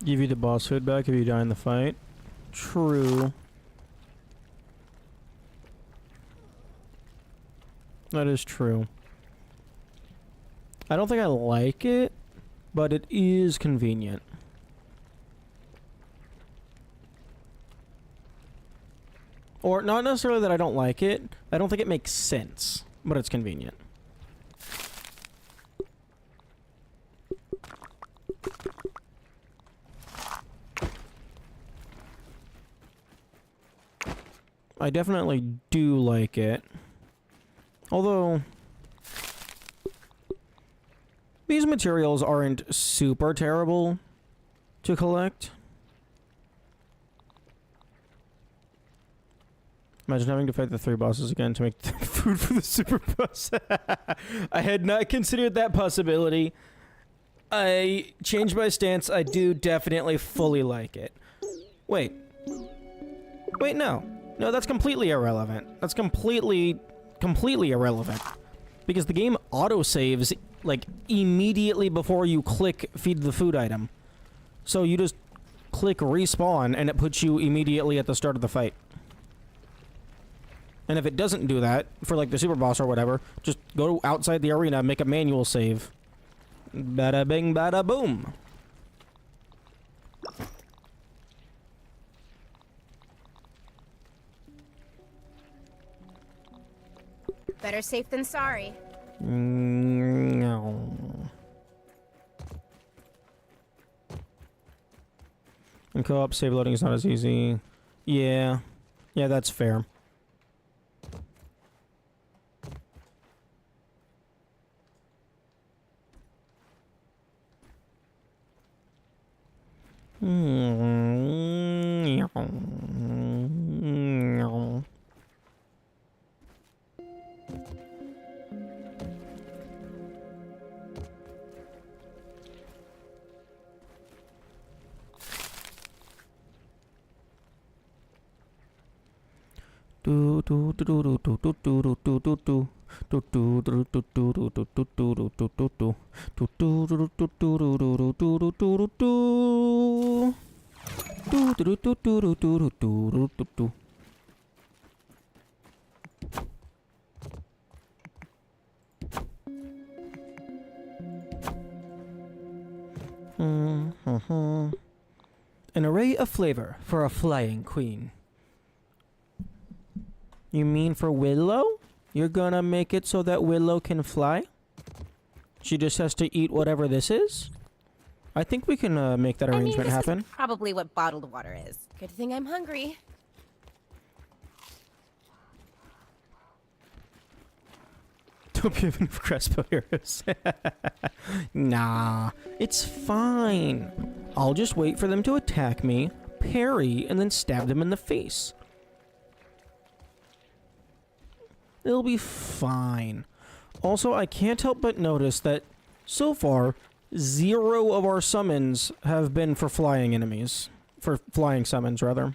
Give you the boss hood back if you die in the fight. True. That is true. I don't think I like it, but it is convenient. Or not necessarily that I don't like it. I don't think it makes sense, but it's convenient. I definitely do like it. Although these materials aren't super terrible to collect. Imagine having to fight the 3 bosses again to make food for the super boss. I had not considered that possibility. I changed my stance. I do definitely fully like it. Wait. Wait, no. No, that's completely irrelevant. That's completely irrelevant. Because the game autosaves, like, immediately before you click feed the food item. So you just click respawn and it puts you immediately at the start of the fight. And if it doesn't do that, for like the super boss or whatever, just go outside the arena, make a manual save. Bada bing, bada boom. Better safe than sorry. No. In co-op, save loading is not as easy. Yeah. Yeah, that's fair. An array of flavor for a flying queen. You mean for Willow? You're gonna make it so that Willow can fly? She just has to eat whatever this is? I think we can make that arrangement this happen. is probably what bottled water is. Good thing I'm hungry. Don't be even Crespo heroes. Nah, it's fine. I'll just wait for them to attack me, parry, and then stab them in the face. It'll be fine. Also, I can't help but notice that, so far, 0 of our summons have been for flying enemies. For flying summons, rather.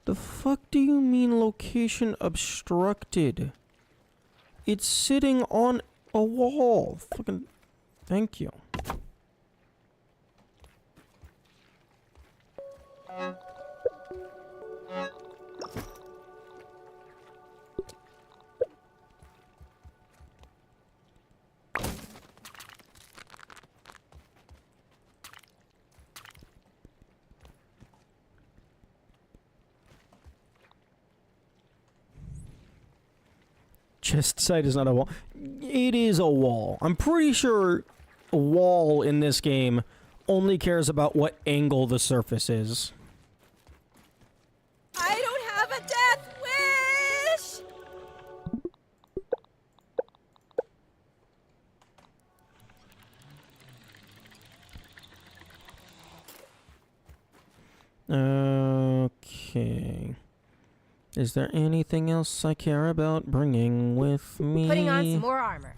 The fuck do you mean location obstructed? It's sitting on a wall. Fucking thank you. Chest side is not a wall. It is a wall. I'm pretty sure a wall in this game only cares about what angle the surface is. I don't have a death wish! Okay. Is there anything else I care about bringing with me? Putting on some more armor.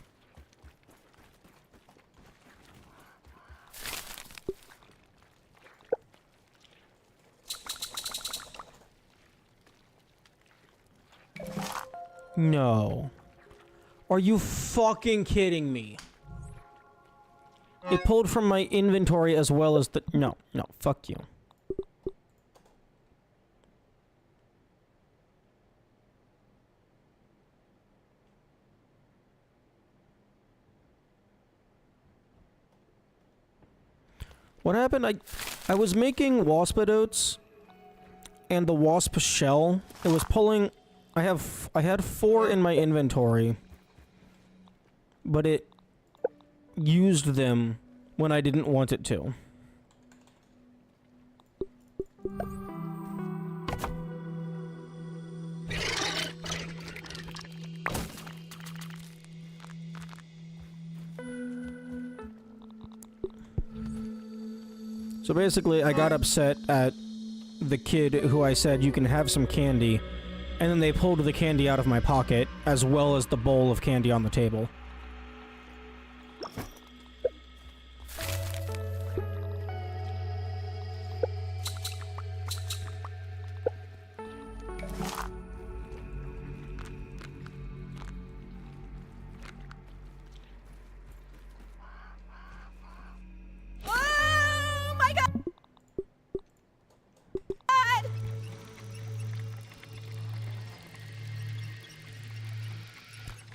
No. Are you fucking kidding me? It pulled from my inventory as well as the... No, fuck you. What happened? I was making waspidotes and the wasp shell. It was pulling... I had 4 in my inventory, but it used them when I didn't want it to. So basically, I got upset at the kid who I said, you can have some candy, and then they pulled the candy out of my pocket, as well as the bowl of candy on the table.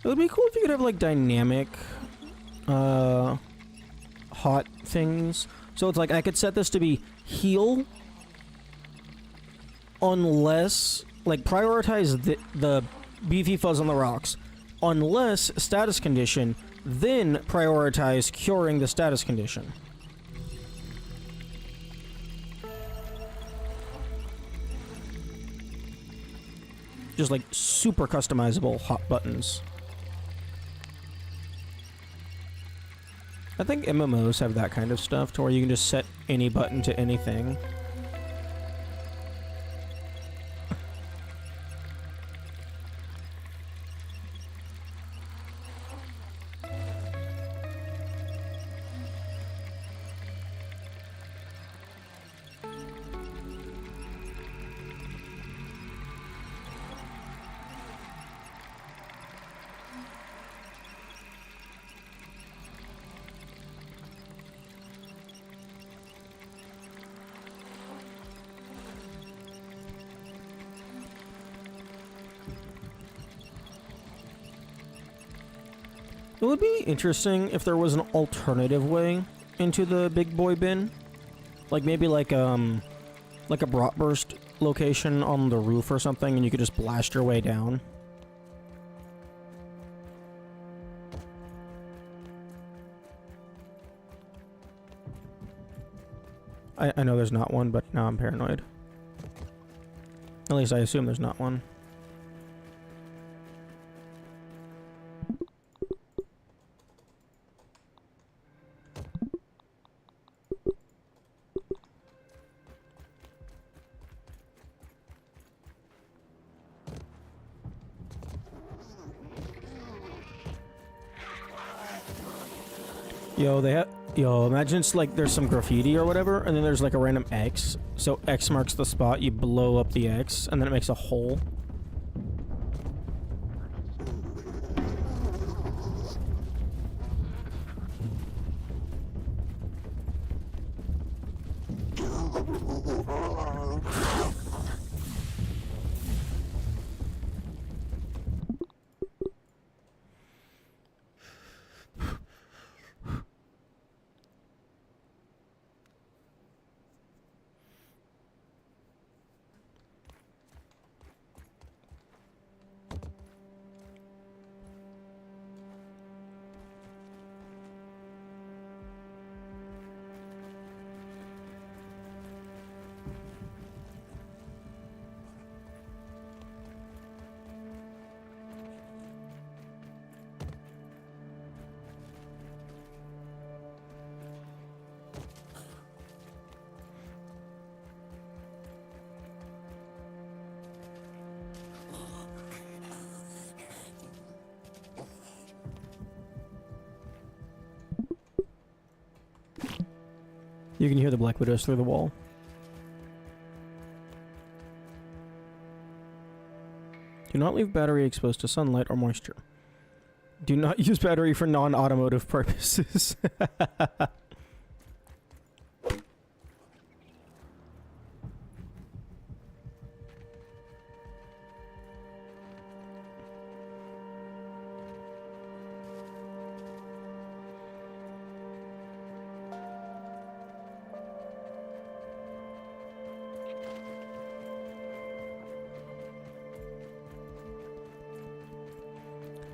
would be cool if you could have, like, dynamic, hot things. So it's like, I could set this to be heal, unless, like, prioritize the beefy fuzz on the rocks, unless status condition, then prioritize curing the status condition. Just like super customizable hot buttons. I think MMOs have that kind of stuff to where you can just set any button to anything. It would be interesting if there was an alternative way into the big boy bin. Like maybe like a bratwurst location on the roof or something, and you could just blast your way down. I know there's not one, but now I'm paranoid. At least I assume there's not one. Yo, imagine it's like there's some graffiti or whatever, and then there's like a random X. So X marks the spot, you blow up the X, and then it makes a hole. You can hear the Black Widows through the wall. Do not leave battery exposed to sunlight or moisture. Do not use battery for non-automotive purposes.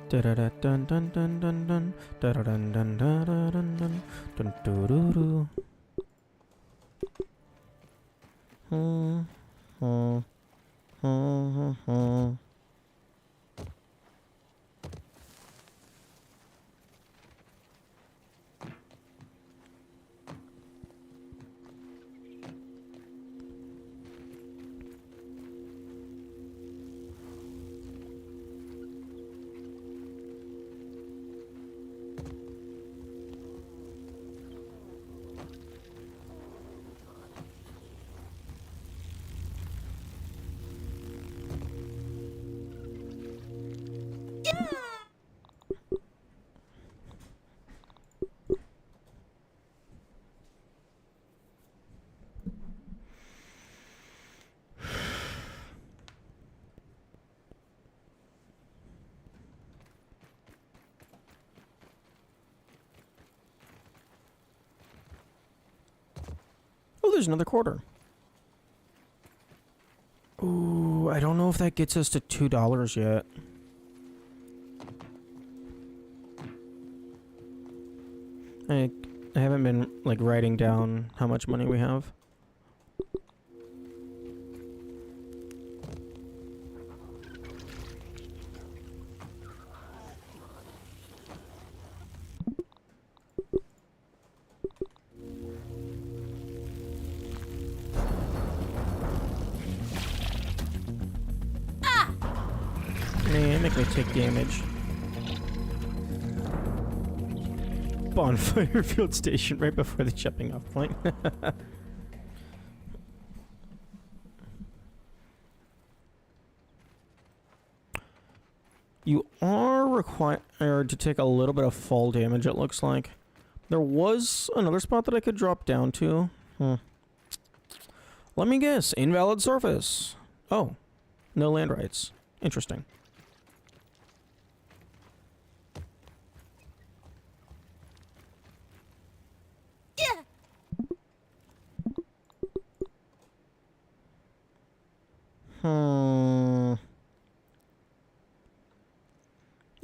Dun dun dun dun dun dun dun dun dun dun dun dun dun dun dun dun. there's another quarter. Ooh, I don't know if that gets us to $2 yet. I haven't been, like, writing down how much money we have. Man, make me take damage. Bonfire field station right before the jumping off point. You are required to take a little bit of fall damage, it looks like. There was another spot that I could drop down to. Let me guess. Invalid surface. Oh. No land rights. Interesting.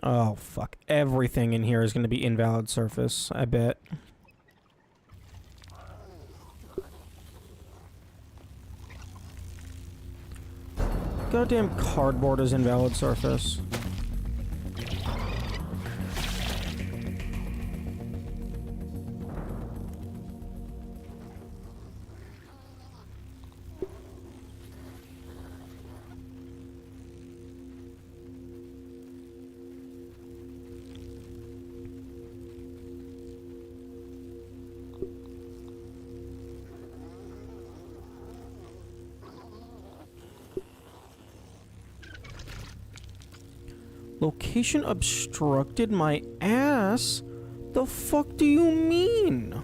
Oh, fuck. Everything in here is going to be invalid surface, I bet. Goddamn cardboard is invalid surface. Location obstructed my ass? The fuck do you mean?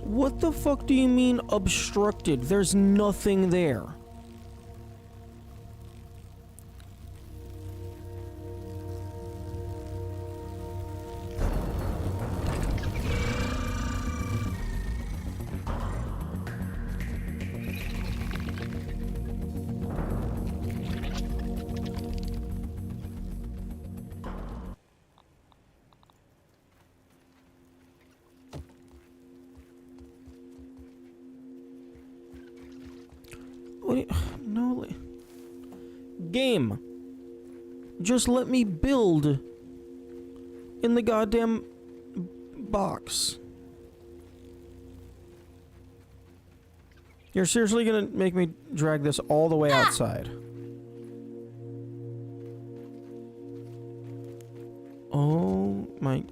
What the fuck do you mean obstructed? There's nothing there. Wait, no. Game. Just let me build in the goddamn box. You're seriously gonna make me drag this all the way outside? Oh my...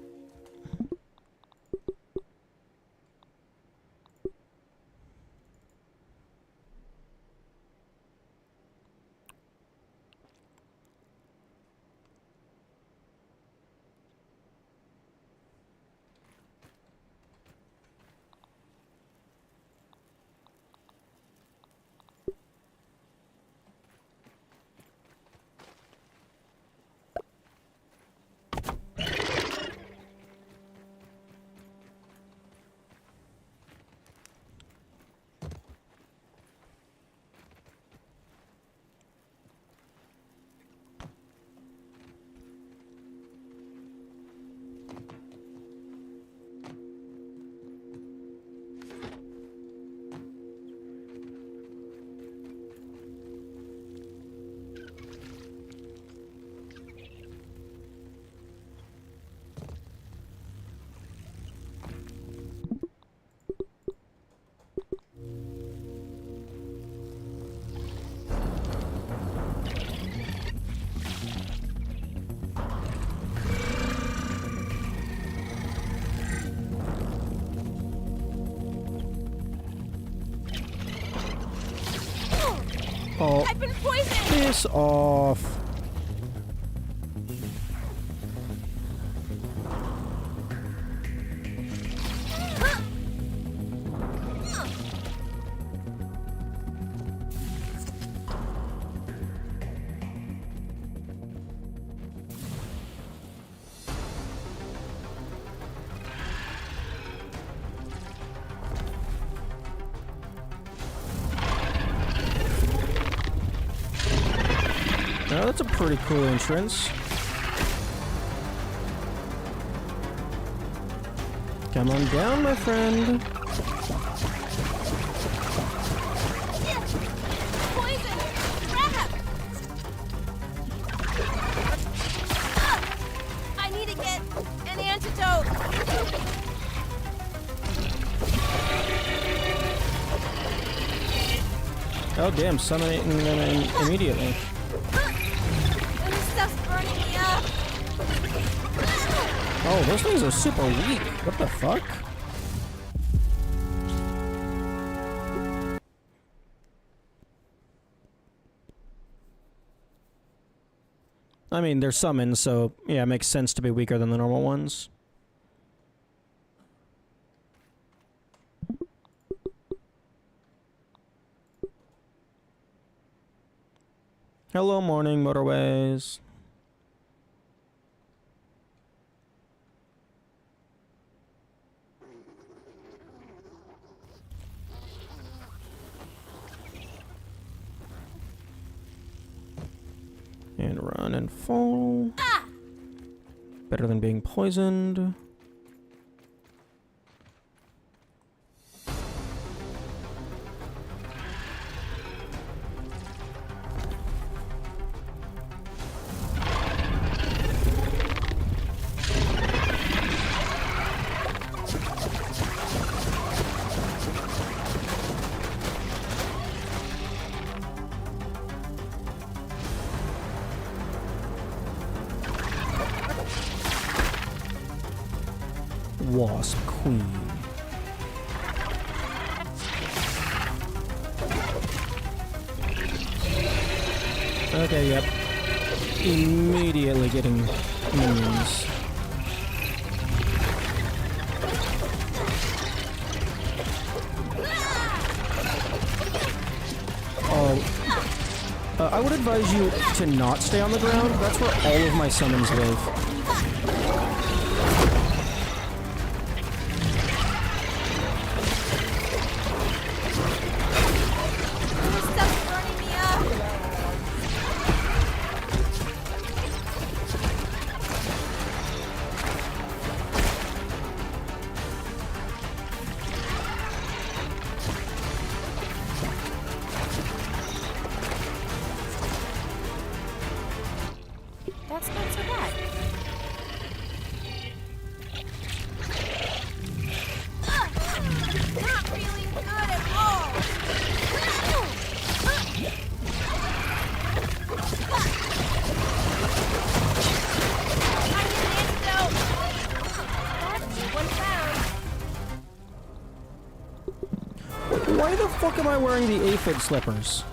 Oh, I've been poisoned! piss off. Now that's a pretty cool entrance. Come on down, my friend. Poison! Crap! I need to get an antidote! Oh damn, summoning them immediately. This stuff's burning me up! Oh, those things are super weak. What the fuck? I mean, they're summons, so yeah, it makes sense to be weaker than the normal ones. Hello, morning motorways. And run and fall. Better than being poisoned. Wasp Queen. Okay, yep. Immediately getting minions. Oh. I would advise you to not stay on the ground. That's where all of my summons live. This stuff's burning me up! That's not so bad. Not feeling good at all! I need an antidote! That's the one found. Why the fuck am I wearing the aphid slippers?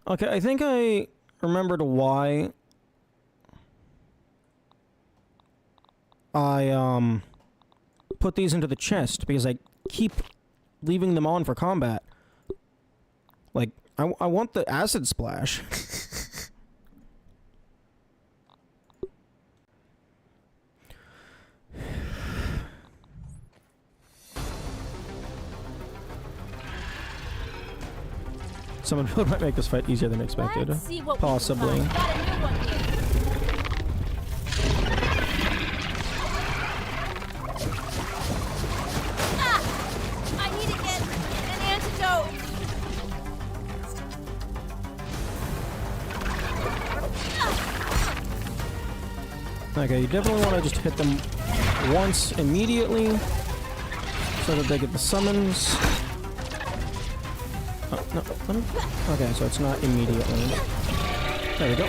Okay, I think I remembered why I put these into the chest, because I keep leaving them on for combat. Like, I want the acid splash. Someone might make this fight easier than expected. Let's see what Possibly. we can find. Got a new one here. I need to get an antidote. Okay, you definitely want to just hit them once immediately so that they get the summons. Oh, no, let me... Okay, so it's not immediately. There we go.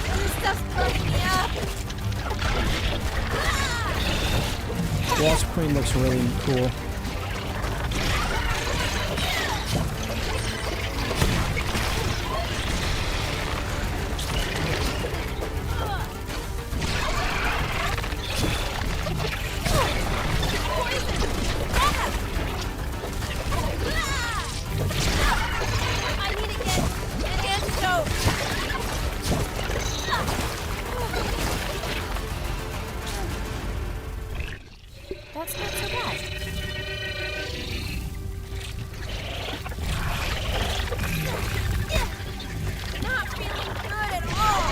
This stuff's burning me up. Wasp Queen looks really cool. I need to get an antidote. That's not so bad. Not feeling good at all.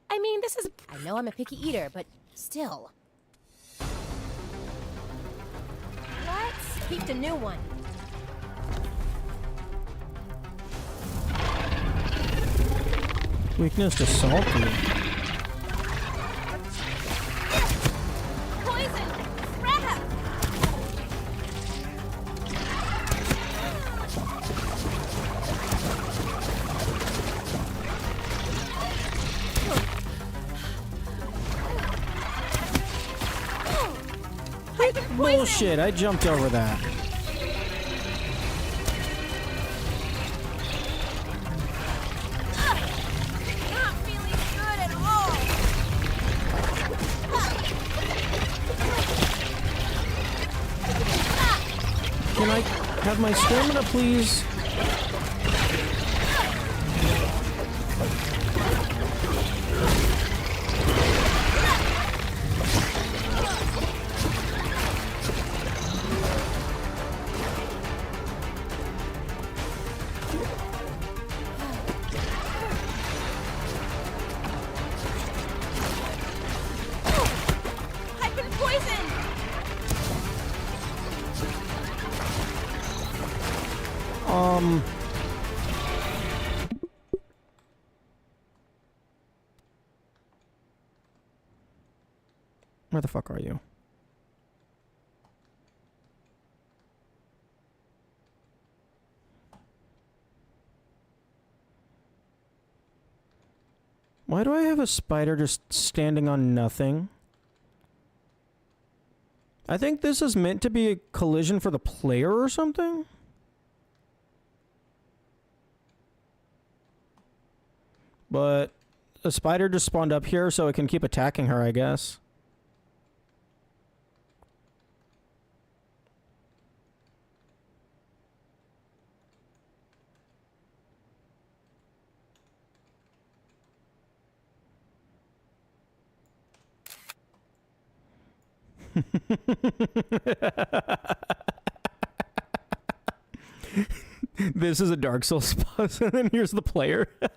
I mean, this is... I know I'm a picky eater, but still. Let's keep a new one. Weakness to salty. Poison! Crap! Bullshit, I jumped over that. Not feeling good at all. Can I have my stamina, please? I've been poisoned! Where the fuck are you? Why do I have a spider just standing on nothing? I think this is meant to be a collision for the player or something? But a spider just spawned up here so it can keep attacking her, I guess. This is a Dark Souls boss, and then here's the player. I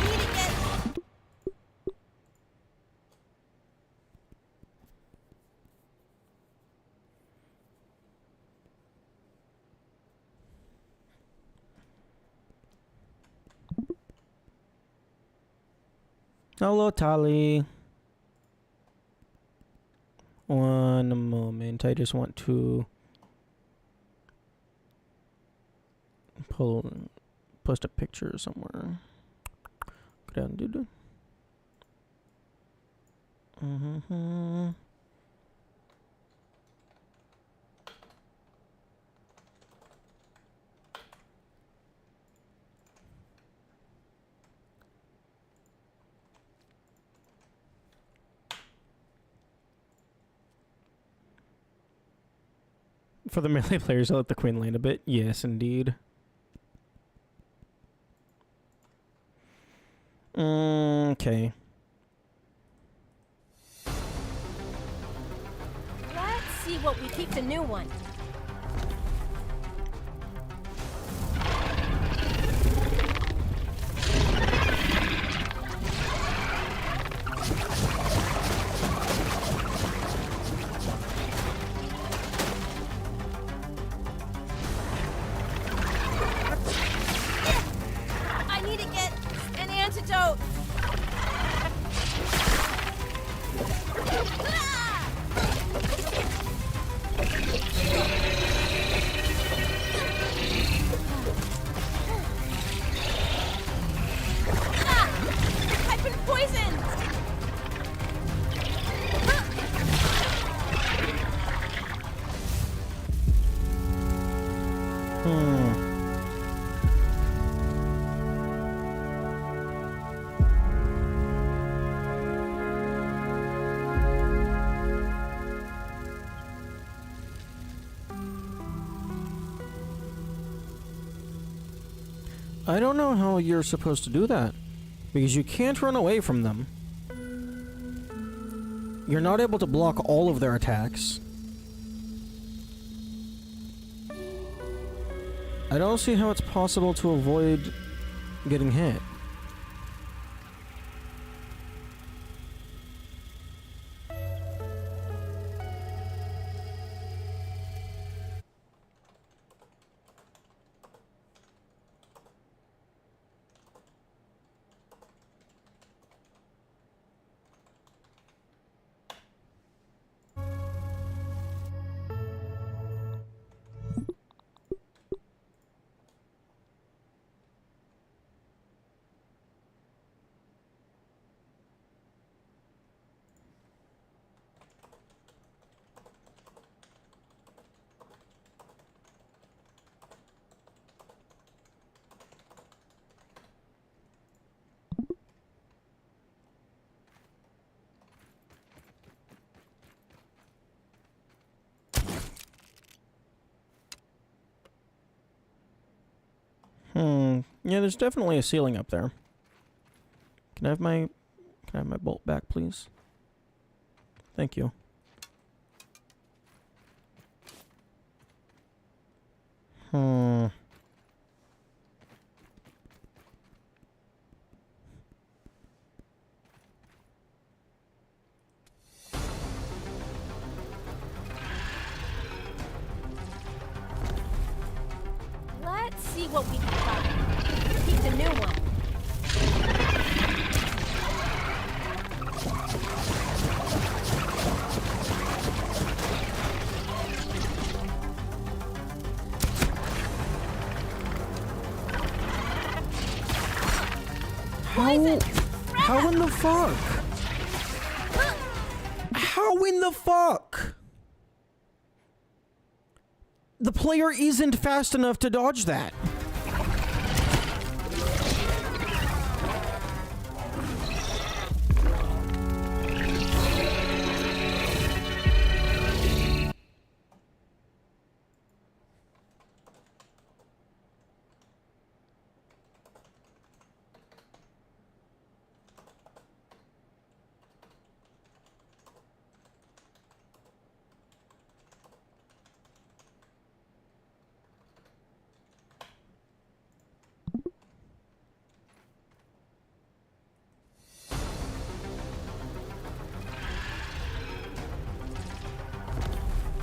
need to get... Hello, Tali. One moment. I just want to post a picture somewhere. Go down, dude. For the melee players, I'll let the queen land a bit. Yes, indeed. Okay. Let's see what we keep the new one. I need to get an antidote. I've been poisoned. I don't know how you're supposed to do that. Because you can't run away from them. You're not able to block all of their attacks. I don't see how it's possible to avoid getting hit. Yeah, there's definitely a ceiling up there. Can I have my bolt back, please? Thank you. Let's see what we can find. Keep the new one. Poison! How in the fuck? How in the fuck? The player isn't fast enough to dodge that.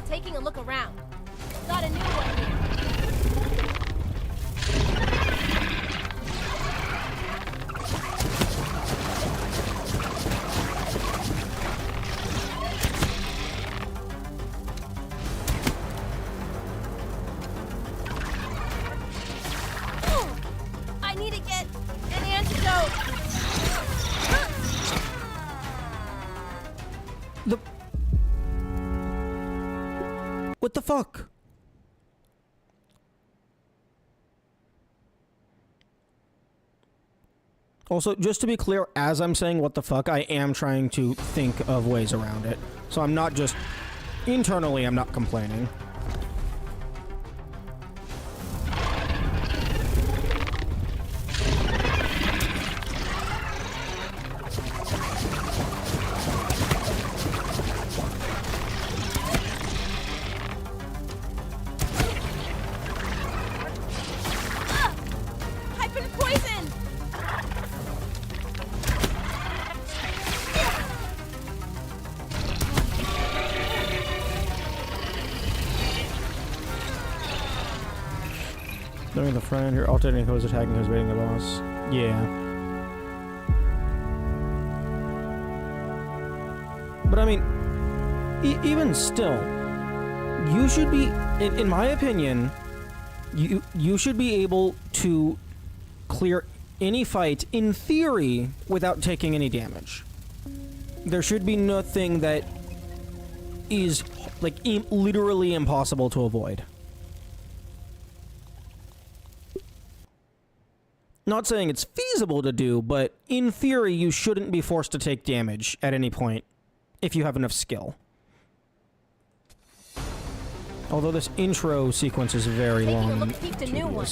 Taking a look around. Got a new one here. I need to get an antidote. What the fuck? Also, just to be clear, as I'm saying what the fuck, I am trying to think of ways around it. So I'm not just... Internally, I'm not complaining. with a friend, you're alternating who's attacking, who's raiding the boss. Yeah. But I mean, even still, you should be, in my opinion, you should be able to clear any fight, in theory, without taking any damage. There should be nothing that is, like, literally impossible to avoid. Not saying it's feasible to do, but in theory, you shouldn't be forced to take damage at any point if you have enough skill. Although this intro sequence is very long. Taking a look, peeped a new one.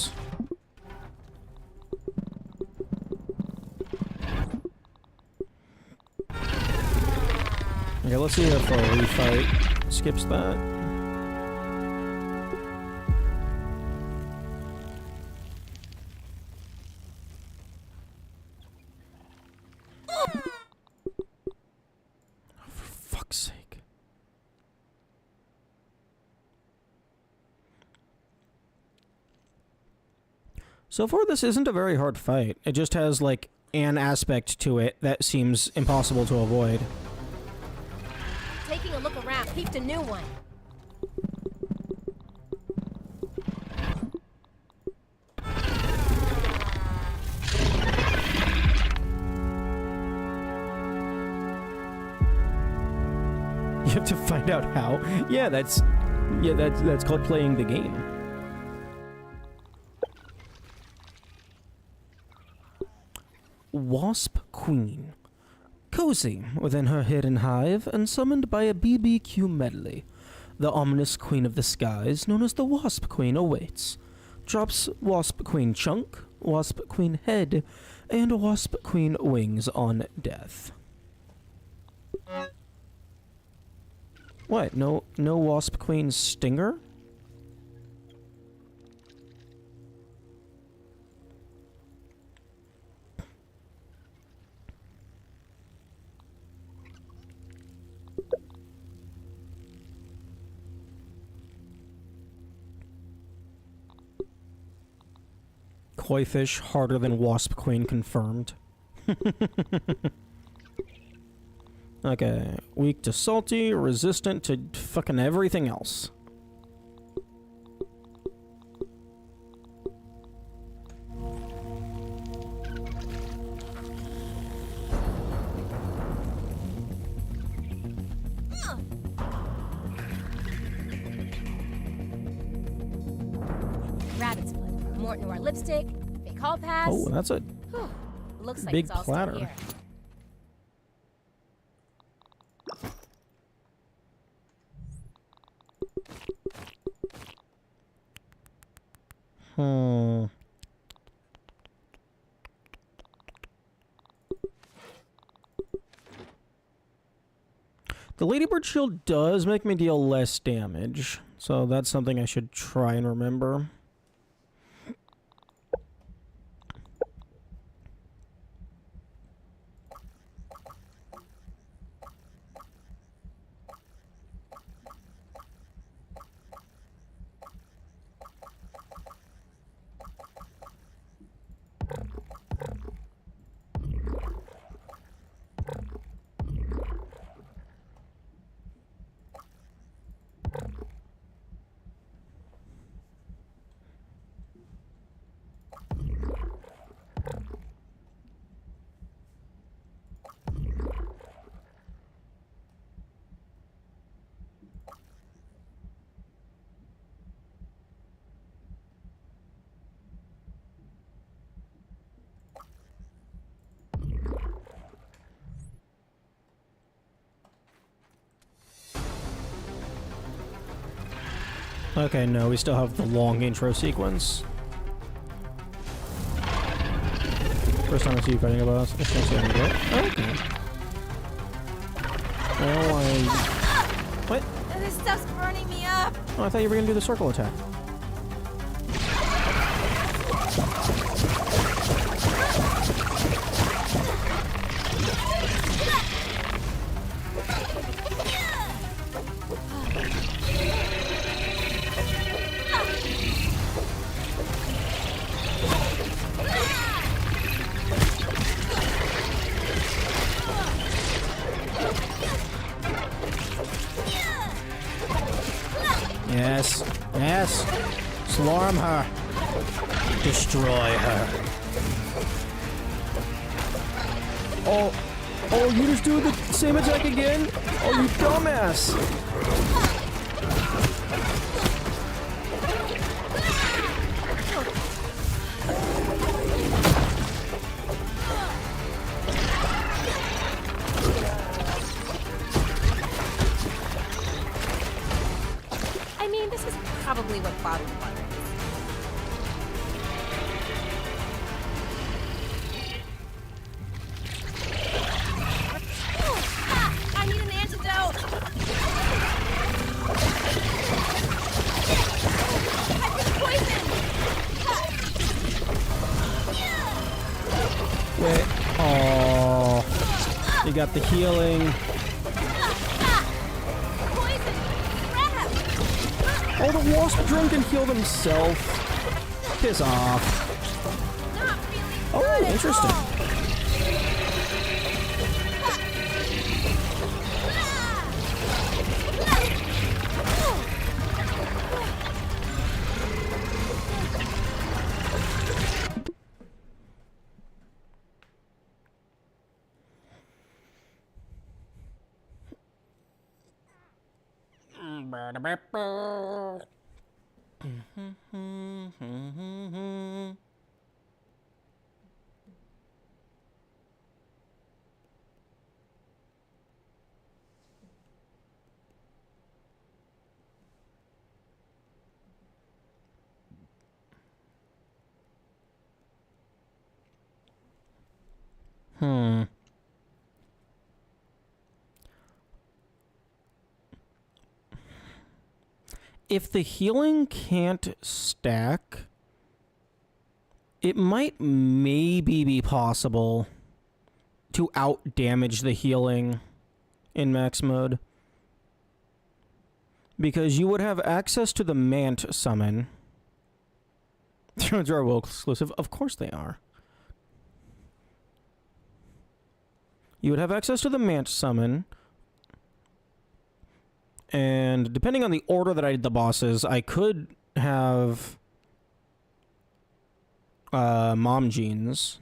Okay, let's see if a refight skips that. For fuck's sake. So far, this isn't a very hard fight. It just has, like, an aspect to it that seems impossible to avoid. Taking a look around, peeped a new one. You have to find out how. Yeah, that's called playing the game. Wasp Queen. Cozy within her hidden hive and summoned by a BBQ medley. The ominous queen of the skies, known as the Wasp Queen, awaits. Drops Wasp Queen chunk, Wasp Queen head, and Wasp Queen wings on death. What? No Wasp Queen stinger? Koi fish harder than Wasp Queen confirmed. Okay, weak to salty, resistant to fucking everything else. Rabbit's foot. More Noir lipstick. Fake hall pass. Oh, that's a Whew. Looks like big it's all platter. still here. The Ladybird Shield does make me deal less damage, so that's something I should try and remember. Okay, no, we still have the long intro sequence. First time I see you fighting a boss. I can't see how to do it. Oh, okay. Well, What? This stuff's burning me up. Oh, I thought you were gonna do the circle attack. Swarm her. Destroy her. Oh, you just do the same attack again? Oh, you dumbass. I mean, this is probably what bottled water is. I need an antidote! I've been poisoned! Wait. Oh. You got the healing. Poison! Crap! Oh, the wasp drone can heal themselves. Piss off. Not really Oh, good at interesting. all. If the healing can't stack, it might maybe be possible to out-damage the healing in max mode. Because you would have access to the Mant summon. Drones are a WoW exclusive. Of course they are. You would have access to the Mant summon. And depending on the order that I did the bosses, I could have Mom Jeans.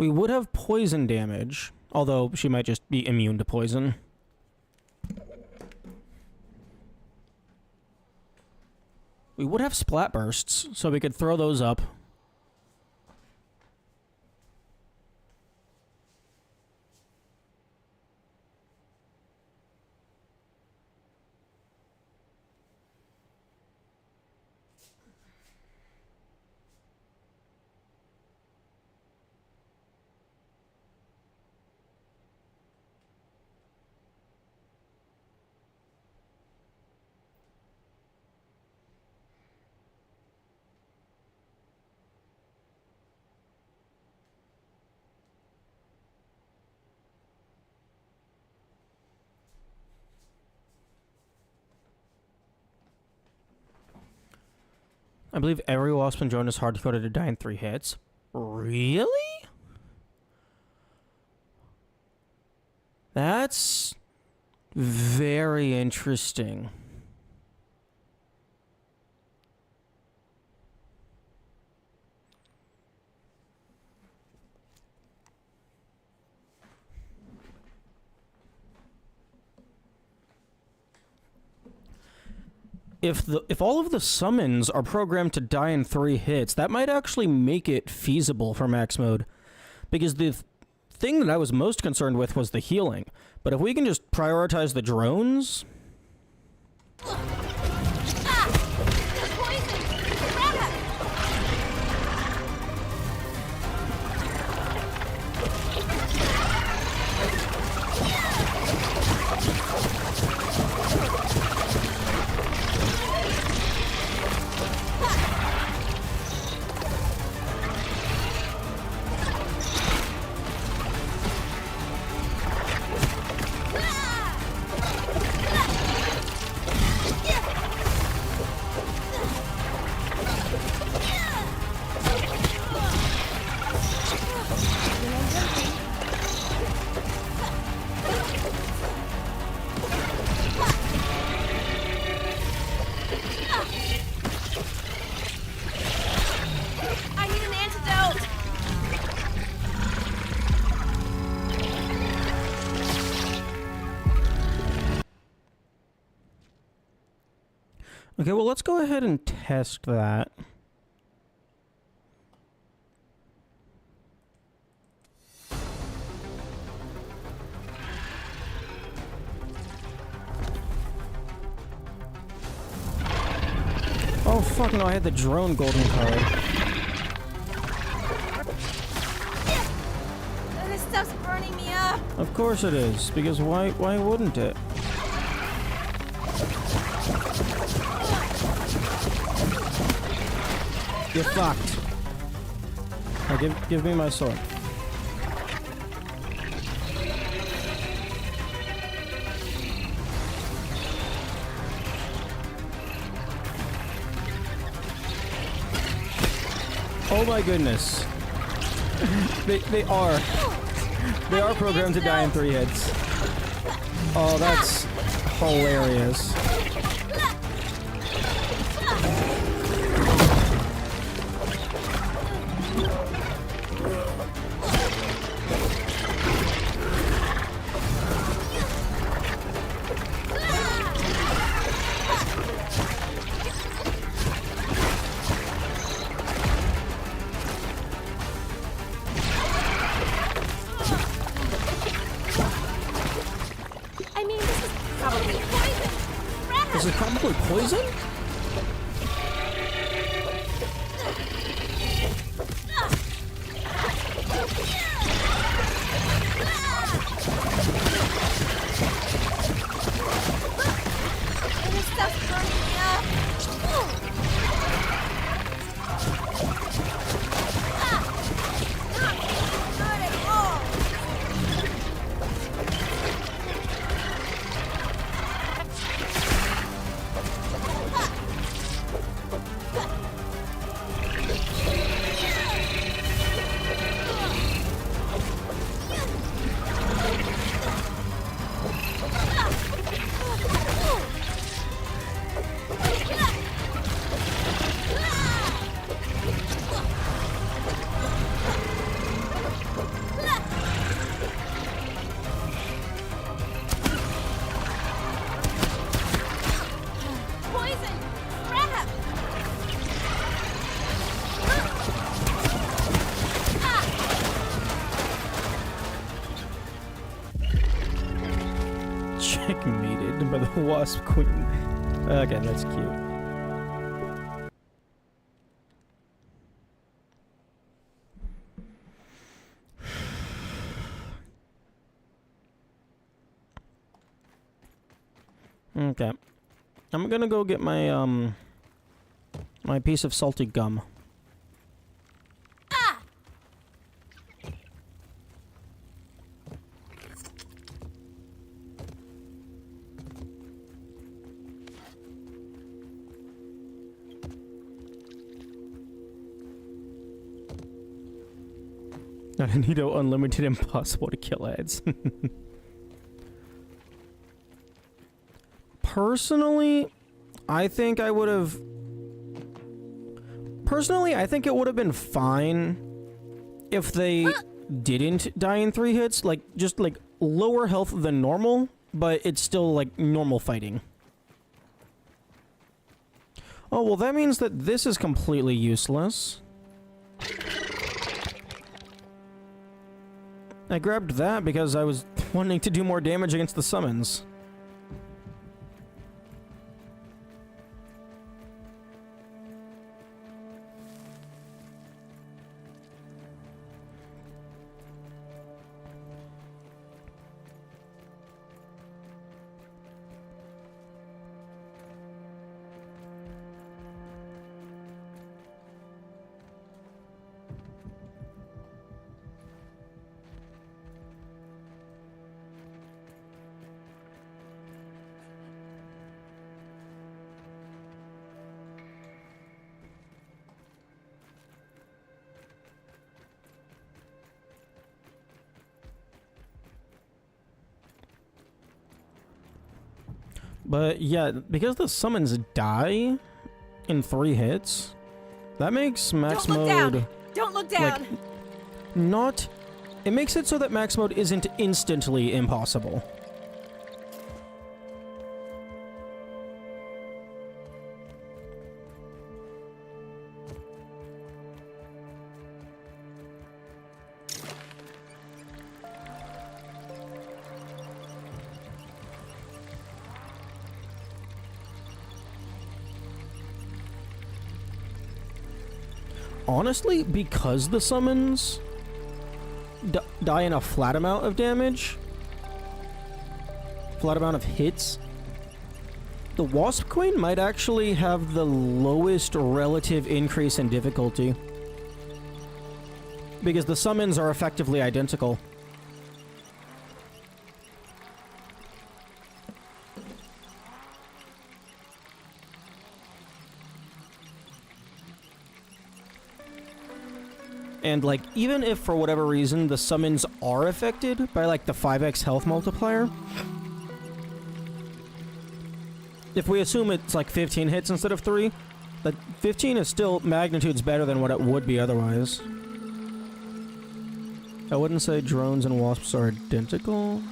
We would have poison damage, although she might just be immune to poison. We would have splat bursts, so we could throw those up. I believe every wasp and drone is hard-coded to die in 3 hits. Really? That's very interesting. If all of the summons are programmed to die in 3 hits, that might actually make it feasible for max mode. Because the thing that I was most concerned with was the healing. But if we can just prioritize the drones... Poison! Crap! Okay, well, let's go ahead and test that. Oh, fuck no, I had the drone golden card. This stuff's burning me up. Of course it is, because why wouldn't it? You're fucked. Now give me my sword. Oh my goodness. They are programmed to die in 3 hits. Oh, that's hilarious. I mean, this is probably poison. This is probably poison? This stuff's burning me up. Not at all. Poison! Crap! Checkmated by the Wasp Queen. Okay, that's cute. Okay. I'm gonna go get my, my piece of salty gum. Anito Unlimited Impossible to Kill ads. Personally, I think I would have... Personally, I think it would have been fine if they didn't die in 3 hits. Like, just, like, lower health than normal, but it's still, like, normal fighting. Oh, well, that means that this is completely useless. I grabbed that because I was wanting to do more damage against the summons. But yeah, because the summons die in 3 hits, that makes max Don't look mode down. Don't look down. like not. It makes it so that max mode isn't instantly impossible. honestly, because the summons die in a flat amount of damage, flat amount of hits, the Wasp Queen might actually have the lowest relative increase in difficulty. Because the summons are effectively identical. And, like, even if for whatever reason the summons are affected by, like, the 5x health multiplier, if we assume it's, like, 15 hits instead of 3, that 15 is still magnitudes better than what it would be otherwise. I wouldn't say drones and wasps are identical.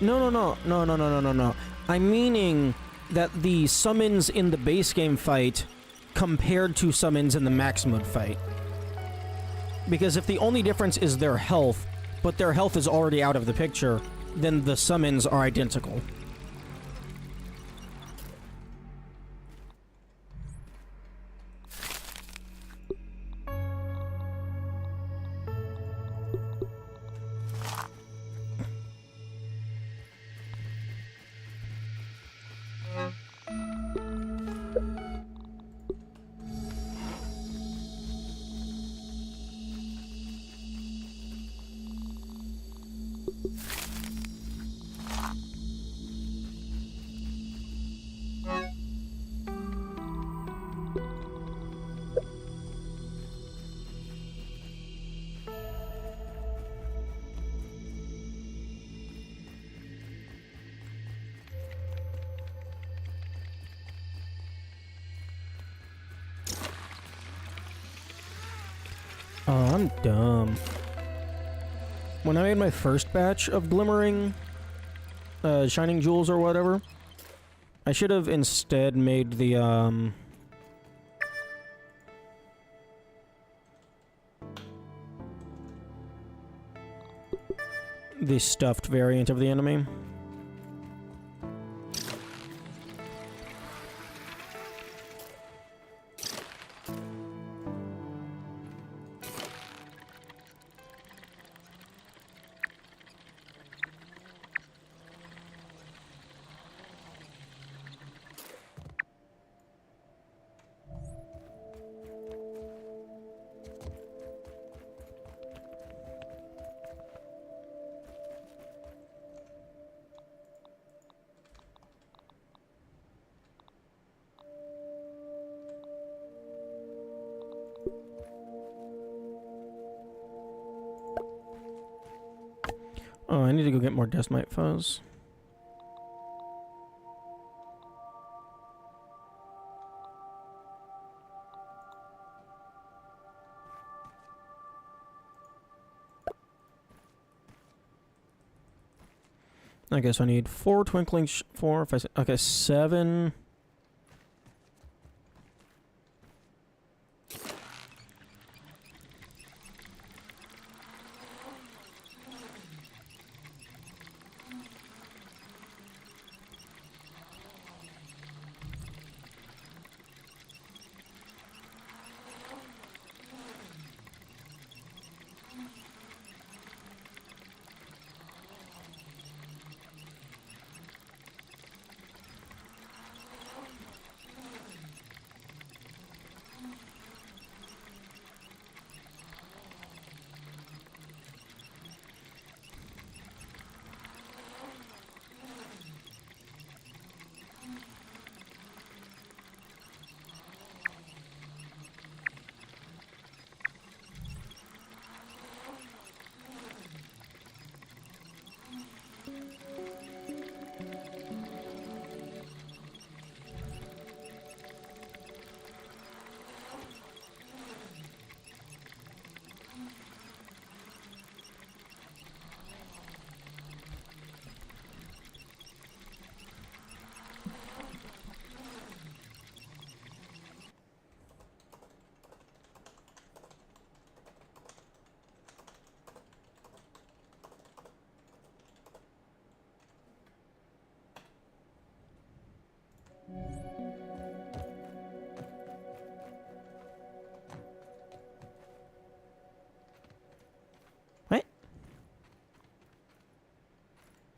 No. I'm meaning that the summons in the base game fight compared to summons in the max mode fight. Because if the only difference is their health, but their health is already out of the picture, then the summons are identical. Oh, I'm dumb. When I made my first batch of glimmering, shining jewels or whatever, I should have instead made the, the stuffed variant of the enemy. Oh, I need to go get more Deathmite Fuzz. I guess I need 4 twinkling 4, 5, 6, okay, 7.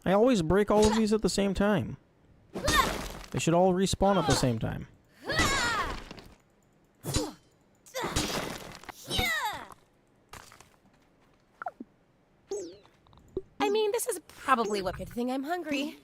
I always break all of these at the same time. They should all respawn at the same time. I mean, this is probably what good thing I'm hungry.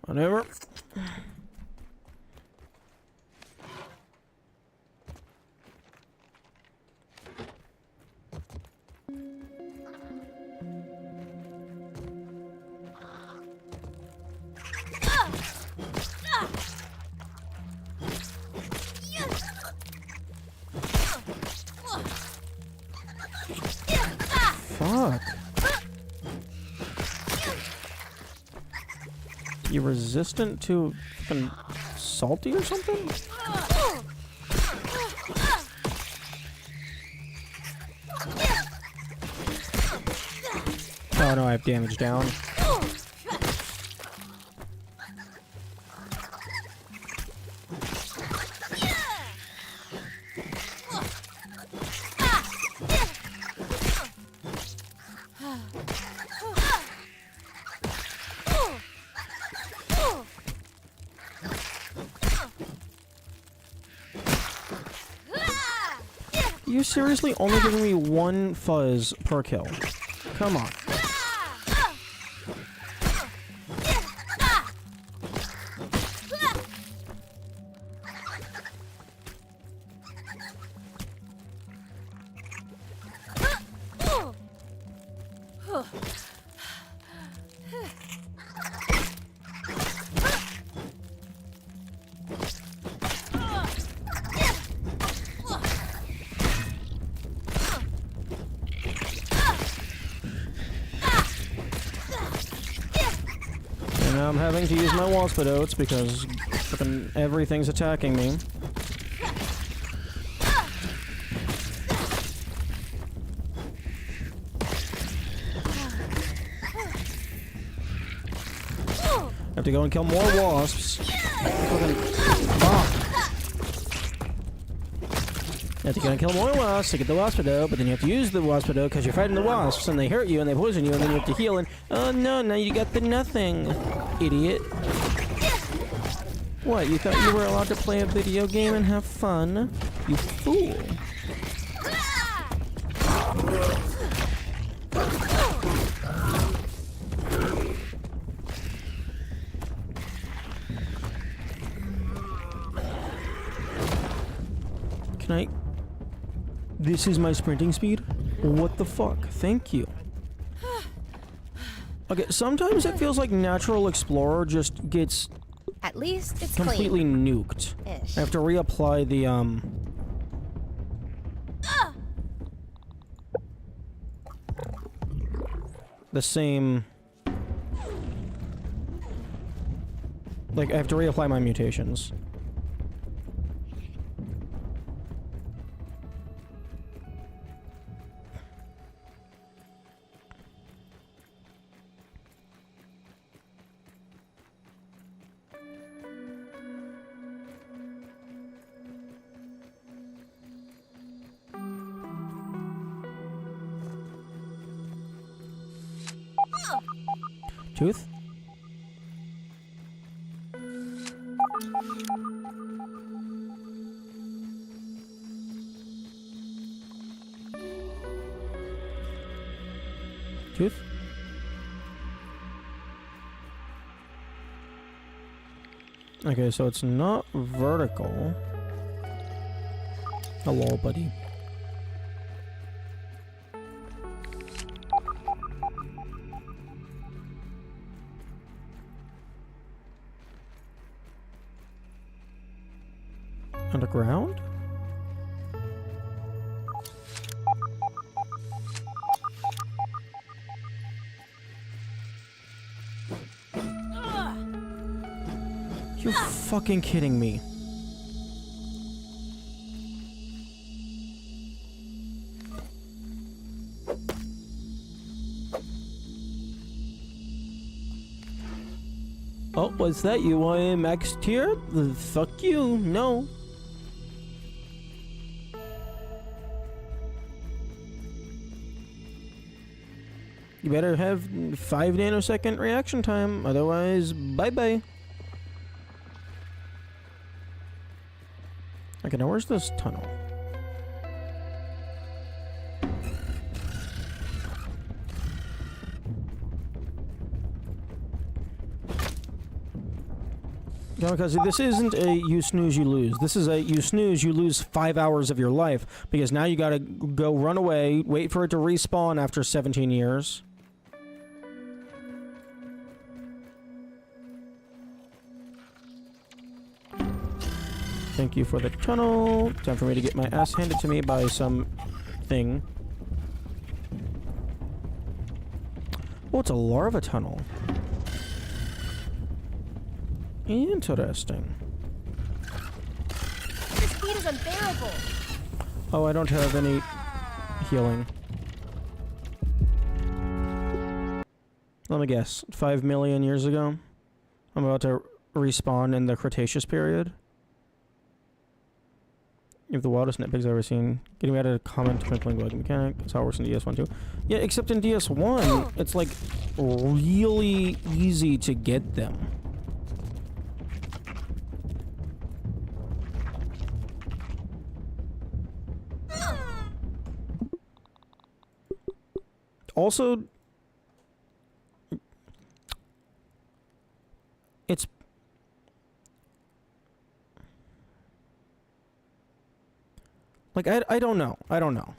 Whatever. Fuck. You resistant to fucking salty or something? Oh no, I have damage down. You seriously only giving me one fuzz per kill? Come on. And now I'm having to use my waspidotes because fucking everything's attacking me. I have to go and kill more wasps. Fucking fuck. You have to go and kill more wasps to get the waspidote, but then you have to use the waspidote because you're fighting the wasps and they hurt you and they poison you and then you have to heal and oh no, now you got the nothing, idiot. What, you thought you were allowed to play a video game and have fun? You fool. Can I... This is my sprinting speed? What the fuck? Thank you. Okay, sometimes it feels like Natural Explorer just gets At least it's completely nuked. clean-ish. I have to reapply the same... Like, I have to reapply my mutations. Tooth? Tooth? Okay, so it's not vertical. Hello, buddy. Underground? You're fucking kidding me. Oh, was that you? I am max tier? Fuck you. No. You better have 5 nanosecond reaction time, otherwise, bye-bye. Okay, now where's this tunnel? Kamikaze, this isn't a you snooze, you lose. This is a you snooze, you lose 5 hours of your life. Because now you gotta go run away, wait for it to respawn after 17 years. Thank you for the tunnel. Time for me to get my ass handed to me by some thing. Oh, it's a larva tunnel. Interesting. This heat is unbearable. Oh, I don't have any healing. Let me guess. 5 million years ago? I'm about to respawn in the Cretaceous period. You have the wildest nitpicks I've ever seen. Getting added a common twinkling bug mechanic. That's how it works in DS1 too. Yeah, except in DS1, it's like really easy to get them. Also, it's like I don't know. I don't know.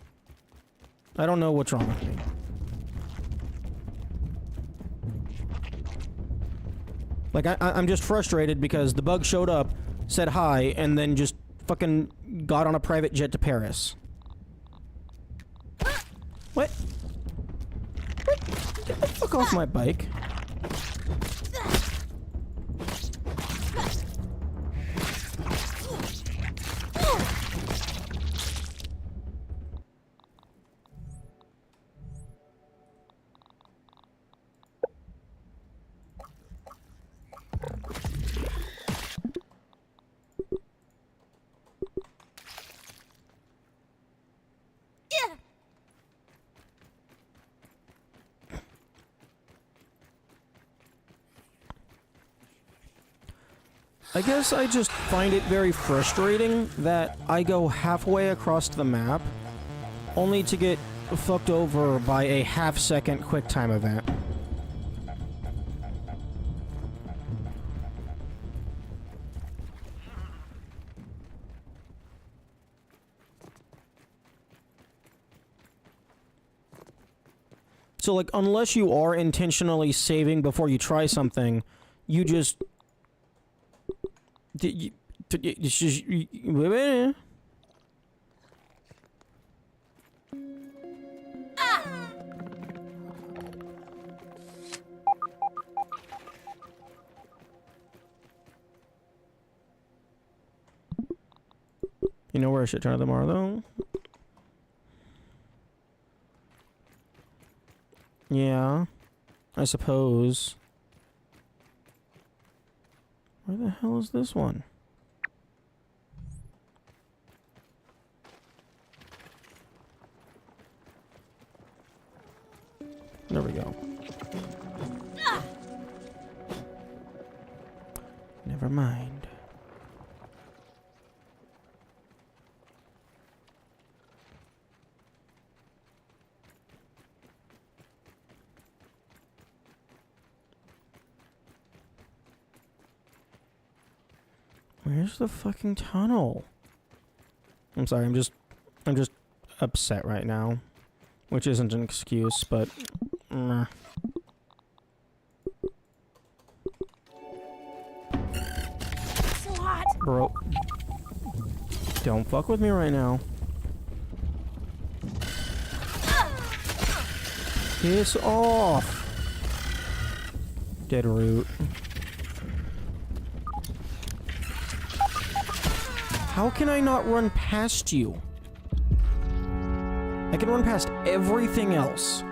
I don't know what's wrong with me. Like I'm just frustrated because the bug showed up, said hi, and then just fucking got on a private jet to Paris. What? Get the fuck off my bike. I guess I just find it very frustrating that I go halfway across the map only to get fucked over by a half-second QuickTime event. So, like, unless you are intentionally saving before you try something, you just... You know where I should turn them are, though? Yeah, I suppose. Where the hell is this one? There we go. Never mind. Where's the fucking tunnel? I'm sorry, I'm just upset right now. Which isn't an excuse, but... So hot. Bro. Don't fuck with me right now. Piss off! Dead root. How can I not run past you? I can run past everything else.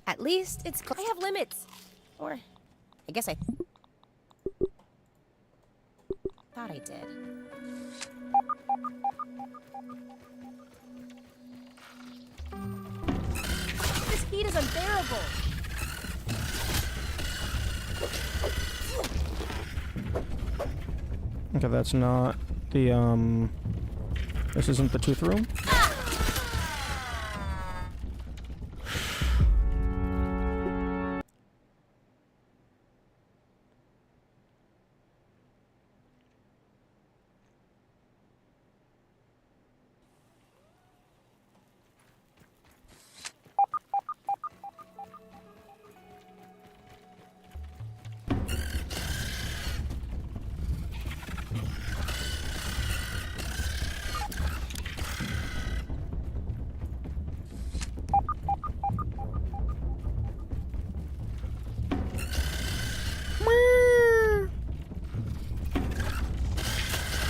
At least it's. I have limits. Or, I guess I thought I did. This heat is unbearable. Okay, that's not the, this isn't the tooth room?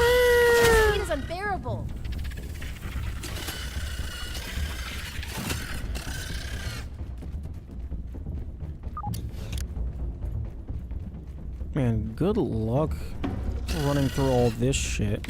This heat is unbearable. Man, good luck running through all this shit.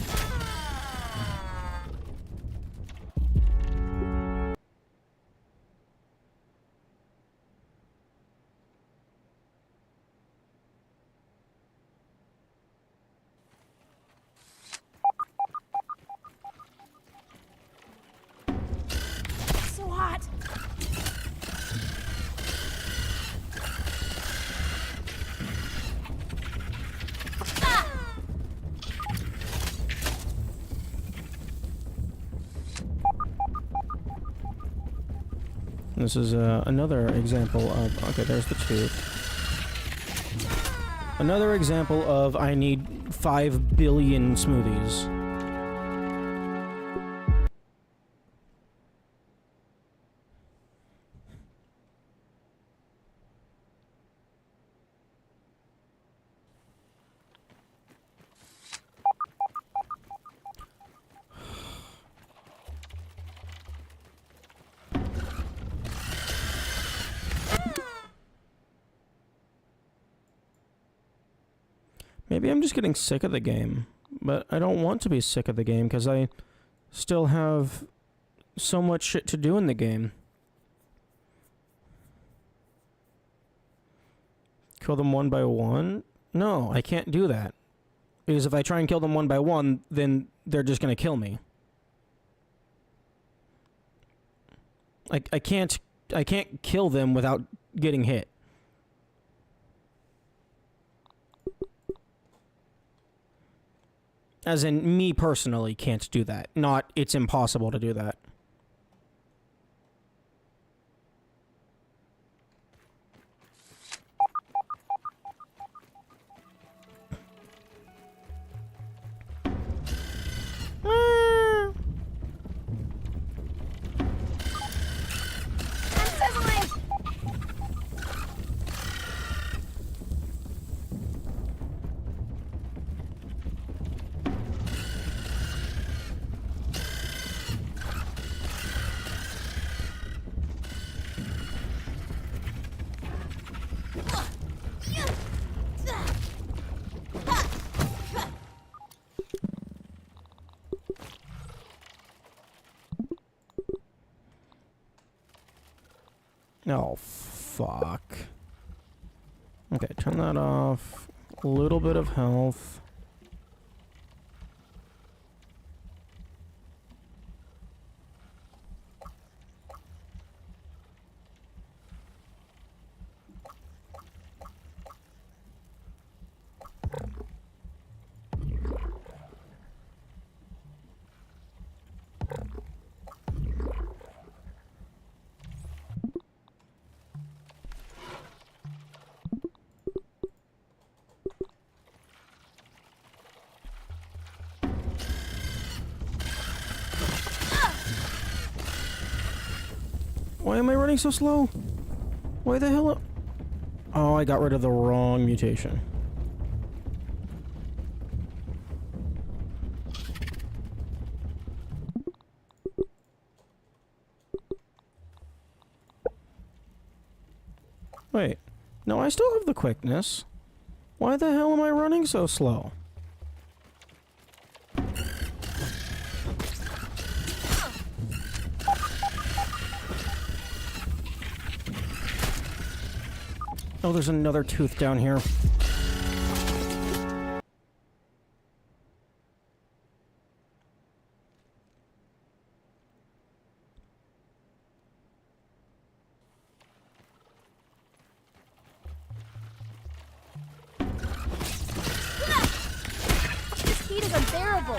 So hot. This is another example of... Okay, there's the tooth. Another example of I need 5 billion smoothies. Maybe I'm just getting sick of the game, but I don't want to be sick of the game because I still have so much shit to do in the game. Kill them one by one? No, I can't do that. Because if I try and kill them one by one, then they're just gonna kill me. I can't kill them without getting hit. As in, me personally can't do that. Not, it's impossible to do that. I'm sizzling. Oh, fuck. Okay, turn that off. A little bit of health. Why am I running so slow? Why the hell? Oh, I got rid of the wrong mutation. Wait. No, I still have the quickness. Why the hell am I running so slow? Oh, there's another tooth down here. This heat is unbearable.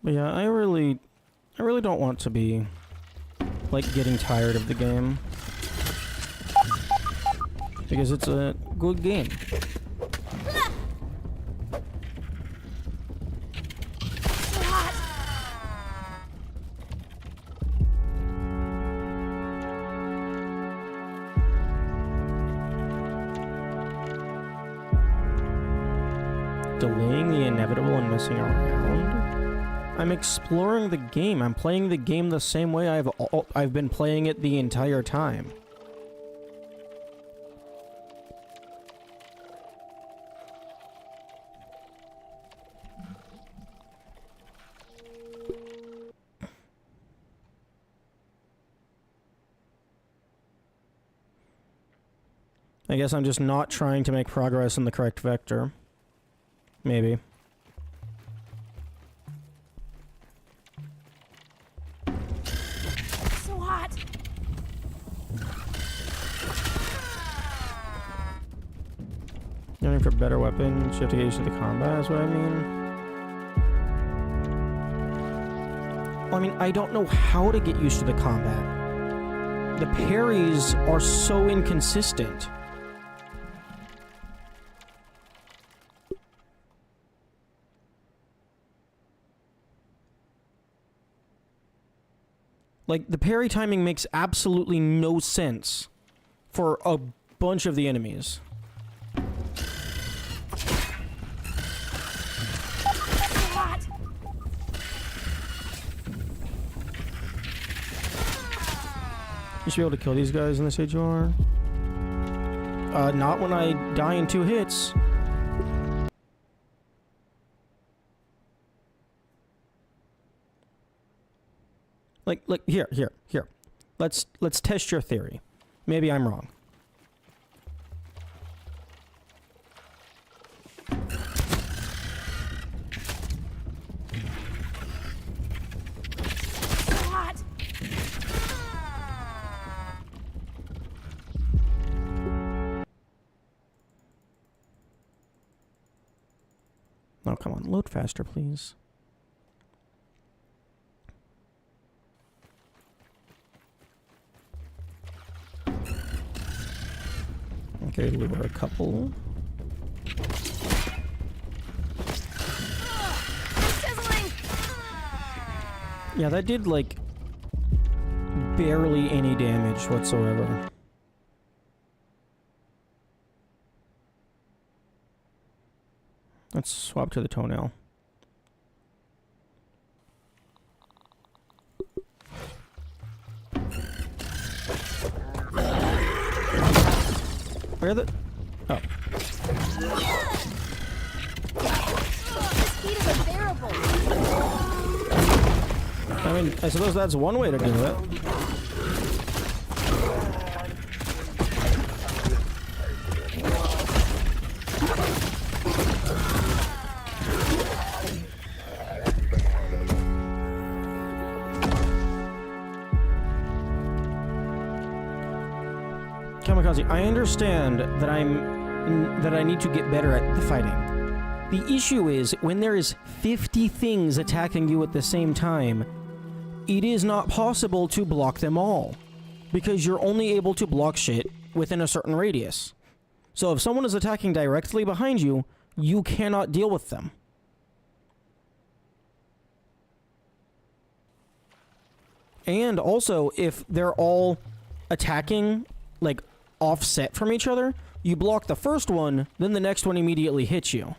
But yeah, I really don't want to be, like, getting tired of the game. Because it's a good game. So hot. Delaying the inevitable and messing around? I'm exploring the game. I'm playing the game the same way I've been playing it the entire time. I guess I'm just not trying to make progress in the correct vector. Maybe. So hot. Looking for better weapons, you have to get used to the combat, is what I mean. Well, I mean, I don't know how to get used to the combat. The parries are so inconsistent. Like, the parry timing makes absolutely no sense for a bunch of the enemies. So hot. You should be able to kill these guys in this AGR. Not when I die in 2 hits. Like, here. Let's test your theory. Maybe I'm wrong. So hot. Oh, come on. Load faster, please. Okay, lure a couple. Sizzling. Yeah, that did, like, barely any damage whatsoever. Let's swap to the toenail. Where the... Oh. This heat is unbearable. I mean, I suppose that's one way to do it. Kamikaze, I understand that I need to get better at the fighting. The issue is, when there is 50 things attacking you at the same time, it is not possible to block them all. Because you're only able to block shit within a certain radius. So if someone is attacking directly behind you, you cannot deal with them. And also, if they're all attacking, like, offset from each other, you block the first one, then the next one immediately hits you.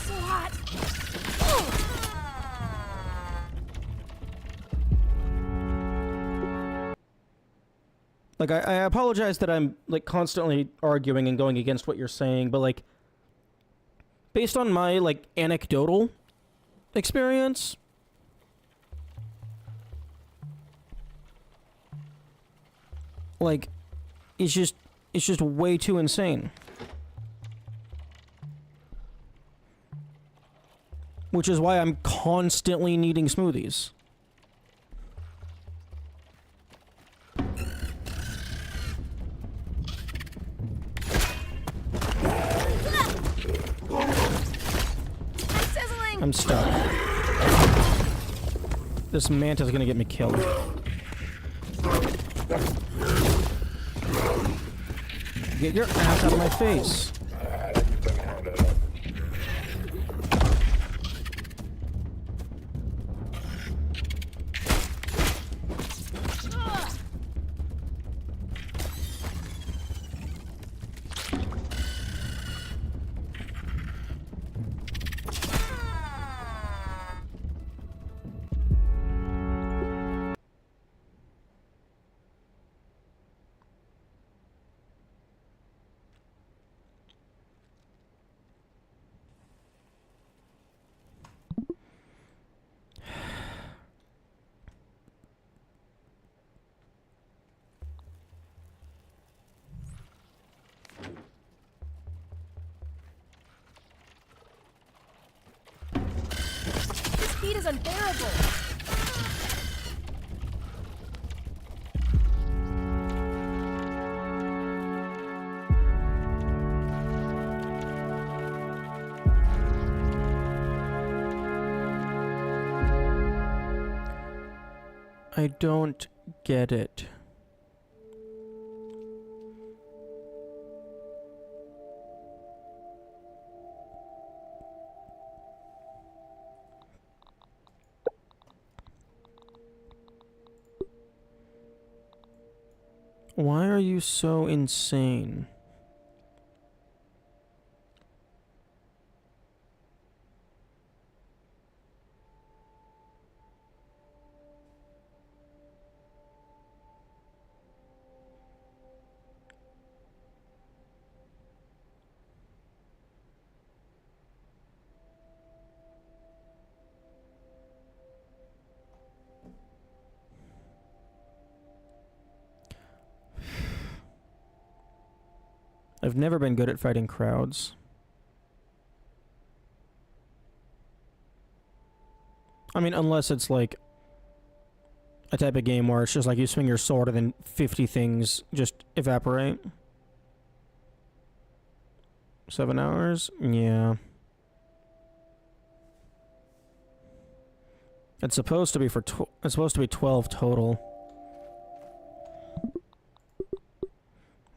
So hot. Like, I apologize that I'm, like, constantly arguing and going against what you're saying, but, like, based on my, like, anecdotal experience, like, it's just way too insane. Which is why I'm constantly needing smoothies. I'm sizzling. I'm stuck. This manta's gonna get me killed. Get your ass out of my face. This heat is unbearable. I don't get it. Why are you so insane? I've never been good at fighting crowds. I mean, unless it's like a type of game where it's just like you swing your sword and then 50 things just evaporate. 7 hours? Yeah. It's supposed to be for it's supposed to be 12 total.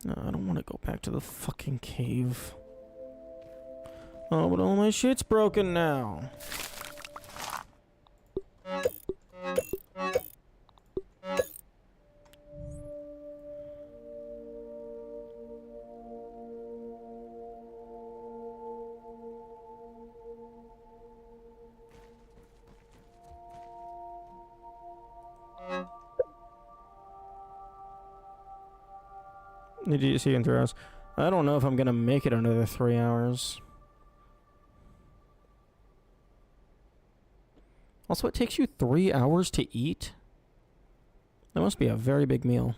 No, I don't want to go back to the fucking cave. Oh, but all my shit's broken now. Did you see in 3 hours? I don't know if I'm gonna make it another 3 hours. Also, it takes you 3 hours to eat? That must be a very big meal.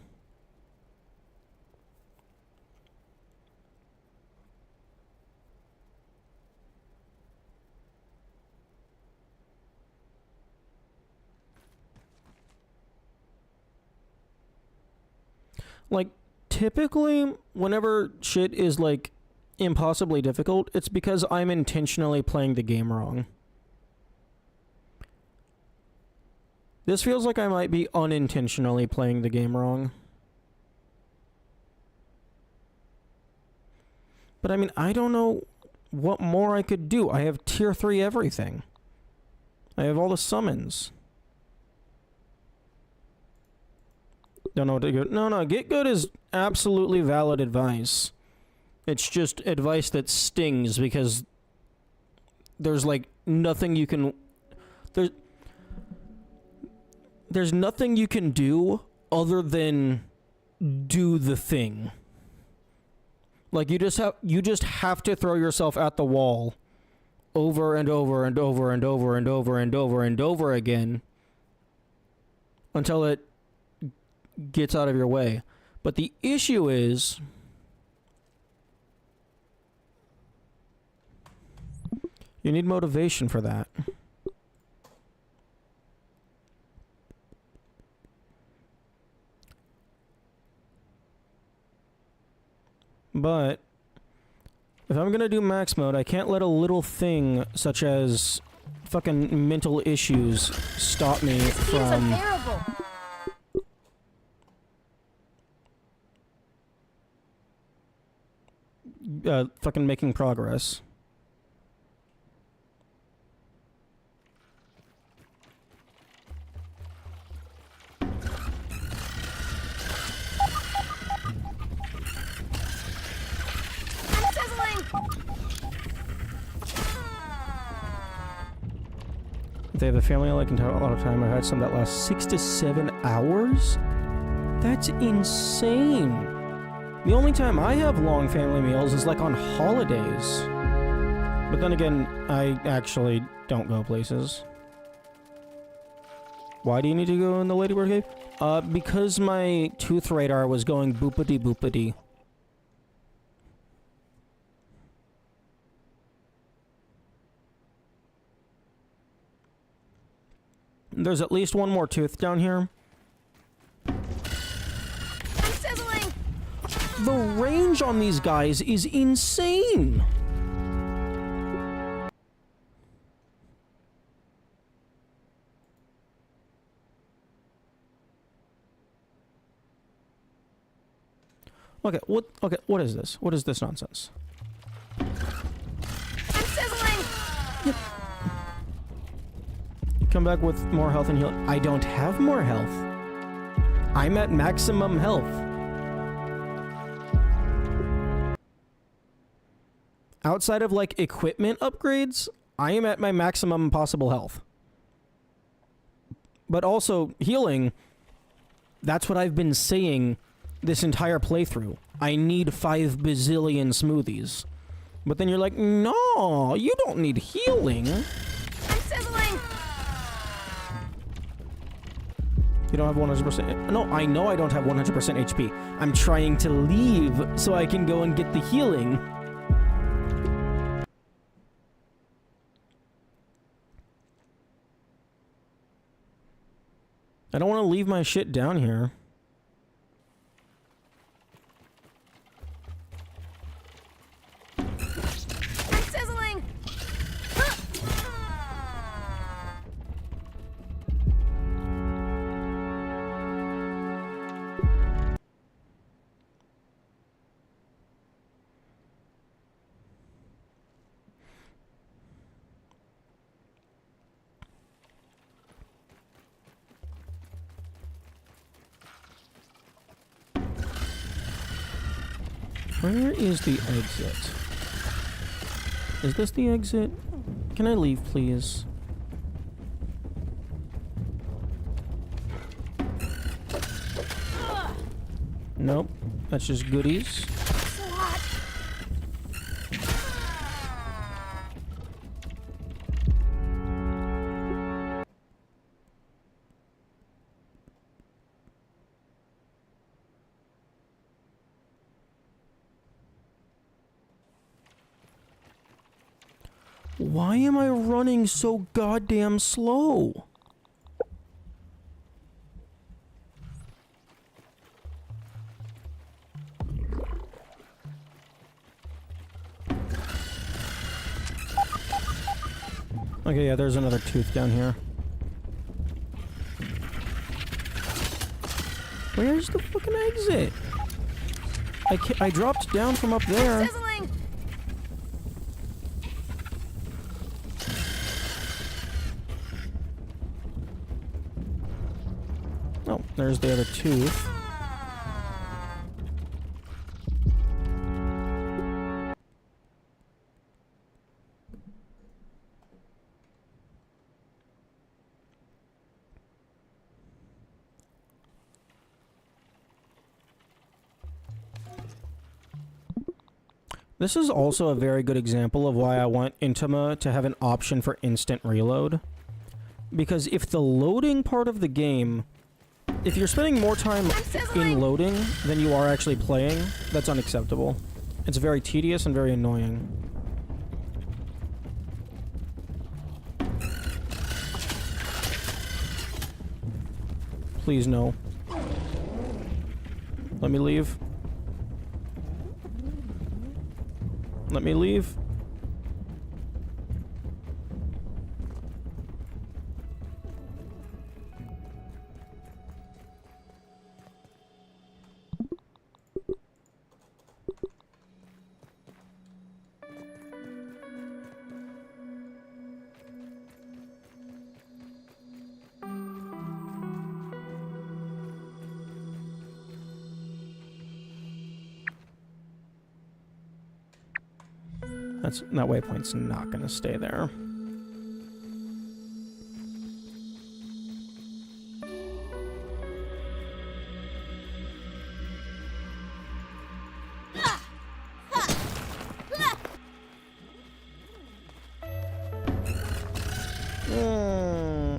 Like, typically, whenever shit is, like, impossibly difficult, it's because I'm intentionally playing the game wrong. This feels like I might be unintentionally playing the game wrong. But I mean, I don't know what more I could do. I have tier 3 everything. I have all the summons. Don't know what to get. No, get good is absolutely valid advice. It's just advice that stings because there's like nothing you can... There's nothing you can do other than do the thing. Like you just have to throw yourself at the wall over and over and over and over and over and over and over again until it gets out of your way. But the issue is you need motivation for that. But if I'm gonna do max mode, I can't let a little thing such as fucking mental issues stop me This feels from... unbearable. Fucking making progress. I'm sizzling. If they have a family like can have a lot of time. I've had some that last 6 to 7 hours. That's insane. The only time I have long family meals is like on holidays. But then again, I actually don't go places. Why do you need to go in the Ladybird Cave? Because my tooth radar was going boopity boopity. There's at least one more tooth down here. I'm sizzling. The range on these guys is insane. Okay, what is this? What is this nonsense? I'm sizzling. Come back with more health and heal. I don't have more health. I'm at maximum health. Outside of like equipment upgrades, I am at my maximum possible health. But also healing, that's what I've been saying this entire playthrough. I need 5 bazillion smoothies. But then you're like, no, you don't need healing. I'm sizzling. You don't have 100%. No, I know I don't have 100% HP. I'm trying to leave so I can go and get the healing. I don't want to leave my shit down here. I'm sizzling. Where is the exit? Is this the exit? Can I leave, please? Nope. That's just goodies. So hot. Why am I running so goddamn slow? Okay, yeah, there's another tooth down here. Where's the fucking exit? I dropped down from up there. Sizzling! Oh, there's the other tooth. This is also a very good example of why I want Intima to have an option for instant reload. Because if the loading part of the game, if you're spending more time in loading than you are actually playing, that's unacceptable. It's very tedious and very annoying. Please no. Let me leave. Let me leave. That waypoint's not gonna stay there.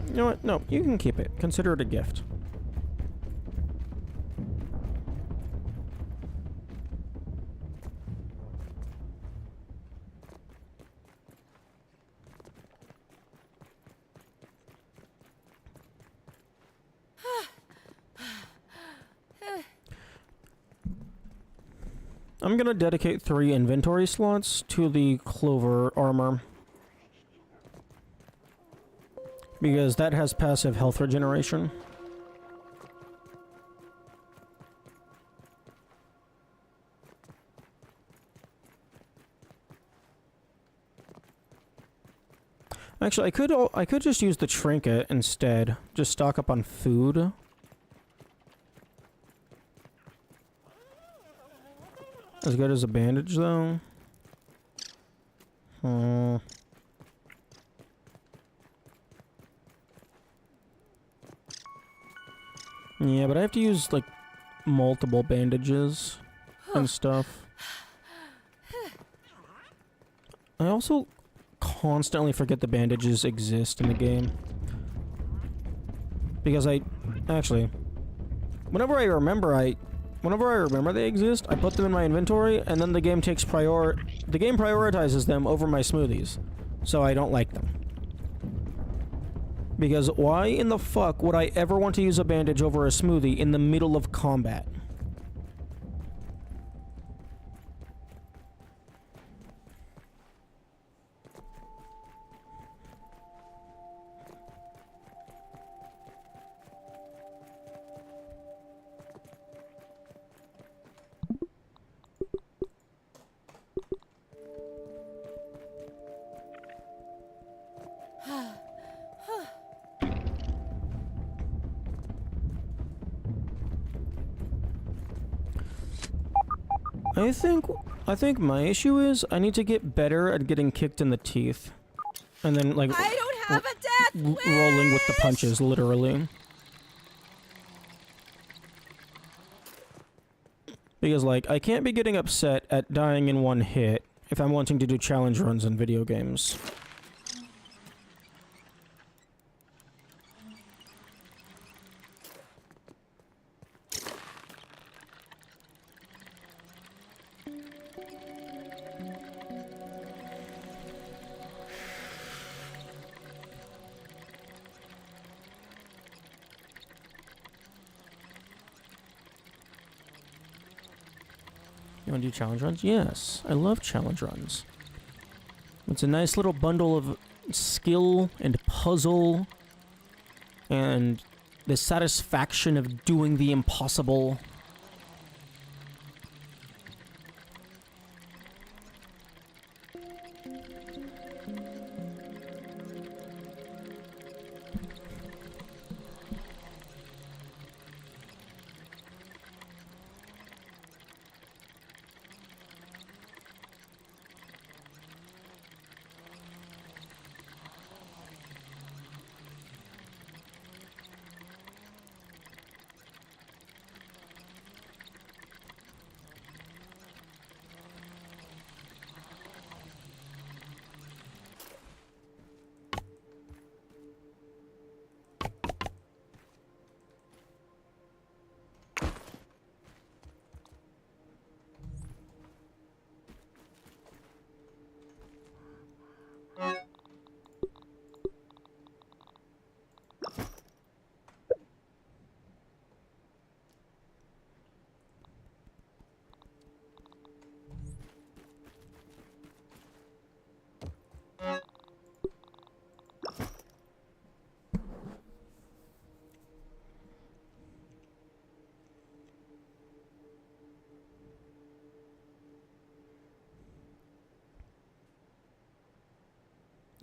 You know what? No, you can keep it. Consider it a gift. I'm gonna dedicate 3 inventory slots to the Clover armor. Because that has passive health regeneration. Actually, I could just use the trinket instead. Just stock up on food. As good as a bandage, though. Yeah, but I have to use, like, multiple bandages and stuff. I also constantly forget the bandages exist in the game. Because actually, whenever I remember they exist, I put them in my inventory, and then the game prioritizes them over my smoothies. So I don't like them. Because why in the fuck would I ever want to use a bandage over a smoothie in the middle of combat? I think my issue is I need to get better at getting kicked in the teeth. And then, like, I don't have a death wish! rolling with the punches, literally. Because, like, I can't be getting upset at dying in one hit if I'm wanting to do challenge runs in video games. You want to do challenge runs? Yes, I love challenge runs. It's a nice little bundle of skill and puzzle and The satisfaction of doing the impossible.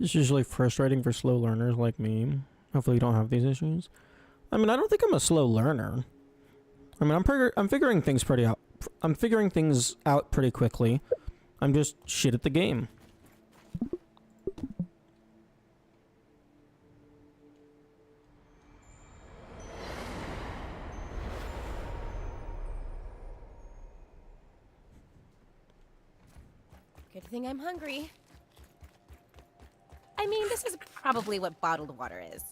It's usually frustrating for slow learners like me. Hopefully you don't have these issues. I mean, I don't think I'm a slow learner. I mean, I'm figuring things I'm figuring things out pretty quickly. I'm just shit at the game. Good thing I'm hungry. I mean, this is probably what bottled water is.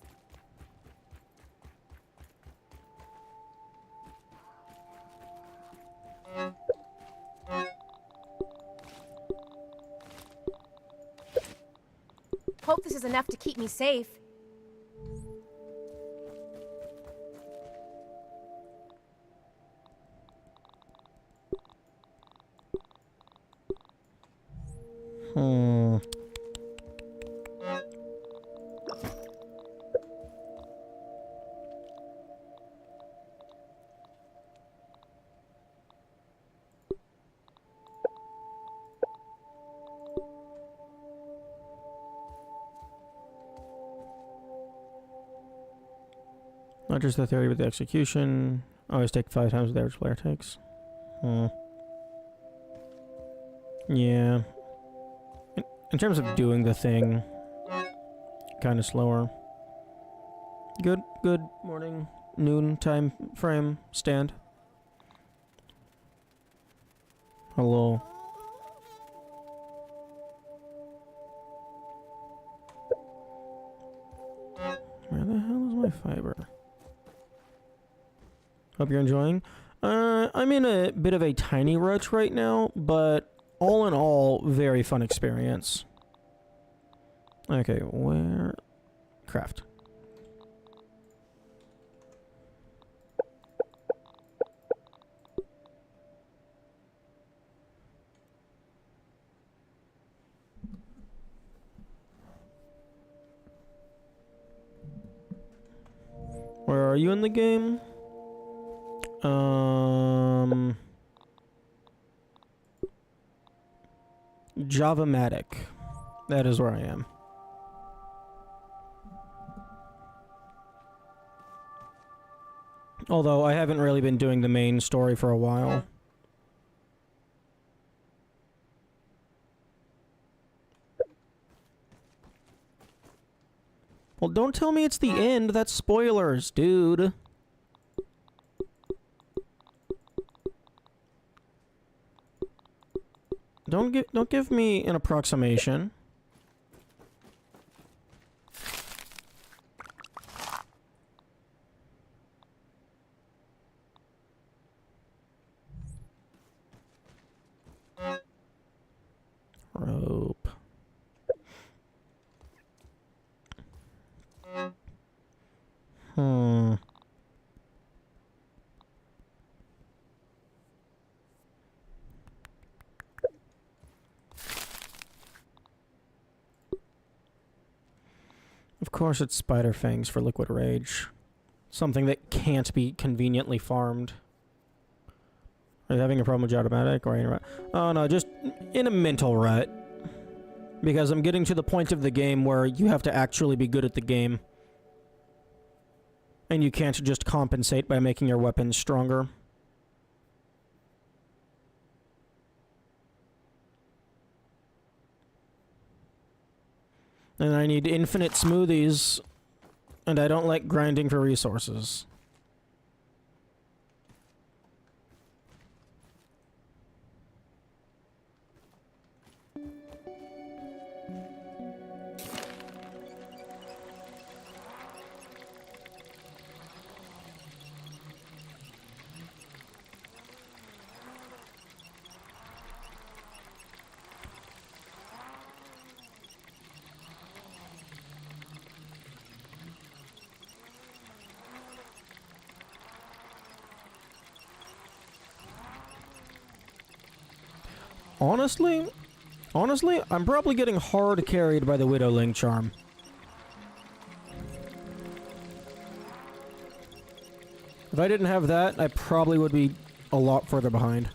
Hope this is enough to keep me safe. Not just the theory, but the execution. Always take 5 times what the average player takes. Yeah. In terms of doing the thing, kind of slower. Good morning, noon time frame, stand. Hello. Where the hell is my fiber? Hope you're enjoying. I'm in a bit of a tiny rut right now, but all in all, very fun experience. Okay, where? Craft. Where are you in the game? Java-matic. That is where I am. Although I haven't really been doing the main story for a while. Well, don't tell me it's the end. That's spoilers, dude. Don't give me an approximation. Rope. Of course it's Spider Fangs for Liquid Rage. something that can't be conveniently farmed. Are you having a problem with your automatic or any rut? Oh no, just in a mental rut. Because I'm getting to the point of the game where you have to actually be good at the game. And you can't just compensate by making your weapons stronger. And I need infinite smoothies, and I don't like grinding for resources. Honestly, I'm probably getting hard carried by the Widowling charm. If I didn't have that, I probably would be a lot further behind.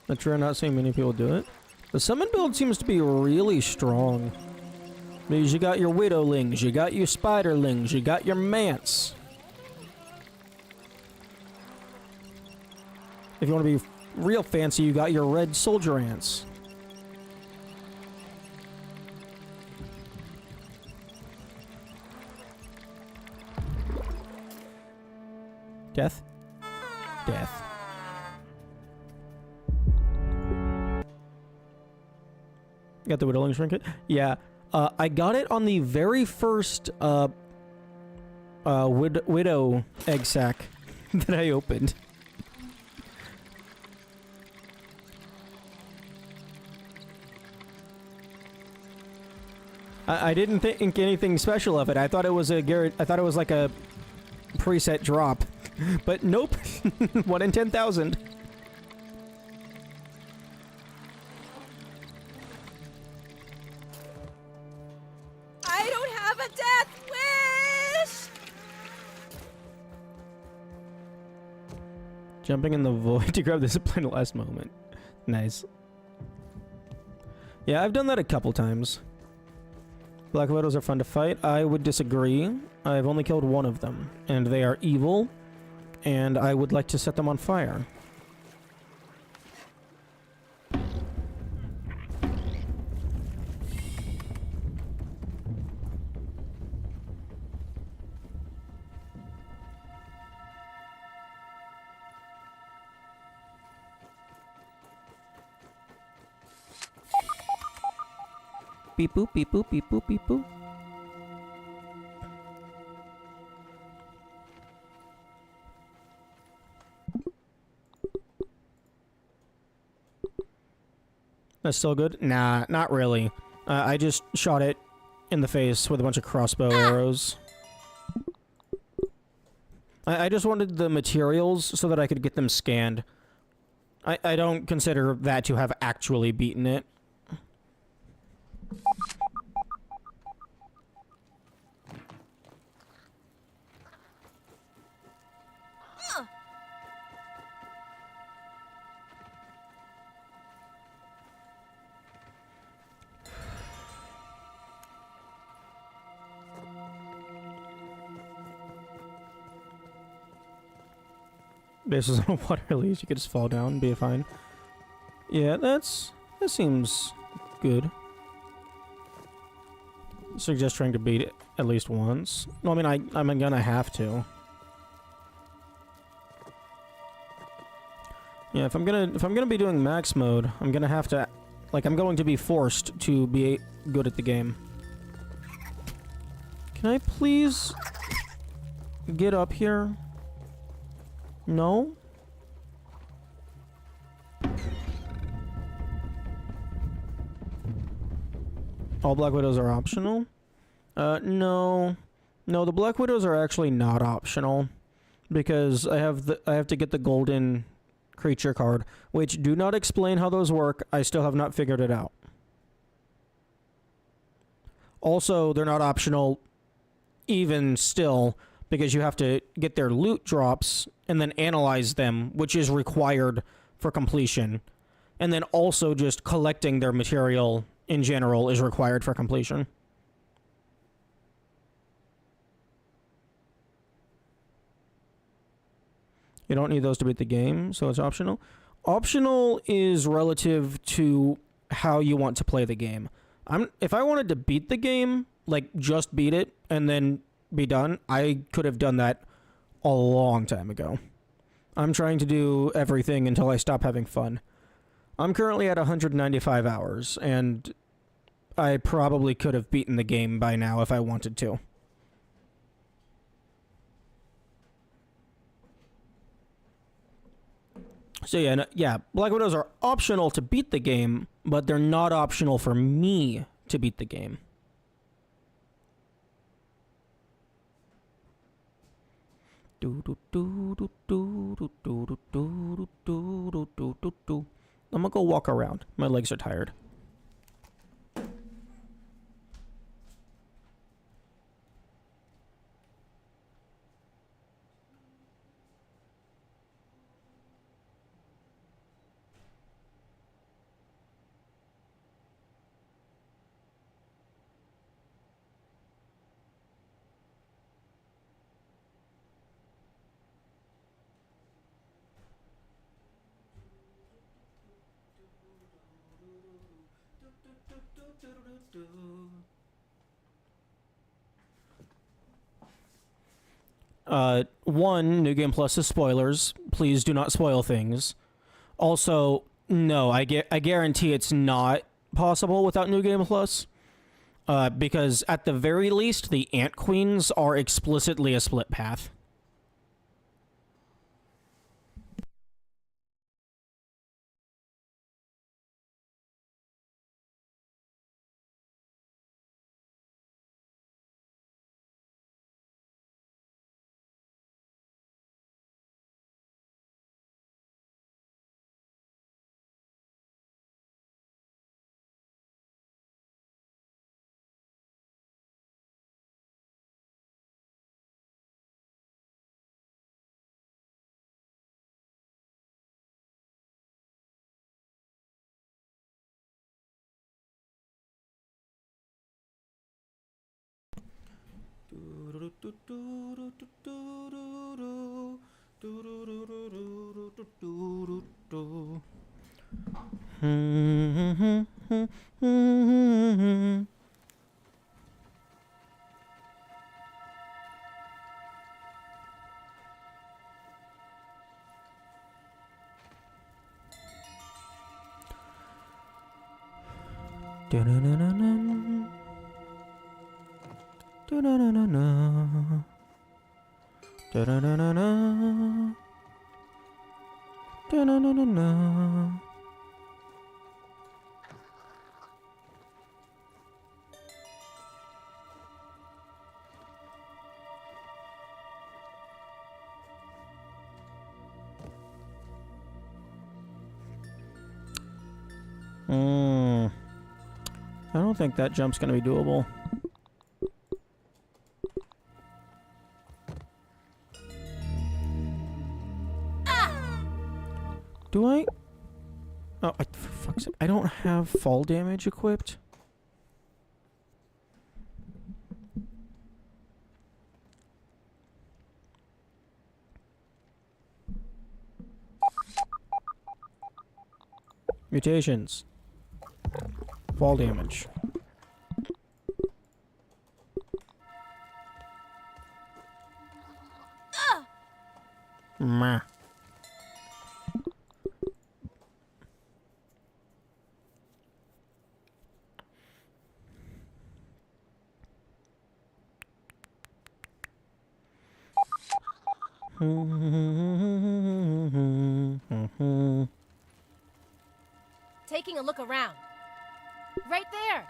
I'm sure not seeing many people do it. The summon build seems to be really strong. Because you got your Widowlings, you got your Spiderlings, you got your Mance. If you want to be real fancy, you got your Red Soldier Ants. Death? Death. Got the Widowling Trinket? Yeah. I got it on the very first Widow egg sack that I opened. I didn't think anything special of it. I thought it was I thought it was like a preset drop. But nope. 1 in 10,000. I don't have a death wish! Jumping in the void to grab the zipline at last moment. Nice. Yeah, I've done that a couple times. Black Widows are fun to fight. I would disagree. I've only killed one of them, and they are evil, and I would like to set them on fire. Beep boop, beep boop, beep boop, beep boop. That's still good? Nah, not really. I just shot it in the face with a bunch of crossbow arrows. I just wanted the materials so that I could get them scanned. I don't consider that to have actually beaten it. This is on a water release, you could just fall down and be fine. Yeah, that seems good. Suggest trying to beat it at least once. No, I mean, I'm gonna have to. Yeah, if I'm gonna be doing max mode, I'm gonna have to, like, I'm going to be forced to be good at the game. Can I please get up here? No? All Black Widows are optional? No. No, the Black Widows are actually not optional. Because I have to get the golden creature card, which do not explain how those work. I still have not figured it out. Also, they're not optional even still, because you have to get their loot drops and then analyze them, which is required for completion. And then also just collecting their material in general is required for completion. You don't need those to beat the game, so it's optional. Optional is relative to how you want to play the game. If I wanted to beat the game, like just beat it and then be done, I could have done that a long time ago. I'm trying to do everything until I stop having fun. I'm currently at 195 hours, and I probably could have beaten the game by now if I wanted to. So yeah, Black Widows are optional to beat the game, but they're not optional for me to beat the game. I'm gonna go walk around. My legs are tired. One, New Game Plus is spoilers. Please do not spoil things. Also, no, I guarantee it's not possible without New Game Plus. Because at the very least, the Ant Queens are explicitly a split path. I don't think that jump's gonna be doable. Do I? Oh, for fuck's sake. I don't have fall damage equipped. Mutations. Fall damage. Meh. Taking a look around. Right there.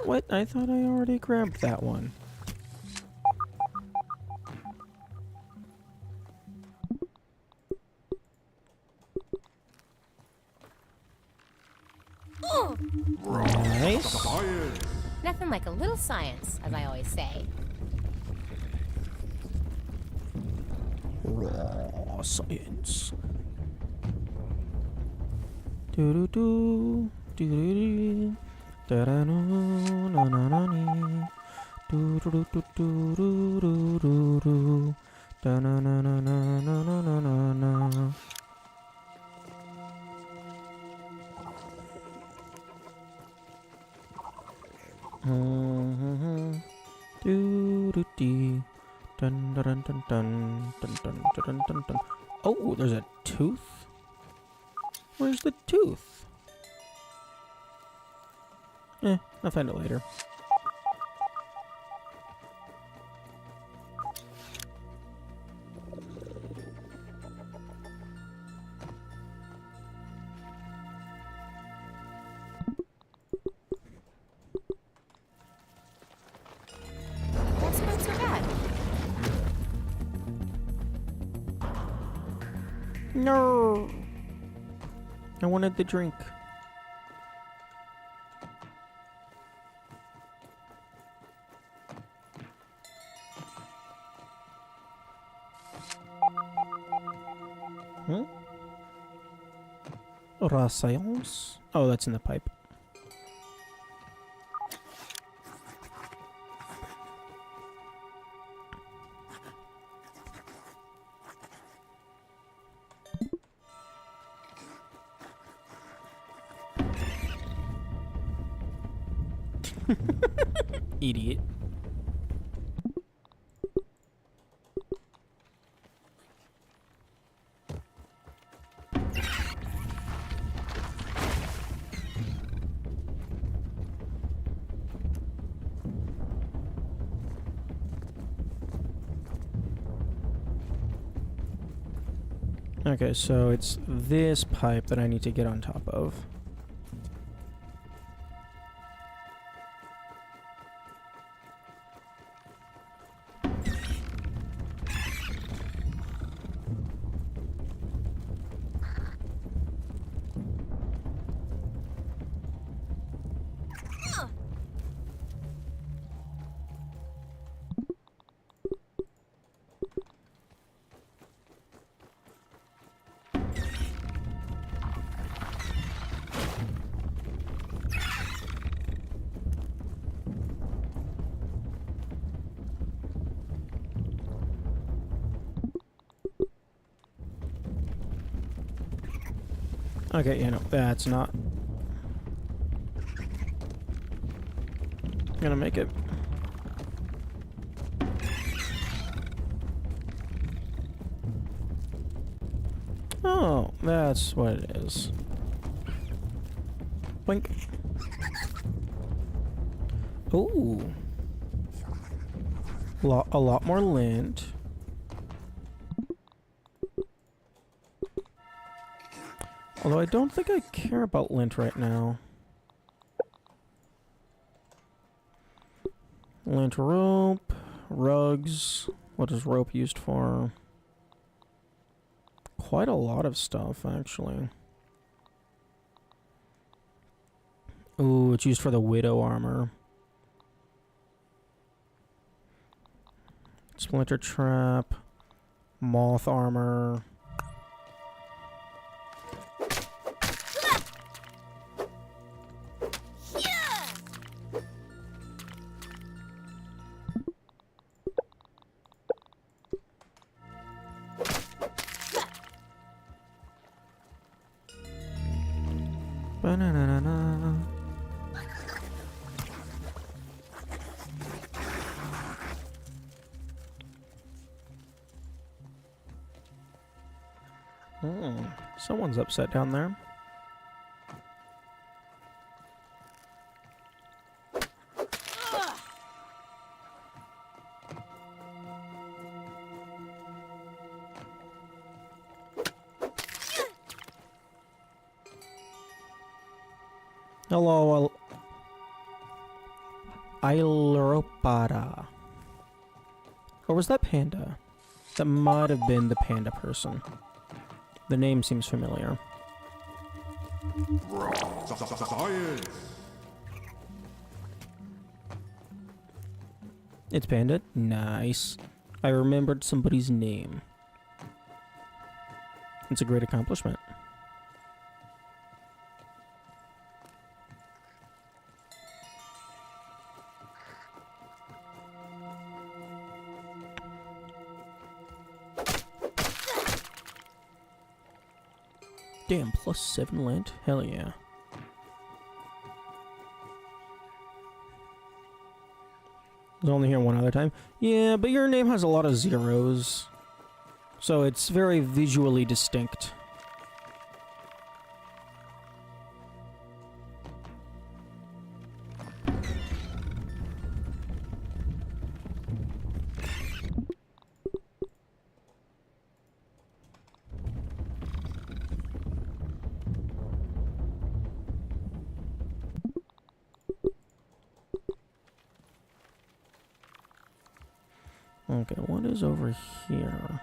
What? I thought I already grabbed that one. Ooh, Nice. Science. nothing like a little science, as I always say. Raw science. Do do do do do da da no na na na ni do do do do do do do do da na na na na na na na na. Do do dee. Dun dun dun dun dun dun dun dun dun dun. Oh, there's a tooth. Where's the tooth? I'll find it later. That's not so bad. No. I wanted the drink. Hmm? Rasails? Oh, that's in the pipe. Idiot. Okay, so it's this pipe that I need to get on top of. Okay, you know, that's not gonna make it. Oh, that's what it is. Blink. Ooh. A lot more lint. Although I don't think I care about lint right now. Lint rope, rugs. What is rope used for? Quite a lot of stuff, actually. Ooh, it's used for the widow armor. Splinter trap, moth armor. Ba-na-na-na-na. Someone's upset down there. Hello, Ailuropada. Or was that panda? That might have been the panda person. The name seems familiar. Science. It's panda? Nice. I remembered somebody's name. It's a great accomplishment. Damn, +7 lint? Hell yeah. I was only here one other time. Yeah, but your name has a lot of zeros. So it's very visually distinct. Okay, what is over here?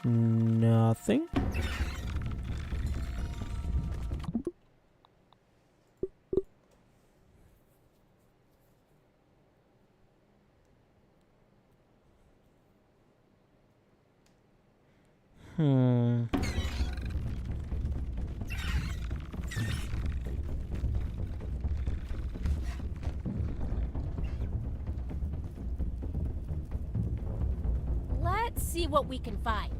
Nothing. Hmm. Let's see what we can find.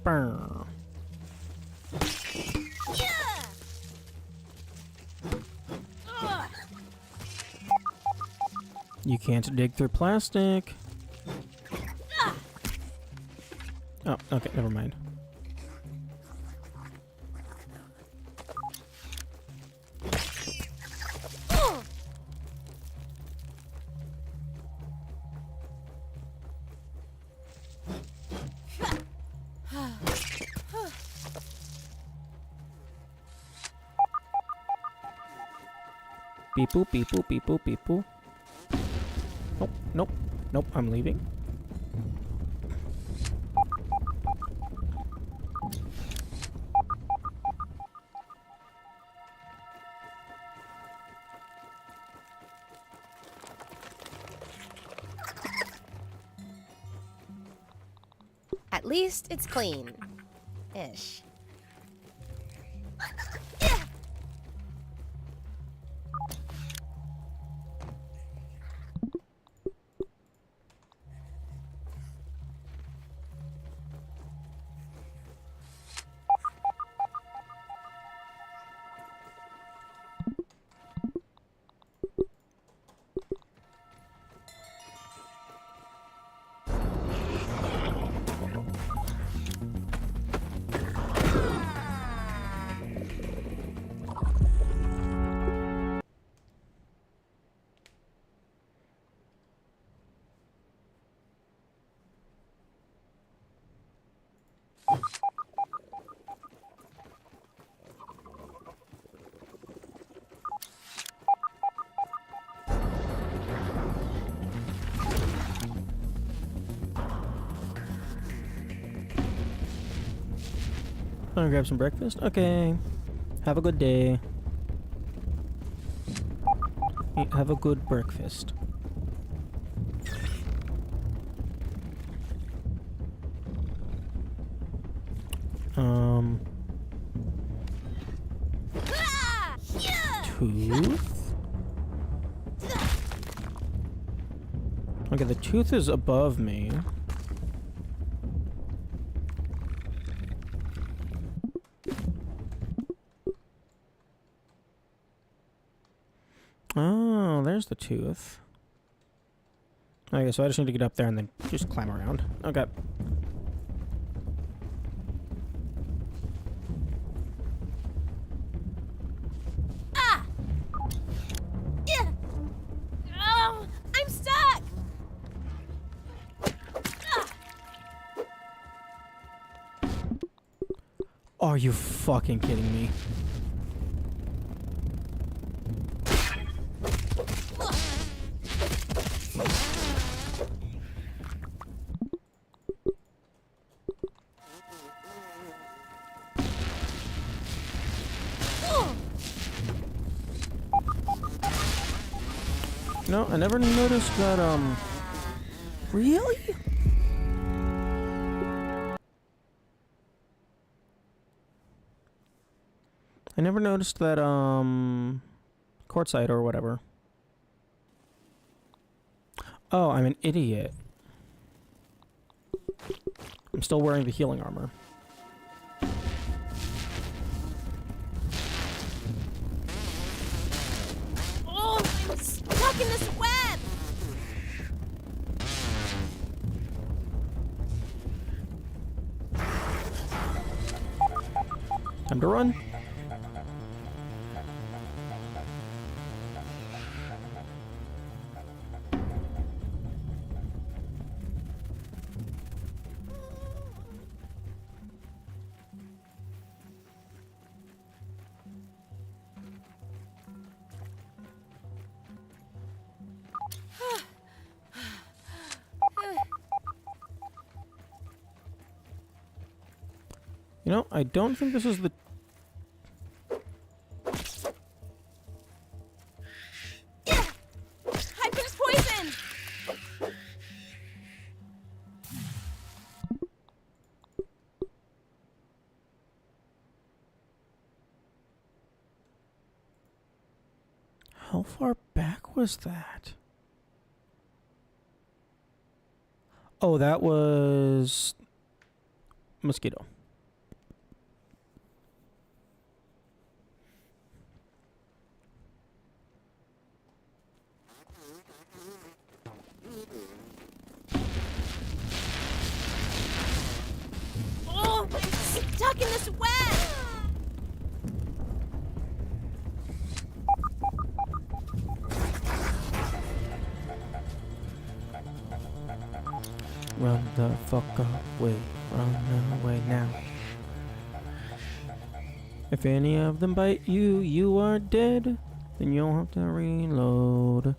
Brr. You can't dig through plastic. Oh, okay, never mind. Beep boop, beep boop, beep boop, beep boop. Nope, nope, nope, I'm leaving. At least it's clean. Ish. Wanna grab some breakfast? Okay. Have a good day. Have a good breakfast. Tooth? Okay, the tooth is above me. Oh, there's the tooth. Okay, so I just need to get up there and then just climb around. Okay. Ah! Yeah. Oh, I'm stuck. Ah. Are you fucking kidding me? No, I never noticed that, really? I never noticed that, quartzite or whatever. Oh, I'm an idiot. I'm still wearing the healing armor. Oh, I'm stuck in this web. Time to run. You know, I don't think this is the... I've been poisoned. How far back was that? Oh, that was... Mosquito. Oh, I'm stuck in this web. Run the fuck away. Run away now. If any of them bite you, you are dead. Then you'll have to reload.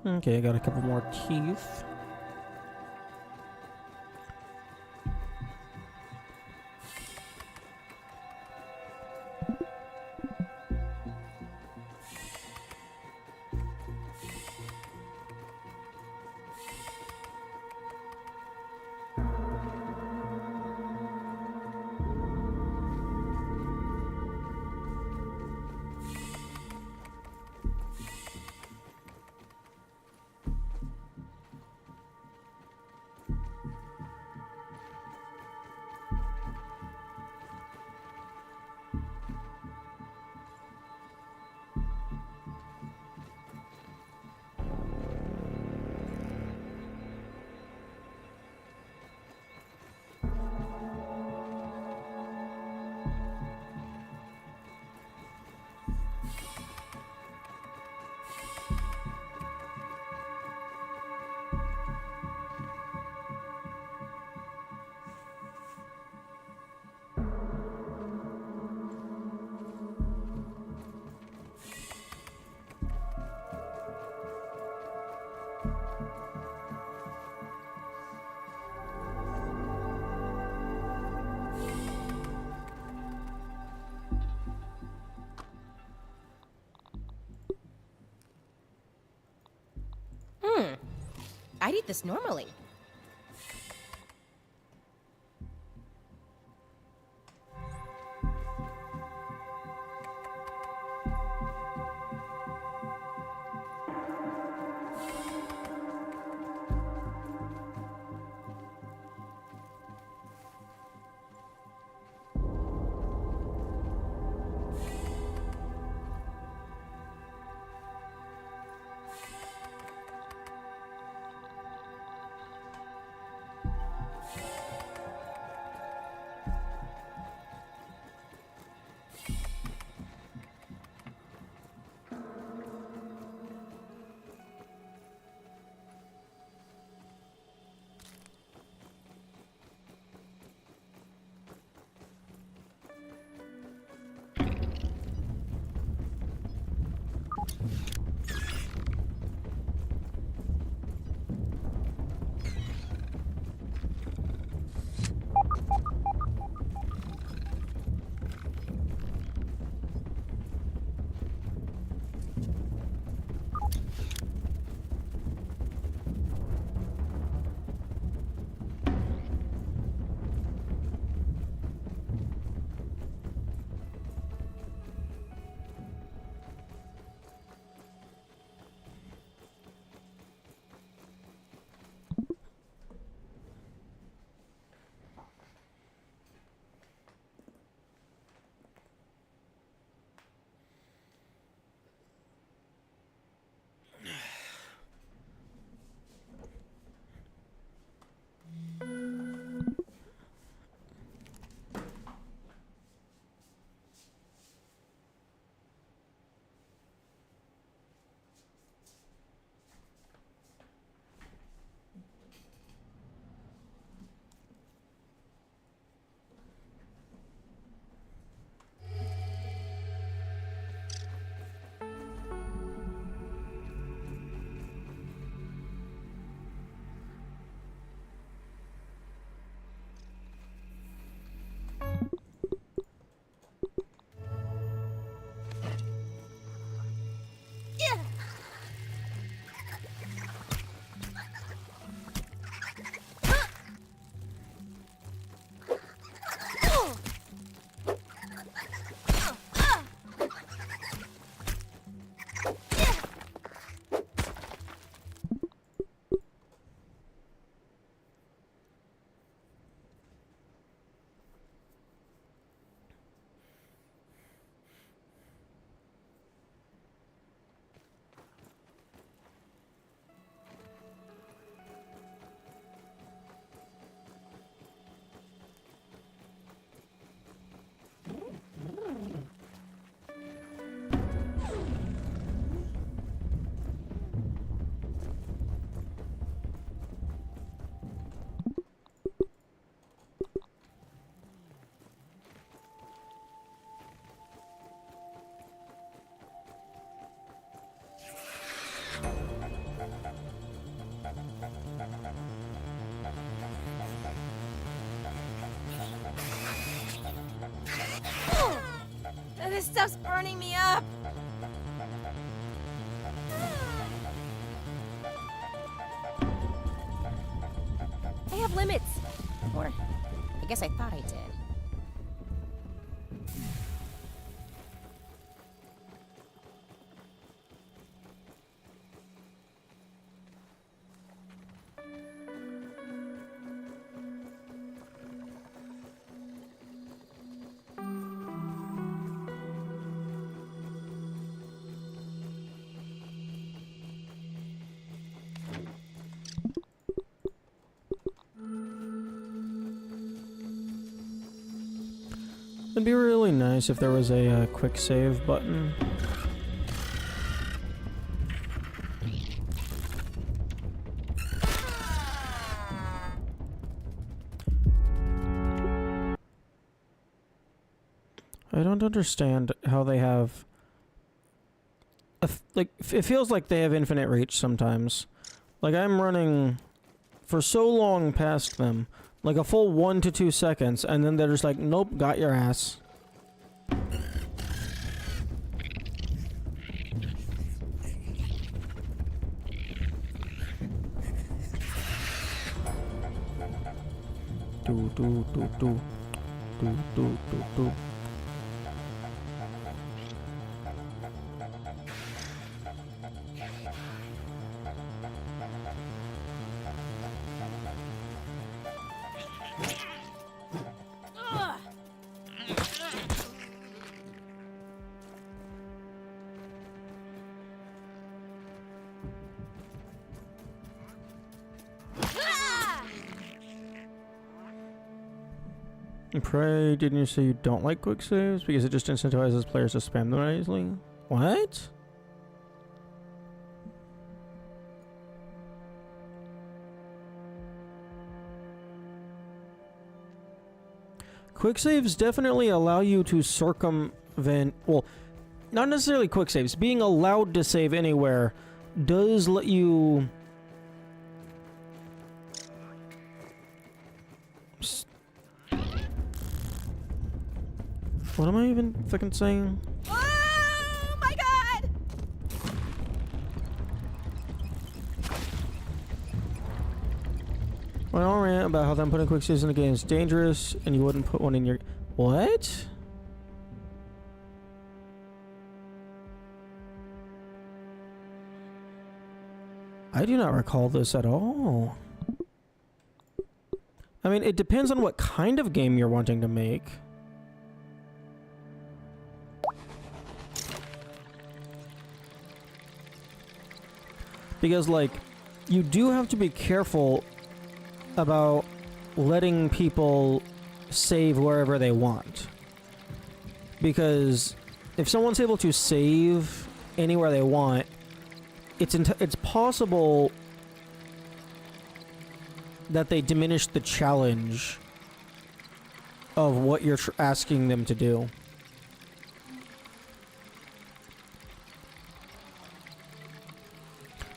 Okay, I got a couple more teeth. I'd eat this normally. This stuff's burning me up. I have limits. Or, I guess I thought I did. It'd be really nice if there was a quick save button. I don't understand how they have... like, it feels like they have infinite reach sometimes. Like, I'm running for so long past them. Like a full 1 to 2 seconds, and then they're just like, nope, got your ass. Do do do do do do do do. Pray, didn't you say you don't like quick saves because it just incentivizes players to spam them easily? What? Quick saves definitely allow you to circumvent, well, not necessarily quick saves. Being allowed to save anywhere does let you... What am I even fucking saying? Oh my god! I don't rant about how them putting quick saves in the game is dangerous and you wouldn't put one in your... What? I do not recall this at all. I mean, it depends on what kind of game you're wanting to make. Because, like, you do have to be careful about letting people save wherever they want. Because if someone's able to save anywhere they want, it's possible that they diminish the challenge of what you're asking them to do.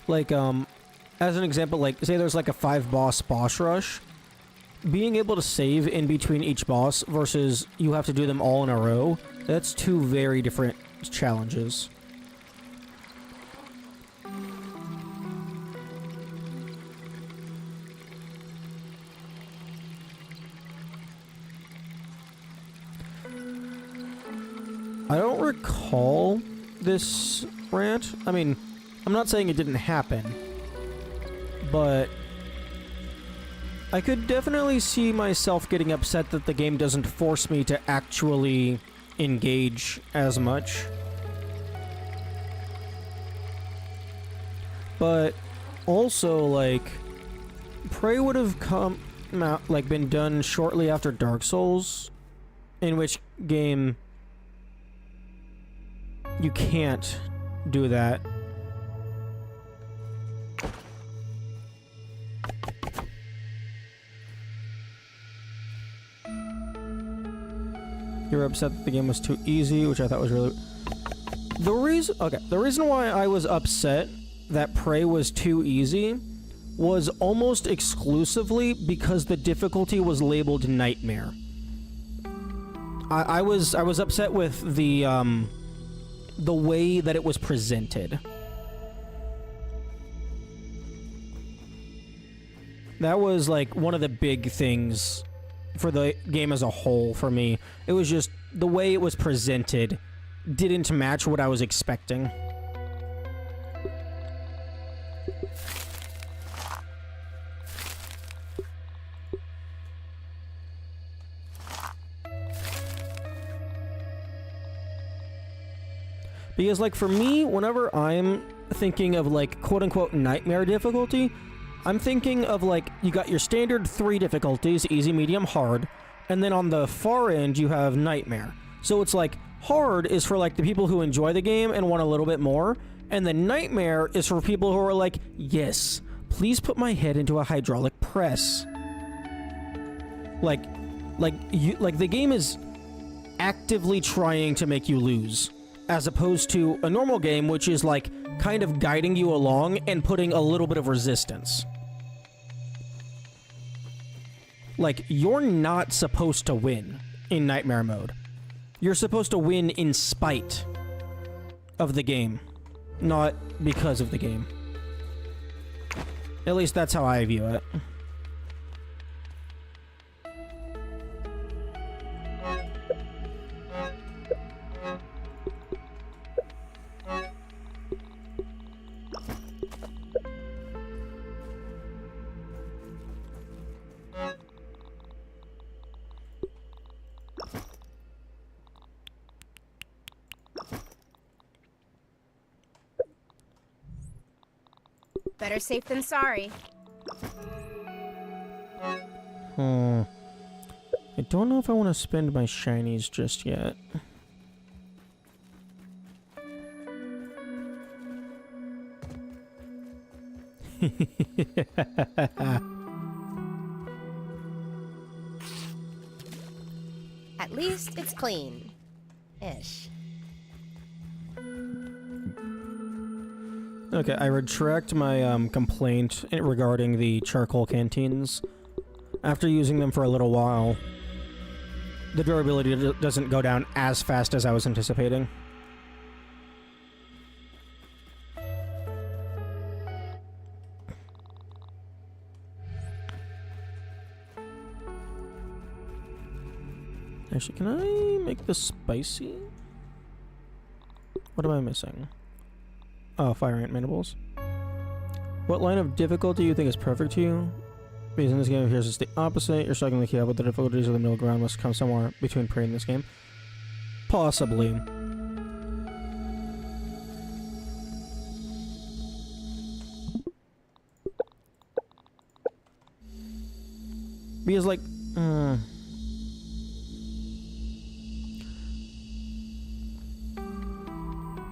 Like, as an example, like, say there's like a 5-boss boss rush. Being able to save in between each boss versus you have to do them all in a row, that's 2 very different challenges. I don't recall this rant. I mean, I'm not saying it didn't happen, but I could definitely see myself getting upset that the game doesn't force me to actually engage as much. But also, like, Prey would have come out, like, been done shortly after Dark Souls, in which game you can't do that. You were upset that the game was too easy, which I thought was really... The reason why I was upset that Prey was too easy was almost exclusively because the difficulty was labeled Nightmare. I was upset with the way that it was presented. That was like one of the big things for the game as a whole for me. It was just the way it was presented didn't match what I was expecting. Because, like, for me, whenever I'm thinking of, like, quote-unquote nightmare difficulty, I'm thinking of, like, you got your standard 3 difficulties, easy, medium, hard, and then on the far end, you have nightmare. So it's like, hard is for, like, the people who enjoy the game and want a little bit more, and then nightmare is for people who are like, yes, please put my head into a hydraulic press. Like the game is actively trying to make you lose, as opposed to a normal game, which is, like, kind of guiding you along and putting a little bit of resistance. Like, you're not supposed to win in Nightmare mode. You're supposed to win in spite of the game, not because of the game. At least that's how I view it. Better safe than sorry. I don't know if I want to spend my shinies just yet. At least it's clean. Ish. Okay, I retract my complaint regarding the charcoal canteens. After using them for a little while, the durability doesn't go down as fast as I was anticipating. Actually, can I make this spicy? What am I missing? Oh, fire ant mandibles. What line of difficulty do you think is perfect to you? Because in this game, here's just the opposite. You're struggling to keep up with the difficulties of the middle ground must come somewhere between pre and this game. Possibly. Because, like,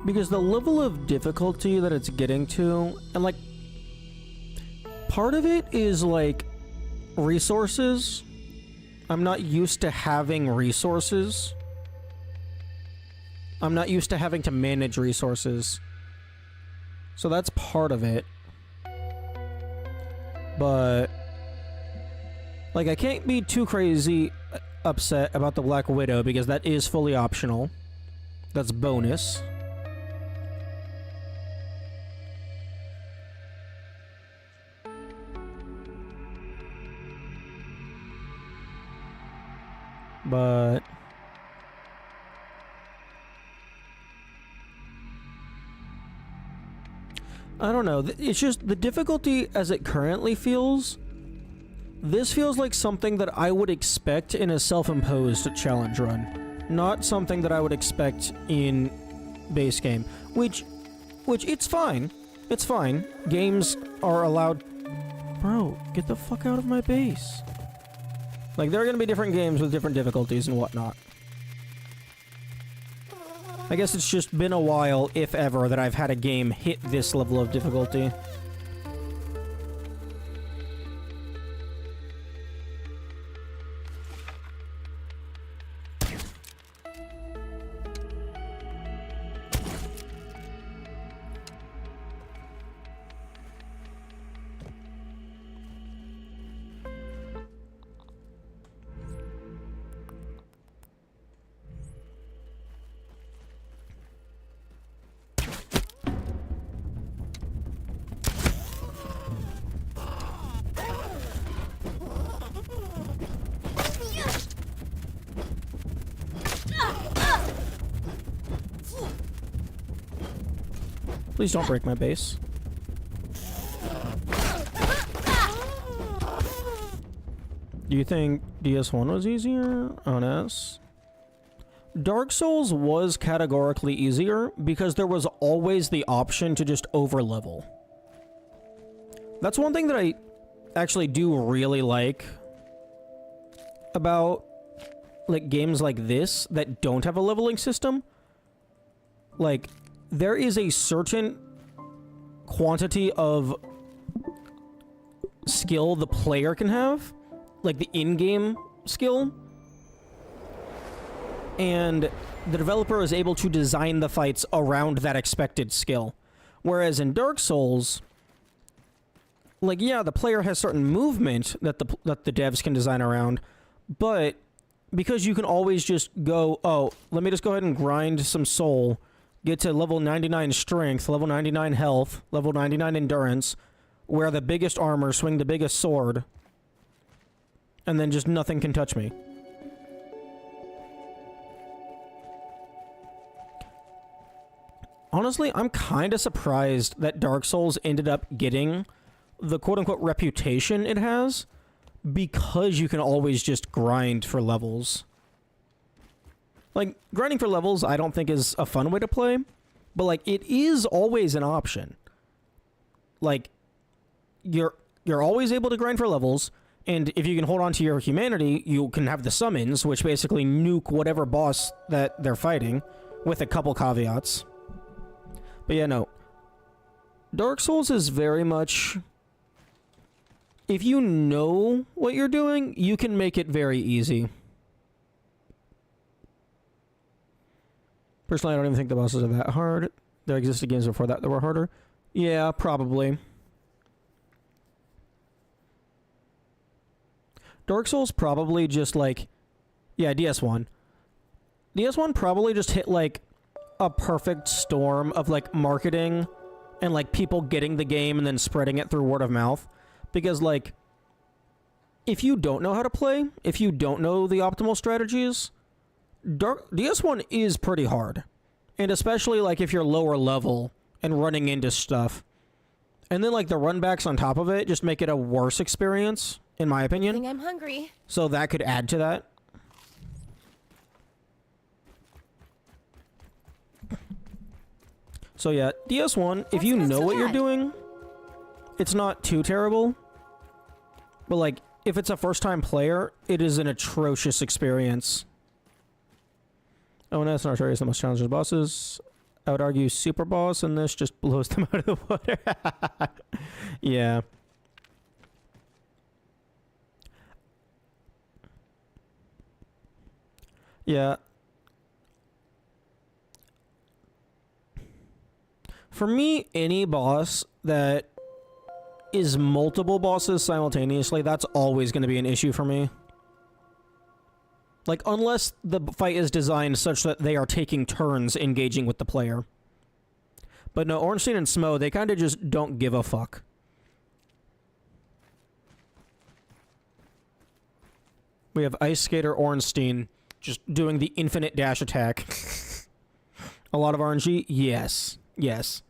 because the level of difficulty that it's getting to, and, like, part of it is, like, resources. I'm not used to having resources. I'm not used to having to manage resources. So that's part of it. But, like, I can't be too crazy upset about the Black Widow because that is fully optional. That's bonus. But I don't know. It's just the difficulty as it currently feels. This feels like something that I would expect in a self-imposed challenge run, not something that I would expect in base game. Which it's fine. It's fine. Games are allowed. Bro, get the fuck out of my base. Like, there are going to be different games with different difficulties and whatnot. I guess it's just been a while, if ever, that I've had a game hit this level of difficulty. Please don't break my base. Do you think DS1 was easier on S? Dark Souls was categorically easier because there was always the option to just overlevel. That's one thing that I actually do really like about like games like this that don't have a leveling system. Like, there is a certain quantity of skill the player can have, like the in-game skill, and the developer is able to design the fights around that expected skill. Whereas in Dark Souls, like, yeah, the player has certain movement that the devs can design around, but because you can always just go, oh, let me just go ahead and grind some soul, get to level 99 strength, level 99 health, level 99 endurance, wear the biggest armor, swing the biggest sword, and then just nothing can touch me. Honestly, I'm kind of surprised that Dark Souls ended up getting the quote-unquote reputation it has, because you can always just grind for levels. Like, grinding for levels I don't think is a fun way to play, but like, it is always an option. Like, you're always able to grind for levels, and if you can hold on to your humanity, you can have the summons, which basically nuke whatever boss that they're fighting, with a couple caveats. But yeah, no. Dark Souls is very much... if you know what you're doing, you can make it very easy. Personally, I don't even think the bosses are that hard. There existed games before that were harder. Yeah, probably. Dark Souls probably just like... yeah, DS1. DS1 probably just hit like a perfect storm of like marketing and like people getting the game and then spreading it through word of mouth. Because like, if you don't know how to play, if you don't know the optimal strategies, DS1 is pretty hard. And especially like if you're lower level and running into stuff. And then like the runbacks on top of it just make it a worse experience, in my I opinion. think I'm hungry. So that could add to that. So yeah, DS1, if you know what you're doing, it's not too terrible. But like, if it's a first-time player, it is an atrocious experience. ONS and Arteria is the most challenging bosses. I would argue Super Boss, and this just blows them out of the water. Yeah. Yeah. For me, any boss that is multiple bosses simultaneously, that's always going to be an issue for me. Like, unless the fight is designed such that they are taking turns engaging with the player. But no, Ornstein and Smo, they kind of just don't give a fuck. We have Ice Skater Ornstein just doing the infinite dash attack. A lot of RNG? Yes. Yes.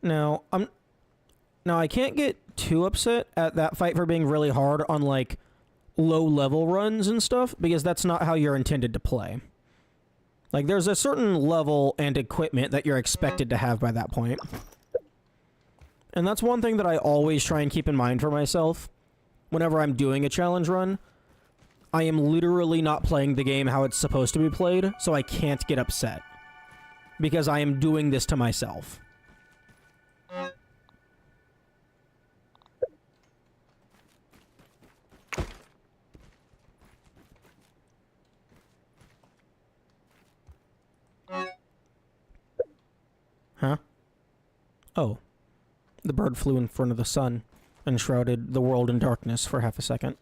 Now, I can't get too upset at that fight for being really hard on, like, low-level runs and stuff, because that's not how you're intended to play. Like, there's a certain level and equipment that you're expected to have by that point. And that's one thing that I always try and keep in mind for myself whenever I'm doing a challenge run. I am literally not playing the game how it's supposed to be played, so I can't get upset. Because I am doing this to myself. Huh? Oh. The bird flew in front of the sun and shrouded the world in darkness for half a second.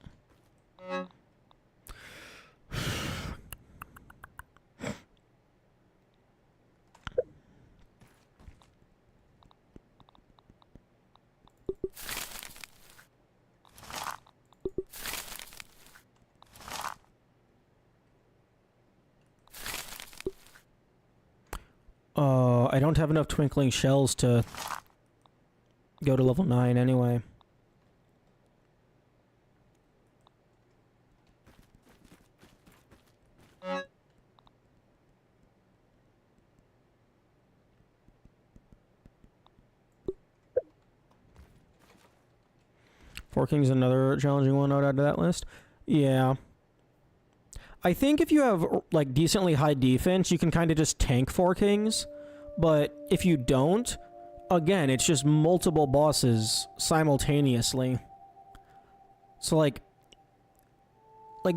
I don't have enough twinkling shells to go to level 9 anyway. Four Kings, another challenging one I'd add to that list. Yeah. I think if you have, like, decently high defense, you can kind of just tank Four Kings. But if you don't, again, it's just multiple bosses simultaneously. So, like,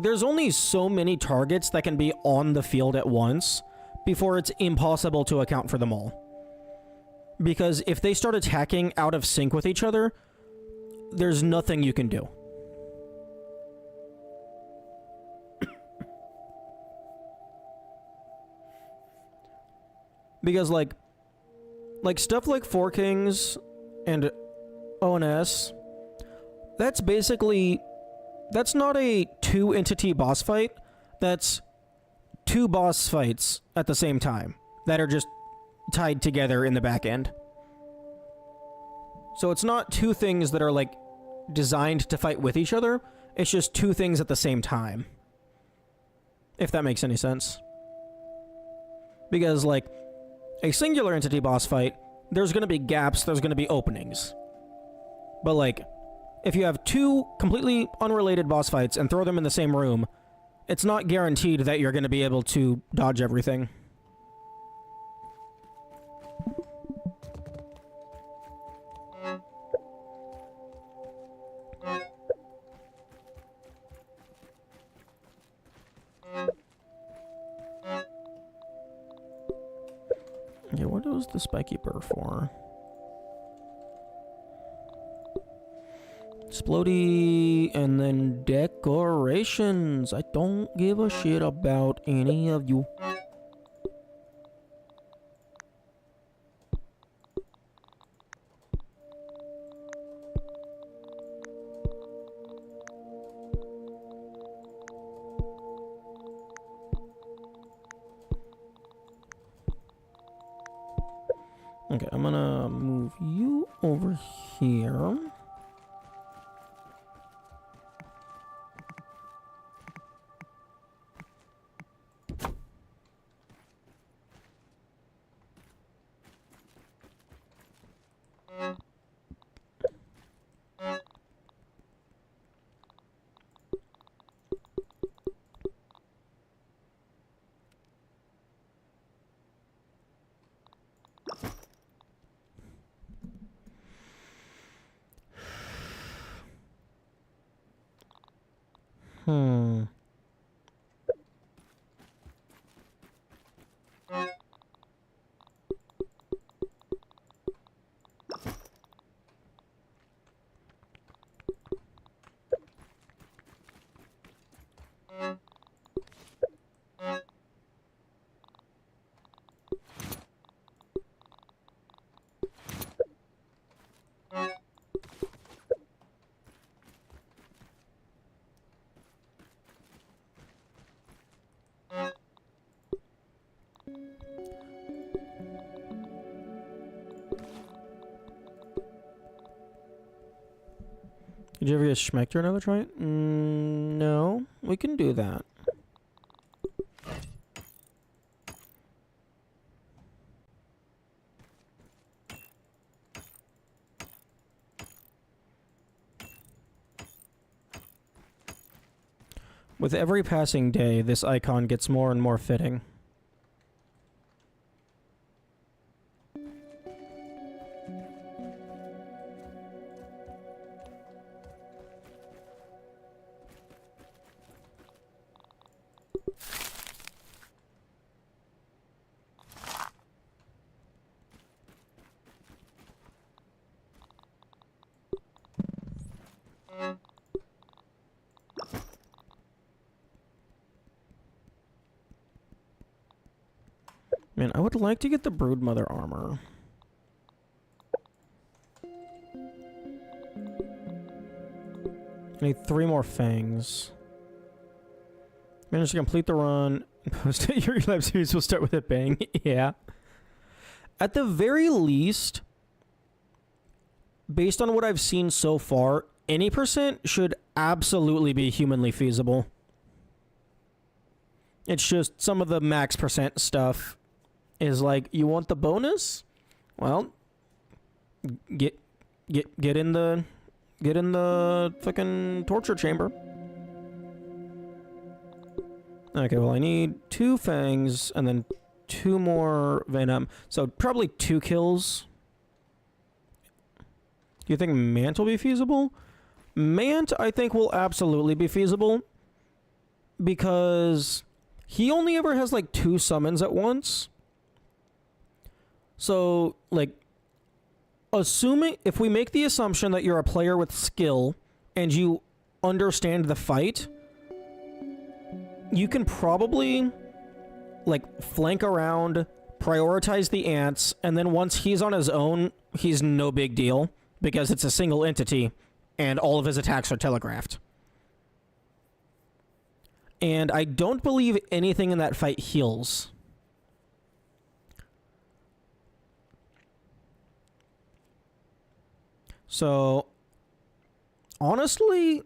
there's only so many targets that can be on the field at once before it's impossible to account for them all. Because if they start attacking out of sync with each other, there's nothing you can do. Because, like stuff like Four Kings and ONS, that's not a two-entity boss fight. That's two boss fights at the same time that are just tied together in the back end. So it's not two things that are, like, designed to fight with each other. It's just two things at the same time. If that makes any sense. Because, like, a singular entity boss fight, there's going to be gaps, there's going to be openings. But, like, if you have two completely unrelated boss fights and throw them in the same room, it's not guaranteed that you're going to be able to dodge everything. Okay, what was the spiky burr for? Explodey, and then decorations. I don't give a shit about any of you. Okay, I'm gonna move you over here. Hmm. Did you ever get Schmector another try? No, we can do that. With every passing day, this icon gets more and more fitting. Man, I would like to get the Broodmother armor. I need 3 more fangs. Managed to complete the run. Post your live series will start with a bang. Yeah. at the very least, based on what I've seen so far, any percent should absolutely be humanly feasible. It's just some of the max percent stuff is like, you want the bonus? Well, get in the fucking torture chamber. Okay, well, I need 2 fangs and then 2 more venom. So probably 2 kills. Do you think Mant will be feasible? Mant, I think, will absolutely be feasible. Because he only ever has, like, 2 summons at once. So, like, assuming... If we make the assumption that you're a player with skill and you understand the fight, you can probably, like, flank around, prioritize the ants, and then once he's on his own, he's no big deal, because it's a single entity, and all of his attacks are telegraphed. And I don't believe anything in that fight heals. So, honestly,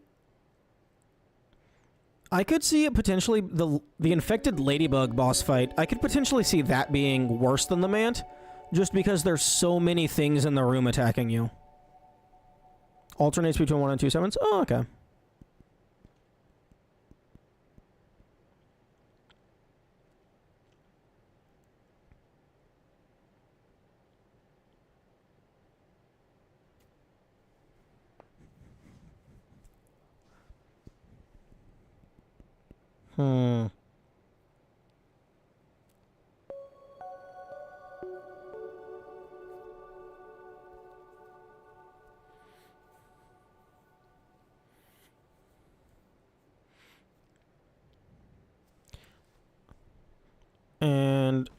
I could see it potentially, the infected ladybug boss fight, I could potentially see that being worse than the Mant, just because there's so many things in the room attacking you. Alternates between 1 and 2 summons? Oh, okay. And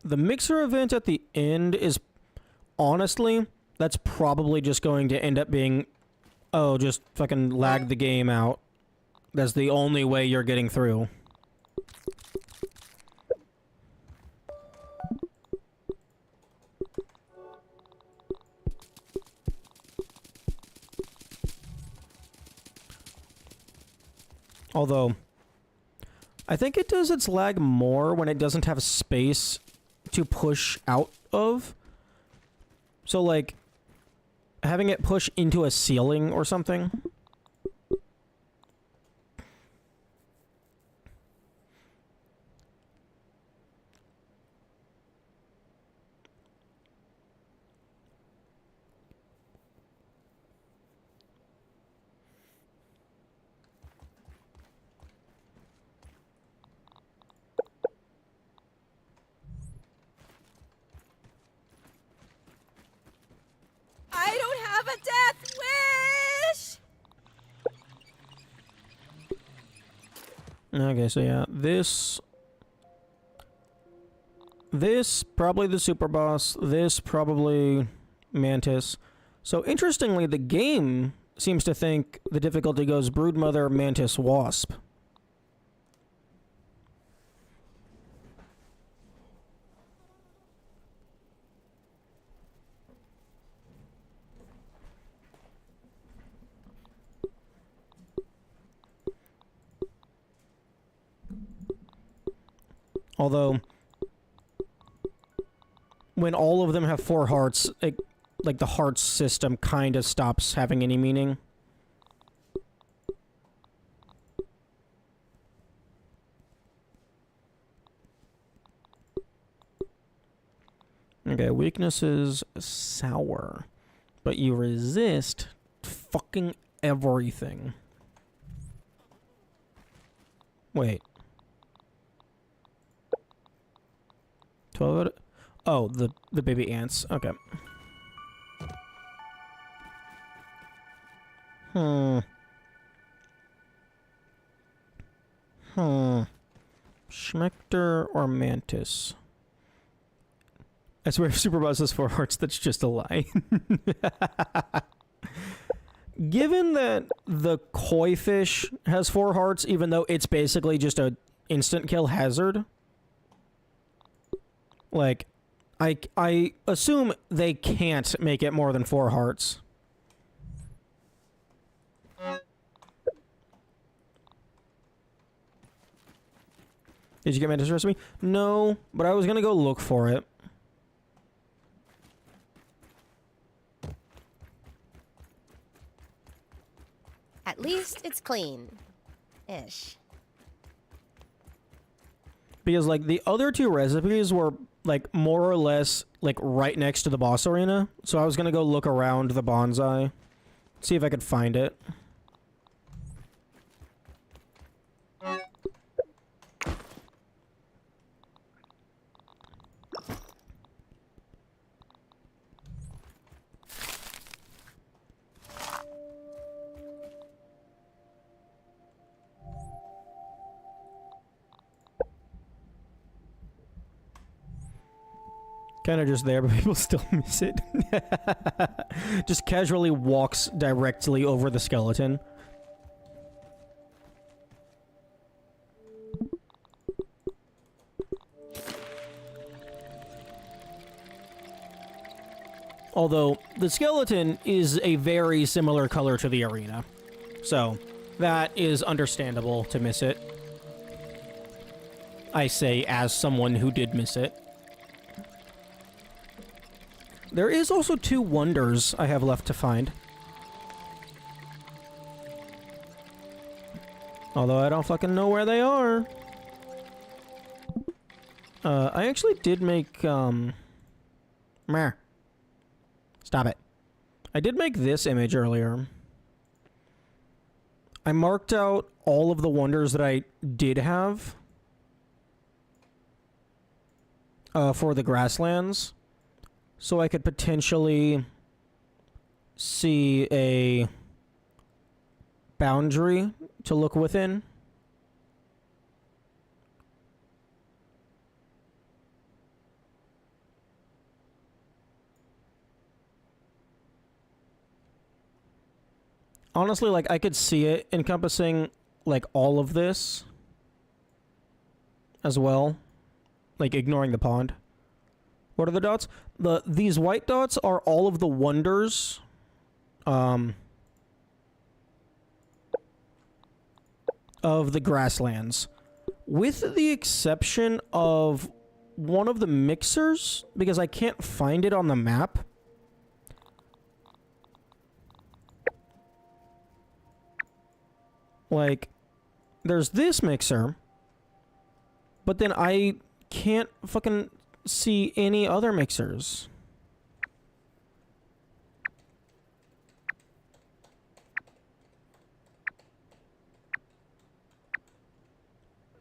the mixer event at the end is, honestly, that's probably just going to end up being, oh, just fucking lag the game out. That's the only way you're getting through. Although, I think it does its lag more when it doesn't have space to push out of. So, like, having it push into a ceiling or something. I don't have a death wish! Okay, so yeah, this probably the super boss, this probably Mantis. So interestingly, the game seems to think the difficulty goes Broodmother, Mantis, Wasp. Although, when all of them have 4 hearts, like the hearts system kind of stops having any meaning. Okay, weaknesses sour, but you resist fucking everything. Wait. 12 out of... Oh, the baby ants. Okay. Schmecter or Mantis? I swear if Superboss has 4 hearts, that's just a lie. Given that the koi fish has 4 hearts, even though it's basically just a instant kill hazard, Like, I assume they can't make it more than 4 hearts. Did you get my recipe? No, but I was gonna go look for it. At least it's clean. Ish. Because, like, the other 2 recipes were, like, more or less, like, right next to the boss arena. So I was gonna go look around the bonsai. See if I could find it. Kind of just there, but people still miss it. Just casually walks directly over the skeleton. Although, the skeleton is a very similar color to the arena. So, that is understandable to miss it. I say as someone who did miss it. There is also 2 wonders I have left to find. Although I don't fucking know where they are. I actually did make, Meh. Stop it. I did make this image earlier. I marked out all of the wonders that I did have. For the grasslands. So I could potentially see a boundary to look within. Honestly, like, I could see it encompassing, like, all of this as well. Like, ignoring the pond. What are the dots? These white dots are all of the wonders. Of the grasslands. With the exception of one of the mixers, because I can't find it on the map. Like, there's this mixer, but then I can't fucking see any other mixers.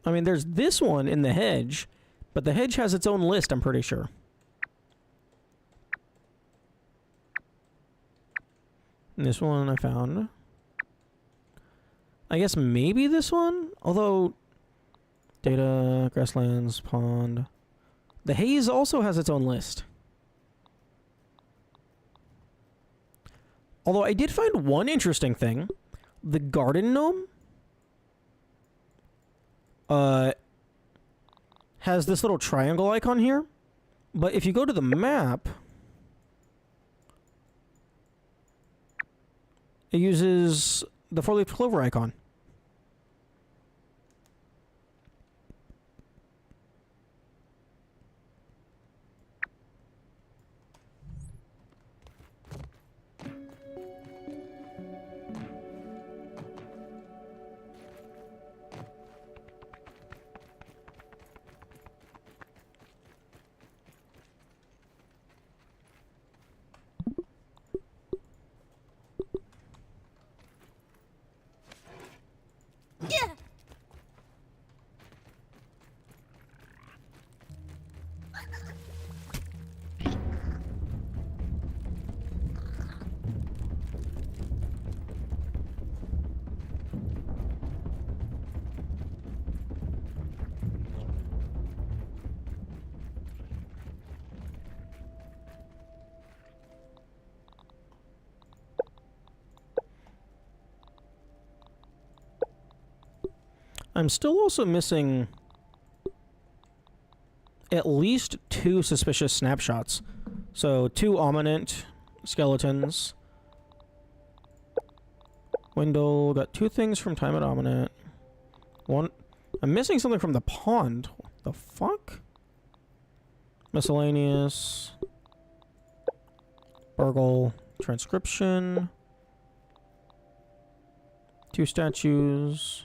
I mean, there's this one in the hedge, but the hedge has its own list, I'm pretty sure. And this one I found. I guess maybe this one? Although, data, grasslands, pond. The haze also has its own list. Although I did find one interesting thing. The garden gnome has this little triangle icon here. But if you go to the map, it uses the 4-leaf clover icon. I'm still also missing at least 2 suspicious snapshots. So 2 ominent skeletons. Window, got 2 things from Time at Ominent. 1, I'm missing something from the pond. What the fuck? Miscellaneous. Burgle. Transcription. 2 statues.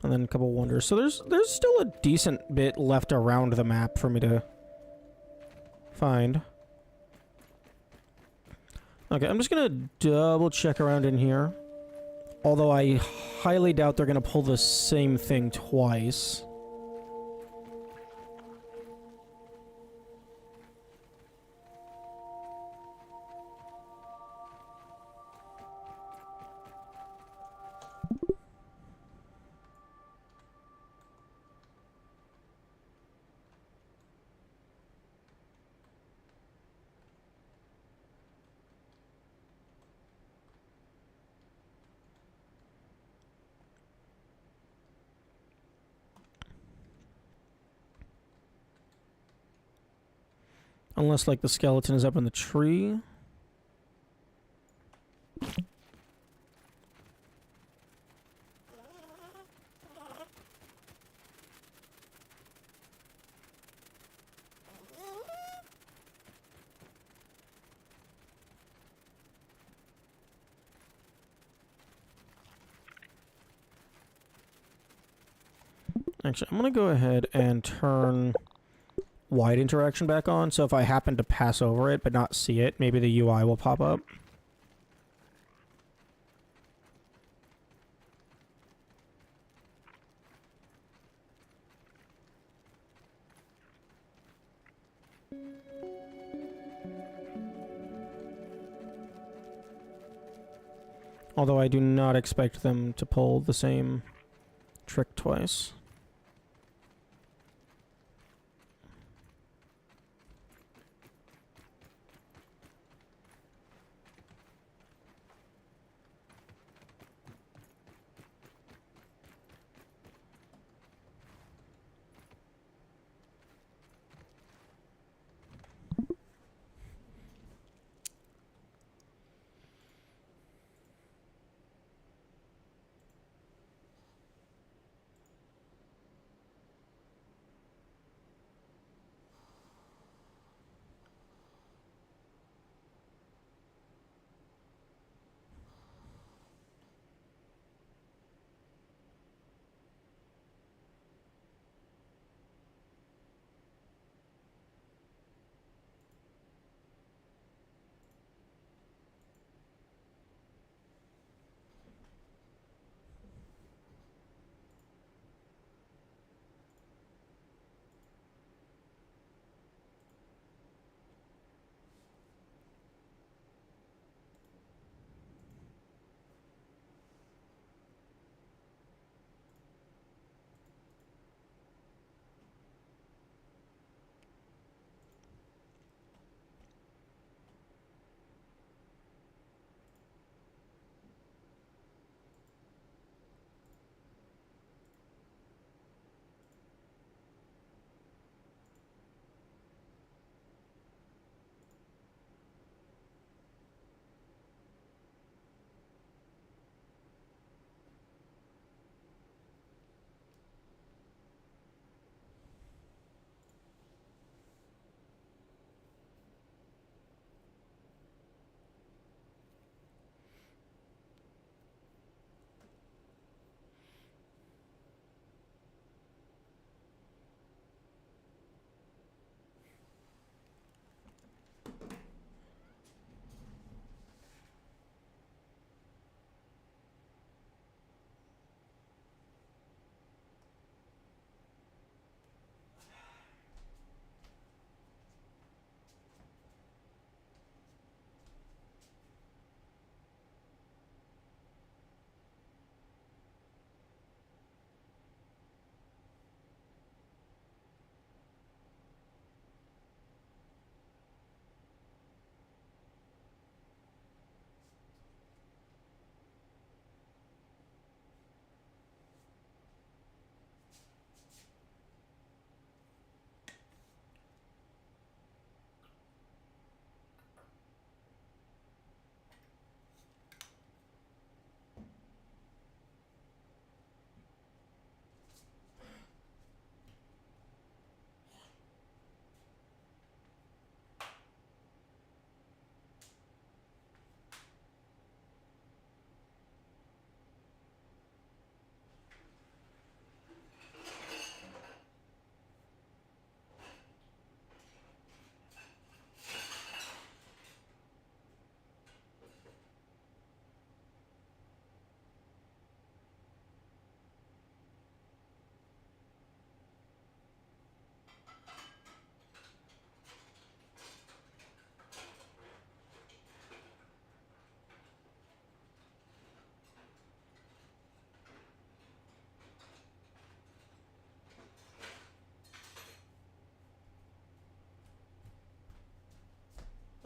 And then a couple wonders. So there's still a decent bit left around the map for me to find. Okay, I'm just gonna double check around in here. Although I highly doubt they're gonna pull the same thing twice. Unless, like, the skeleton is up in the tree. Actually, I'm going to go ahead and turn wide interaction back on, so if I happen to pass over it but not see it, maybe the UI will pop up. Although I do not expect them to pull the same trick twice.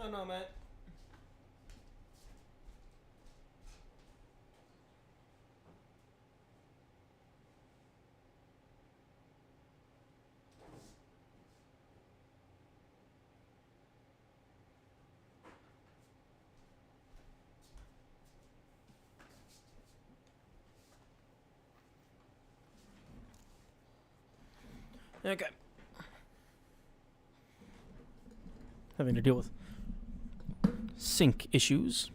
I know, mate. Okay. Having to deal with sync issues.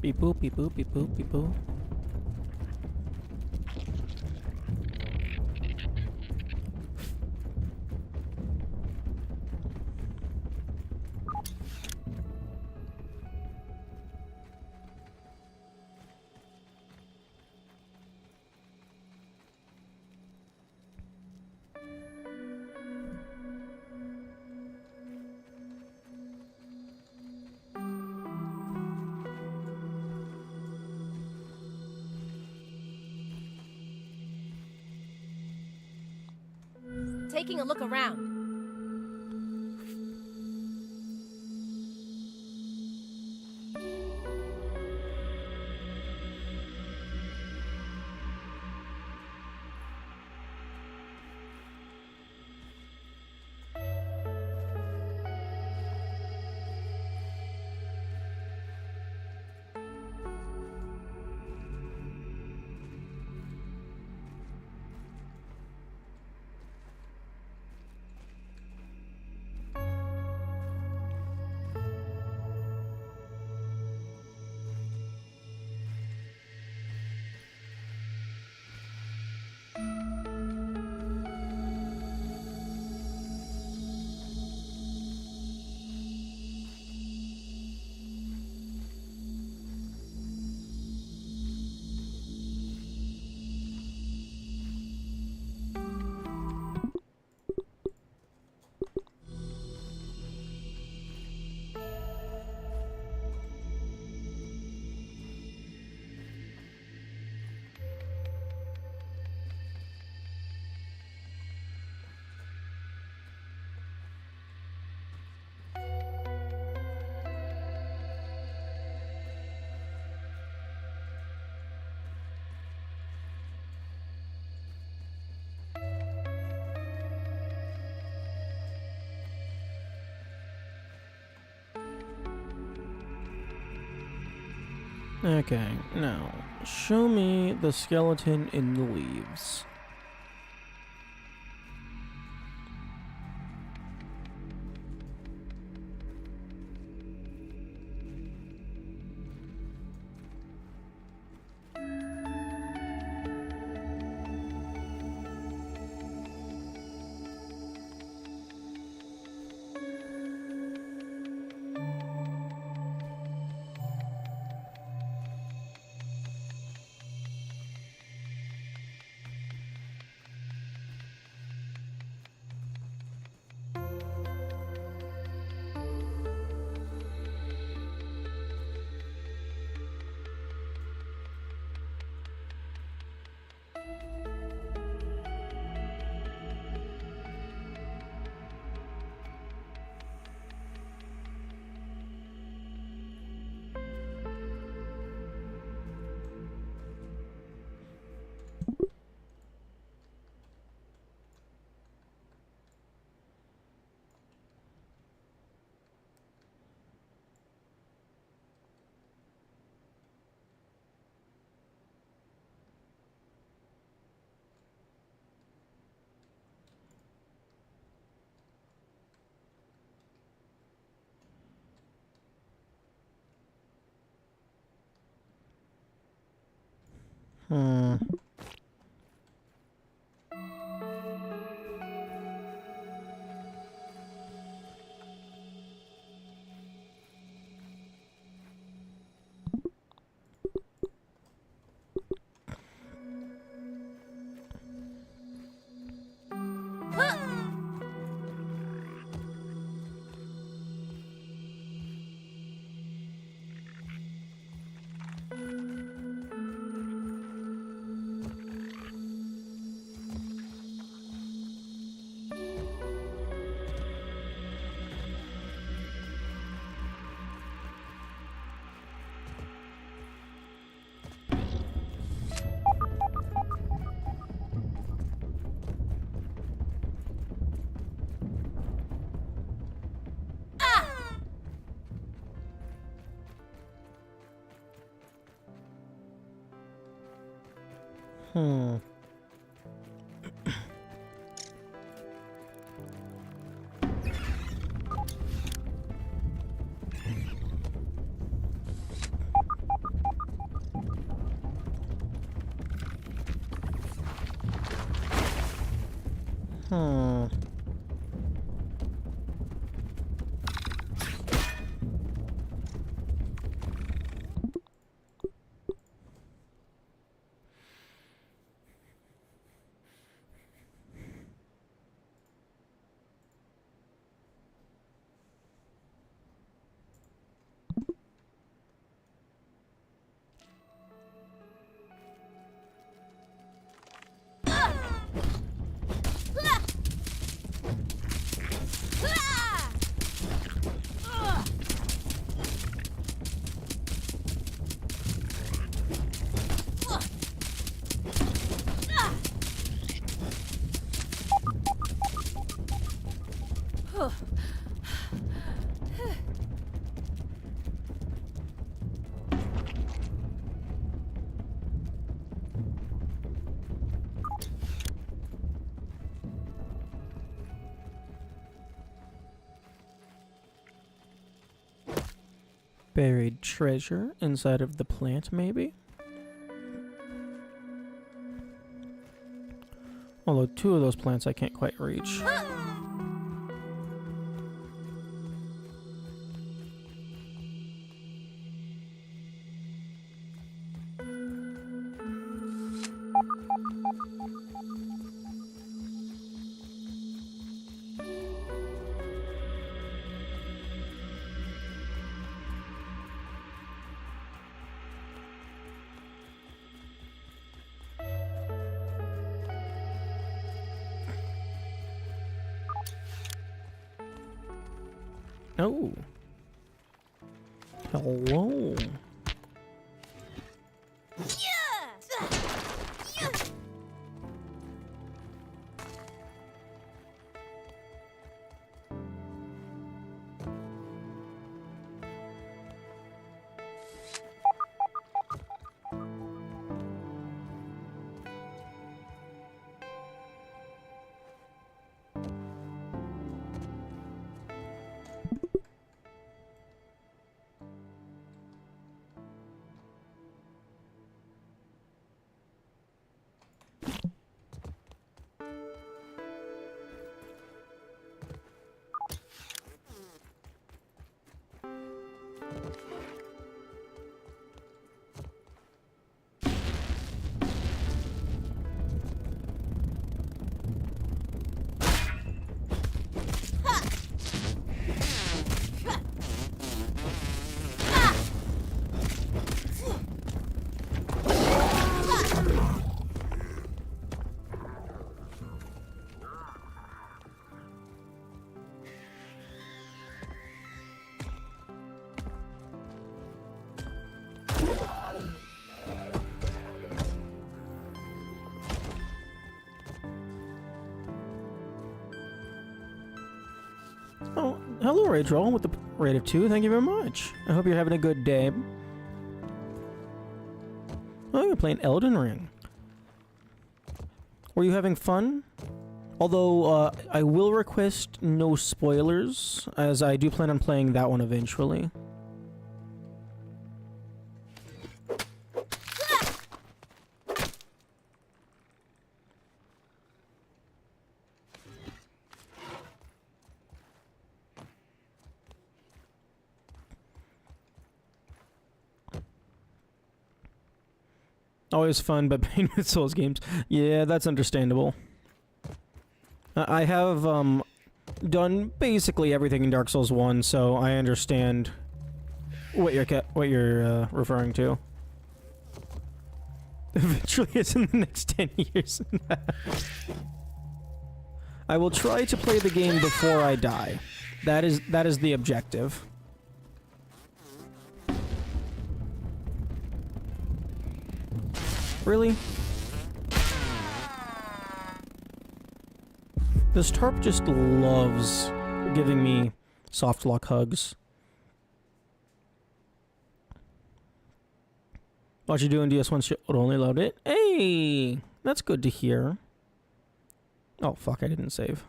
Beep boop, beep boop, beep boop, beep boop. Taking a look around. Okay, now, show me the skeleton in the leaves. Hmm. Hmm. Hmm. Buried treasure inside of the plant, maybe? Although two of those plants I can't quite reach. Oh. Hello. Oh, hello, Rage Roll with the rate of 2. Thank you very much. I hope you're having a good day. Oh, you're playing Elden Ring. Were you having fun? Although, I will request no spoilers, as I do plan on playing that one eventually. Always fun, but pain with Souls games. Yeah, that's understandable. I have, done basically everything in Dark Souls 1, so I understand what you're referring to. Eventually, it's in the next 10 years. I will try to play the game before I die. That is the objective. Really? This tarp just loves giving me soft lock hugs. What you doing, DS1 should only load it? Hey! Hey! That's good to hear. Oh, fuck, I didn't save.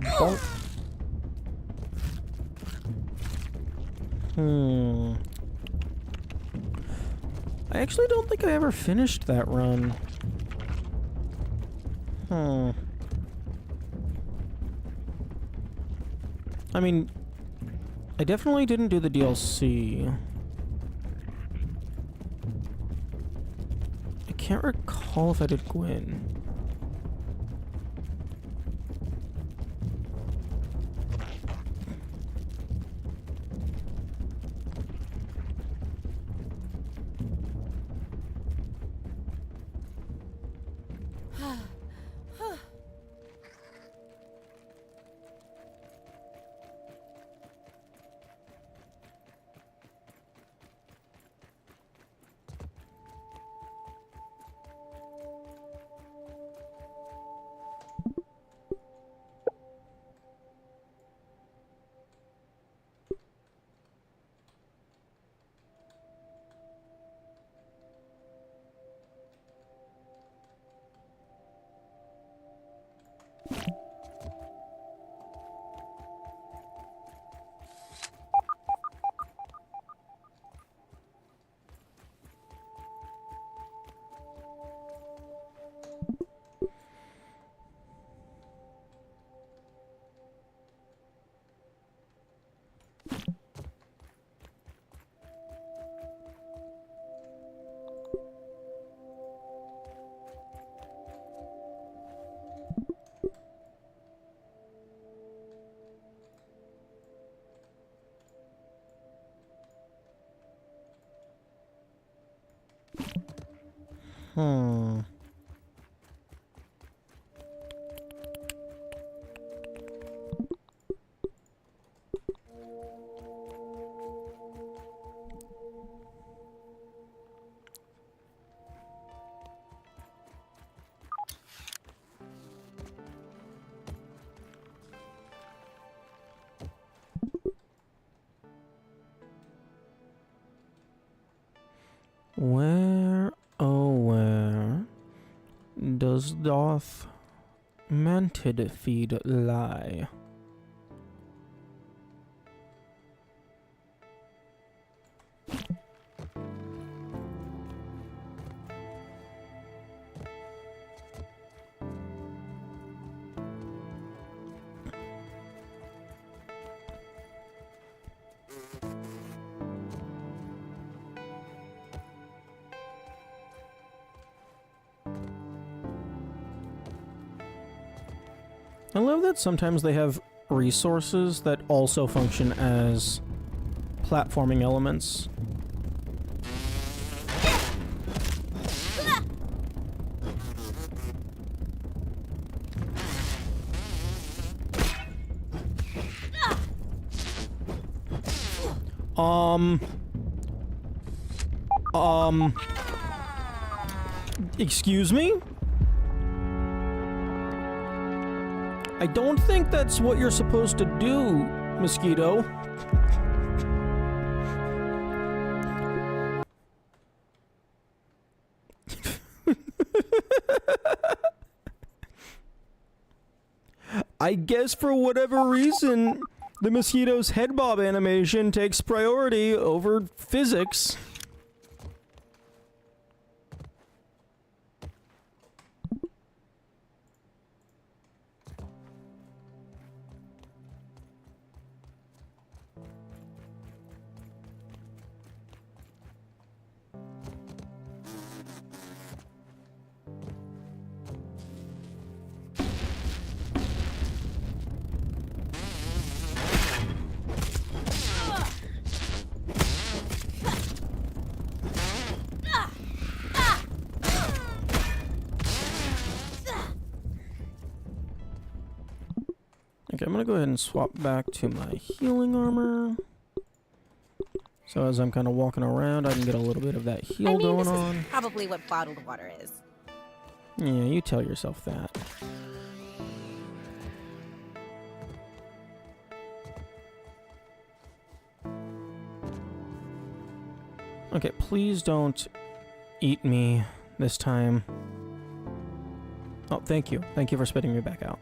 Bonk. I actually don't think I ever finished that run. I mean, I definitely didn't do the DLC. I can't recall if I did Gwyn. Where, oh where, does doth mantid feed lie? I love that sometimes they have resources that also function as platforming elements. Excuse me? I don't think that's what you're supposed to do, Mosquito. I guess for whatever reason, the Mosquito's head bob animation takes priority over physics. Okay, I'm gonna go ahead and swap back to my healing armor. So as I'm kind of walking around, I can get a little bit of that heal I mean, going this on. is probably what bottled water is. Yeah, you tell yourself that. Okay, please don't eat me this time. Oh, thank you. Thank you for spitting me back out.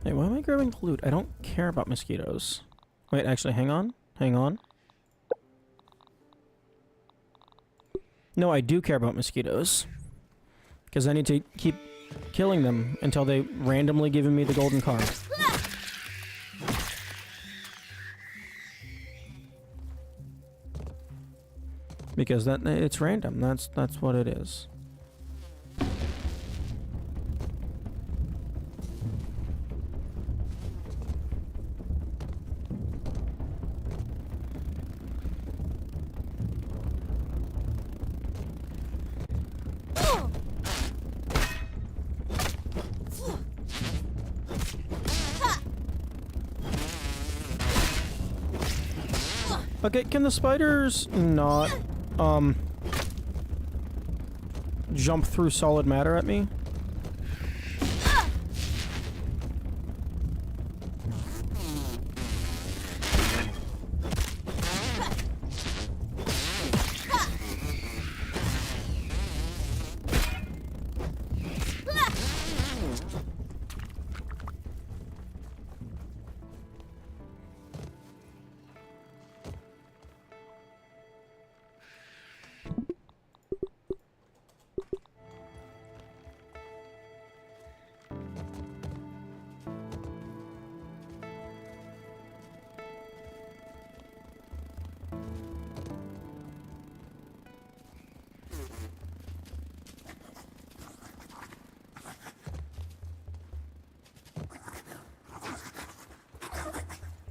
Hey, why am I grabbing the loot? I don't care about mosquitoes. Wait, actually, hang on. Hang on. No, I do care about mosquitoes. Because I need to keep killing them until they randomly give me the golden card. Because it's random. That's what it is. Okay, can the spiders not, jump through solid matter at me?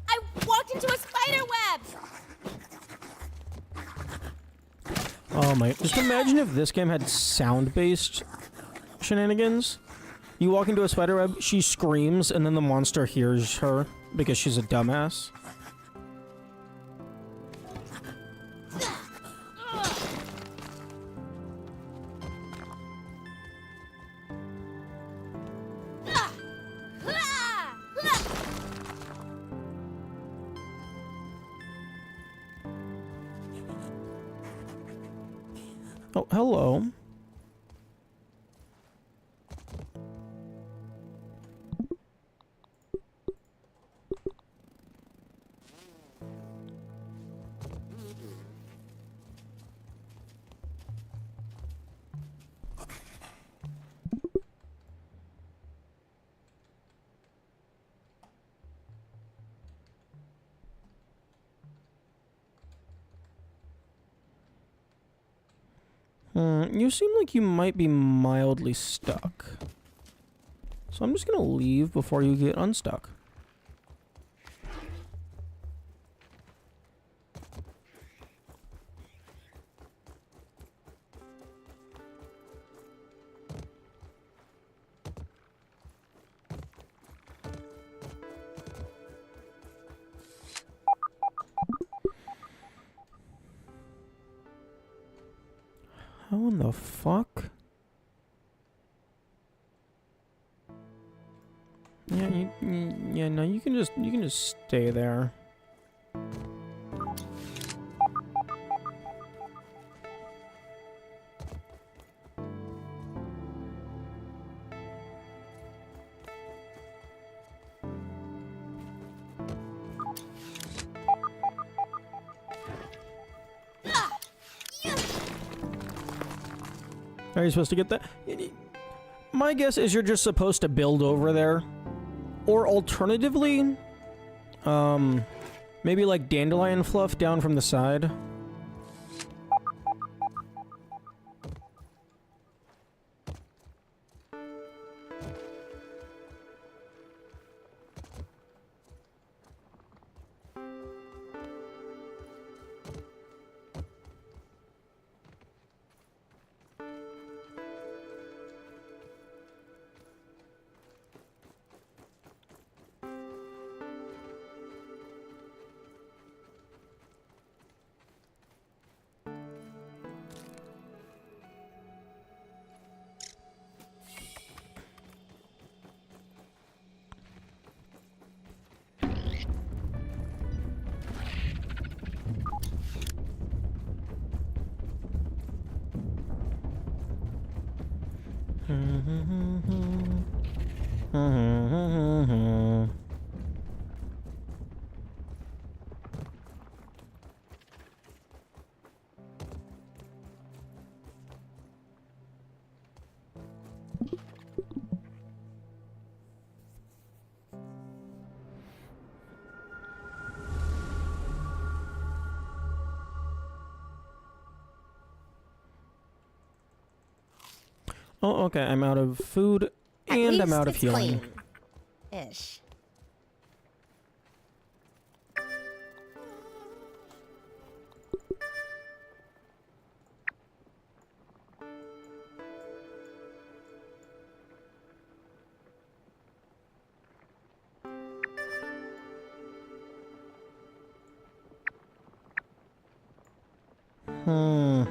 I walked into a spider web! Oh my, just imagine if this game had sound-based shenanigans. You walk into a spider web, she screams, and then the monster hears her because she's a dumbass. Oh, hello. You seem like you might be mildly stuck. So I'm just gonna leave before you get unstuck. How in the fuck? Yeah, yeah, no, you can just stay there. Are you supposed to get that? My guess is you're just supposed to build over there. Or alternatively, maybe like dandelion fluff down from the side. Oh, okay. I'm out of food At and I'm least out of it's healing. clean. Ish. Hmm.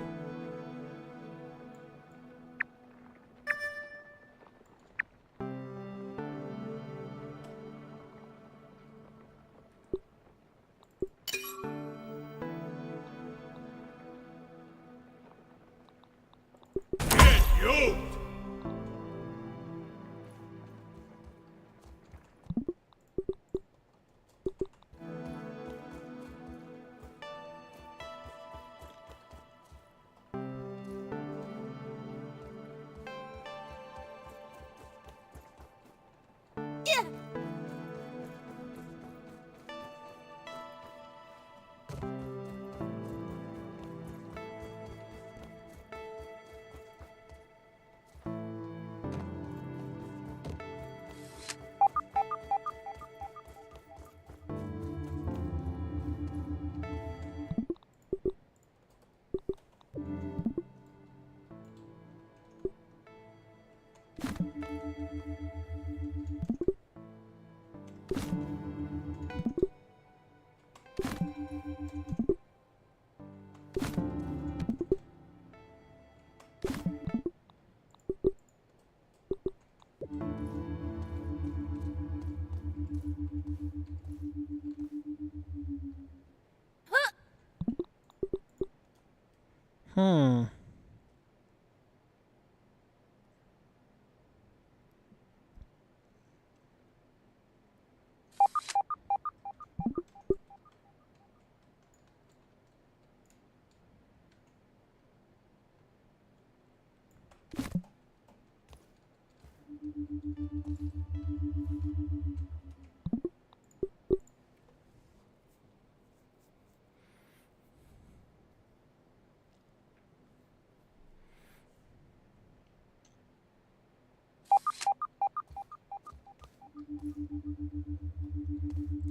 Hmm.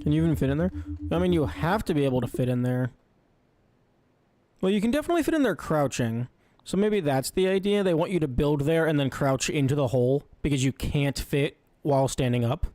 Can you even fit in there? I mean, you have to be able to fit in there. Well, you can definitely fit in there crouching. So maybe that's the idea. They want you to build there and then crouch into the hole because you can't fit while standing up.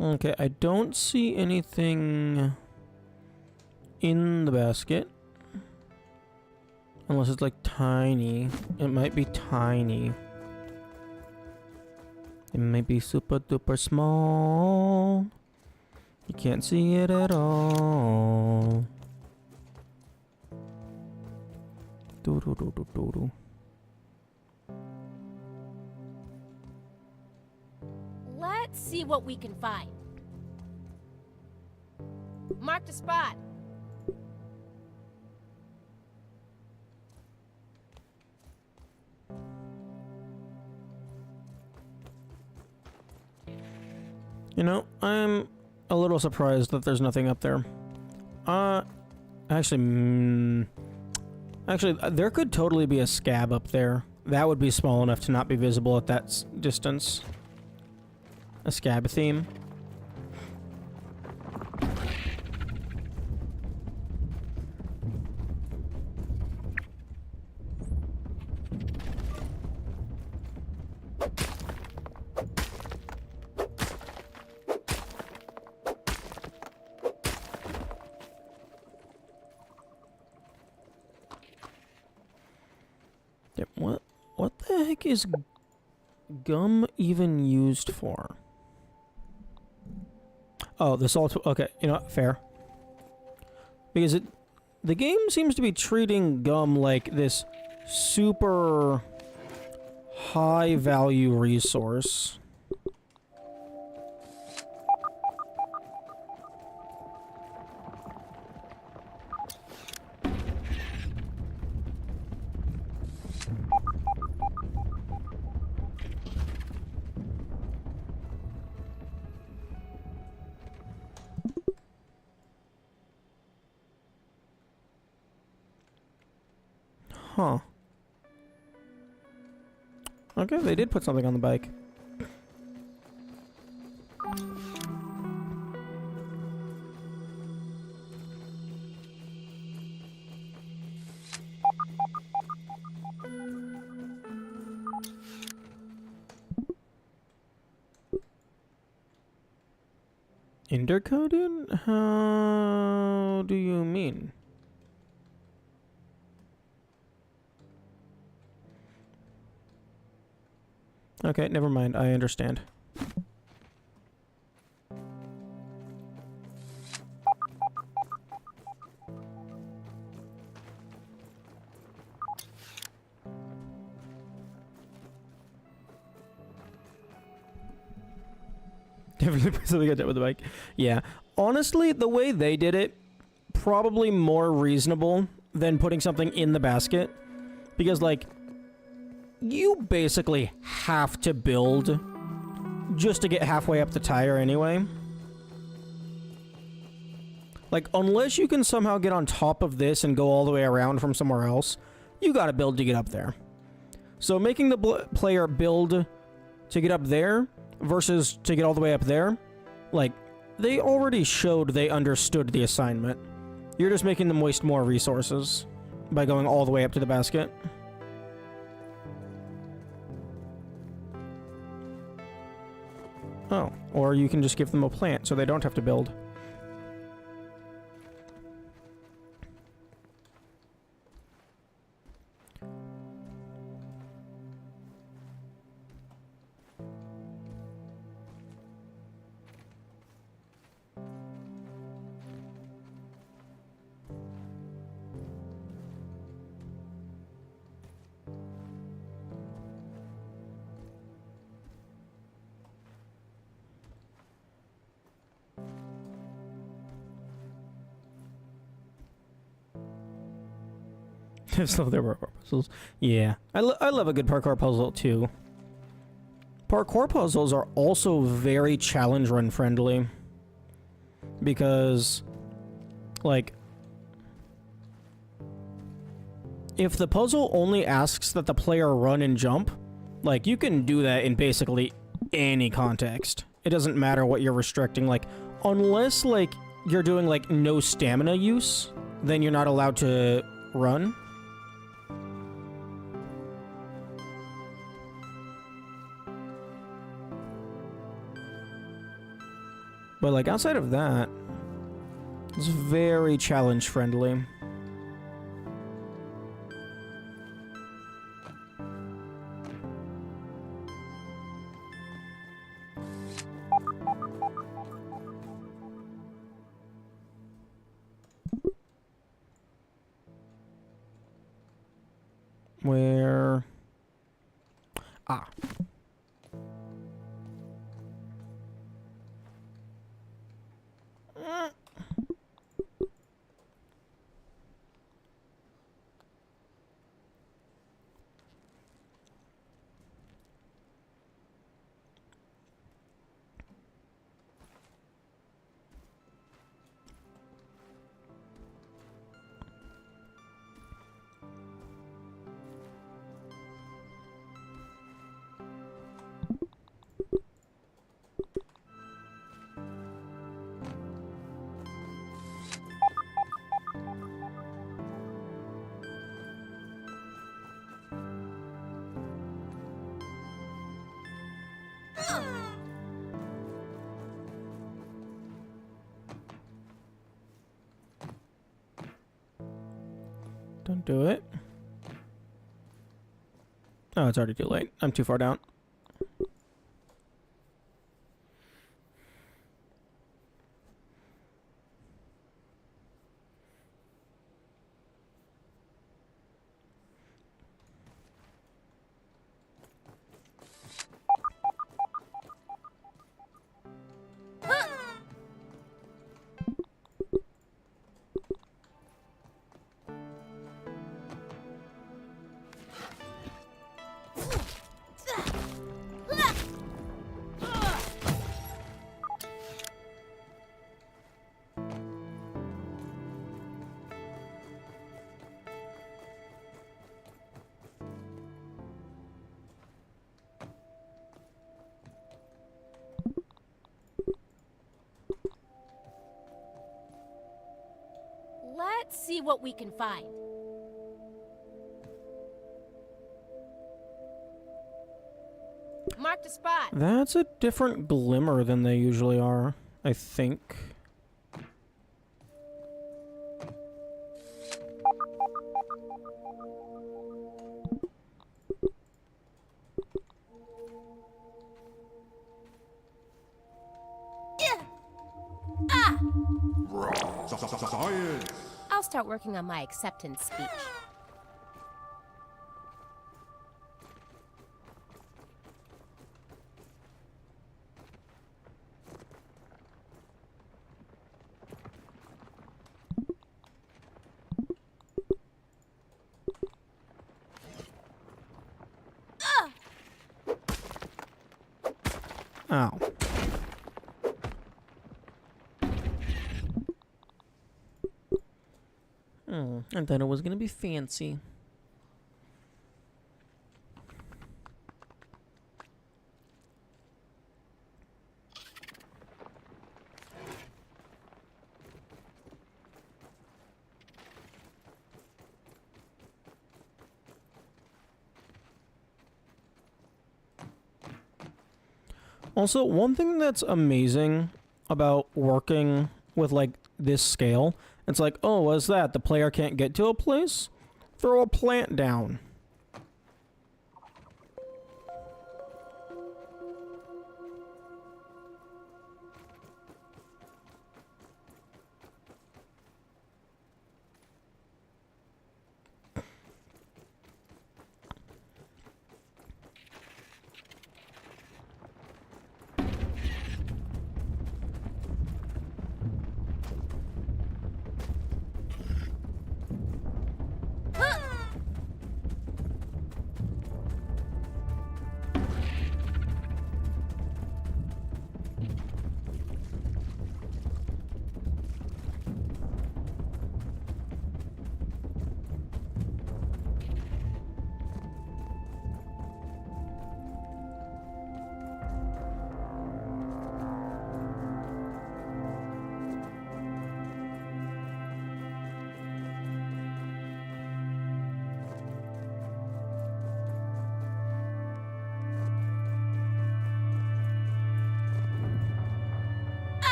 Okay, I don't see anything in the basket. Unless it's like tiny. It might be tiny. It might be super duper small. You can't see it at all. Doo doo doo doo doo doo. Let's see what we can find. Mark the spot. You know, I'm a little surprised that there's nothing up there. Actually, there could totally be a scab up there. That would be small enough to not be visible at that distance. A scab theme. heck is gum even used for? Oh, the salt. Okay, you know what? Fair. Because the game seems to be treating gum like this super high value resource. Huh. Okay, they did put something on the bike. Intercoded? How do you mean? Okay, never mind. I understand. Definitely put something like that with the bike. Yeah. Honestly, the way they did it, probably more reasonable than putting something in the basket. Because, like, you basically have to build just to get halfway up the tire anyway. Like, unless you can somehow get on top of this and go all the way around from somewhere else, you gotta build to get up there. So making the player build to get up there versus to get all the way up there, like, they already showed they understood the assignment. You're just making them waste more resources by going all the way up to the basket. Oh, or you can just give them a plant so they don't have to build. I just love their parkour puzzles. Yeah, I love a good parkour puzzle too. Parkour puzzles are also very challenge run friendly. Because, like, if the puzzle only asks that the player run and jump, like, you can do that in basically any context. It doesn't matter what you're restricting, like, unless, like, you're doing, like, no stamina use, then you're not allowed to run. But, like, outside of that, it's very challenge friendly. Where... Ah. Don't do it. Oh, it's already too late. I'm too far down. Let's see what we can find. Marked a spot. That's a different glimmer than they usually are, I think. Science! I'll start working on my acceptance speech. Ow. I thought it was gonna be fancy. Also, one thing that's amazing about working with, like, this scale, it's like, oh, what's that? The player can't get to a place? Throw a plant down.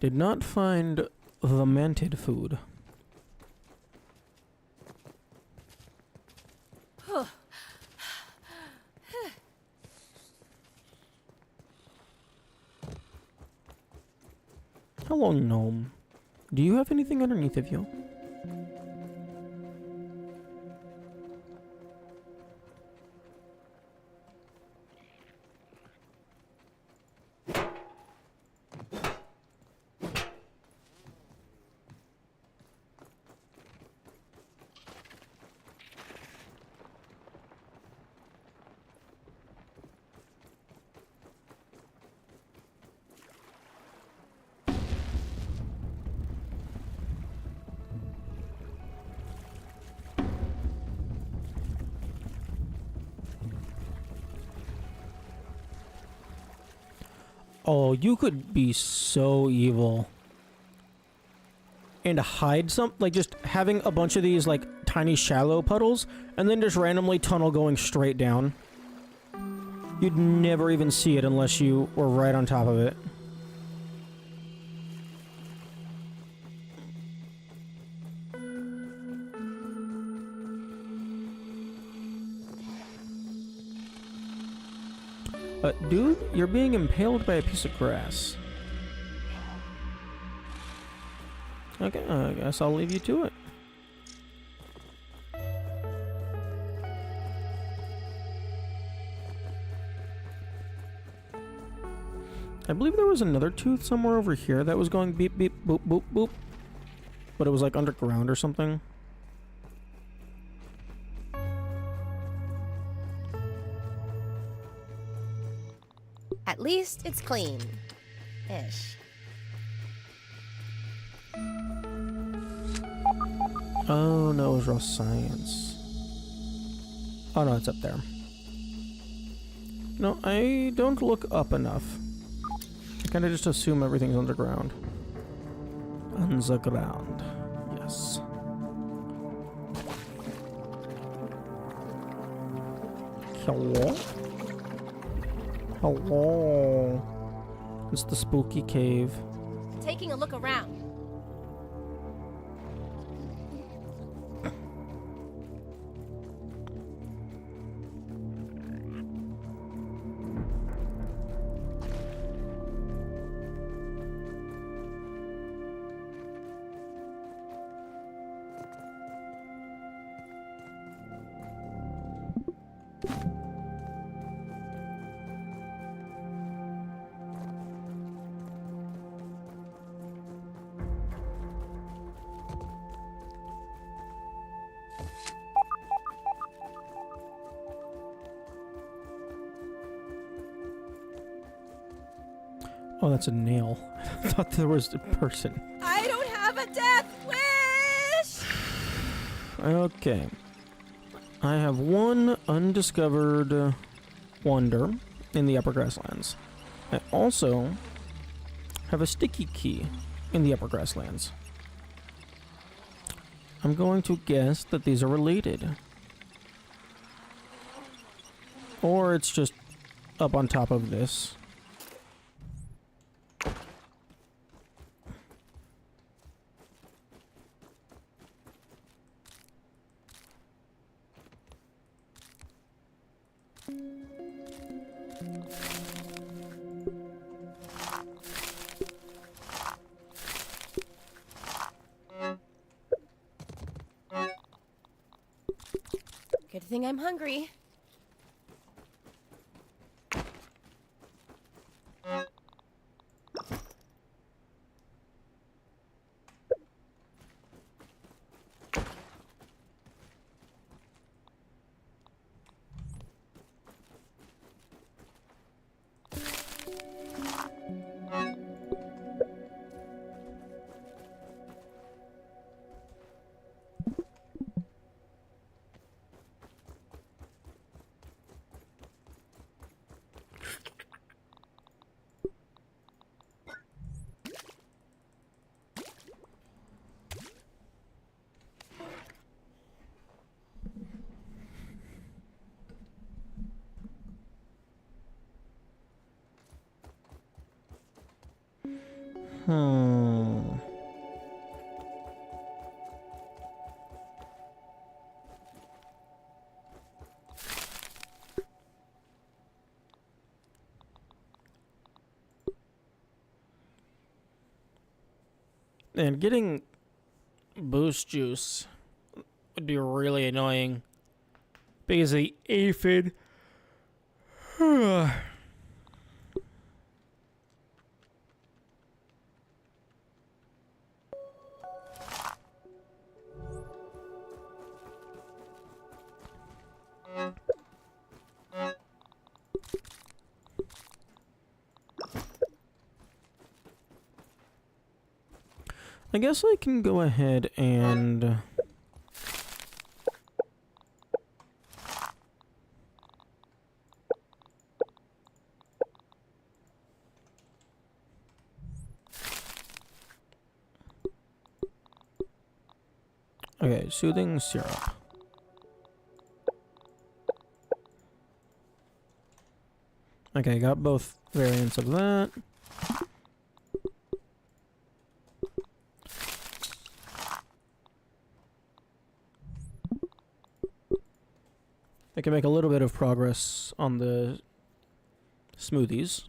Did not find the manted food. Hello, gnome. Do you have anything underneath of you? Oh, you could be so evil. And hide some, like just having a bunch of these like tiny shallow puddles and then just randomly tunnel going straight down. You'd never even see it unless you were right on top of it. Dude, you're being impaled by a piece of grass. Okay, I guess I'll leave you to it. I believe there was another tooth somewhere over here that was going beep beep boop boop boop. But it was like underground or something. At least it's clean. Ish. Oh no, it was raw science. Oh no, it's up there. No, I don't look up enough. I kinda just assume everything's underground. Underground. Yes. Hello? Hello? It's the spooky cave. Taking a look around. Oh, that's a nail. I thought there was a person. I don't have a death wish! Okay. I have one undiscovered wonder in the Upper Grasslands. I also have a sticky key in the Upper Grasslands. I'm going to guess that these are related. Or it's just up on top of this. Good thing I'm hungry. And getting boost juice would be really annoying because the aphid. I guess I can go ahead and okay, soothing syrup. Okay, got both variants of that. I can make a little bit of progress on the smoothies.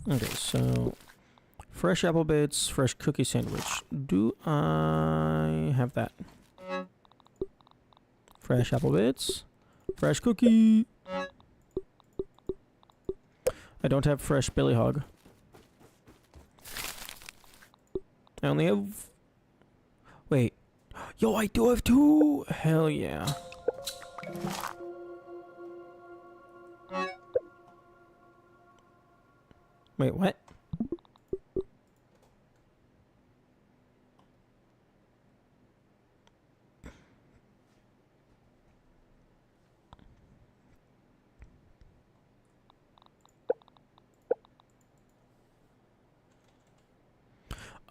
Okay, so fresh apple bits, fresh cookie sandwich. Do I have that? Fresh apple bits, fresh cookie. I don't have fresh Billy Hog. I only have... Wait. Yo, I do have 2! Hell yeah. Wait, what?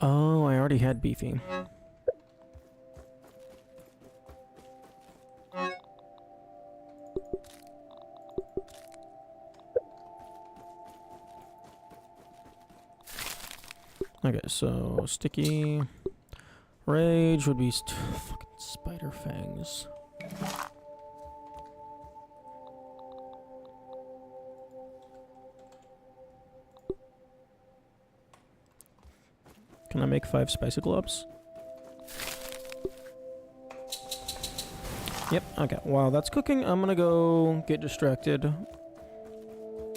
Oh, I already had beefy. Okay, so sticky rage would be fucking spider fangs. Can I make 5 spicy globs? Yep, okay. While that's cooking, I'm gonna go get distracted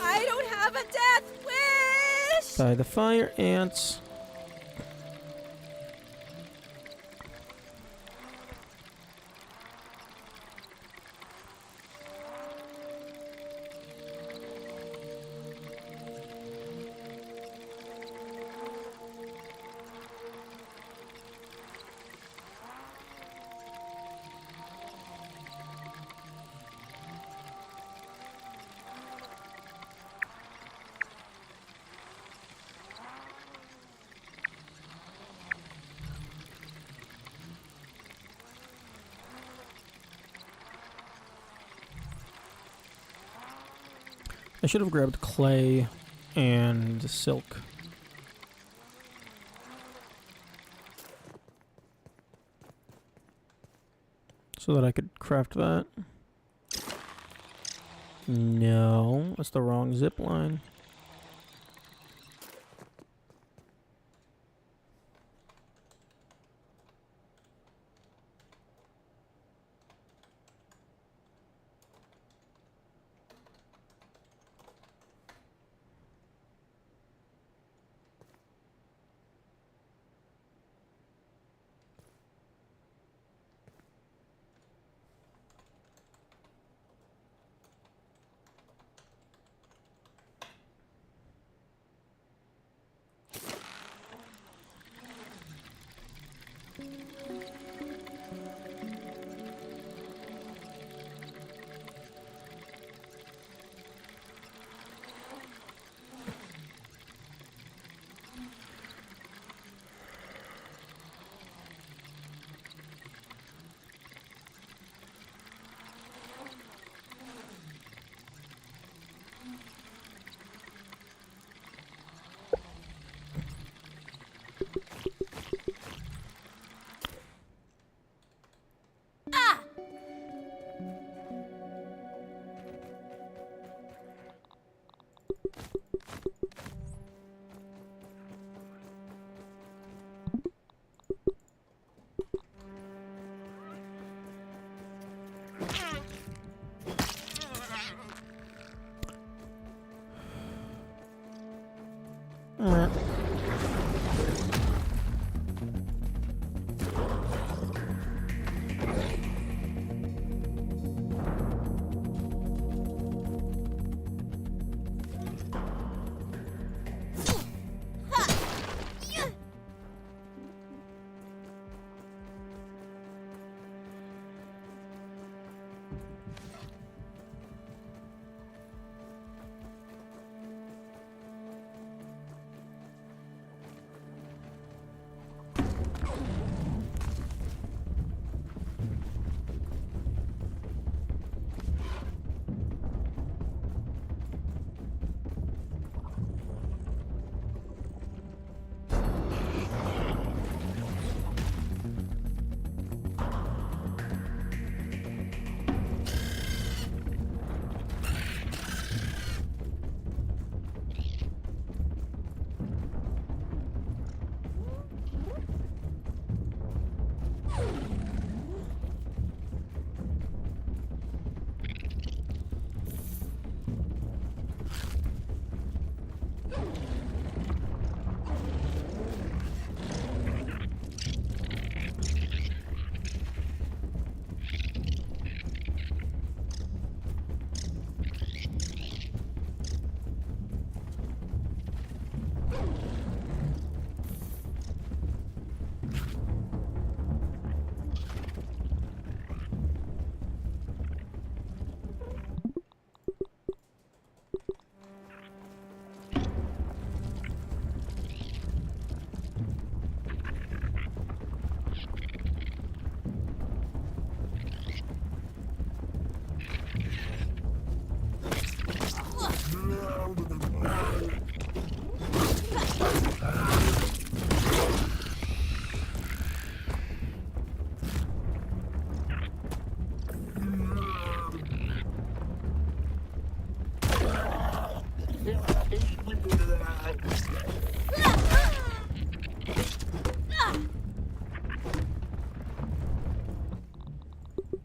I don't have a death wish! by the fire ants. I should have grabbed clay and silk. So that I could craft that. No, that's the wrong zip line.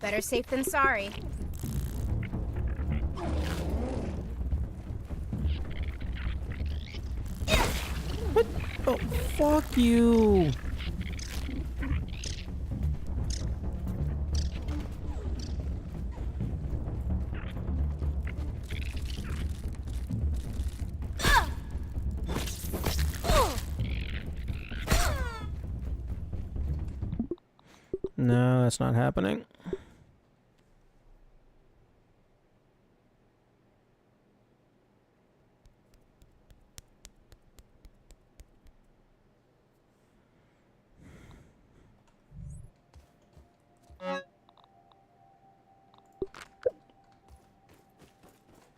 Better safe than sorry. Oh, fuck you. No, that's not happening.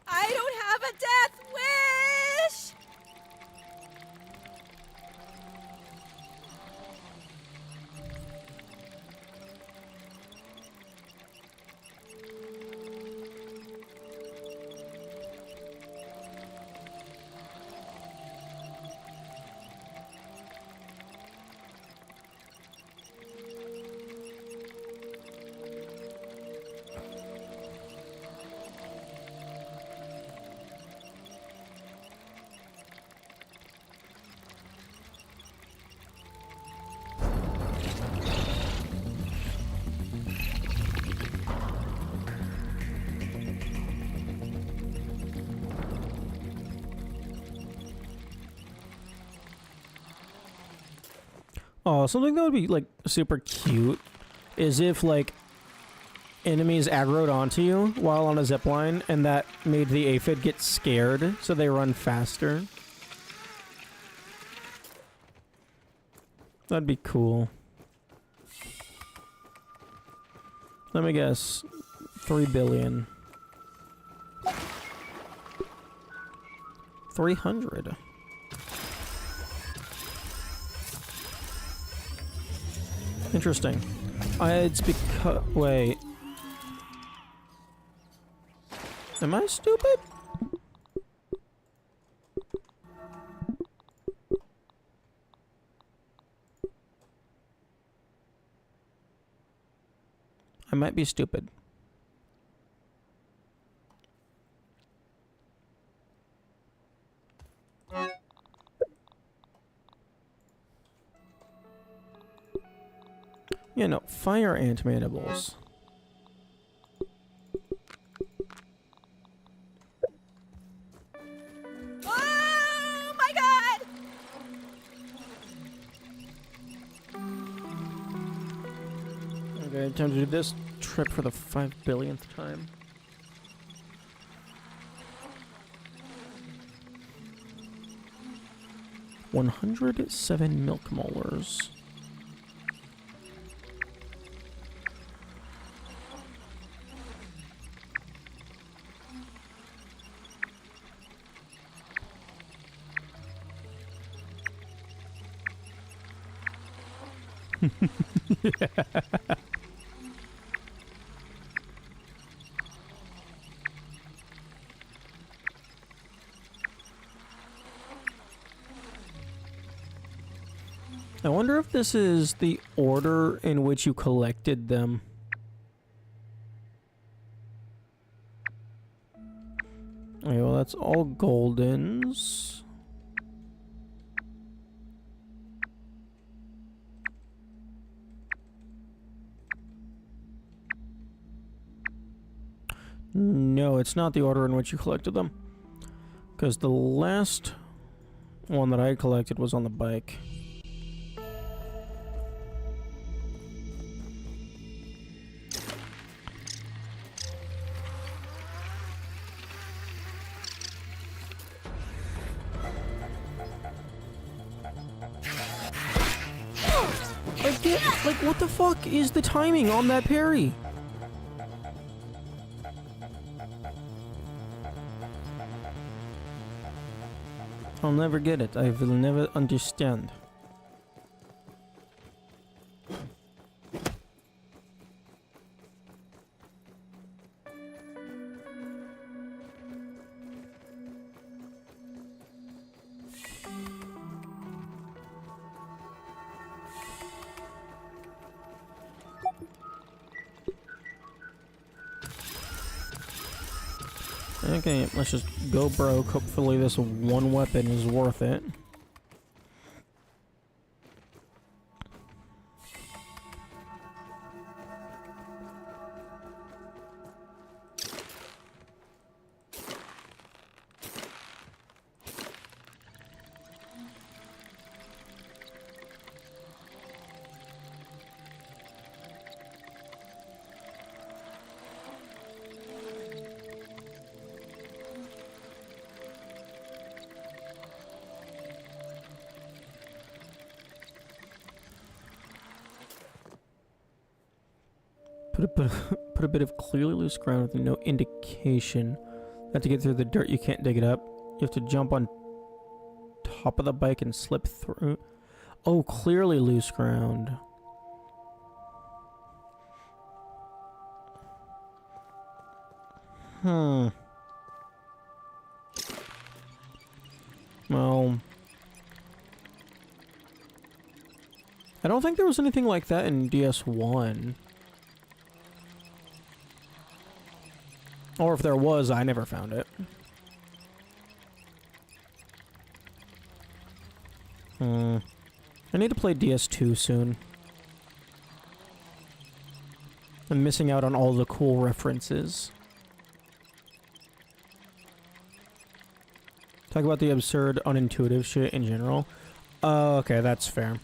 I don't have a death wish! Oh, something that would be, like, super cute is if, like, enemies aggroed onto you while on a zipline, and that made the aphid get scared, so they run faster. That'd be cool. Let me guess. 3 billion. 300. Interesting. It's because... Wait. Am I stupid? I might be stupid. Yeah, no, fire ant mandibles. Oh my god! Okay, time to do this trip for the 5 billionth time. $107 milk molars. I wonder if this is the order in which you collected them. Okay, well, that's all goldens. No, it's not the order in which you collected them. Because the last one that I collected was on the bike. Like, what the fuck is the timing on that parry? I'll never get it. I will never understand. Okay, let's just go broke. Hopefully this one weapon is worth it. Put a bit of clearly loose ground with no indication that to get through the dirt you can't dig it up. You have to jump on top of the bike and slip through. Oh, clearly loose ground. Well, I don't think there was anything like that in DS1. Or if there was, I never found it. I need to play DS2 soon. I'm missing out on all the cool references. Talk about the absurd, unintuitive shit in general. Oh, okay, that's fair.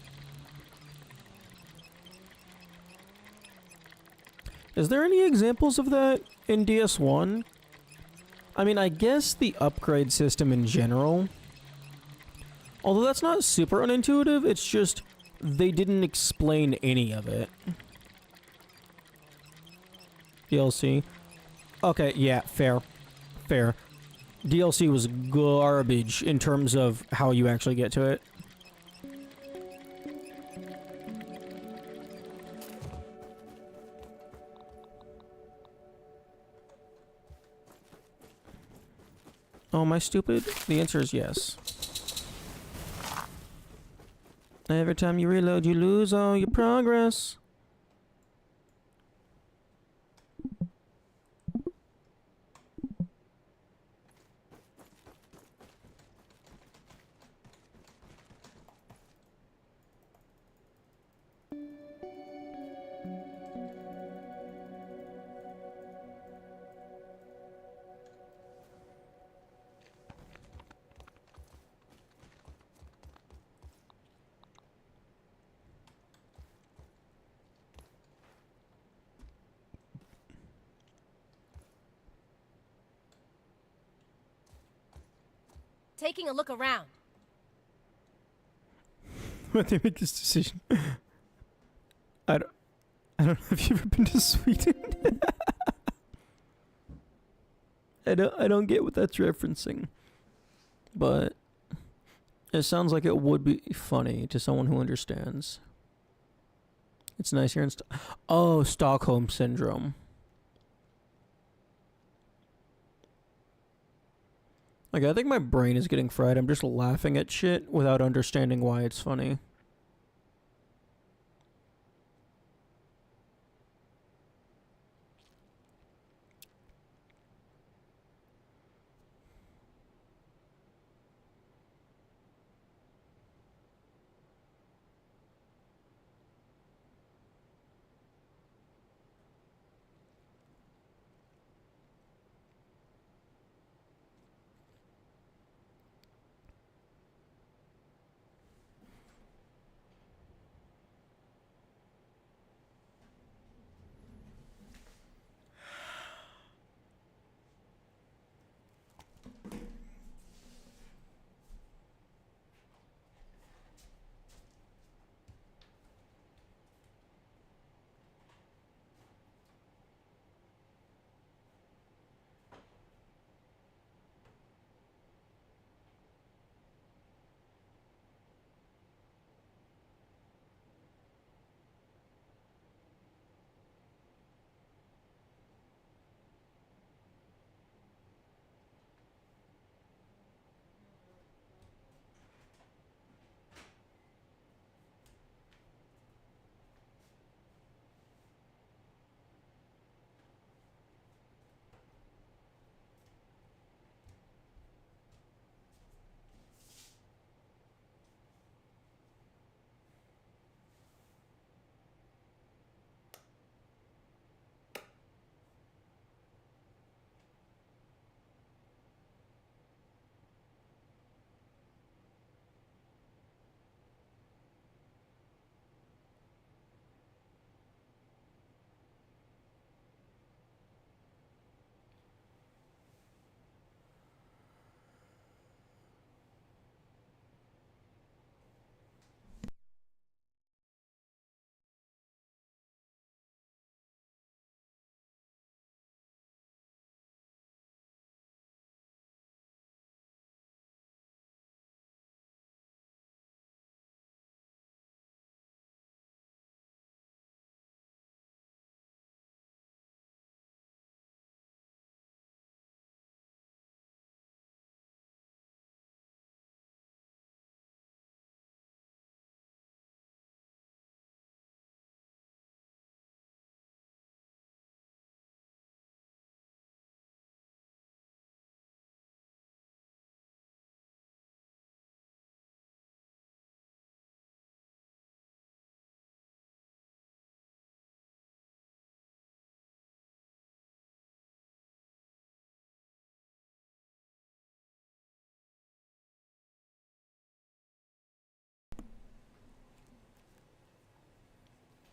Is there any examples of that in DS1? I mean, I guess the upgrade system in general. Although that's not super unintuitive, it's just they didn't explain any of it. DLC. Okay, yeah, fair. Fair. DLC was garbage in terms of how you actually get to it. Oh, am I stupid? The answer is yes. Every time you reload, you lose all your progress. Taking a look around. When they make this decision. I don't know if you've ever been to Sweden. I don't get what that's referencing. But it sounds like it would be funny to someone who understands. It's nice here in oh, Stockholm Syndrome. Like, I think my brain is getting fried. I'm just laughing at shit without understanding why it's funny.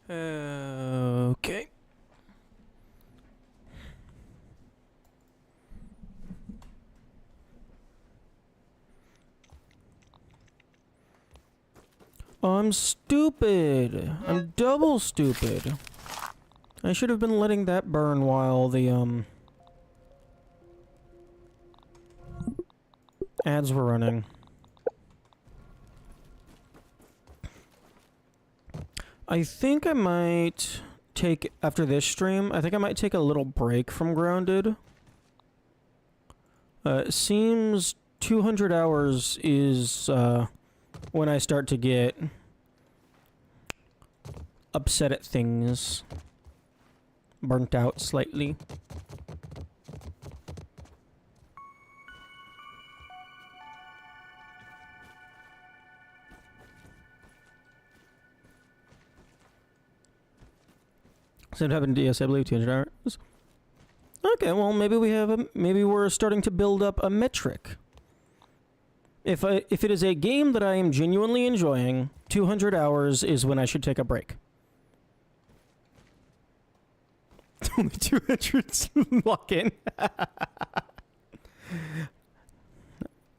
Okay. I'm stupid. I'm double stupid. I should have been letting that burn while the, ads were running. I think I might take, after this stream, I think I might take a little break from Grounded. It seems 200 hours is, when I start to get upset at things. Burnt out slightly. Same happened to DS, I believe, 200 hours. Okay, well, maybe we have a, maybe we're starting to build up a metric. If it is a game that I am genuinely enjoying, 200 hours is when I should take a break. Only 200 lock in.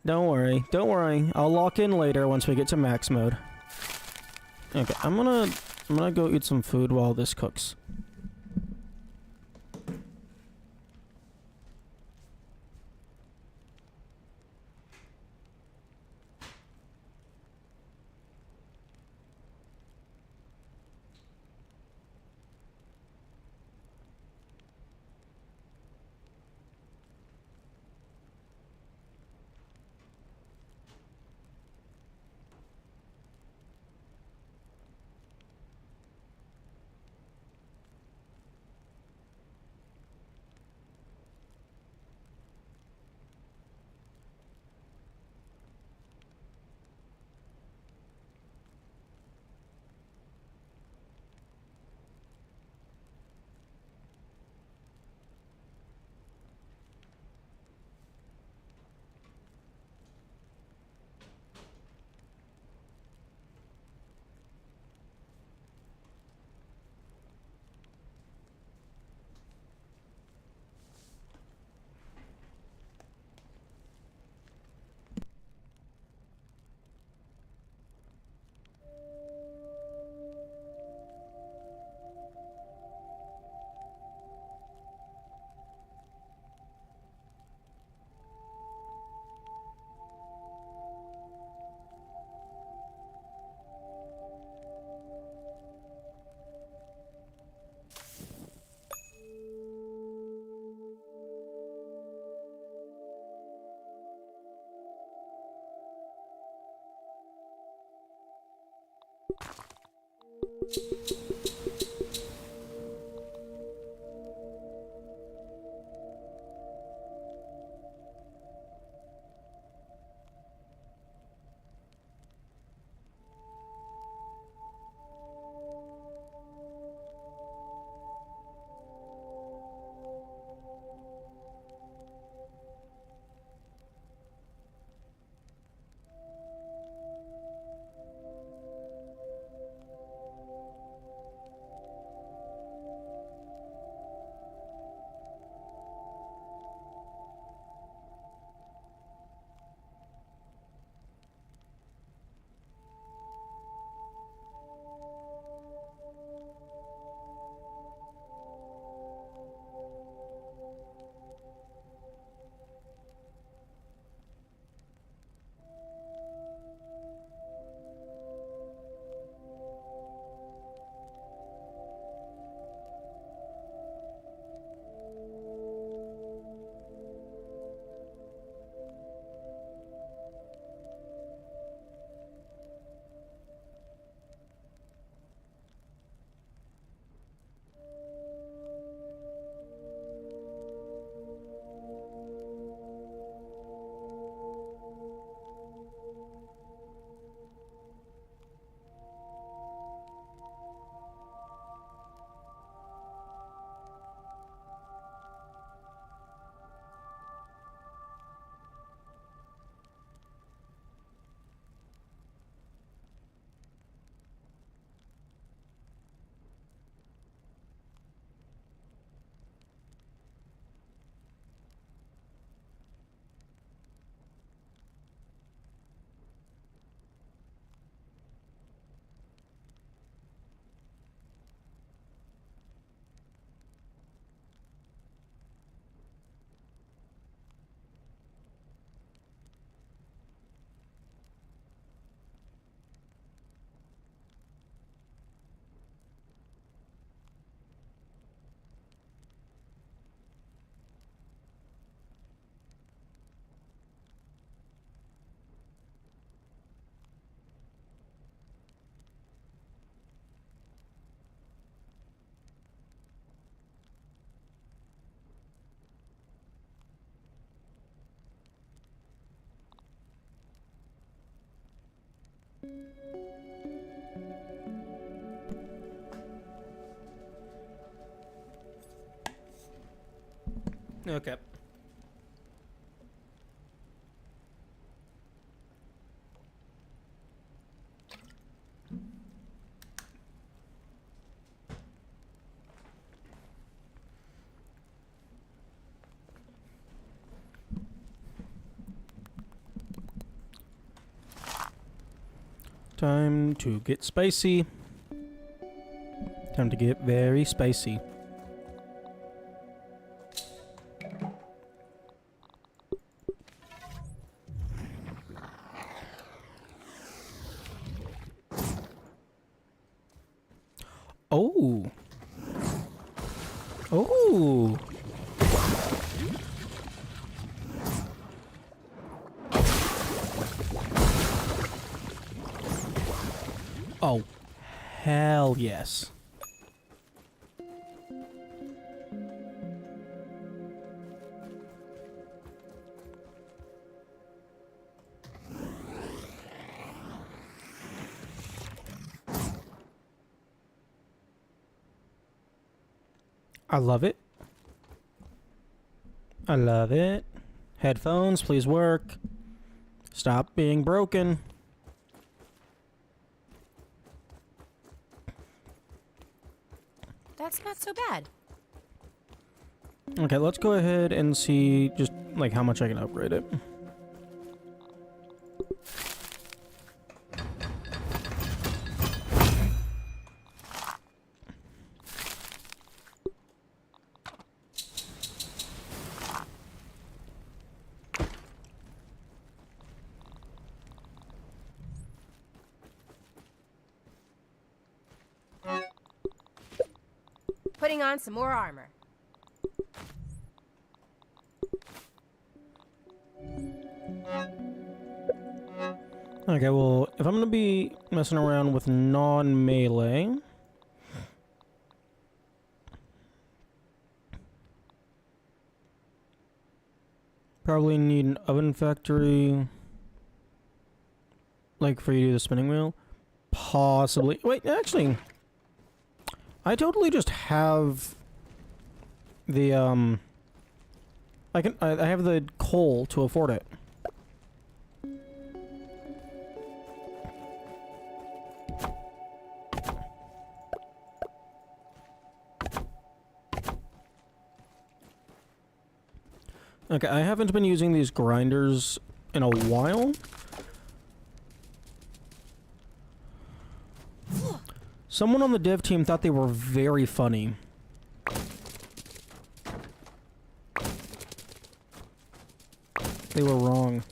Don't worry. I'll lock in later once we get to max mode. Okay, I'm gonna go eat some food while this cooks. Okay. Time to get spicy. Time to get very spicy. Oh. Oh. Oh, hell yes. I love it. I love it. Headphones, please work. Stop being broken. That's not so bad. Okay, let's go ahead and see just like how much I can upgrade it. Putting on some more armor. Okay, well, if I'm gonna be messing around with non-melee, probably need an oven factory, like for you to do the spinning wheel. Possibly. Wait, actually, I totally just have the I have the coal to afford it. Okay, I haven't been using these grinders in a while. Someone on the dev team thought they were very funny. They were wrong.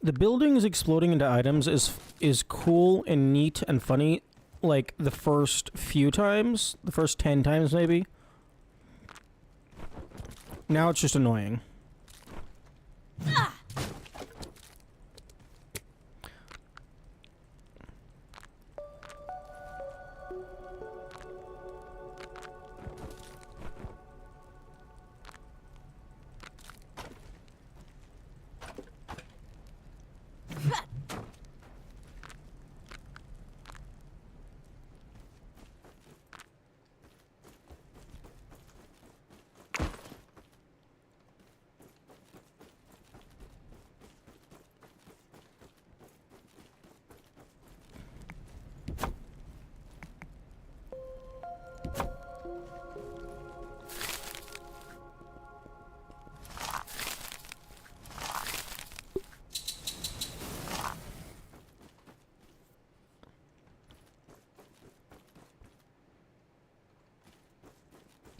The buildings exploding into items is cool and neat and funny, like the first few times, the first 10 times maybe. Now it's just annoying.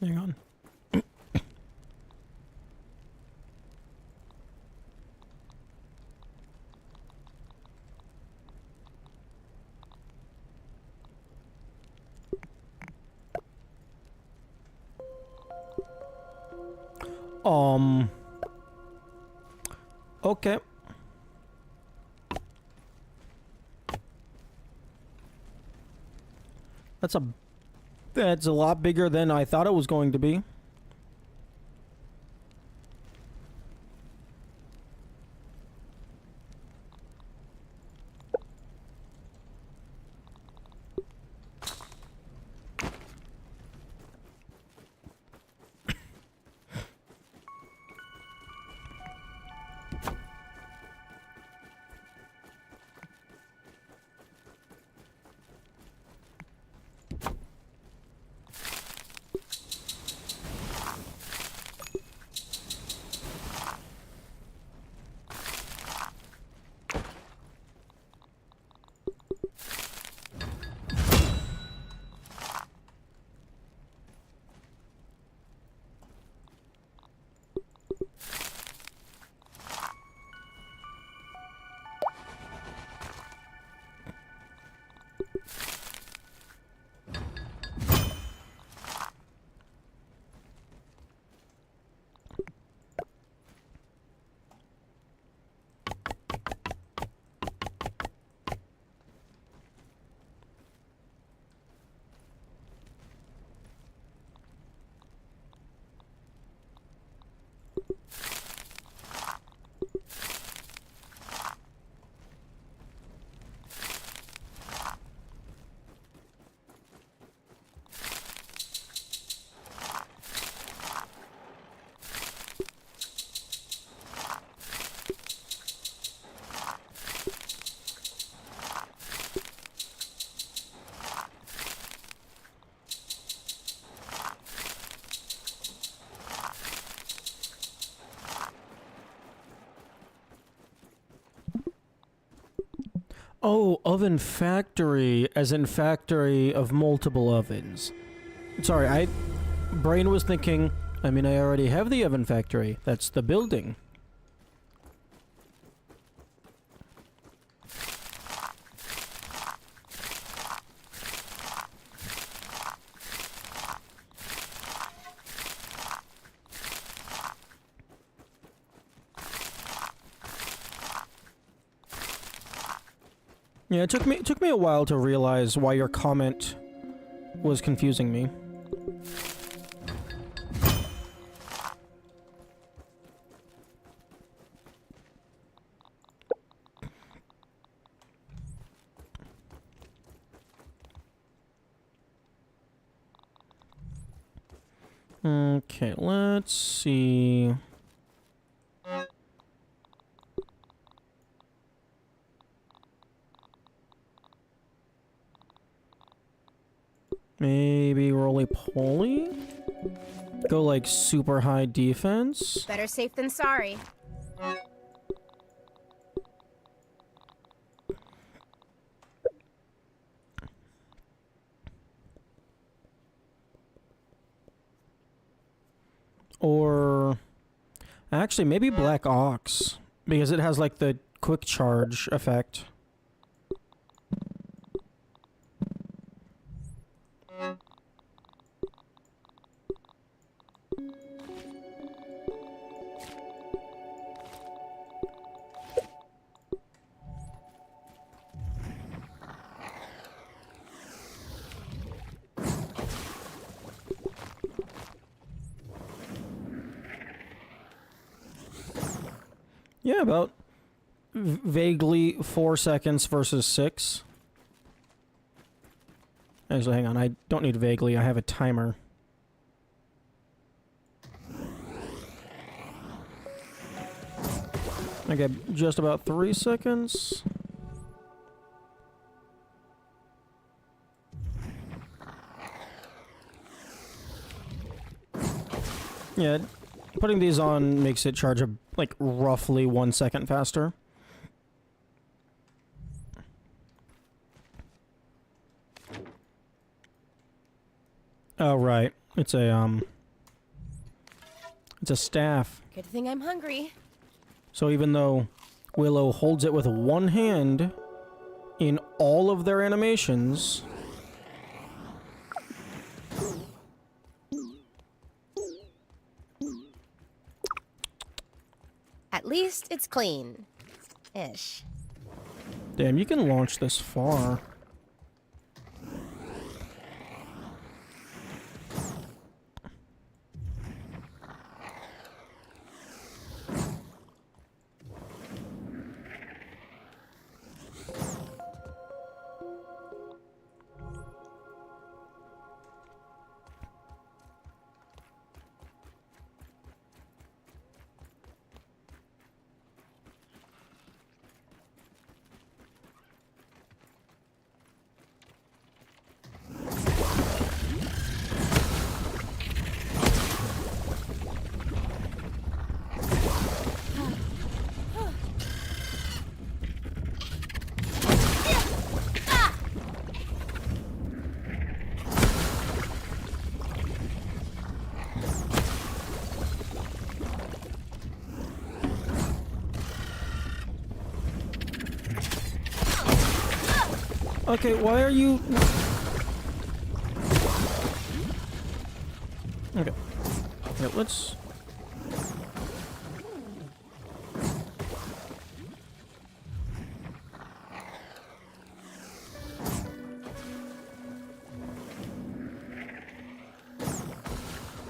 Hang on. Okay. That's a lot bigger than I thought it was going to be. Oh, oven factory, as in factory of multiple ovens. Sorry, brain was thinking, I mean, I already have the oven factory. That's the building. Yeah, it took me a while to realize why your comment was confusing me. Okay, let's see. Maybe roly-poly? Go like super high defense? Better safe than sorry. Or actually maybe Black Ox, because it has like the quick charge effect. Yeah, about vaguely 4 seconds versus 6. Actually, hang on. I don't need vaguely. I have a timer. Okay, just about 3 seconds. Yeah, putting these on makes it charge like roughly 1 second faster. Oh right, it's a staff. Good thing I'm hungry. So even though Willow holds it with one hand in all of their animations, At least it's clean. Ish. damn, you can launch this far. Okay, why are you... Okay. Yeah, let's...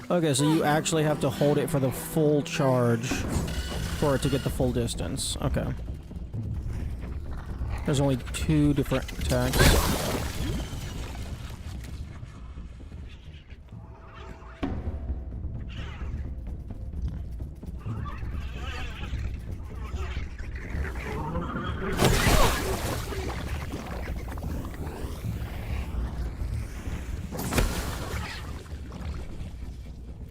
Okay, so you actually have to hold it for the full charge for it to get the full distance. Okay. There's only 2 different attacks.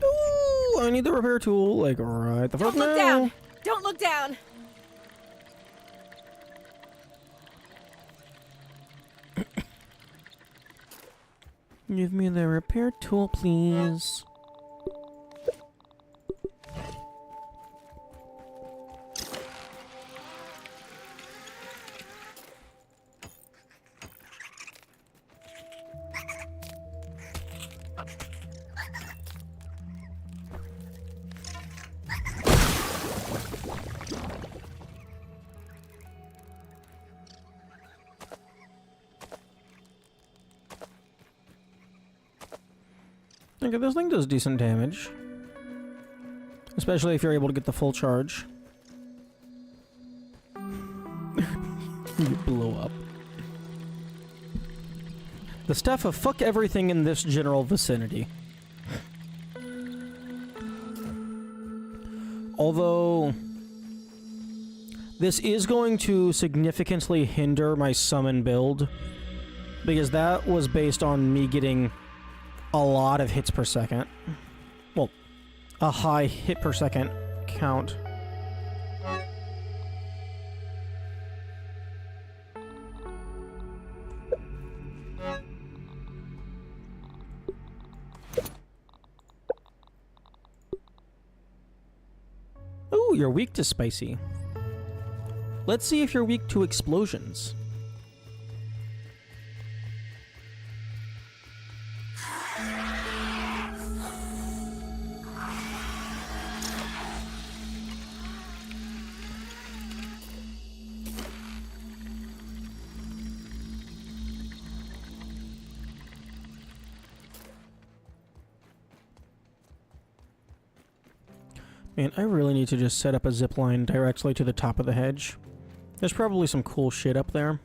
Ooh, I need the repair tool, like, right the fuck Don't look now. down! Don't look down! Give me the repair tool, please. Okay, this thing does decent damage. Especially if you're able to get the full charge. You blow up. The stuff of fuck everything in this general vicinity. Although... this is going to significantly hinder my summon build. Because that was based on me getting a lot of hits per second. Well, a high hit per second count. Ooh, you're weak to spicy. Let's see if you're weak to explosions. Man, I really need to just set up a zip line directly to the top of the hedge. There's probably some cool shit up there.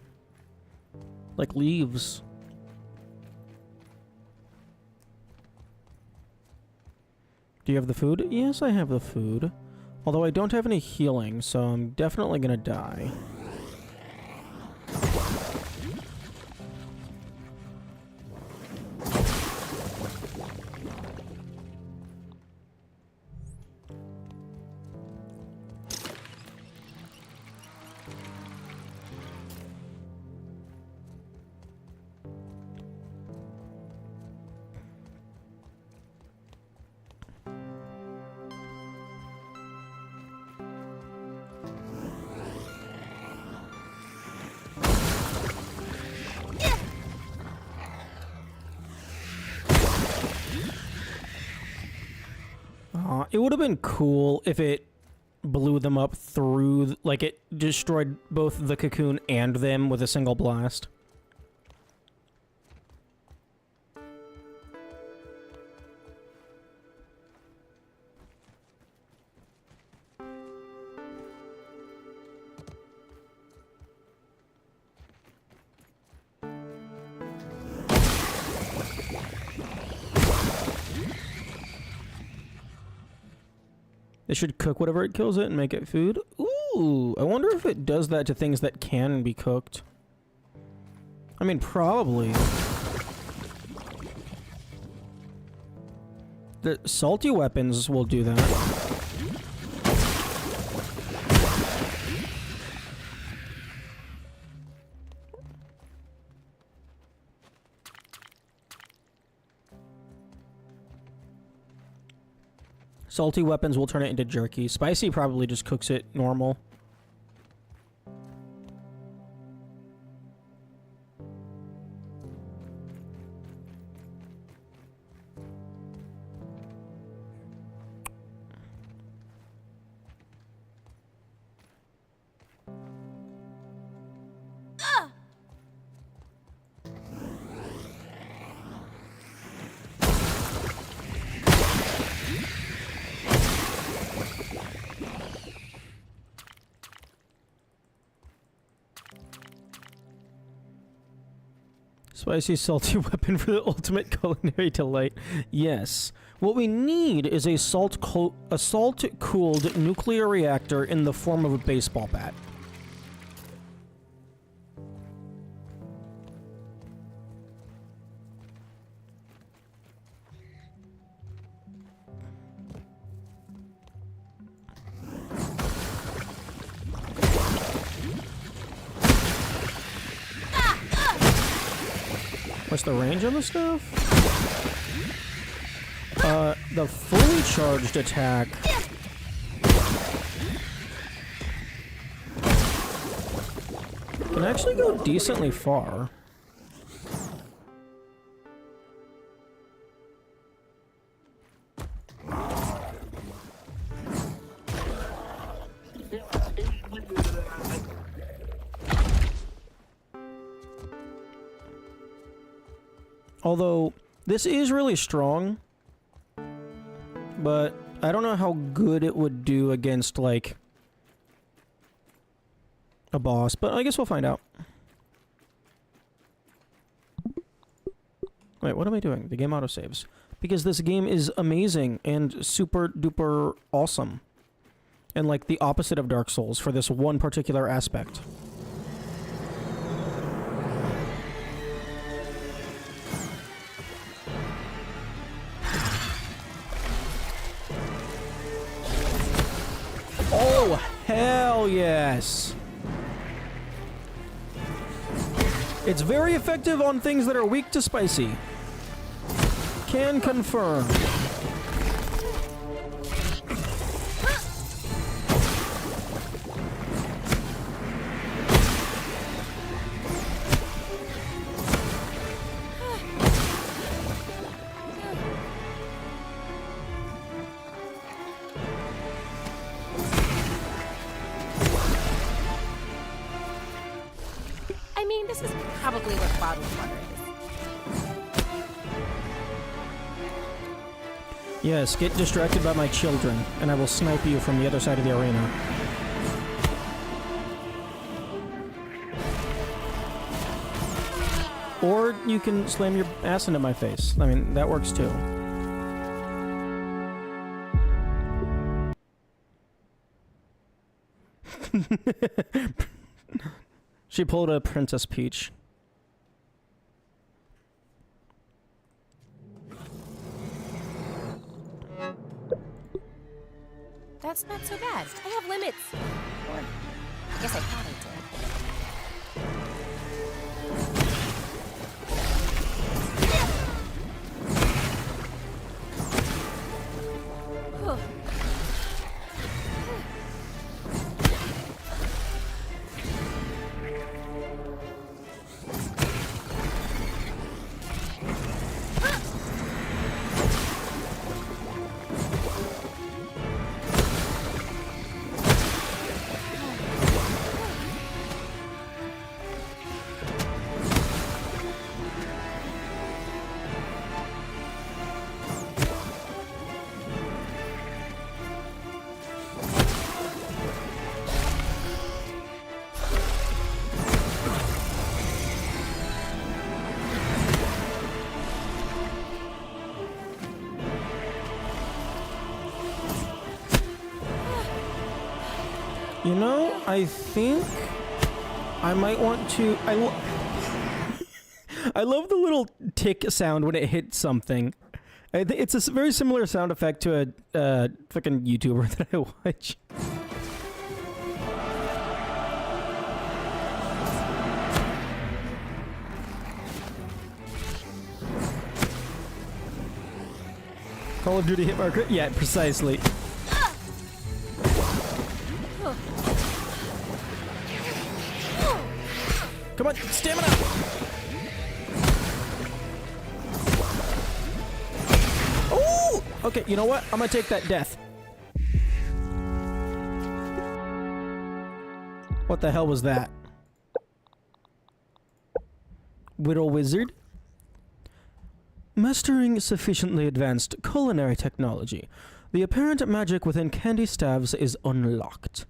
Like leaves. Do you have the food? Yes, I have the food. Although I don't have any healing, so I'm definitely gonna die. It would have been cool if it blew them up through, like it destroyed both the cocoon and them with a single blast. It should cook whatever it kills it and make it food. Ooh, I wonder if it does that to things that can be cooked. I mean, probably. The salty weapons will do that. Salty weapons will turn it into jerky. Spicy probably just cooks it normal. Spicy, salty weapon for the ultimate culinary delight. Yes. What we need is a salt-cooled nuclear reactor in the form of a baseball bat. What's the range on this stuff? The fully charged attack. Can actually go decently far. Although, this is really strong, but I don't know how good it would do against, like, a boss, but I guess we'll find out. Wait, what am I doing? The game autosaves. Because this game is amazing and super duper awesome. And, like, the opposite of Dark Souls for this one particular aspect. Oh, hell yes! It's very effective on things that are weak to spicy. Can confirm. I mean, this is probably what bottled water is. Yes, get distracted by my children, and I will snipe you from the other side of the arena. Or you can slam your ass into my face. I mean, that works too. She pulled a Princess Peach. That's not so bad. I have limits. Or, I guess I thought I did. Whew. You know, I think I might want to... I love the little tick sound when it hits something. I think it's a very similar sound effect to a fucking YouTuber that I watch. Call of Duty hit marker? Yeah, precisely. Come on, stamina! Oh! Okay, you know what? I'm gonna take that death. What the hell was that? Whittle Wizard? Mastering sufficiently advanced culinary technology, the apparent magic within candy staves is unlocked.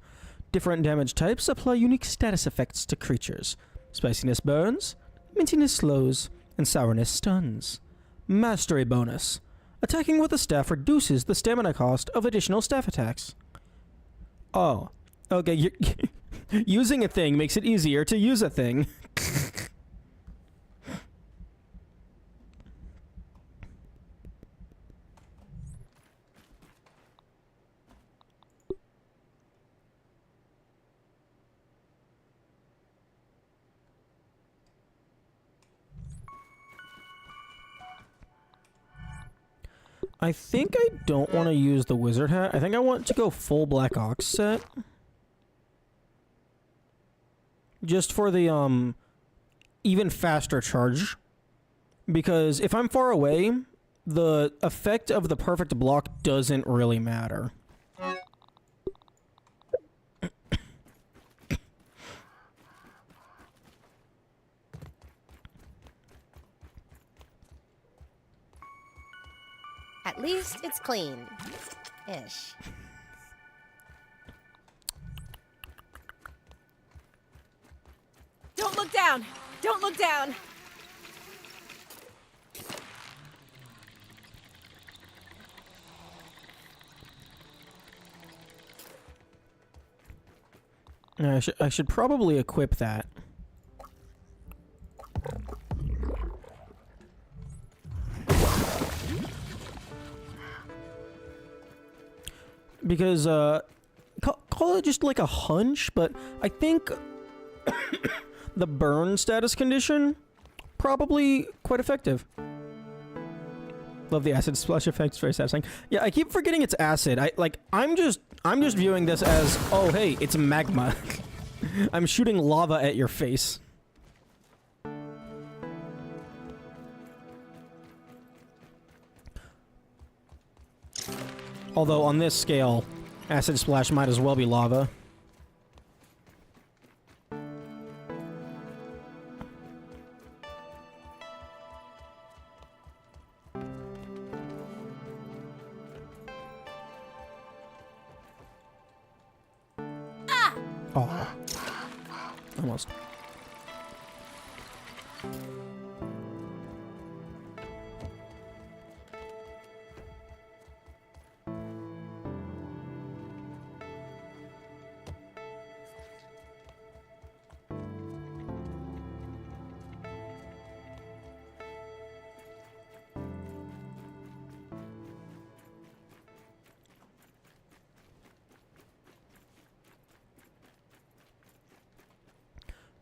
Different damage types apply unique status effects to creatures. Spiciness burns, mintiness slows, and sourness stuns. Mastery bonus. Attacking with a staff reduces the stamina cost of additional staff attacks. Oh. Okay, using a thing makes it easier to use a thing. I think I don't want to use the wizard hat. I think I want to go full Black Ox set. Just for the, even faster charge. Because if I'm far away, the effect of the perfect block doesn't really matter. At least it's clean. Ish. Don't look down! Don't look down! I should probably equip that. Because, call it just like a hunch, but I think the burn status condition, probably quite effective. Love the acid splash effects, very satisfying. Yeah, I keep forgetting it's acid. I'm just viewing this as, oh hey, it's magma. I'm shooting lava at your face. Although on this scale, acid splash might as well be lava. Oh. Almost.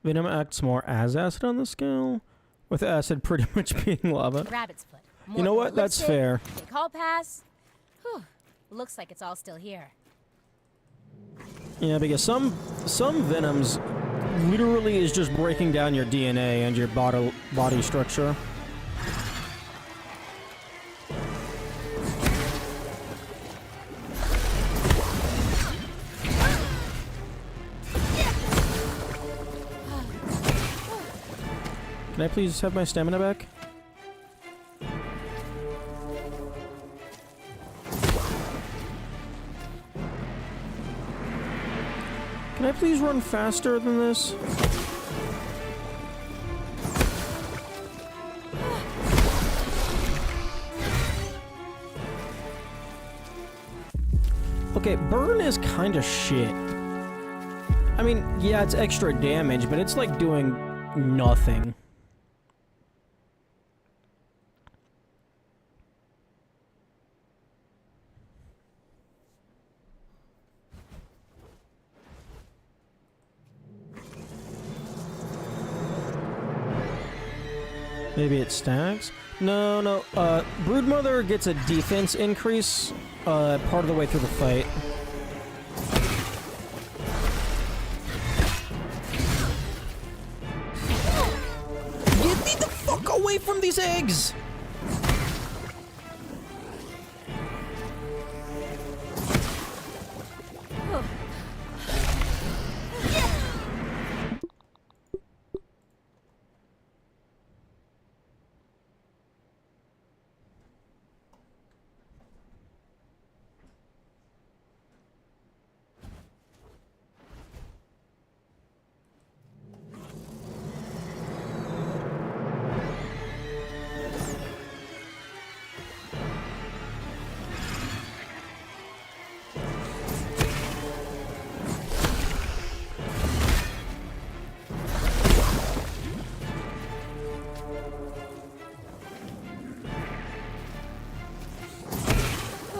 Venom acts more as acid on the scale, with acid pretty much being lava. Rabbit's foot. You know what? That's fair. Big hall pass. Whew. Looks like it's all still here. Yeah, because some Venoms literally is just breaking down your DNA and your body structure. Can I please have my stamina back? Can I please run faster than this? Okay, burn is kind of shit. I mean, yeah, it's extra damage, but it's like doing nothing. Maybe it stacks? No. Broodmother gets a defense increase part of the way through the fight. Get me the fuck away from these eggs!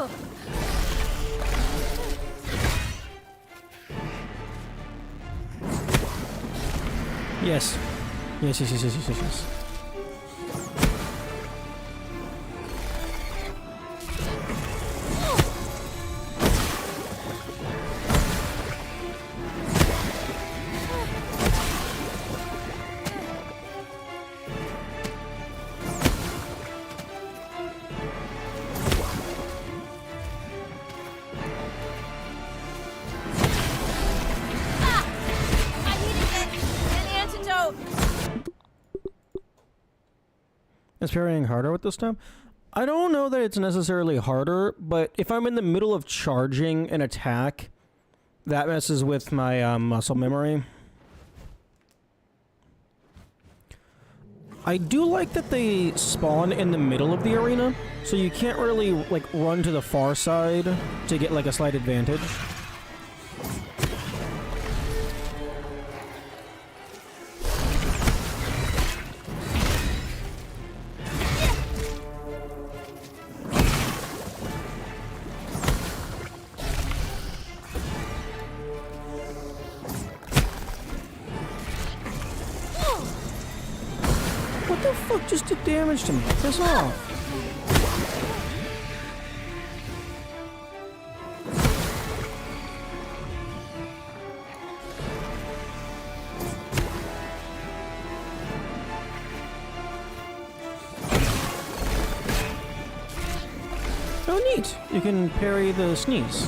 Yes. Yes. I needed an antidote. Is parrying harder with this time? I don't know that it's necessarily harder, but if I'm in the middle of charging an attack, that messes with my muscle memory. I do like that they spawn in the middle of the arena, so you can't really like run to the far side to get like a slight advantage. What the fuck just did damage to me? Piss off. Oh, neat. You can parry the sneeze.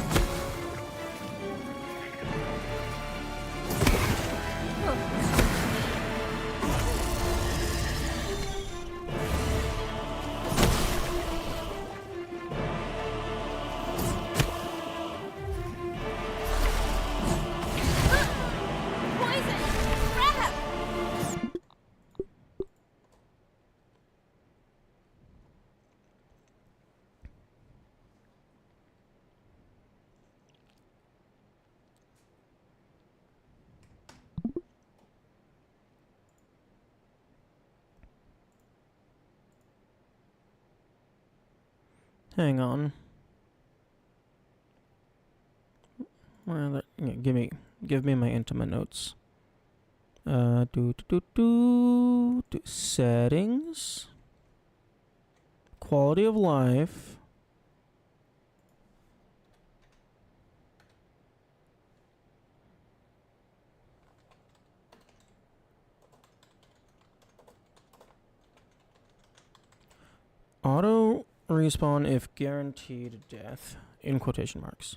Poison! Crap! Hang on. Well, yeah, give me my intimate notes. Settings. Quality of life. Auto respawn if guaranteed death, in quotation marks.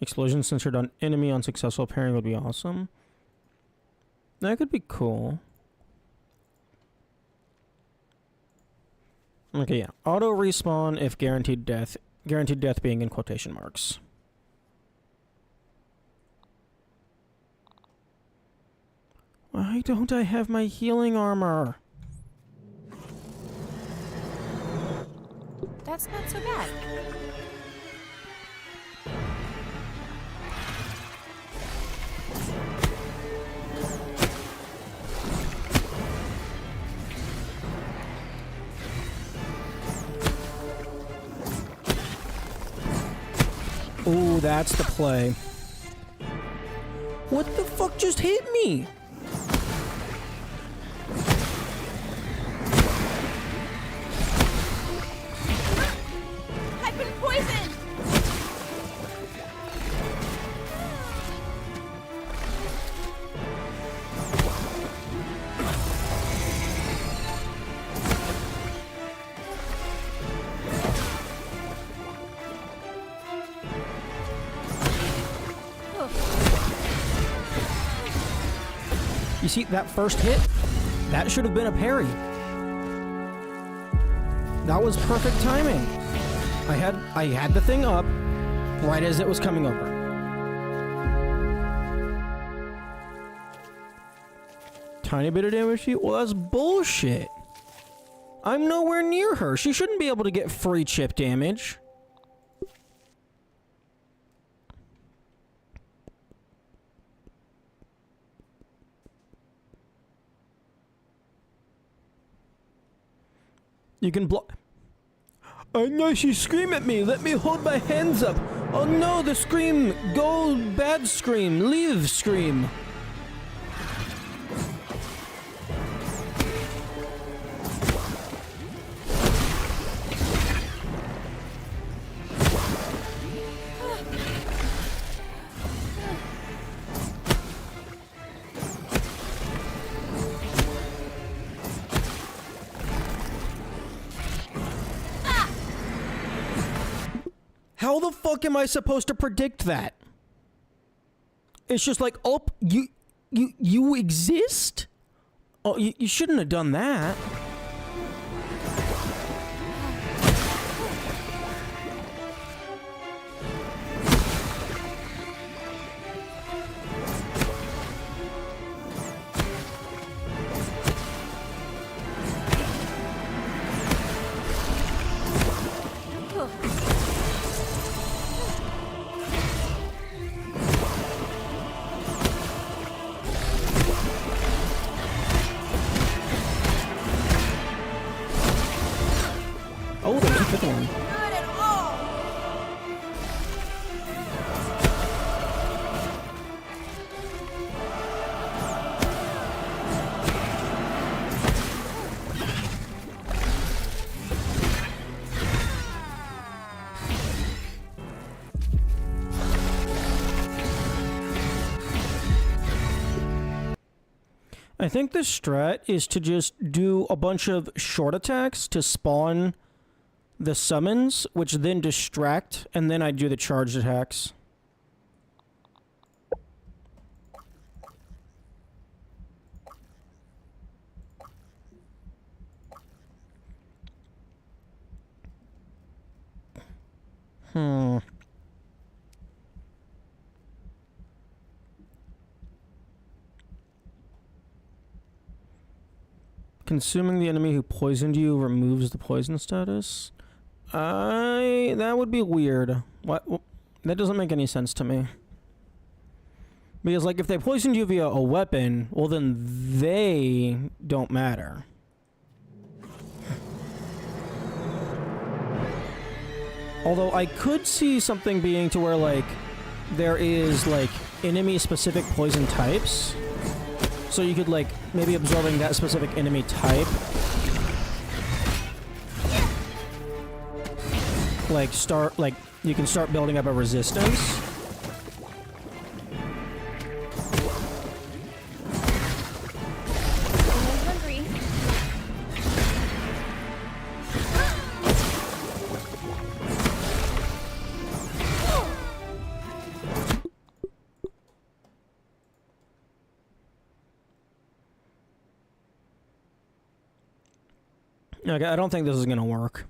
Explosion censored on enemy unsuccessful parrying would be awesome. That could be cool. Okay, yeah. Auto respawn if guaranteed death. Guaranteed death being in quotation marks. Why don't I have my healing armor? That's not so bad. Ooh, that's the play. What the fuck just hit me? I've been poisoned! You see, that first hit? That should have been a parry. That was perfect timing. I had the thing up right as it was coming over. Tiny bit of damage to you? Well, that's bullshit. I'm nowhere near her. She shouldn't be able to get free chip damage. You can block. I know she scream at me. Let me hold my hands up. Oh no, the scream. Go bad scream. Leave scream. How the fuck am I supposed to predict that? It's just like, oh, you exist? Oh, you shouldn't have done that. Oh, there's a fifth one. Not at all. I think the strat is to just do a bunch of short attacks to spawn the summons, which then distract, and then I do the charged attacks. Consuming the enemy who poisoned you removes the poison status. That would be weird. What? That doesn't make any sense to me. Because, like, if they poisoned you via a weapon, well, then they don't matter. Although I could see something being to where, like, there is, like, enemy-specific poison types. So you could, like, maybe absorbing that specific enemy type. Like, you can start building up a resistance. I'm hungry. Okay, I don't think this is gonna work.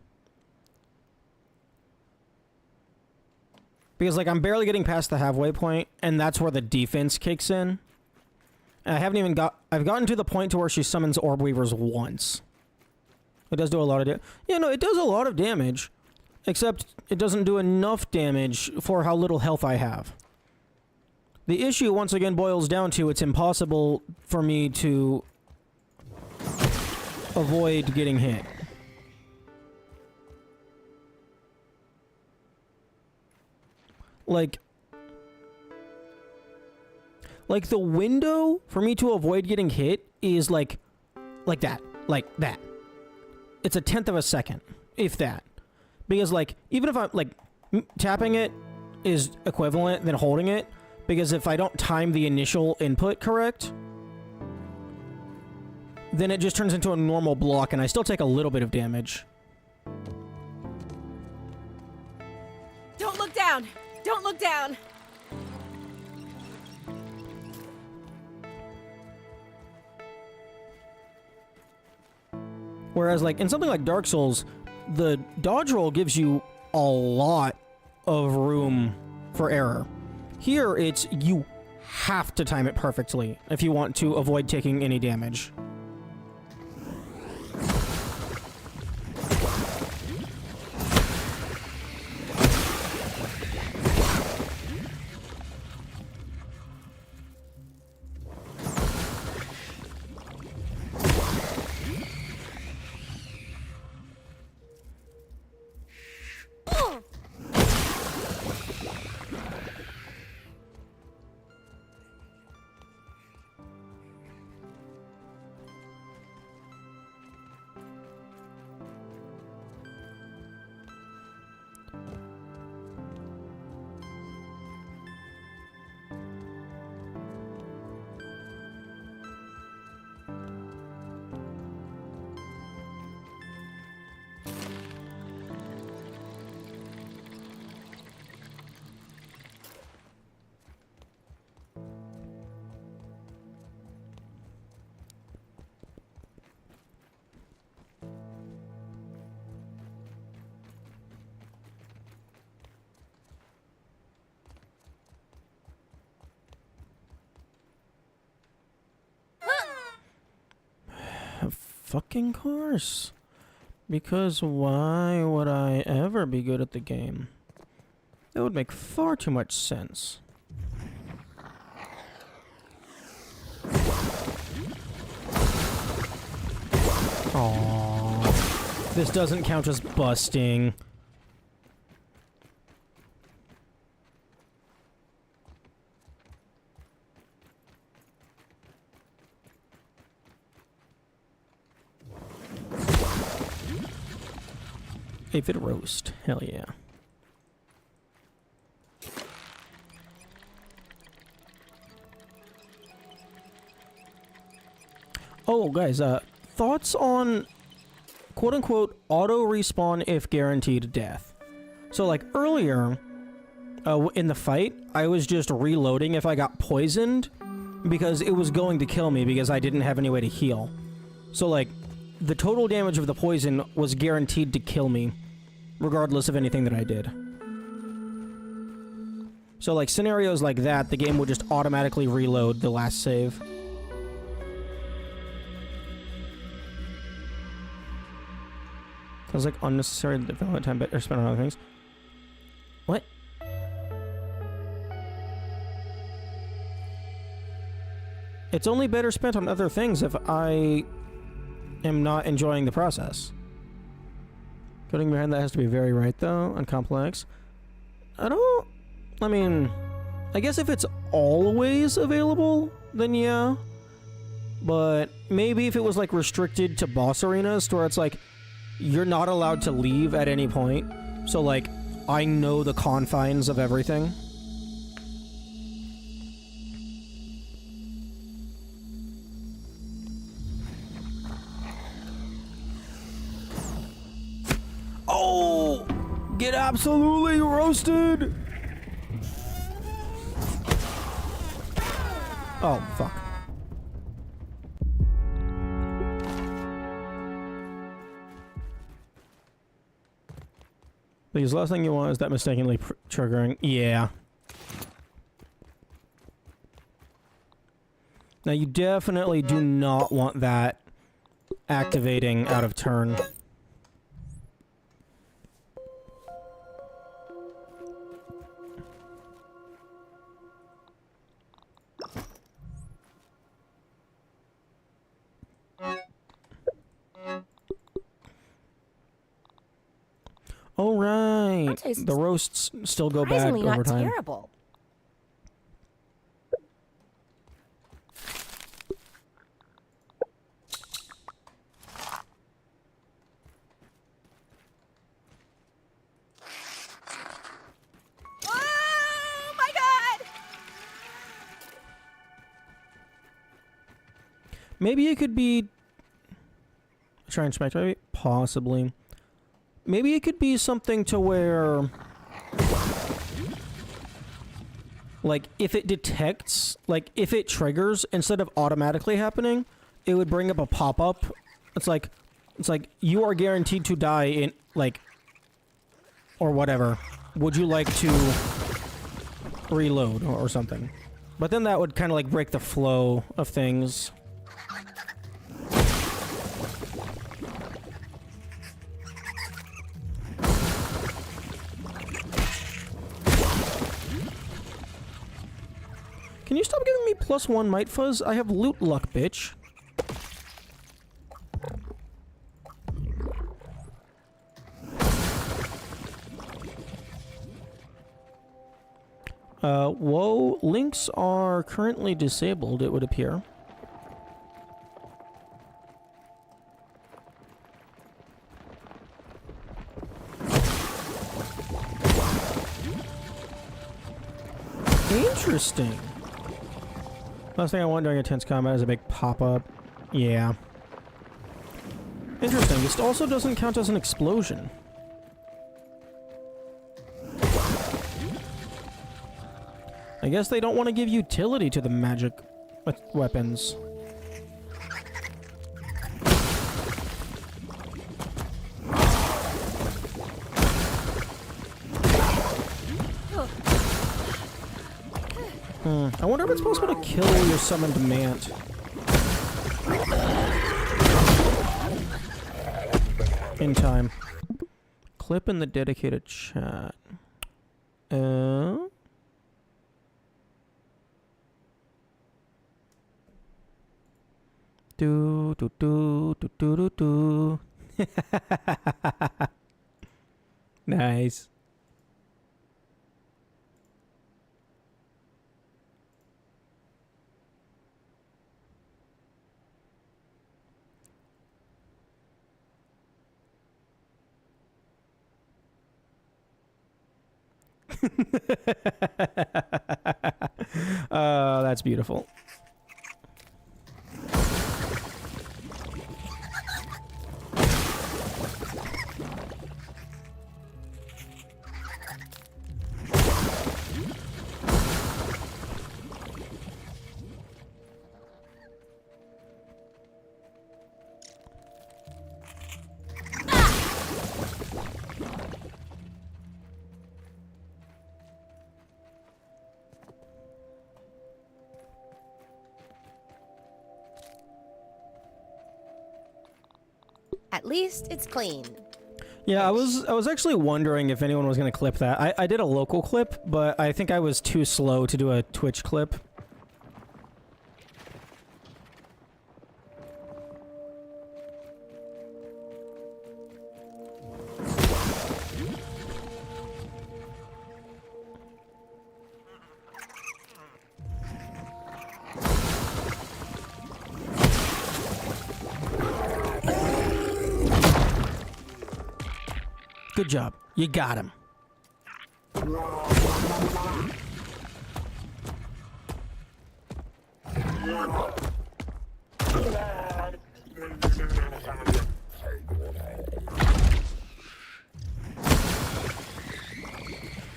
Because, like, I'm barely getting past the halfway point, and that's where the defense kicks in. And I haven't even I've gotten to the point to where she summons Orb Weavers once. It does do a lot of damage. Yeah, no, it does a lot of damage. Except it doesn't do enough damage for how little health I have. The issue, once again, boils down to it's impossible for me to avoid getting hit. Like the window for me to avoid getting hit is like that. It's a 1/10 of a second, if that. Because, like, even if I'm, like, tapping it is equivalent than holding it, because if I don't time the initial input correct, then it just turns into a normal block, and I still take a little bit of damage. Don't look down. Don't look down. Whereas, like, in something like Dark Souls, the dodge roll gives you a lot of room for error. Here, it's you have to time it perfectly if you want to avoid taking any damage. fucking course. Because why would I ever be good at the game? That would make far too much sense. Aww. This doesn't count as busting. Aphid roast. Hell yeah. Oh, guys, thoughts on quote-unquote auto respawn if guaranteed death. So, like, earlier in the fight, I was just reloading if I got poisoned because it was going to kill me because I didn't have any way to heal. So, like, the total damage of the poison was guaranteed to kill me, regardless of anything that I did. So, like, scenarios like that, the game would just automatically reload the last save. Sounds like unnecessary development time better spent on other things. What? It's only better spent on other things if I am not enjoying the process. Coding behind that has to be very right, though, and complex. I mean, I guess if it's always available, then yeah. But maybe if it was, like, restricted to boss arenas, to where it's like, you're not allowed to leave at any point. So, like, I know the confines of everything. Oh! Get absolutely roasted! Oh, fuck. Because last thing you want is that mistakenly triggering. Yeah. Now you definitely do not want that activating out of turn. Oh, right. The roasts still go bad Surprisingly over not time. terrible. Oh my god! Maybe it could be... Try and smack, maybe? Possibly. Maybe it could be something to where... Like, if it detects... Like, if it triggers, instead of automatically happening, it would bring up a pop-up. It's like, you are guaranteed to die in, like... Or whatever. Would you like to reload or something? But then that would kind of, like, break the flow of things. Can you stop giving me +1 Might Fuzz? I have loot luck, bitch. Whoa, links are currently disabled, it would appear. Interesting. Last thing I want during intense combat is a big pop-up. Yeah. Interesting. This also doesn't count as an explosion. I guess they don't want to give utility to the magic weapons. I wonder if it's possible to kill your summoned mant. in time. Clip in the dedicated chat. Do do do do do do do. Nice. That's beautiful. At least it's clean. Yeah, I was actually wondering if anyone was gonna clip that. I did a local clip, but I think I was too slow to do a Twitch clip. Good job. You got him.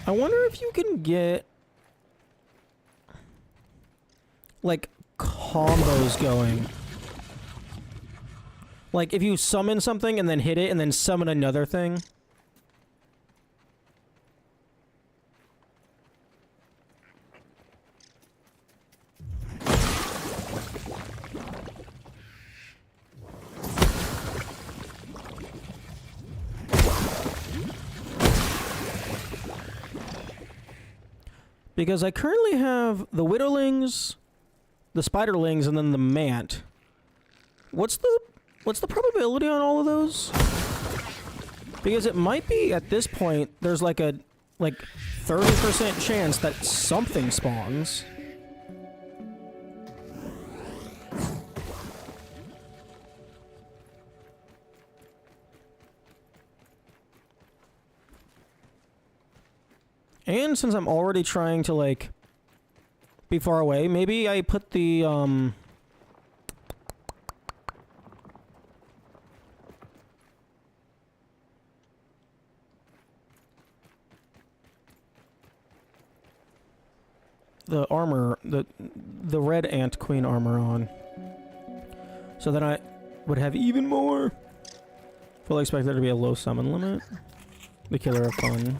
I wonder if you can get like combos going. Like if you summon something and then hit it and then summon another thing. Because I currently have the Widowlings, the Spiderlings, and then the Mant. What's the probability on all of those? Because it might be at this point there's like a 30% chance that something spawns. And since I'm already trying to, like, be far away, maybe I put the armor, the red ant queen armor on. So then I would have even more. Fully expect there to be a low summon limit. The killer of fun.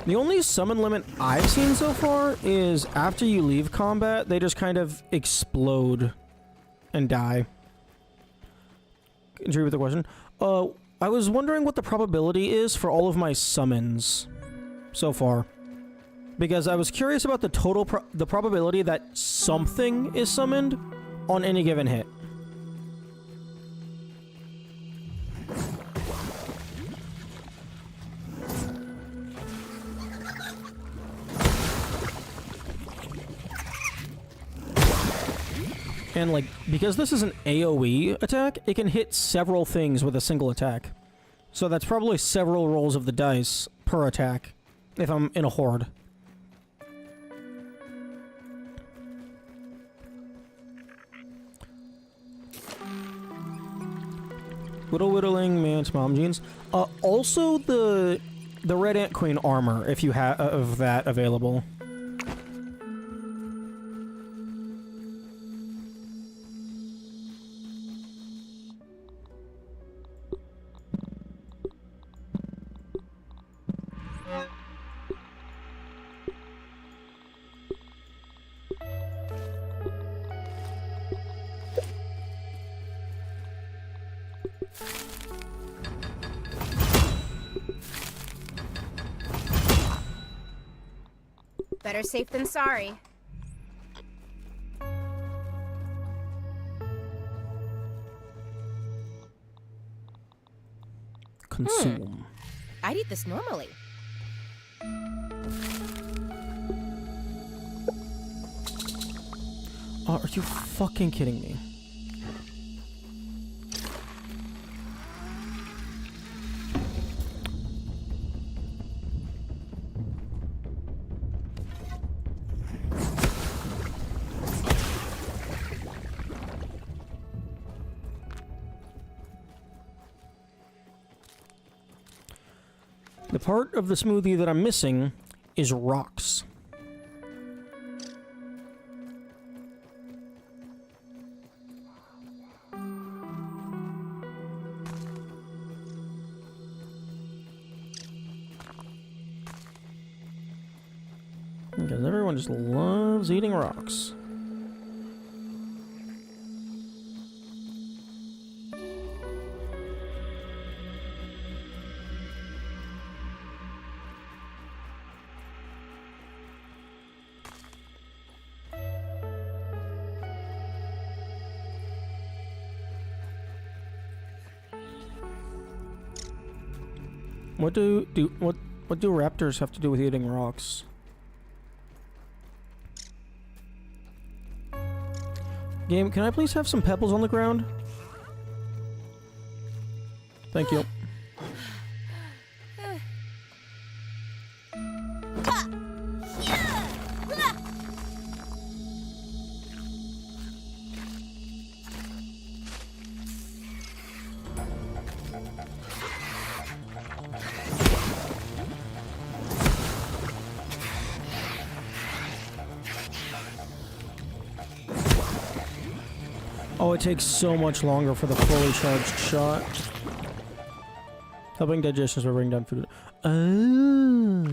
The only summon limit I've seen so far is after you leave combat, they just kind of explode and die. Contribute with the question. I was wondering what the probability is for all of my summons so far. Because I was curious about the total the probability that something is summoned on any given hit. And, like, because this is an AoE attack, it can hit several things with a single attack. So that's probably several rolls of the dice per attack if I'm in a horde. Whittling, Mant, Mom Jeans. Also the Red Ant Queen armor, if you have of that available. Better safe than sorry. Consume. I'd eat this normally. Oh, are you fucking kidding me? The part of the smoothie that I'm missing is rocks. Because everyone just loves eating rocks. What do raptors have to do with eating rocks? Game, can I please have some pebbles on the ground? Thank you. Oh, it takes so much longer for the fully charged shot. Helping digestions will bring down food. Oh.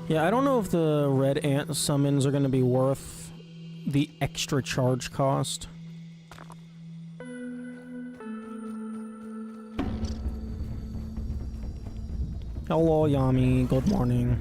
Yeah, I don't know if the red ant summons are going to be worth the extra charge cost. Hello, Yami. Good morning.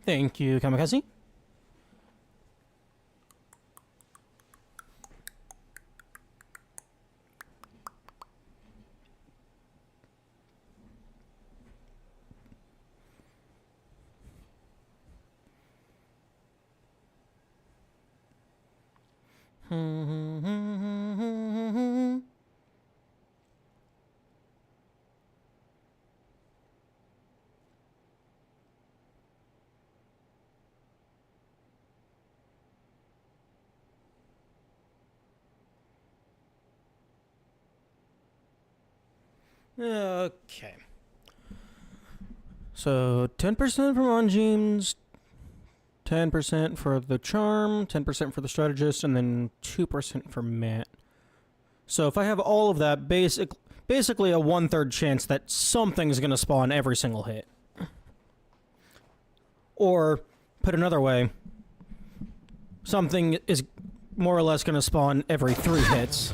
Thank you, Kamikaze. Okay. So 10% from Ongeams, 10% for the charm, 10% for the strategist, and then 2% for Matt. So if I have all of that, basically a 1/3 chance that something's gonna spawn every single hit. Or, put another way, something is more or less gonna spawn every 3 hits.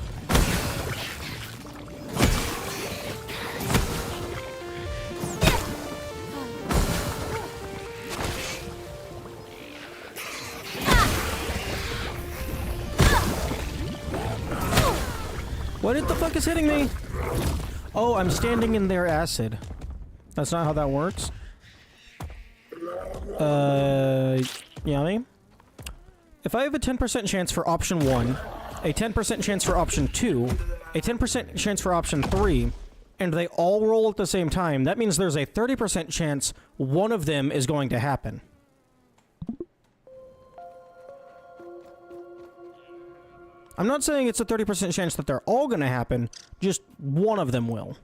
What the fuck is hitting me? Oh, I'm standing in their acid. That's not how that works. Yummy. If I have a 10% chance for option 1, a 10% chance for option 2, a 10% chance for option 3, and they all roll at the same time, that means there's a 30% chance one of them is going to happen. I'm not saying it's a 30% chance that they're all gonna happen, just one of them will.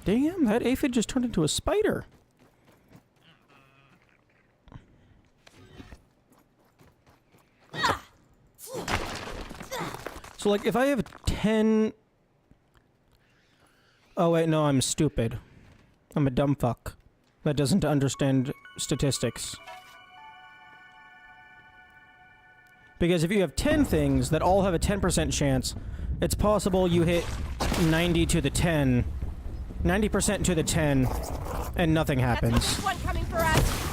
Damn, that aphid just turned into a spider. So, like, if I have 10... Oh, wait, no, I'm stupid. I'm a dumb fuck that doesn't understand statistics. Because if you have 10 things that all have a 10% chance, it's possible you hit 90 to the 10, 90% to the 10, and nothing happens. That's one coming for us.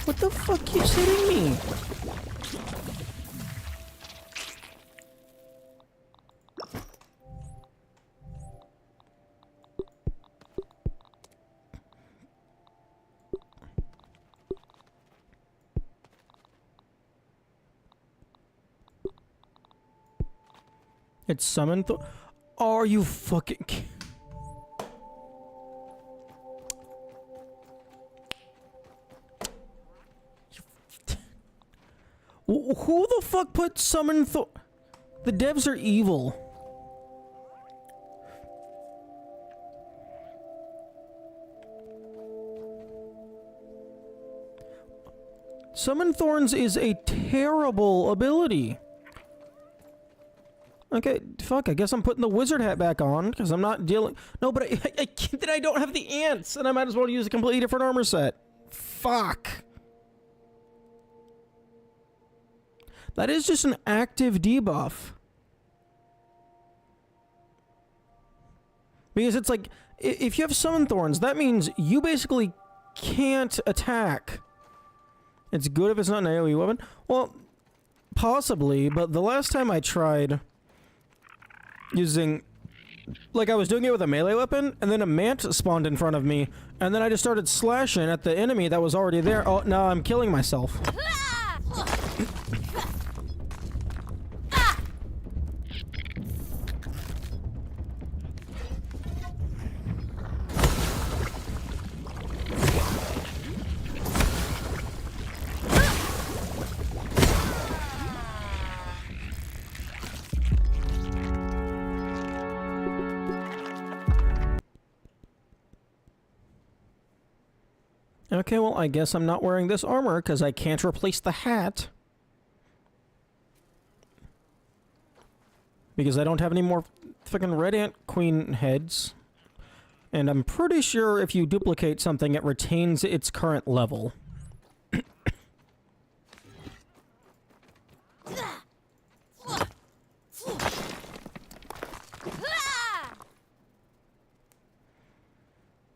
What the fuck keeps hitting me? It's summoned. Are you fucking? Who the fuck put summon The devs are evil. Summon Thorns is a terrible ability. Okay, fuck, I guess I'm putting the wizard hat back on, because I'm not dealing... No, but I don't have the ants, and I might as well use a completely different armor set. Fuck. That is just an active debuff. Because it's like, if you have Summon Thorns, that means you basically can't attack. It's good if it's not an AoE weapon. Well, possibly, but the last time I tried using... Like, I was doing it with a melee weapon, and then a mant spawned in front of me, and then I just started slashing at the enemy that was already there. Oh, no, I'm killing myself. Okay, well, I guess I'm not wearing this armor because I can't replace the hat. because I don't have any more fucking red ant queen heads. And I'm pretty sure if you duplicate something, it retains its current level.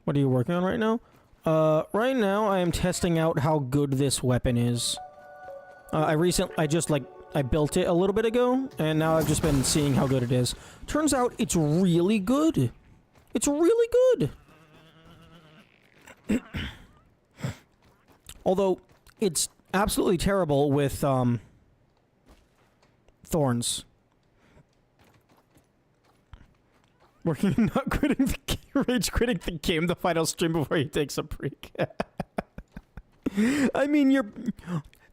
What are you working on right now? Right now I am testing out how good this weapon is. I built it a little bit ago, and now I've just been seeing how good it is. Turns out it's really good. It's really good. Although, it's absolutely terrible with, thorns. Working on not quitting the game, rage quitting the game, the final stream before he takes a break. I mean,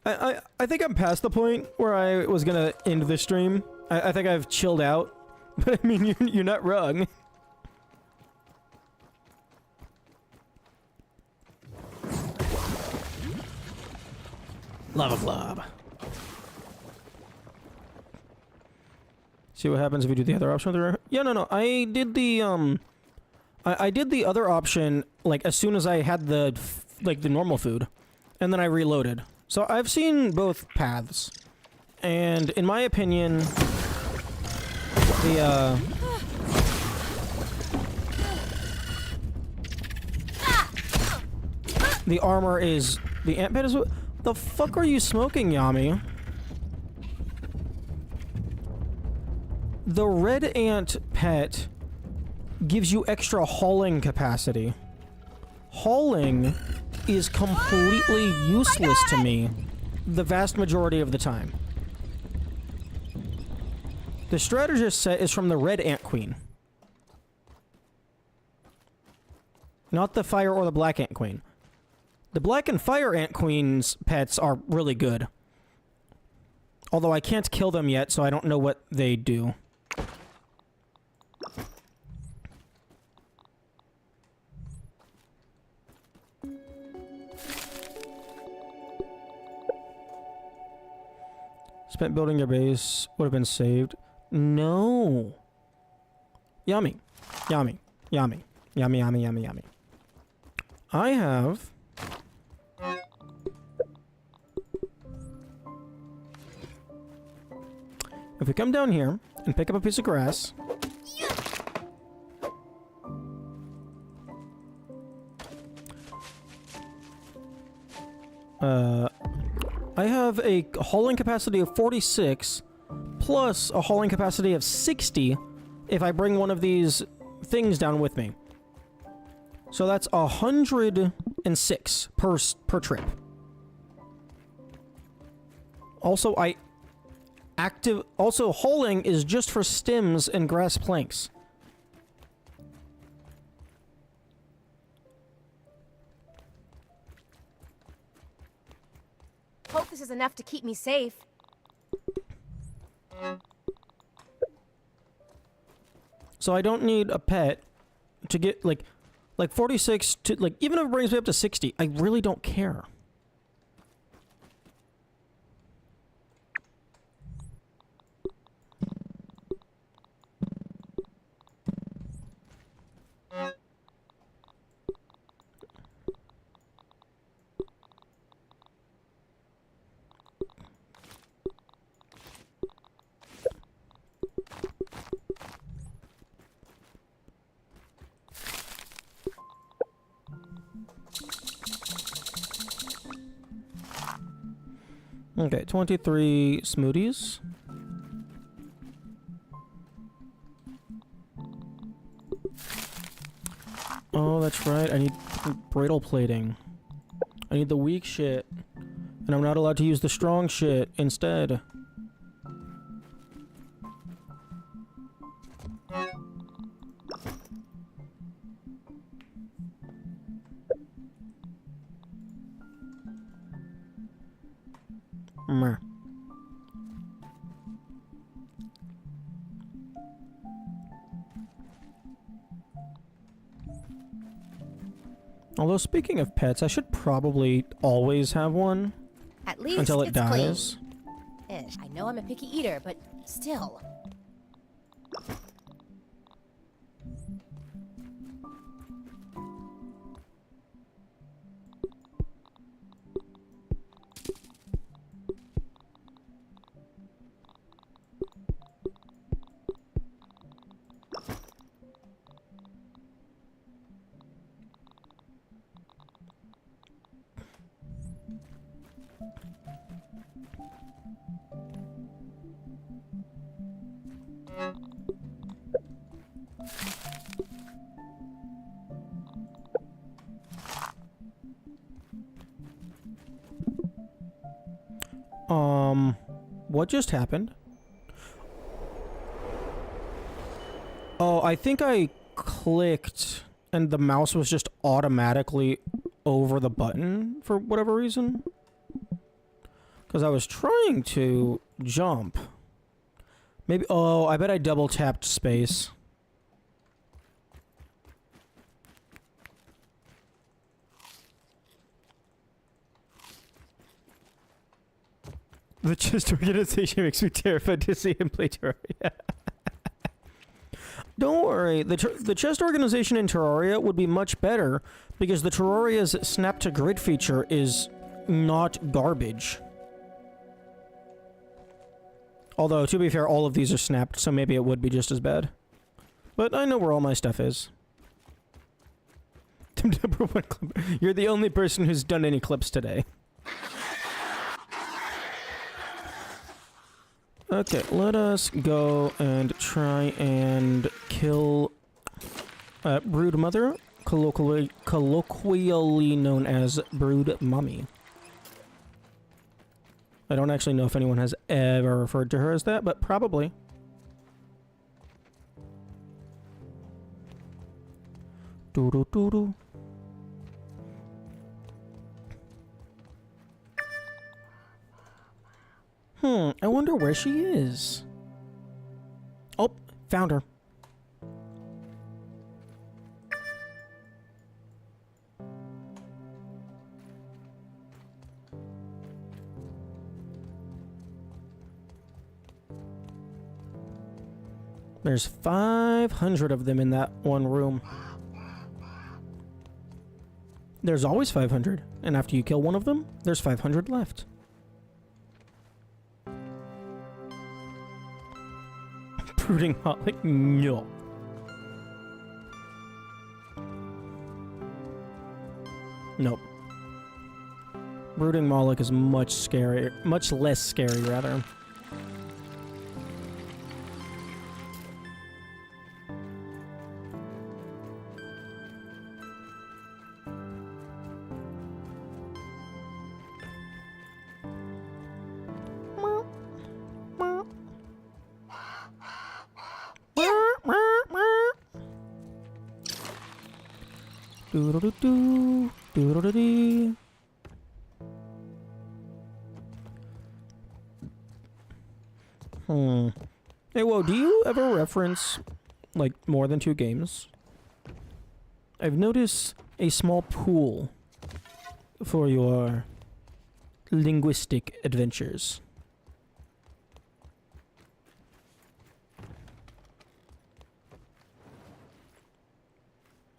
I think I'm past the point where I was gonna end the stream. I think I've chilled out. But I mean, you're not wrong. Lava glob. See what happens if you do the other option. Yeah, no. I did the I did the other option like as soon as I had the normal food, and then I reloaded. So I've seen both paths, and in my opinion, the armor is the ant pet is what the fuck are you smoking, Yami? The red ant pet gives you extra hauling capacity. Hauling is completely useless to me the vast majority of the time. The strategist set is from the red ant queen. Not the fire or the black ant queen. The black and fire ant queen's pets are really good. Although I can't kill them yet, so I don't know what they do. Spent building your base would have been saved. No. Yummy. Yummy. Yummy. Yummy, yummy, yummy, yummy. I have... If we come down here and pick up a piece of grass... I have a hauling capacity of 46 plus a hauling capacity of 60 if I bring one of these things down with me. So that's 106 per trip. Also, also hauling is just for stems and grass planks. Hope this is enough to keep me safe. So I don't need a pet to get like 46 to like even if it brings me up to 60, I really don't care. Okay, 23 smoothies. Oh, that's right. I need brittle plating. I need the weak shit. And I'm not allowed to use the strong shit instead. Meh. Although speaking of pets, I should probably always have one At least until it it's clean. dies. I know I'm a picky eater, but still. What just happened? Oh, I think I clicked and the mouse was just automatically over the button for whatever reason. Because I was trying to jump. Maybe, oh, I bet I double tapped space. The chest organization makes me terrified to see him play Terraria. Don't worry, the chest organization in Terraria would be much better because the Terraria's snap to grid feature is not garbage. Although, to be fair, all of these are snapped, so maybe it would be just as bad. But I know where all my stuff is. You're the only person who's done any clips today. Okay, let us go and try and kill Brood Mother, colloquially known as Brood Mummy. I don't actually know if anyone has ever referred to her as that, but probably. Doo-doo-doo-doo. I wonder where she is. Oh, found her. There's 500 of them in that one room. There's always 500, and after you kill one of them, there's 500 left. Brooding Holly? No. Nope. Brooding Moloch is much scarier, much less scary, rather. Doodle-doo-doo, doodle-doo-dee. Hey, whoa, do you ever reference, like, more than 2 games? I've noticed a small pool for your linguistic adventures.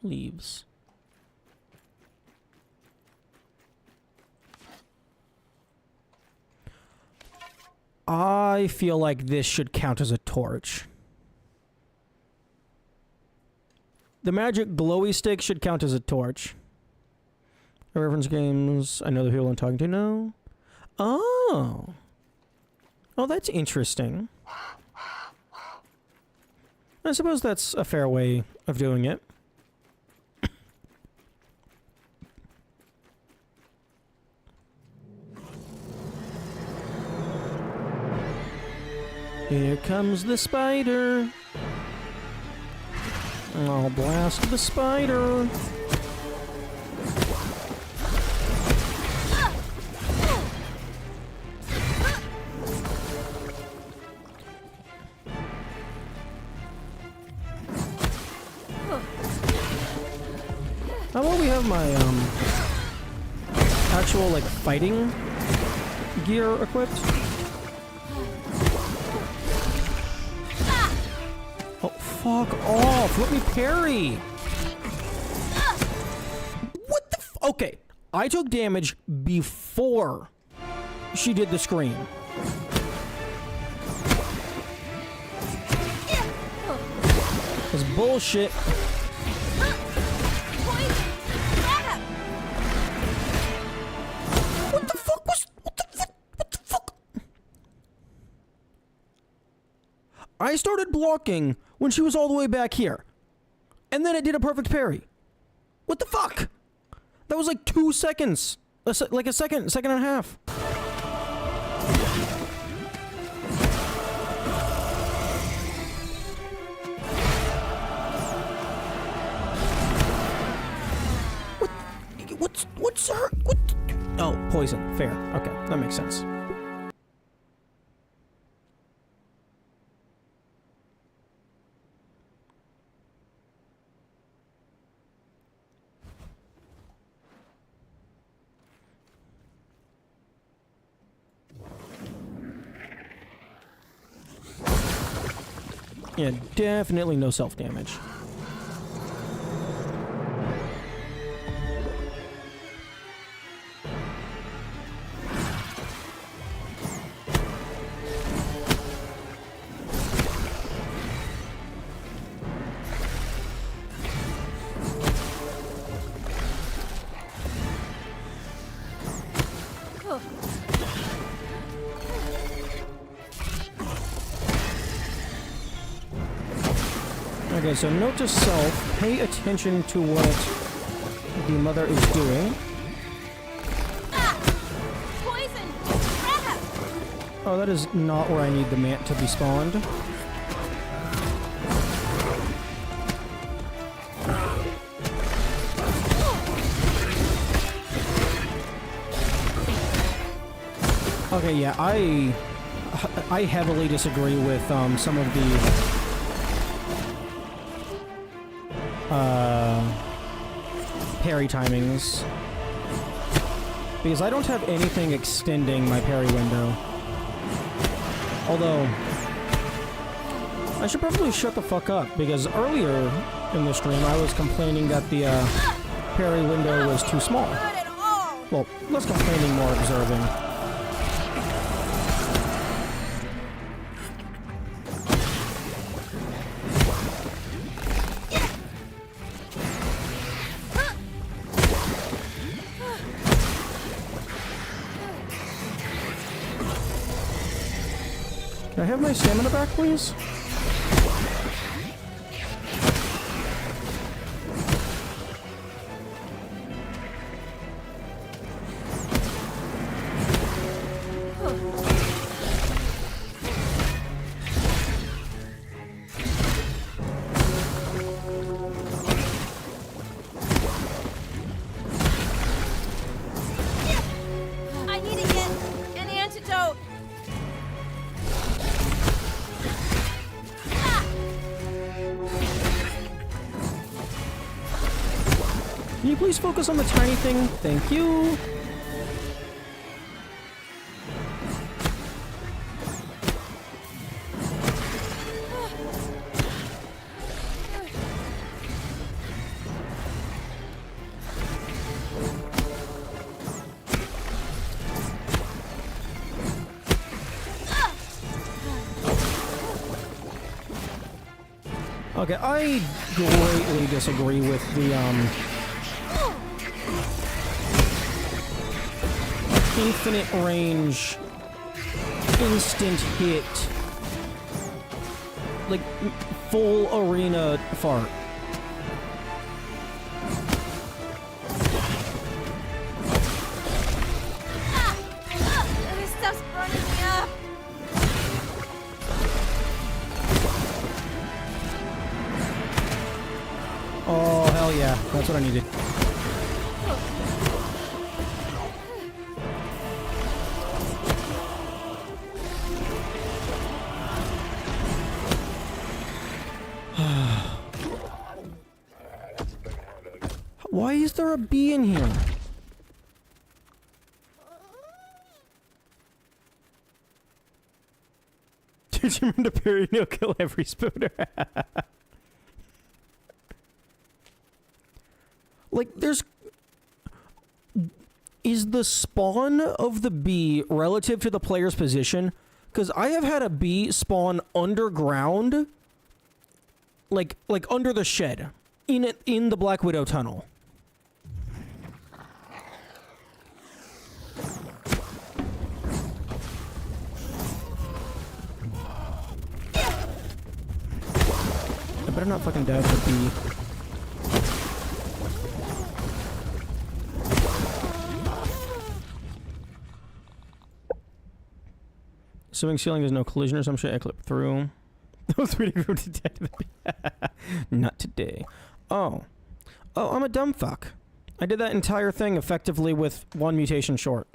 Leaves. I feel like this should count as a torch. The magic glowy stick should count as a torch. Reference games. I know the people I'm talking to know. Oh. Oh, that's interesting. I suppose that's a fair way of doing it. Here comes the spider. I'll blast the spider. How about we have my actual like fighting gear equipped? Oh, fuck off! Let me parry! What the f- Okay, I took damage before she did the scream. That's bullshit. What the fuck was- What the fuck? What the I started blocking when she was all the way back here. And then it did a perfect parry. What the fuck? That was like 2 seconds. Like a second and a half. What's her? What? Oh, poison. Fair. Okay, that makes sense. Yeah, definitely no self-damage. Okay, so note to self, pay attention to what the mother is doing. Ah! Poison! Trap! Oh, that is not where I need the mant to be spawned. Okay, yeah, I heavily disagree with some of the parry timings, because I don't have anything extending my parry window. Although I should probably shut the fuck up, because earlier in the stream I was complaining that the parry window was too small. Not at all! Well, less complaining, more observing. Can I have my stamina back, please? I need to get an antidote! Can you please focus on the tiny thing? Thank you. Okay, I greatly disagree with the infinite range, instant hit, like full arena fart. This stuff's burning me up! Oh, hell yeah, that's what I needed. Why is there a bee in here? Did you remember to parry no kill every spooner? Like, there's... Is the spawn of the bee relative to the player's position? Because I have had a bee spawn underground, like under the shed, in the Black Widow tunnel. I better not fucking die to the bee. Assuming ceiling there's no collision or some shit, I clip through. Those reading room to death to the bee. Not today. Oh. Oh, I'm a dumb fuck. I did that entire thing effectively with one mutation short.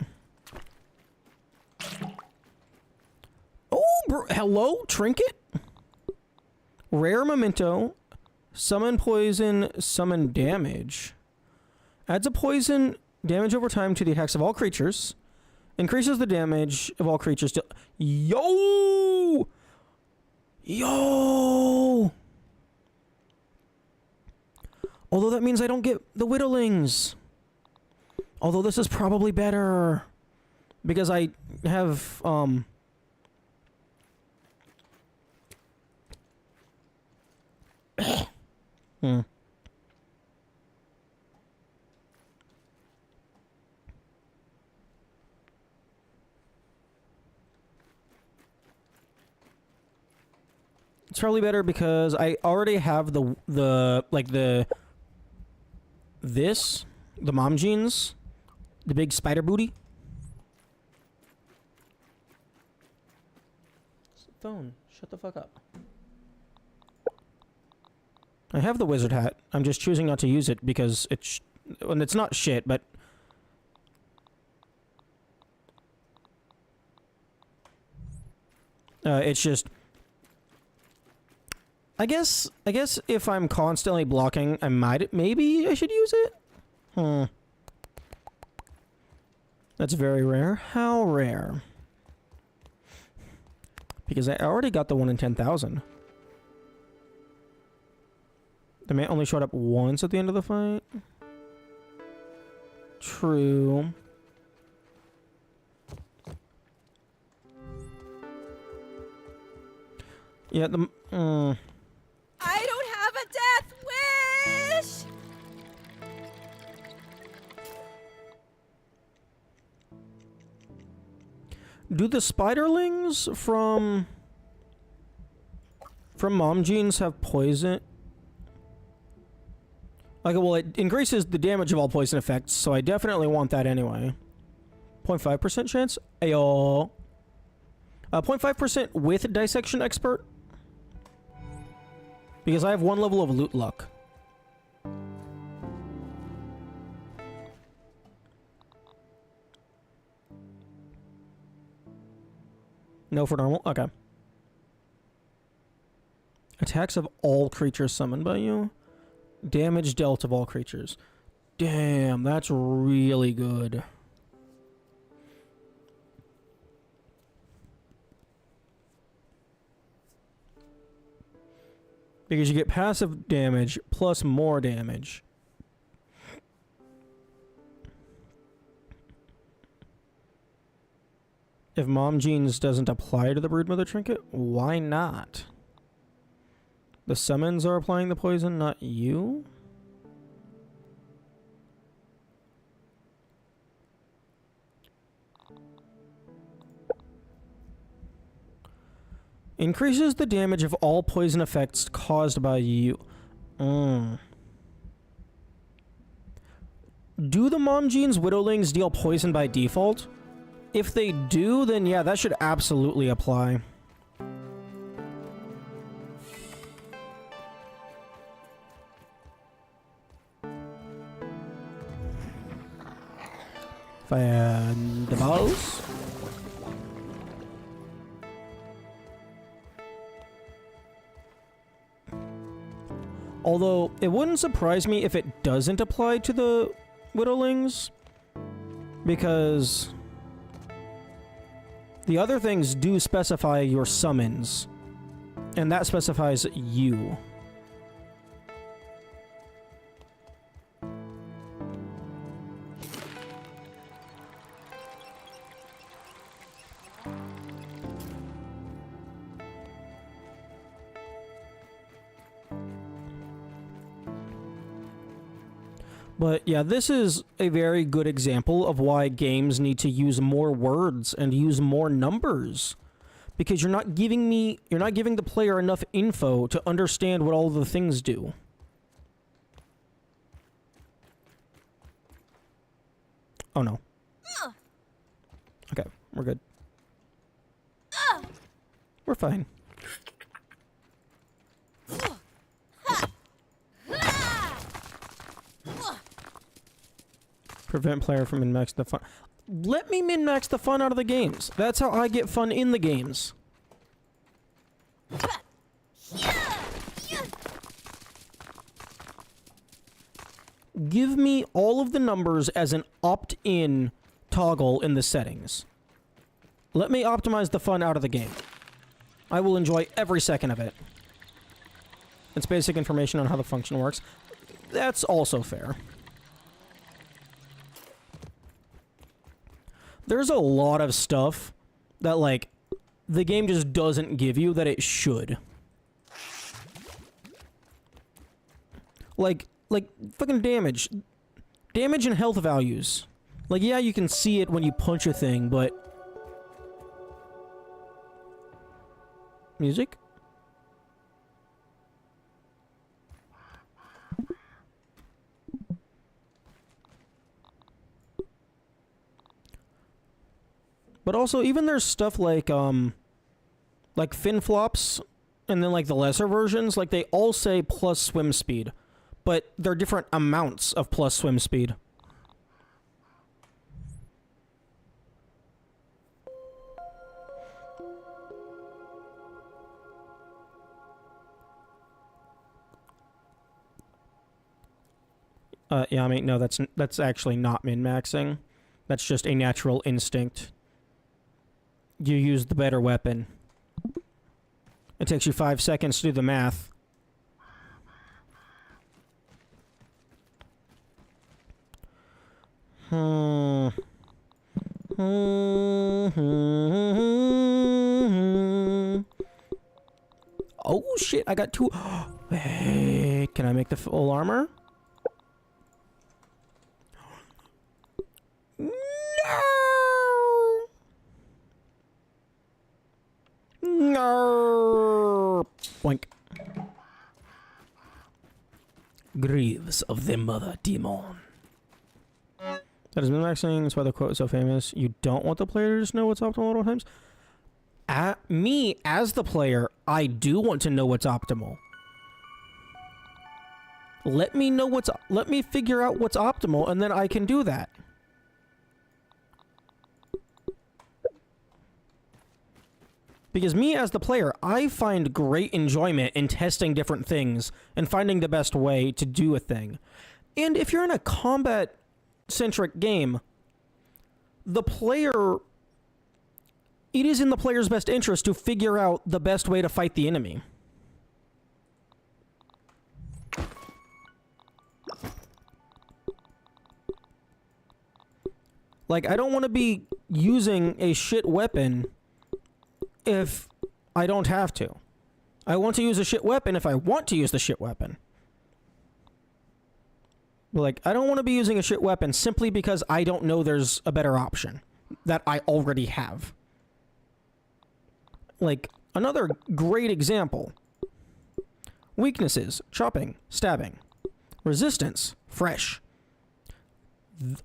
Oh, hello, trinket? Rare memento. Summon poison, summon damage. Adds a poison damage over time to the attacks of all creatures. Increases the damage of all creatures to... Yo! Yo! Although that means I don't get the Whittlings. Although this is probably better. Because I have, It's probably better because I already have the mom jeans, the big spider booty. Phone, shut the fuck up. I have the wizard hat. I'm just choosing not to use it because it's not shit, but it's just. I guess if I'm constantly blocking, maybe I should use it? That's very rare. How rare? Because I already got the 1 in 10,000. The man only showed up once at the end of the fight. True. Yeah, I don't have a death wish! Do the spiderlings from mom jeans have poison? Okay, well, it increases the damage of all poison effects, so I definitely want that anyway. 0.5% chance? Ayo. 0.5% with dissection expert. Because I have 1 level of loot luck. No for normal? Okay. Attacks of all creatures summoned by you. Damage dealt of all creatures. Damn, that's really good. Because you get passive damage plus more damage. If Mom Jeans doesn't apply to the Broodmother trinket, why not? The summons are applying the poison, not you? Increases the damage of all poison effects caused by you. Do the Mom Jeans Widowlings deal poison by default? If they do, then yeah, that should absolutely apply. Find the balls. Although, it wouldn't surprise me if it doesn't apply to the Widowlings. Because the other things do specify your summons. And that specifies you. But yeah, this is a very good example of why games need to use more words and use more numbers. because you're not giving the player enough info to understand what all the things do. Oh no. Okay, we're good. We're fine. Prevent player from min-max the fun. Let me min-max the fun out of the games. That's how I get fun in the games. Give me all of the numbers as an opt-in toggle in the settings. Let me optimize the fun out of the game. I will enjoy every second of it. It's basic information on how the function works. That's also fair. There's a lot of stuff that, like, the game just doesn't give you that it should. Like fucking damage. Damage and health values. Like, yeah, you can see it when you punch a thing, but... Music? But also, even there's stuff like fin flops, and then like the lesser versions, like they all say plus swim speed, but they're different amounts of plus swim speed. Yeah, I mean, no, that's actually not min-maxing. That's just a natural instinct. You use the better weapon. It takes you 5 seconds to do the math. Oh shit, I got 2. Hey, can I make the full armor? No. Boink. Greaves of the Mother Demon. That is min-maxing. That's why the quote is so famous. You don't want the player to just know what's optimal at all times. Me, as the player, I do want to know what's optimal. Let me figure out what's optimal, and then I can do that. Because me, as the player, I find great enjoyment in testing different things and finding the best way to do a thing. And if you're in a combat-centric game, it is in the player's best interest to figure out the best way to fight the enemy. Like, I don't want to be using a shit weapon if I don't have to. I want to use a shit weapon if I want to use the shit weapon. But like, I don't want to be using a shit weapon simply because I don't know there's a better option that I already have. Like, another great example. Weaknesses: chopping, stabbing. Resistance: fresh.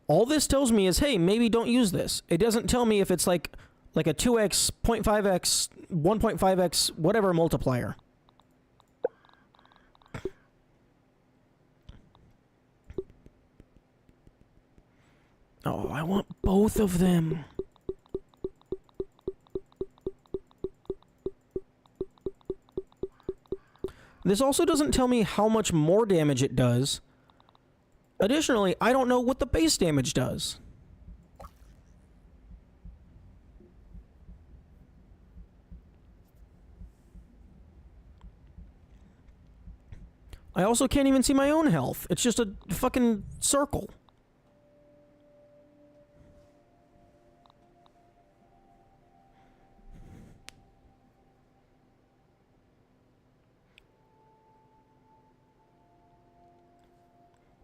All this tells me is, hey, maybe don't use this. It doesn't tell me if it's like a 2x, 0.5x, 1.5x, whatever multiplier. Oh, I want both of them. This also doesn't tell me how much more damage it does. Additionally, I don't know what the base damage does. I also can't even see my own health. It's just a fucking circle.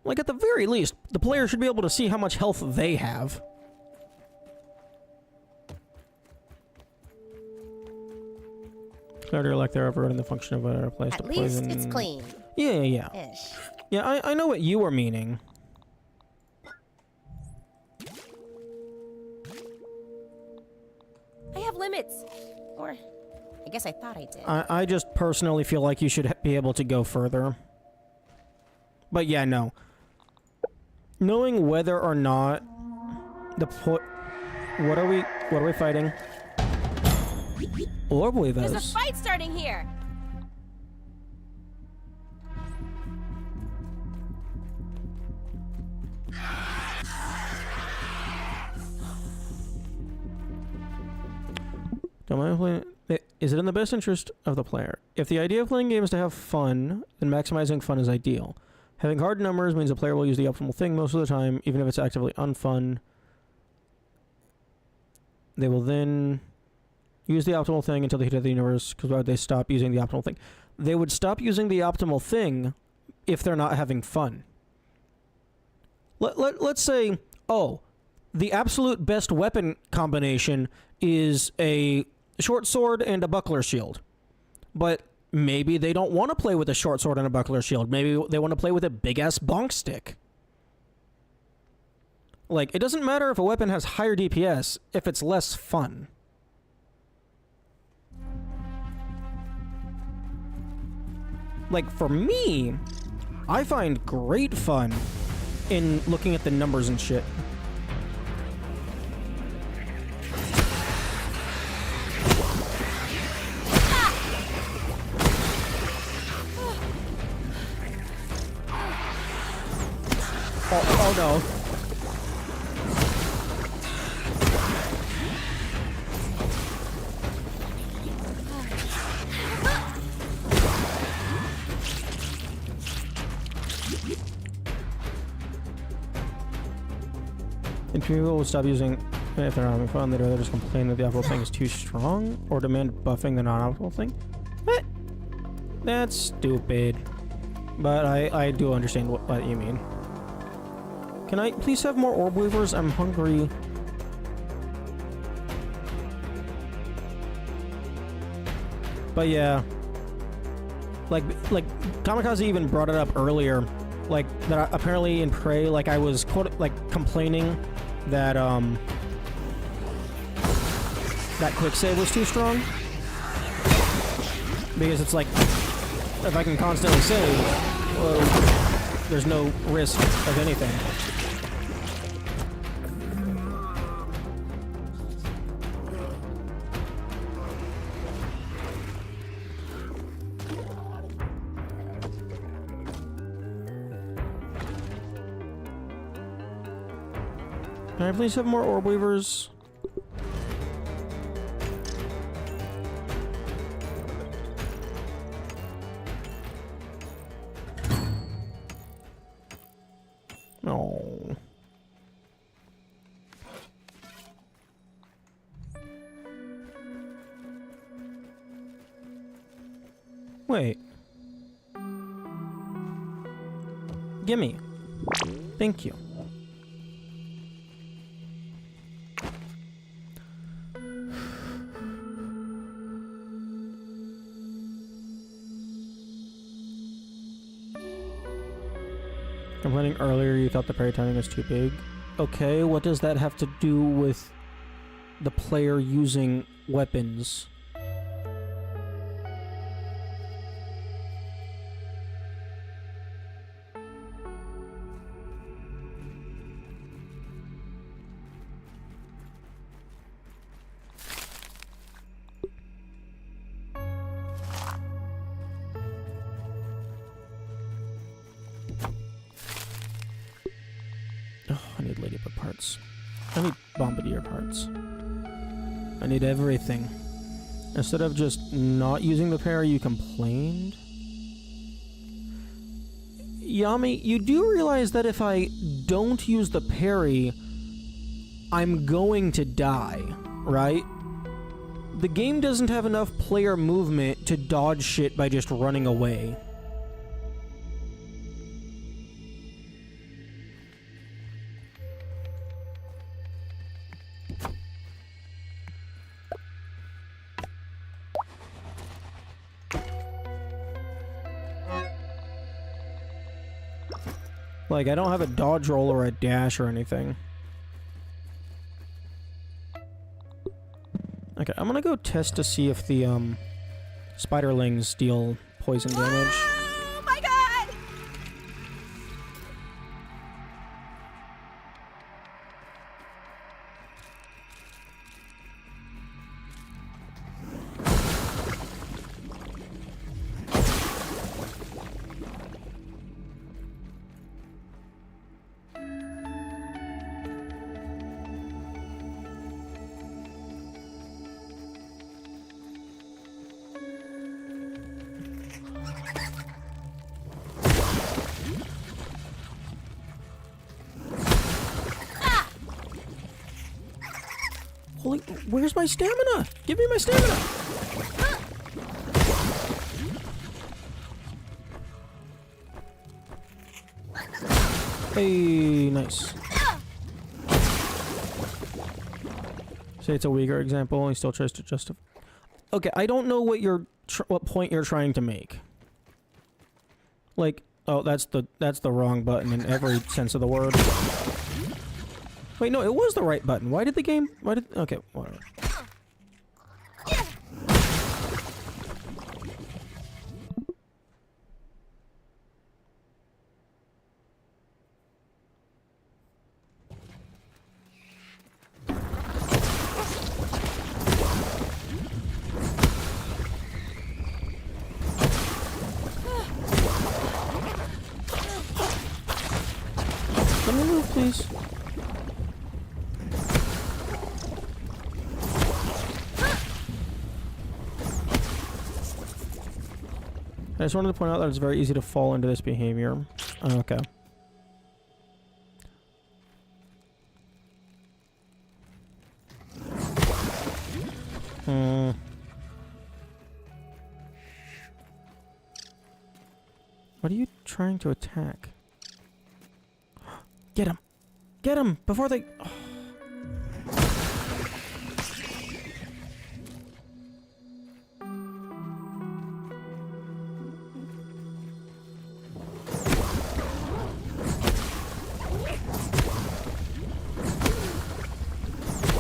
Like, at the very least, the player should be able to see how much health they have. Clarity or lack thereof, eroding the function of whatever applies to At least poison. it's clean. Yeah, yeah, yeah. Ish. Yeah, I know what you were meaning. I have limits. Or, I guess I thought I did. I just personally feel like you should be able to go further. But yeah, no. Knowing whether or not the what are we fighting? Orb There's a weavers. fight starting here. Don't mind playing. Is it in the best interest of the player? If the idea of playing games is to have fun, then maximizing fun is ideal. Having hard numbers means the player will use the optimal thing most of the time, even if it's actively unfun. They will then use the optimal thing until they hit the universe, because why would they stop using the optimal thing? They would stop using the optimal thing if they're not having fun. Let's say, oh, the absolute best weapon combination is a short sword and a buckler shield. But maybe they don't want to play with a short sword and a buckler shield. Maybe they want to play with a big-ass bonk stick. Like, it doesn't matter if a weapon has higher DPS if it's less fun. Like, for me, I find great fun in looking at the numbers and shit. Oh no. And people will stop using if they're not having fun. They'd rather just complain that the optimal thing is too strong or demand buffing the non-optimal thing. What? That's stupid. But I do understand what you mean. Can I please have more orb weavers? I'm hungry. But yeah. Like Kamikaze even brought it up earlier. Like, that apparently in Prey, like, I was complaining that, that quick save was too strong. Because it's like, if I can constantly save, well, there's no risk of anything. Can I please have more orb weavers? No. Wait. Gimme. Thank you. Complaining earlier you thought the parry timing was too big. Okay, what does that have to do with the player using weapons? I need ladybug parts. I need bombardier parts. I need everything. Instead of just not using the parry, you complained? Yami, you do realize that if I don't use the parry, I'm going to die, right? The game doesn't have enough player movement to dodge shit by just running away. Like, I don't have a dodge roll or a dash or anything. Okay, I'm gonna go test to see if the, spiderlings deal poison damage. Oh my god! Holy, where's my stamina? Give me my stamina! Hey, nice. Say it's a weaker example, he still tries to justify. Okay, I don't know what what point you're trying to make. Like, oh, that's the wrong button in every sense of the word. Wait, no, it was the right button. Why did the game... Okay, whatever. Let me move, please. I just wanted to point out that it's very easy to fall into this behavior. Okay. What are you trying to attack? Get him! Get him! Before they... Oh.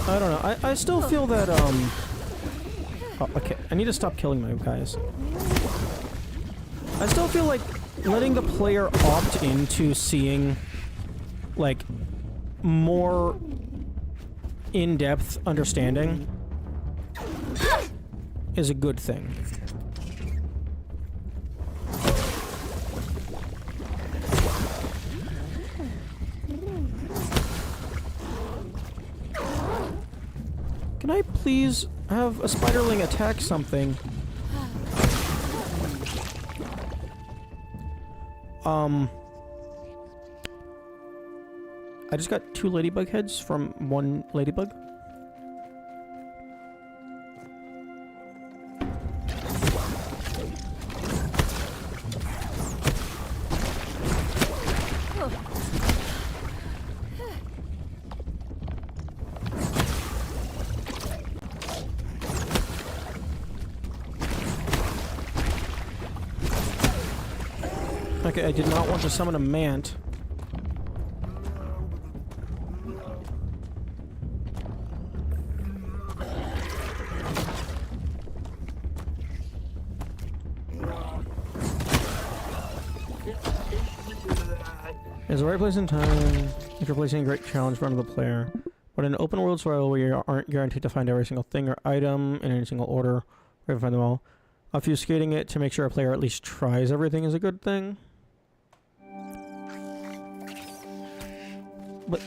I don't know. I still feel that, Oh, okay. I need to stop killing my guys. I still feel like letting the player opt into seeing, like, more in-depth understanding is a good thing. Can I please have a spiderling attack something? I just got 2 ladybug heads from 1 ladybug. Okay, I did not want to summon a mant. It's the right place and time if you're placing a great challenge in front of the player. But in an open world survival where you aren't guaranteed to find every single thing or item in any single order, or even find them all, obfuscating it to make sure a player at least tries everything is a good thing. But...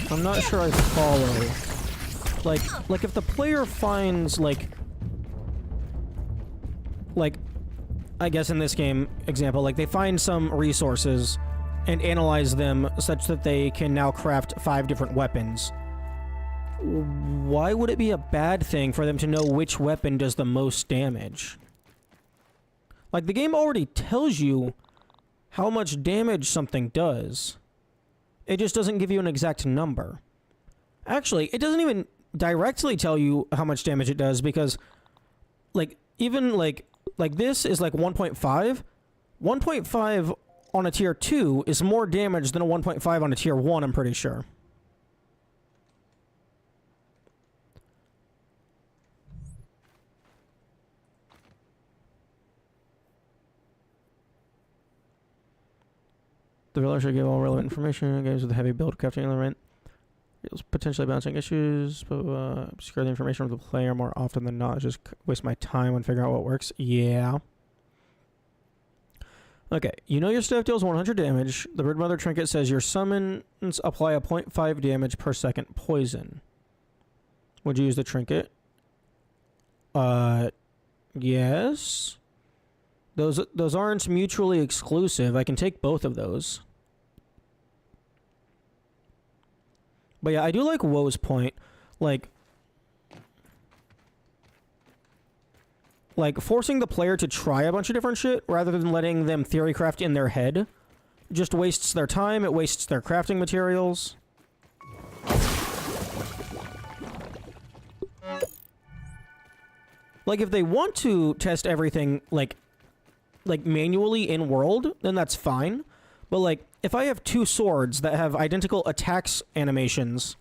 I'm not sure I follow. Like if the player finds, like, I guess in this game example, like, they find some resources and analyze them such that they can now craft 5 different weapons. Why would it be a bad thing for them to know which weapon does the most damage? Like, the game already tells you how much damage something does. It just doesn't give you an exact number. Actually, it doesn't even directly tell you how much damage it does because, like, even like this is like 1.5. 1.5 on a tier 2 is more damage than a 1.5 on a tier 1, I'm pretty sure. The developer should give all relevant information. Games with a heavy build crafting element. It's potentially bouncing issues, but obscure the information of the player more often than not. Just waste my time on figuring out what works. Yeah. Okay, you know your staff deals 100 damage. The Broodmother Trinket says your summons apply a 0.5 damage per second poison. Would you use the trinket? Yes. Those aren't mutually exclusive. I can take both of those. But yeah, I do like Woe's point. Like forcing the player to try a bunch of different shit rather than letting them theory craft in their head just wastes their time, it wastes their crafting materials. Like if they want to test everything like manually in world, then that's fine. But like if I have two swords that have identical attacks animations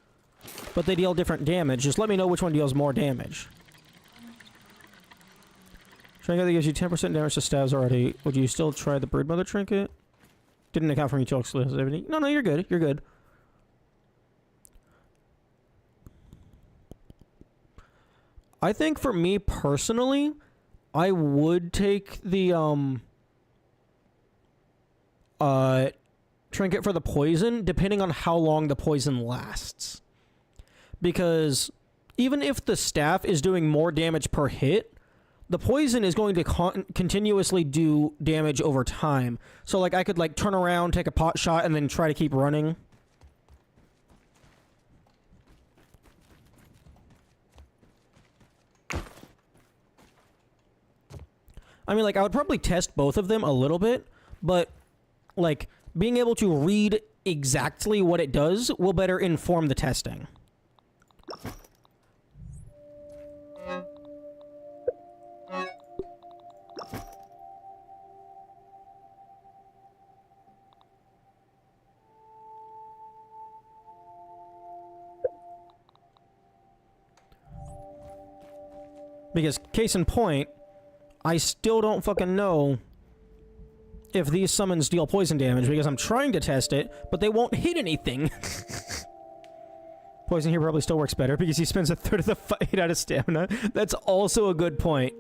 but they deal different damage, just let me know which one deals more damage. Trinket that gives you 10% damage to stabs already. Would you still try the Broodmother Trinket? Didn't account for mutual exclusivity. No, you're good. You're good. I think for me personally, I would take the trinket for the poison, depending on how long the poison lasts. Because even if the staff is doing more damage per hit, the poison is going to continuously do damage over time. So like I could like turn around, take a pot shot, and then try to keep running. I mean, like, I would probably test both of them a little bit, but, like, being able to read exactly what it does will better inform the testing. Because, case in point, I still don't fucking know if these summons deal poison damage because I'm trying to test it, but they won't hit anything. Poison here probably still works better because he spends a third of the fight out of stamina. That's also a good point.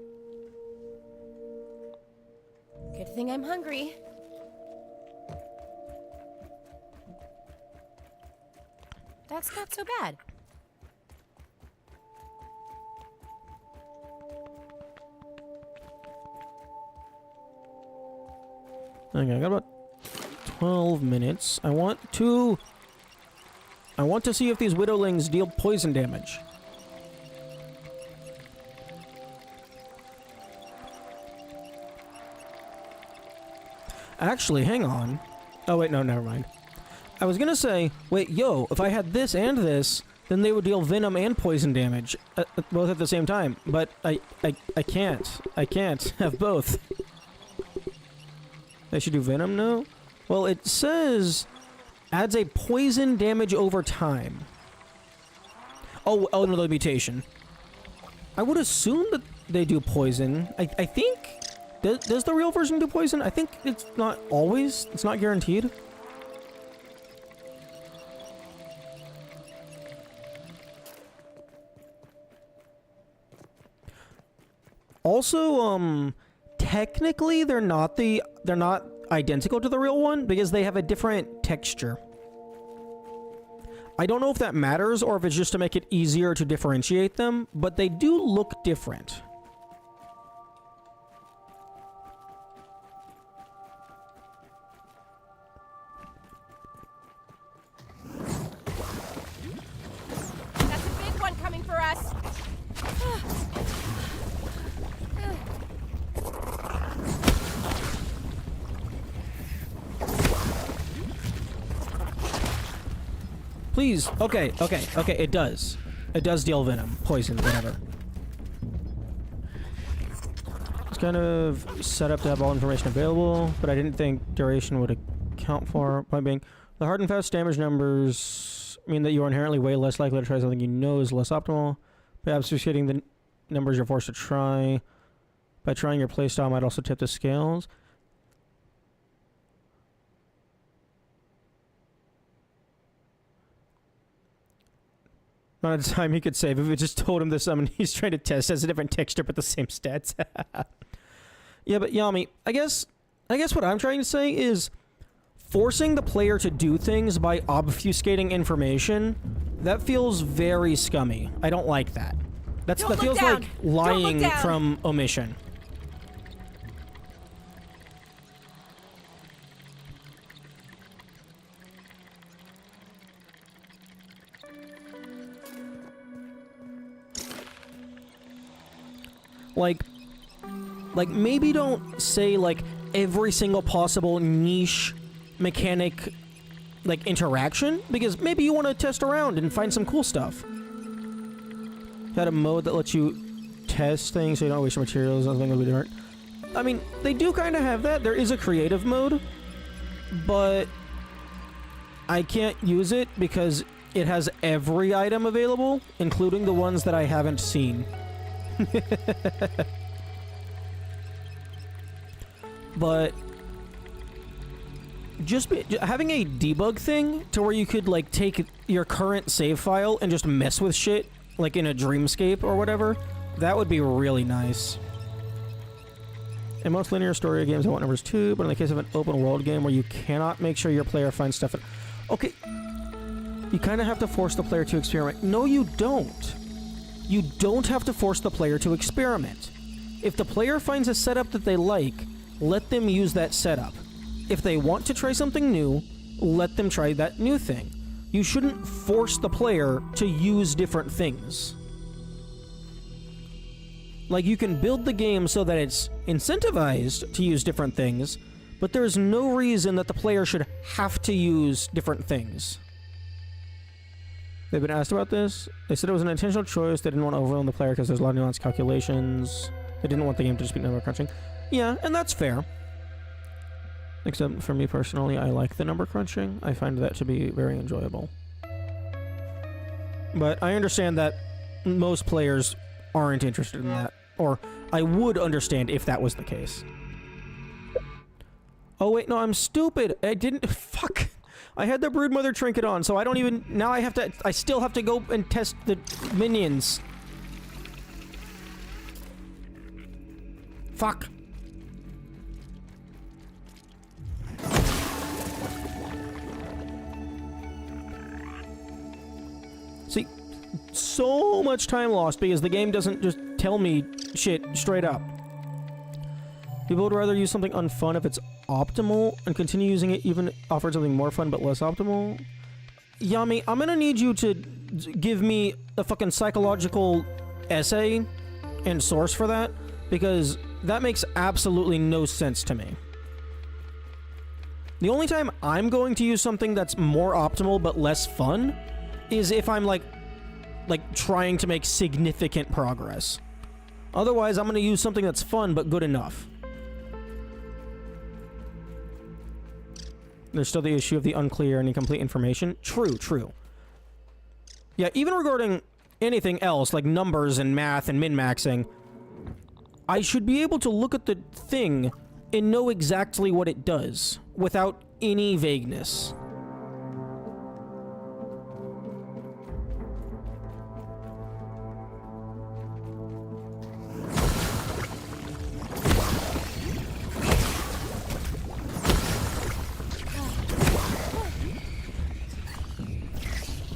Good thing I'm hungry. That's not so bad. Okay, I got about 12 minutes. I want to see if these widowlings deal poison damage. Actually, hang on. Oh wait, no, never mind. I was gonna say, wait, yo, if I had this and this, then they would deal venom and poison damage, both at the same time. But I can't. I can't have both. They should do venom now? Well, it says adds a poison damage over time. Oh no, the mutation. I would assume that they do poison. I think... Does the real version do poison? I think it's not always. It's not guaranteed. Also, technically they're not identical to the real one because they have a different texture. I don't know if that matters or if it's just to make it easier to differentiate them, but they do look different. That's a big one coming for us. Please. Okay. It does. It does deal venom, poison, whatever. It's kind of set up to have all information available, but I didn't think duration would account for. Point being, the hard and fast damage numbers mean that you are inherently way less likely to try something you know is less optimal. Perhaps just hitting the numbers you're forced to try. By trying your playstyle might also tip the scales. Not a time he could save if it just told him the summon he's trying to test has a different texture but the same stats. Yeah, but Yami, I guess what I'm trying to say is forcing the player to do things by obfuscating information, that feels very scummy. I don't like that. That feels like lying from omission. Like maybe don't say like every single possible niche mechanic like interaction, because maybe you want to test around and find some cool stuff. Had a mode that lets you test things so you don't waste your materials. Nothing will be different. I mean, they do kind of have that. There is a creative mode, but I can't use it because it has every item available, including the ones that I haven't seen. But just having a debug thing to where you could like take your current save file and just mess with shit like in a dreamscape or whatever, that would be really nice. In most linear story games I want numbers too, but in the case of an open world game where you cannot make sure your player finds stuff okay, you kind of have to force the player to experiment. No, you don't. You don't have to force the player to experiment. If the player finds a setup that they like, let them use that setup. If they want to try something new, let them try that new thing. You shouldn't force the player to use different things. Like, you can build the game so that it's incentivized to use different things, but there's no reason that the player should have to use different things. They've been asked about this. They said it was an intentional choice. They didn't want to overwhelm the player because there's a lot of nuanced calculations. They didn't want the game to just be number crunching. Yeah, and that's fair. Except for me personally, I like the number crunching. I find that to be very enjoyable. But I understand that most players aren't interested in that. Or I would understand if that was the case. Oh wait, no, I'm stupid. I didn't... Fuck. I had the Broodmother trinket on, so I don't even... Now I have to... I still have to go and test the minions. Fuck. See, so much time lost because the game doesn't just tell me shit straight up. People would rather use something unfun if it's optimal and continue using it even offered something more fun but less optimal. Yami, I'm gonna need you to give me a fucking psychological essay and source for that, because that makes absolutely no sense to me. The only time I'm going to use something that's more optimal but less fun is if I'm like trying to make significant progress. Otherwise, I'm gonna use something that's fun but good enough. There's still the issue of the unclear and incomplete information. True, true. Yeah, even regarding anything else, like numbers and math and min-maxing, I should be able to look at the thing and know exactly what it does, without any vagueness.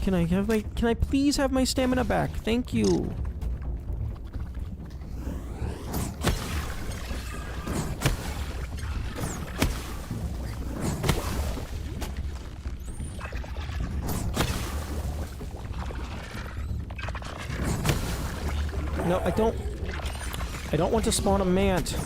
Can I please have my stamina back? Thank you. No, I don't want to spawn a mant.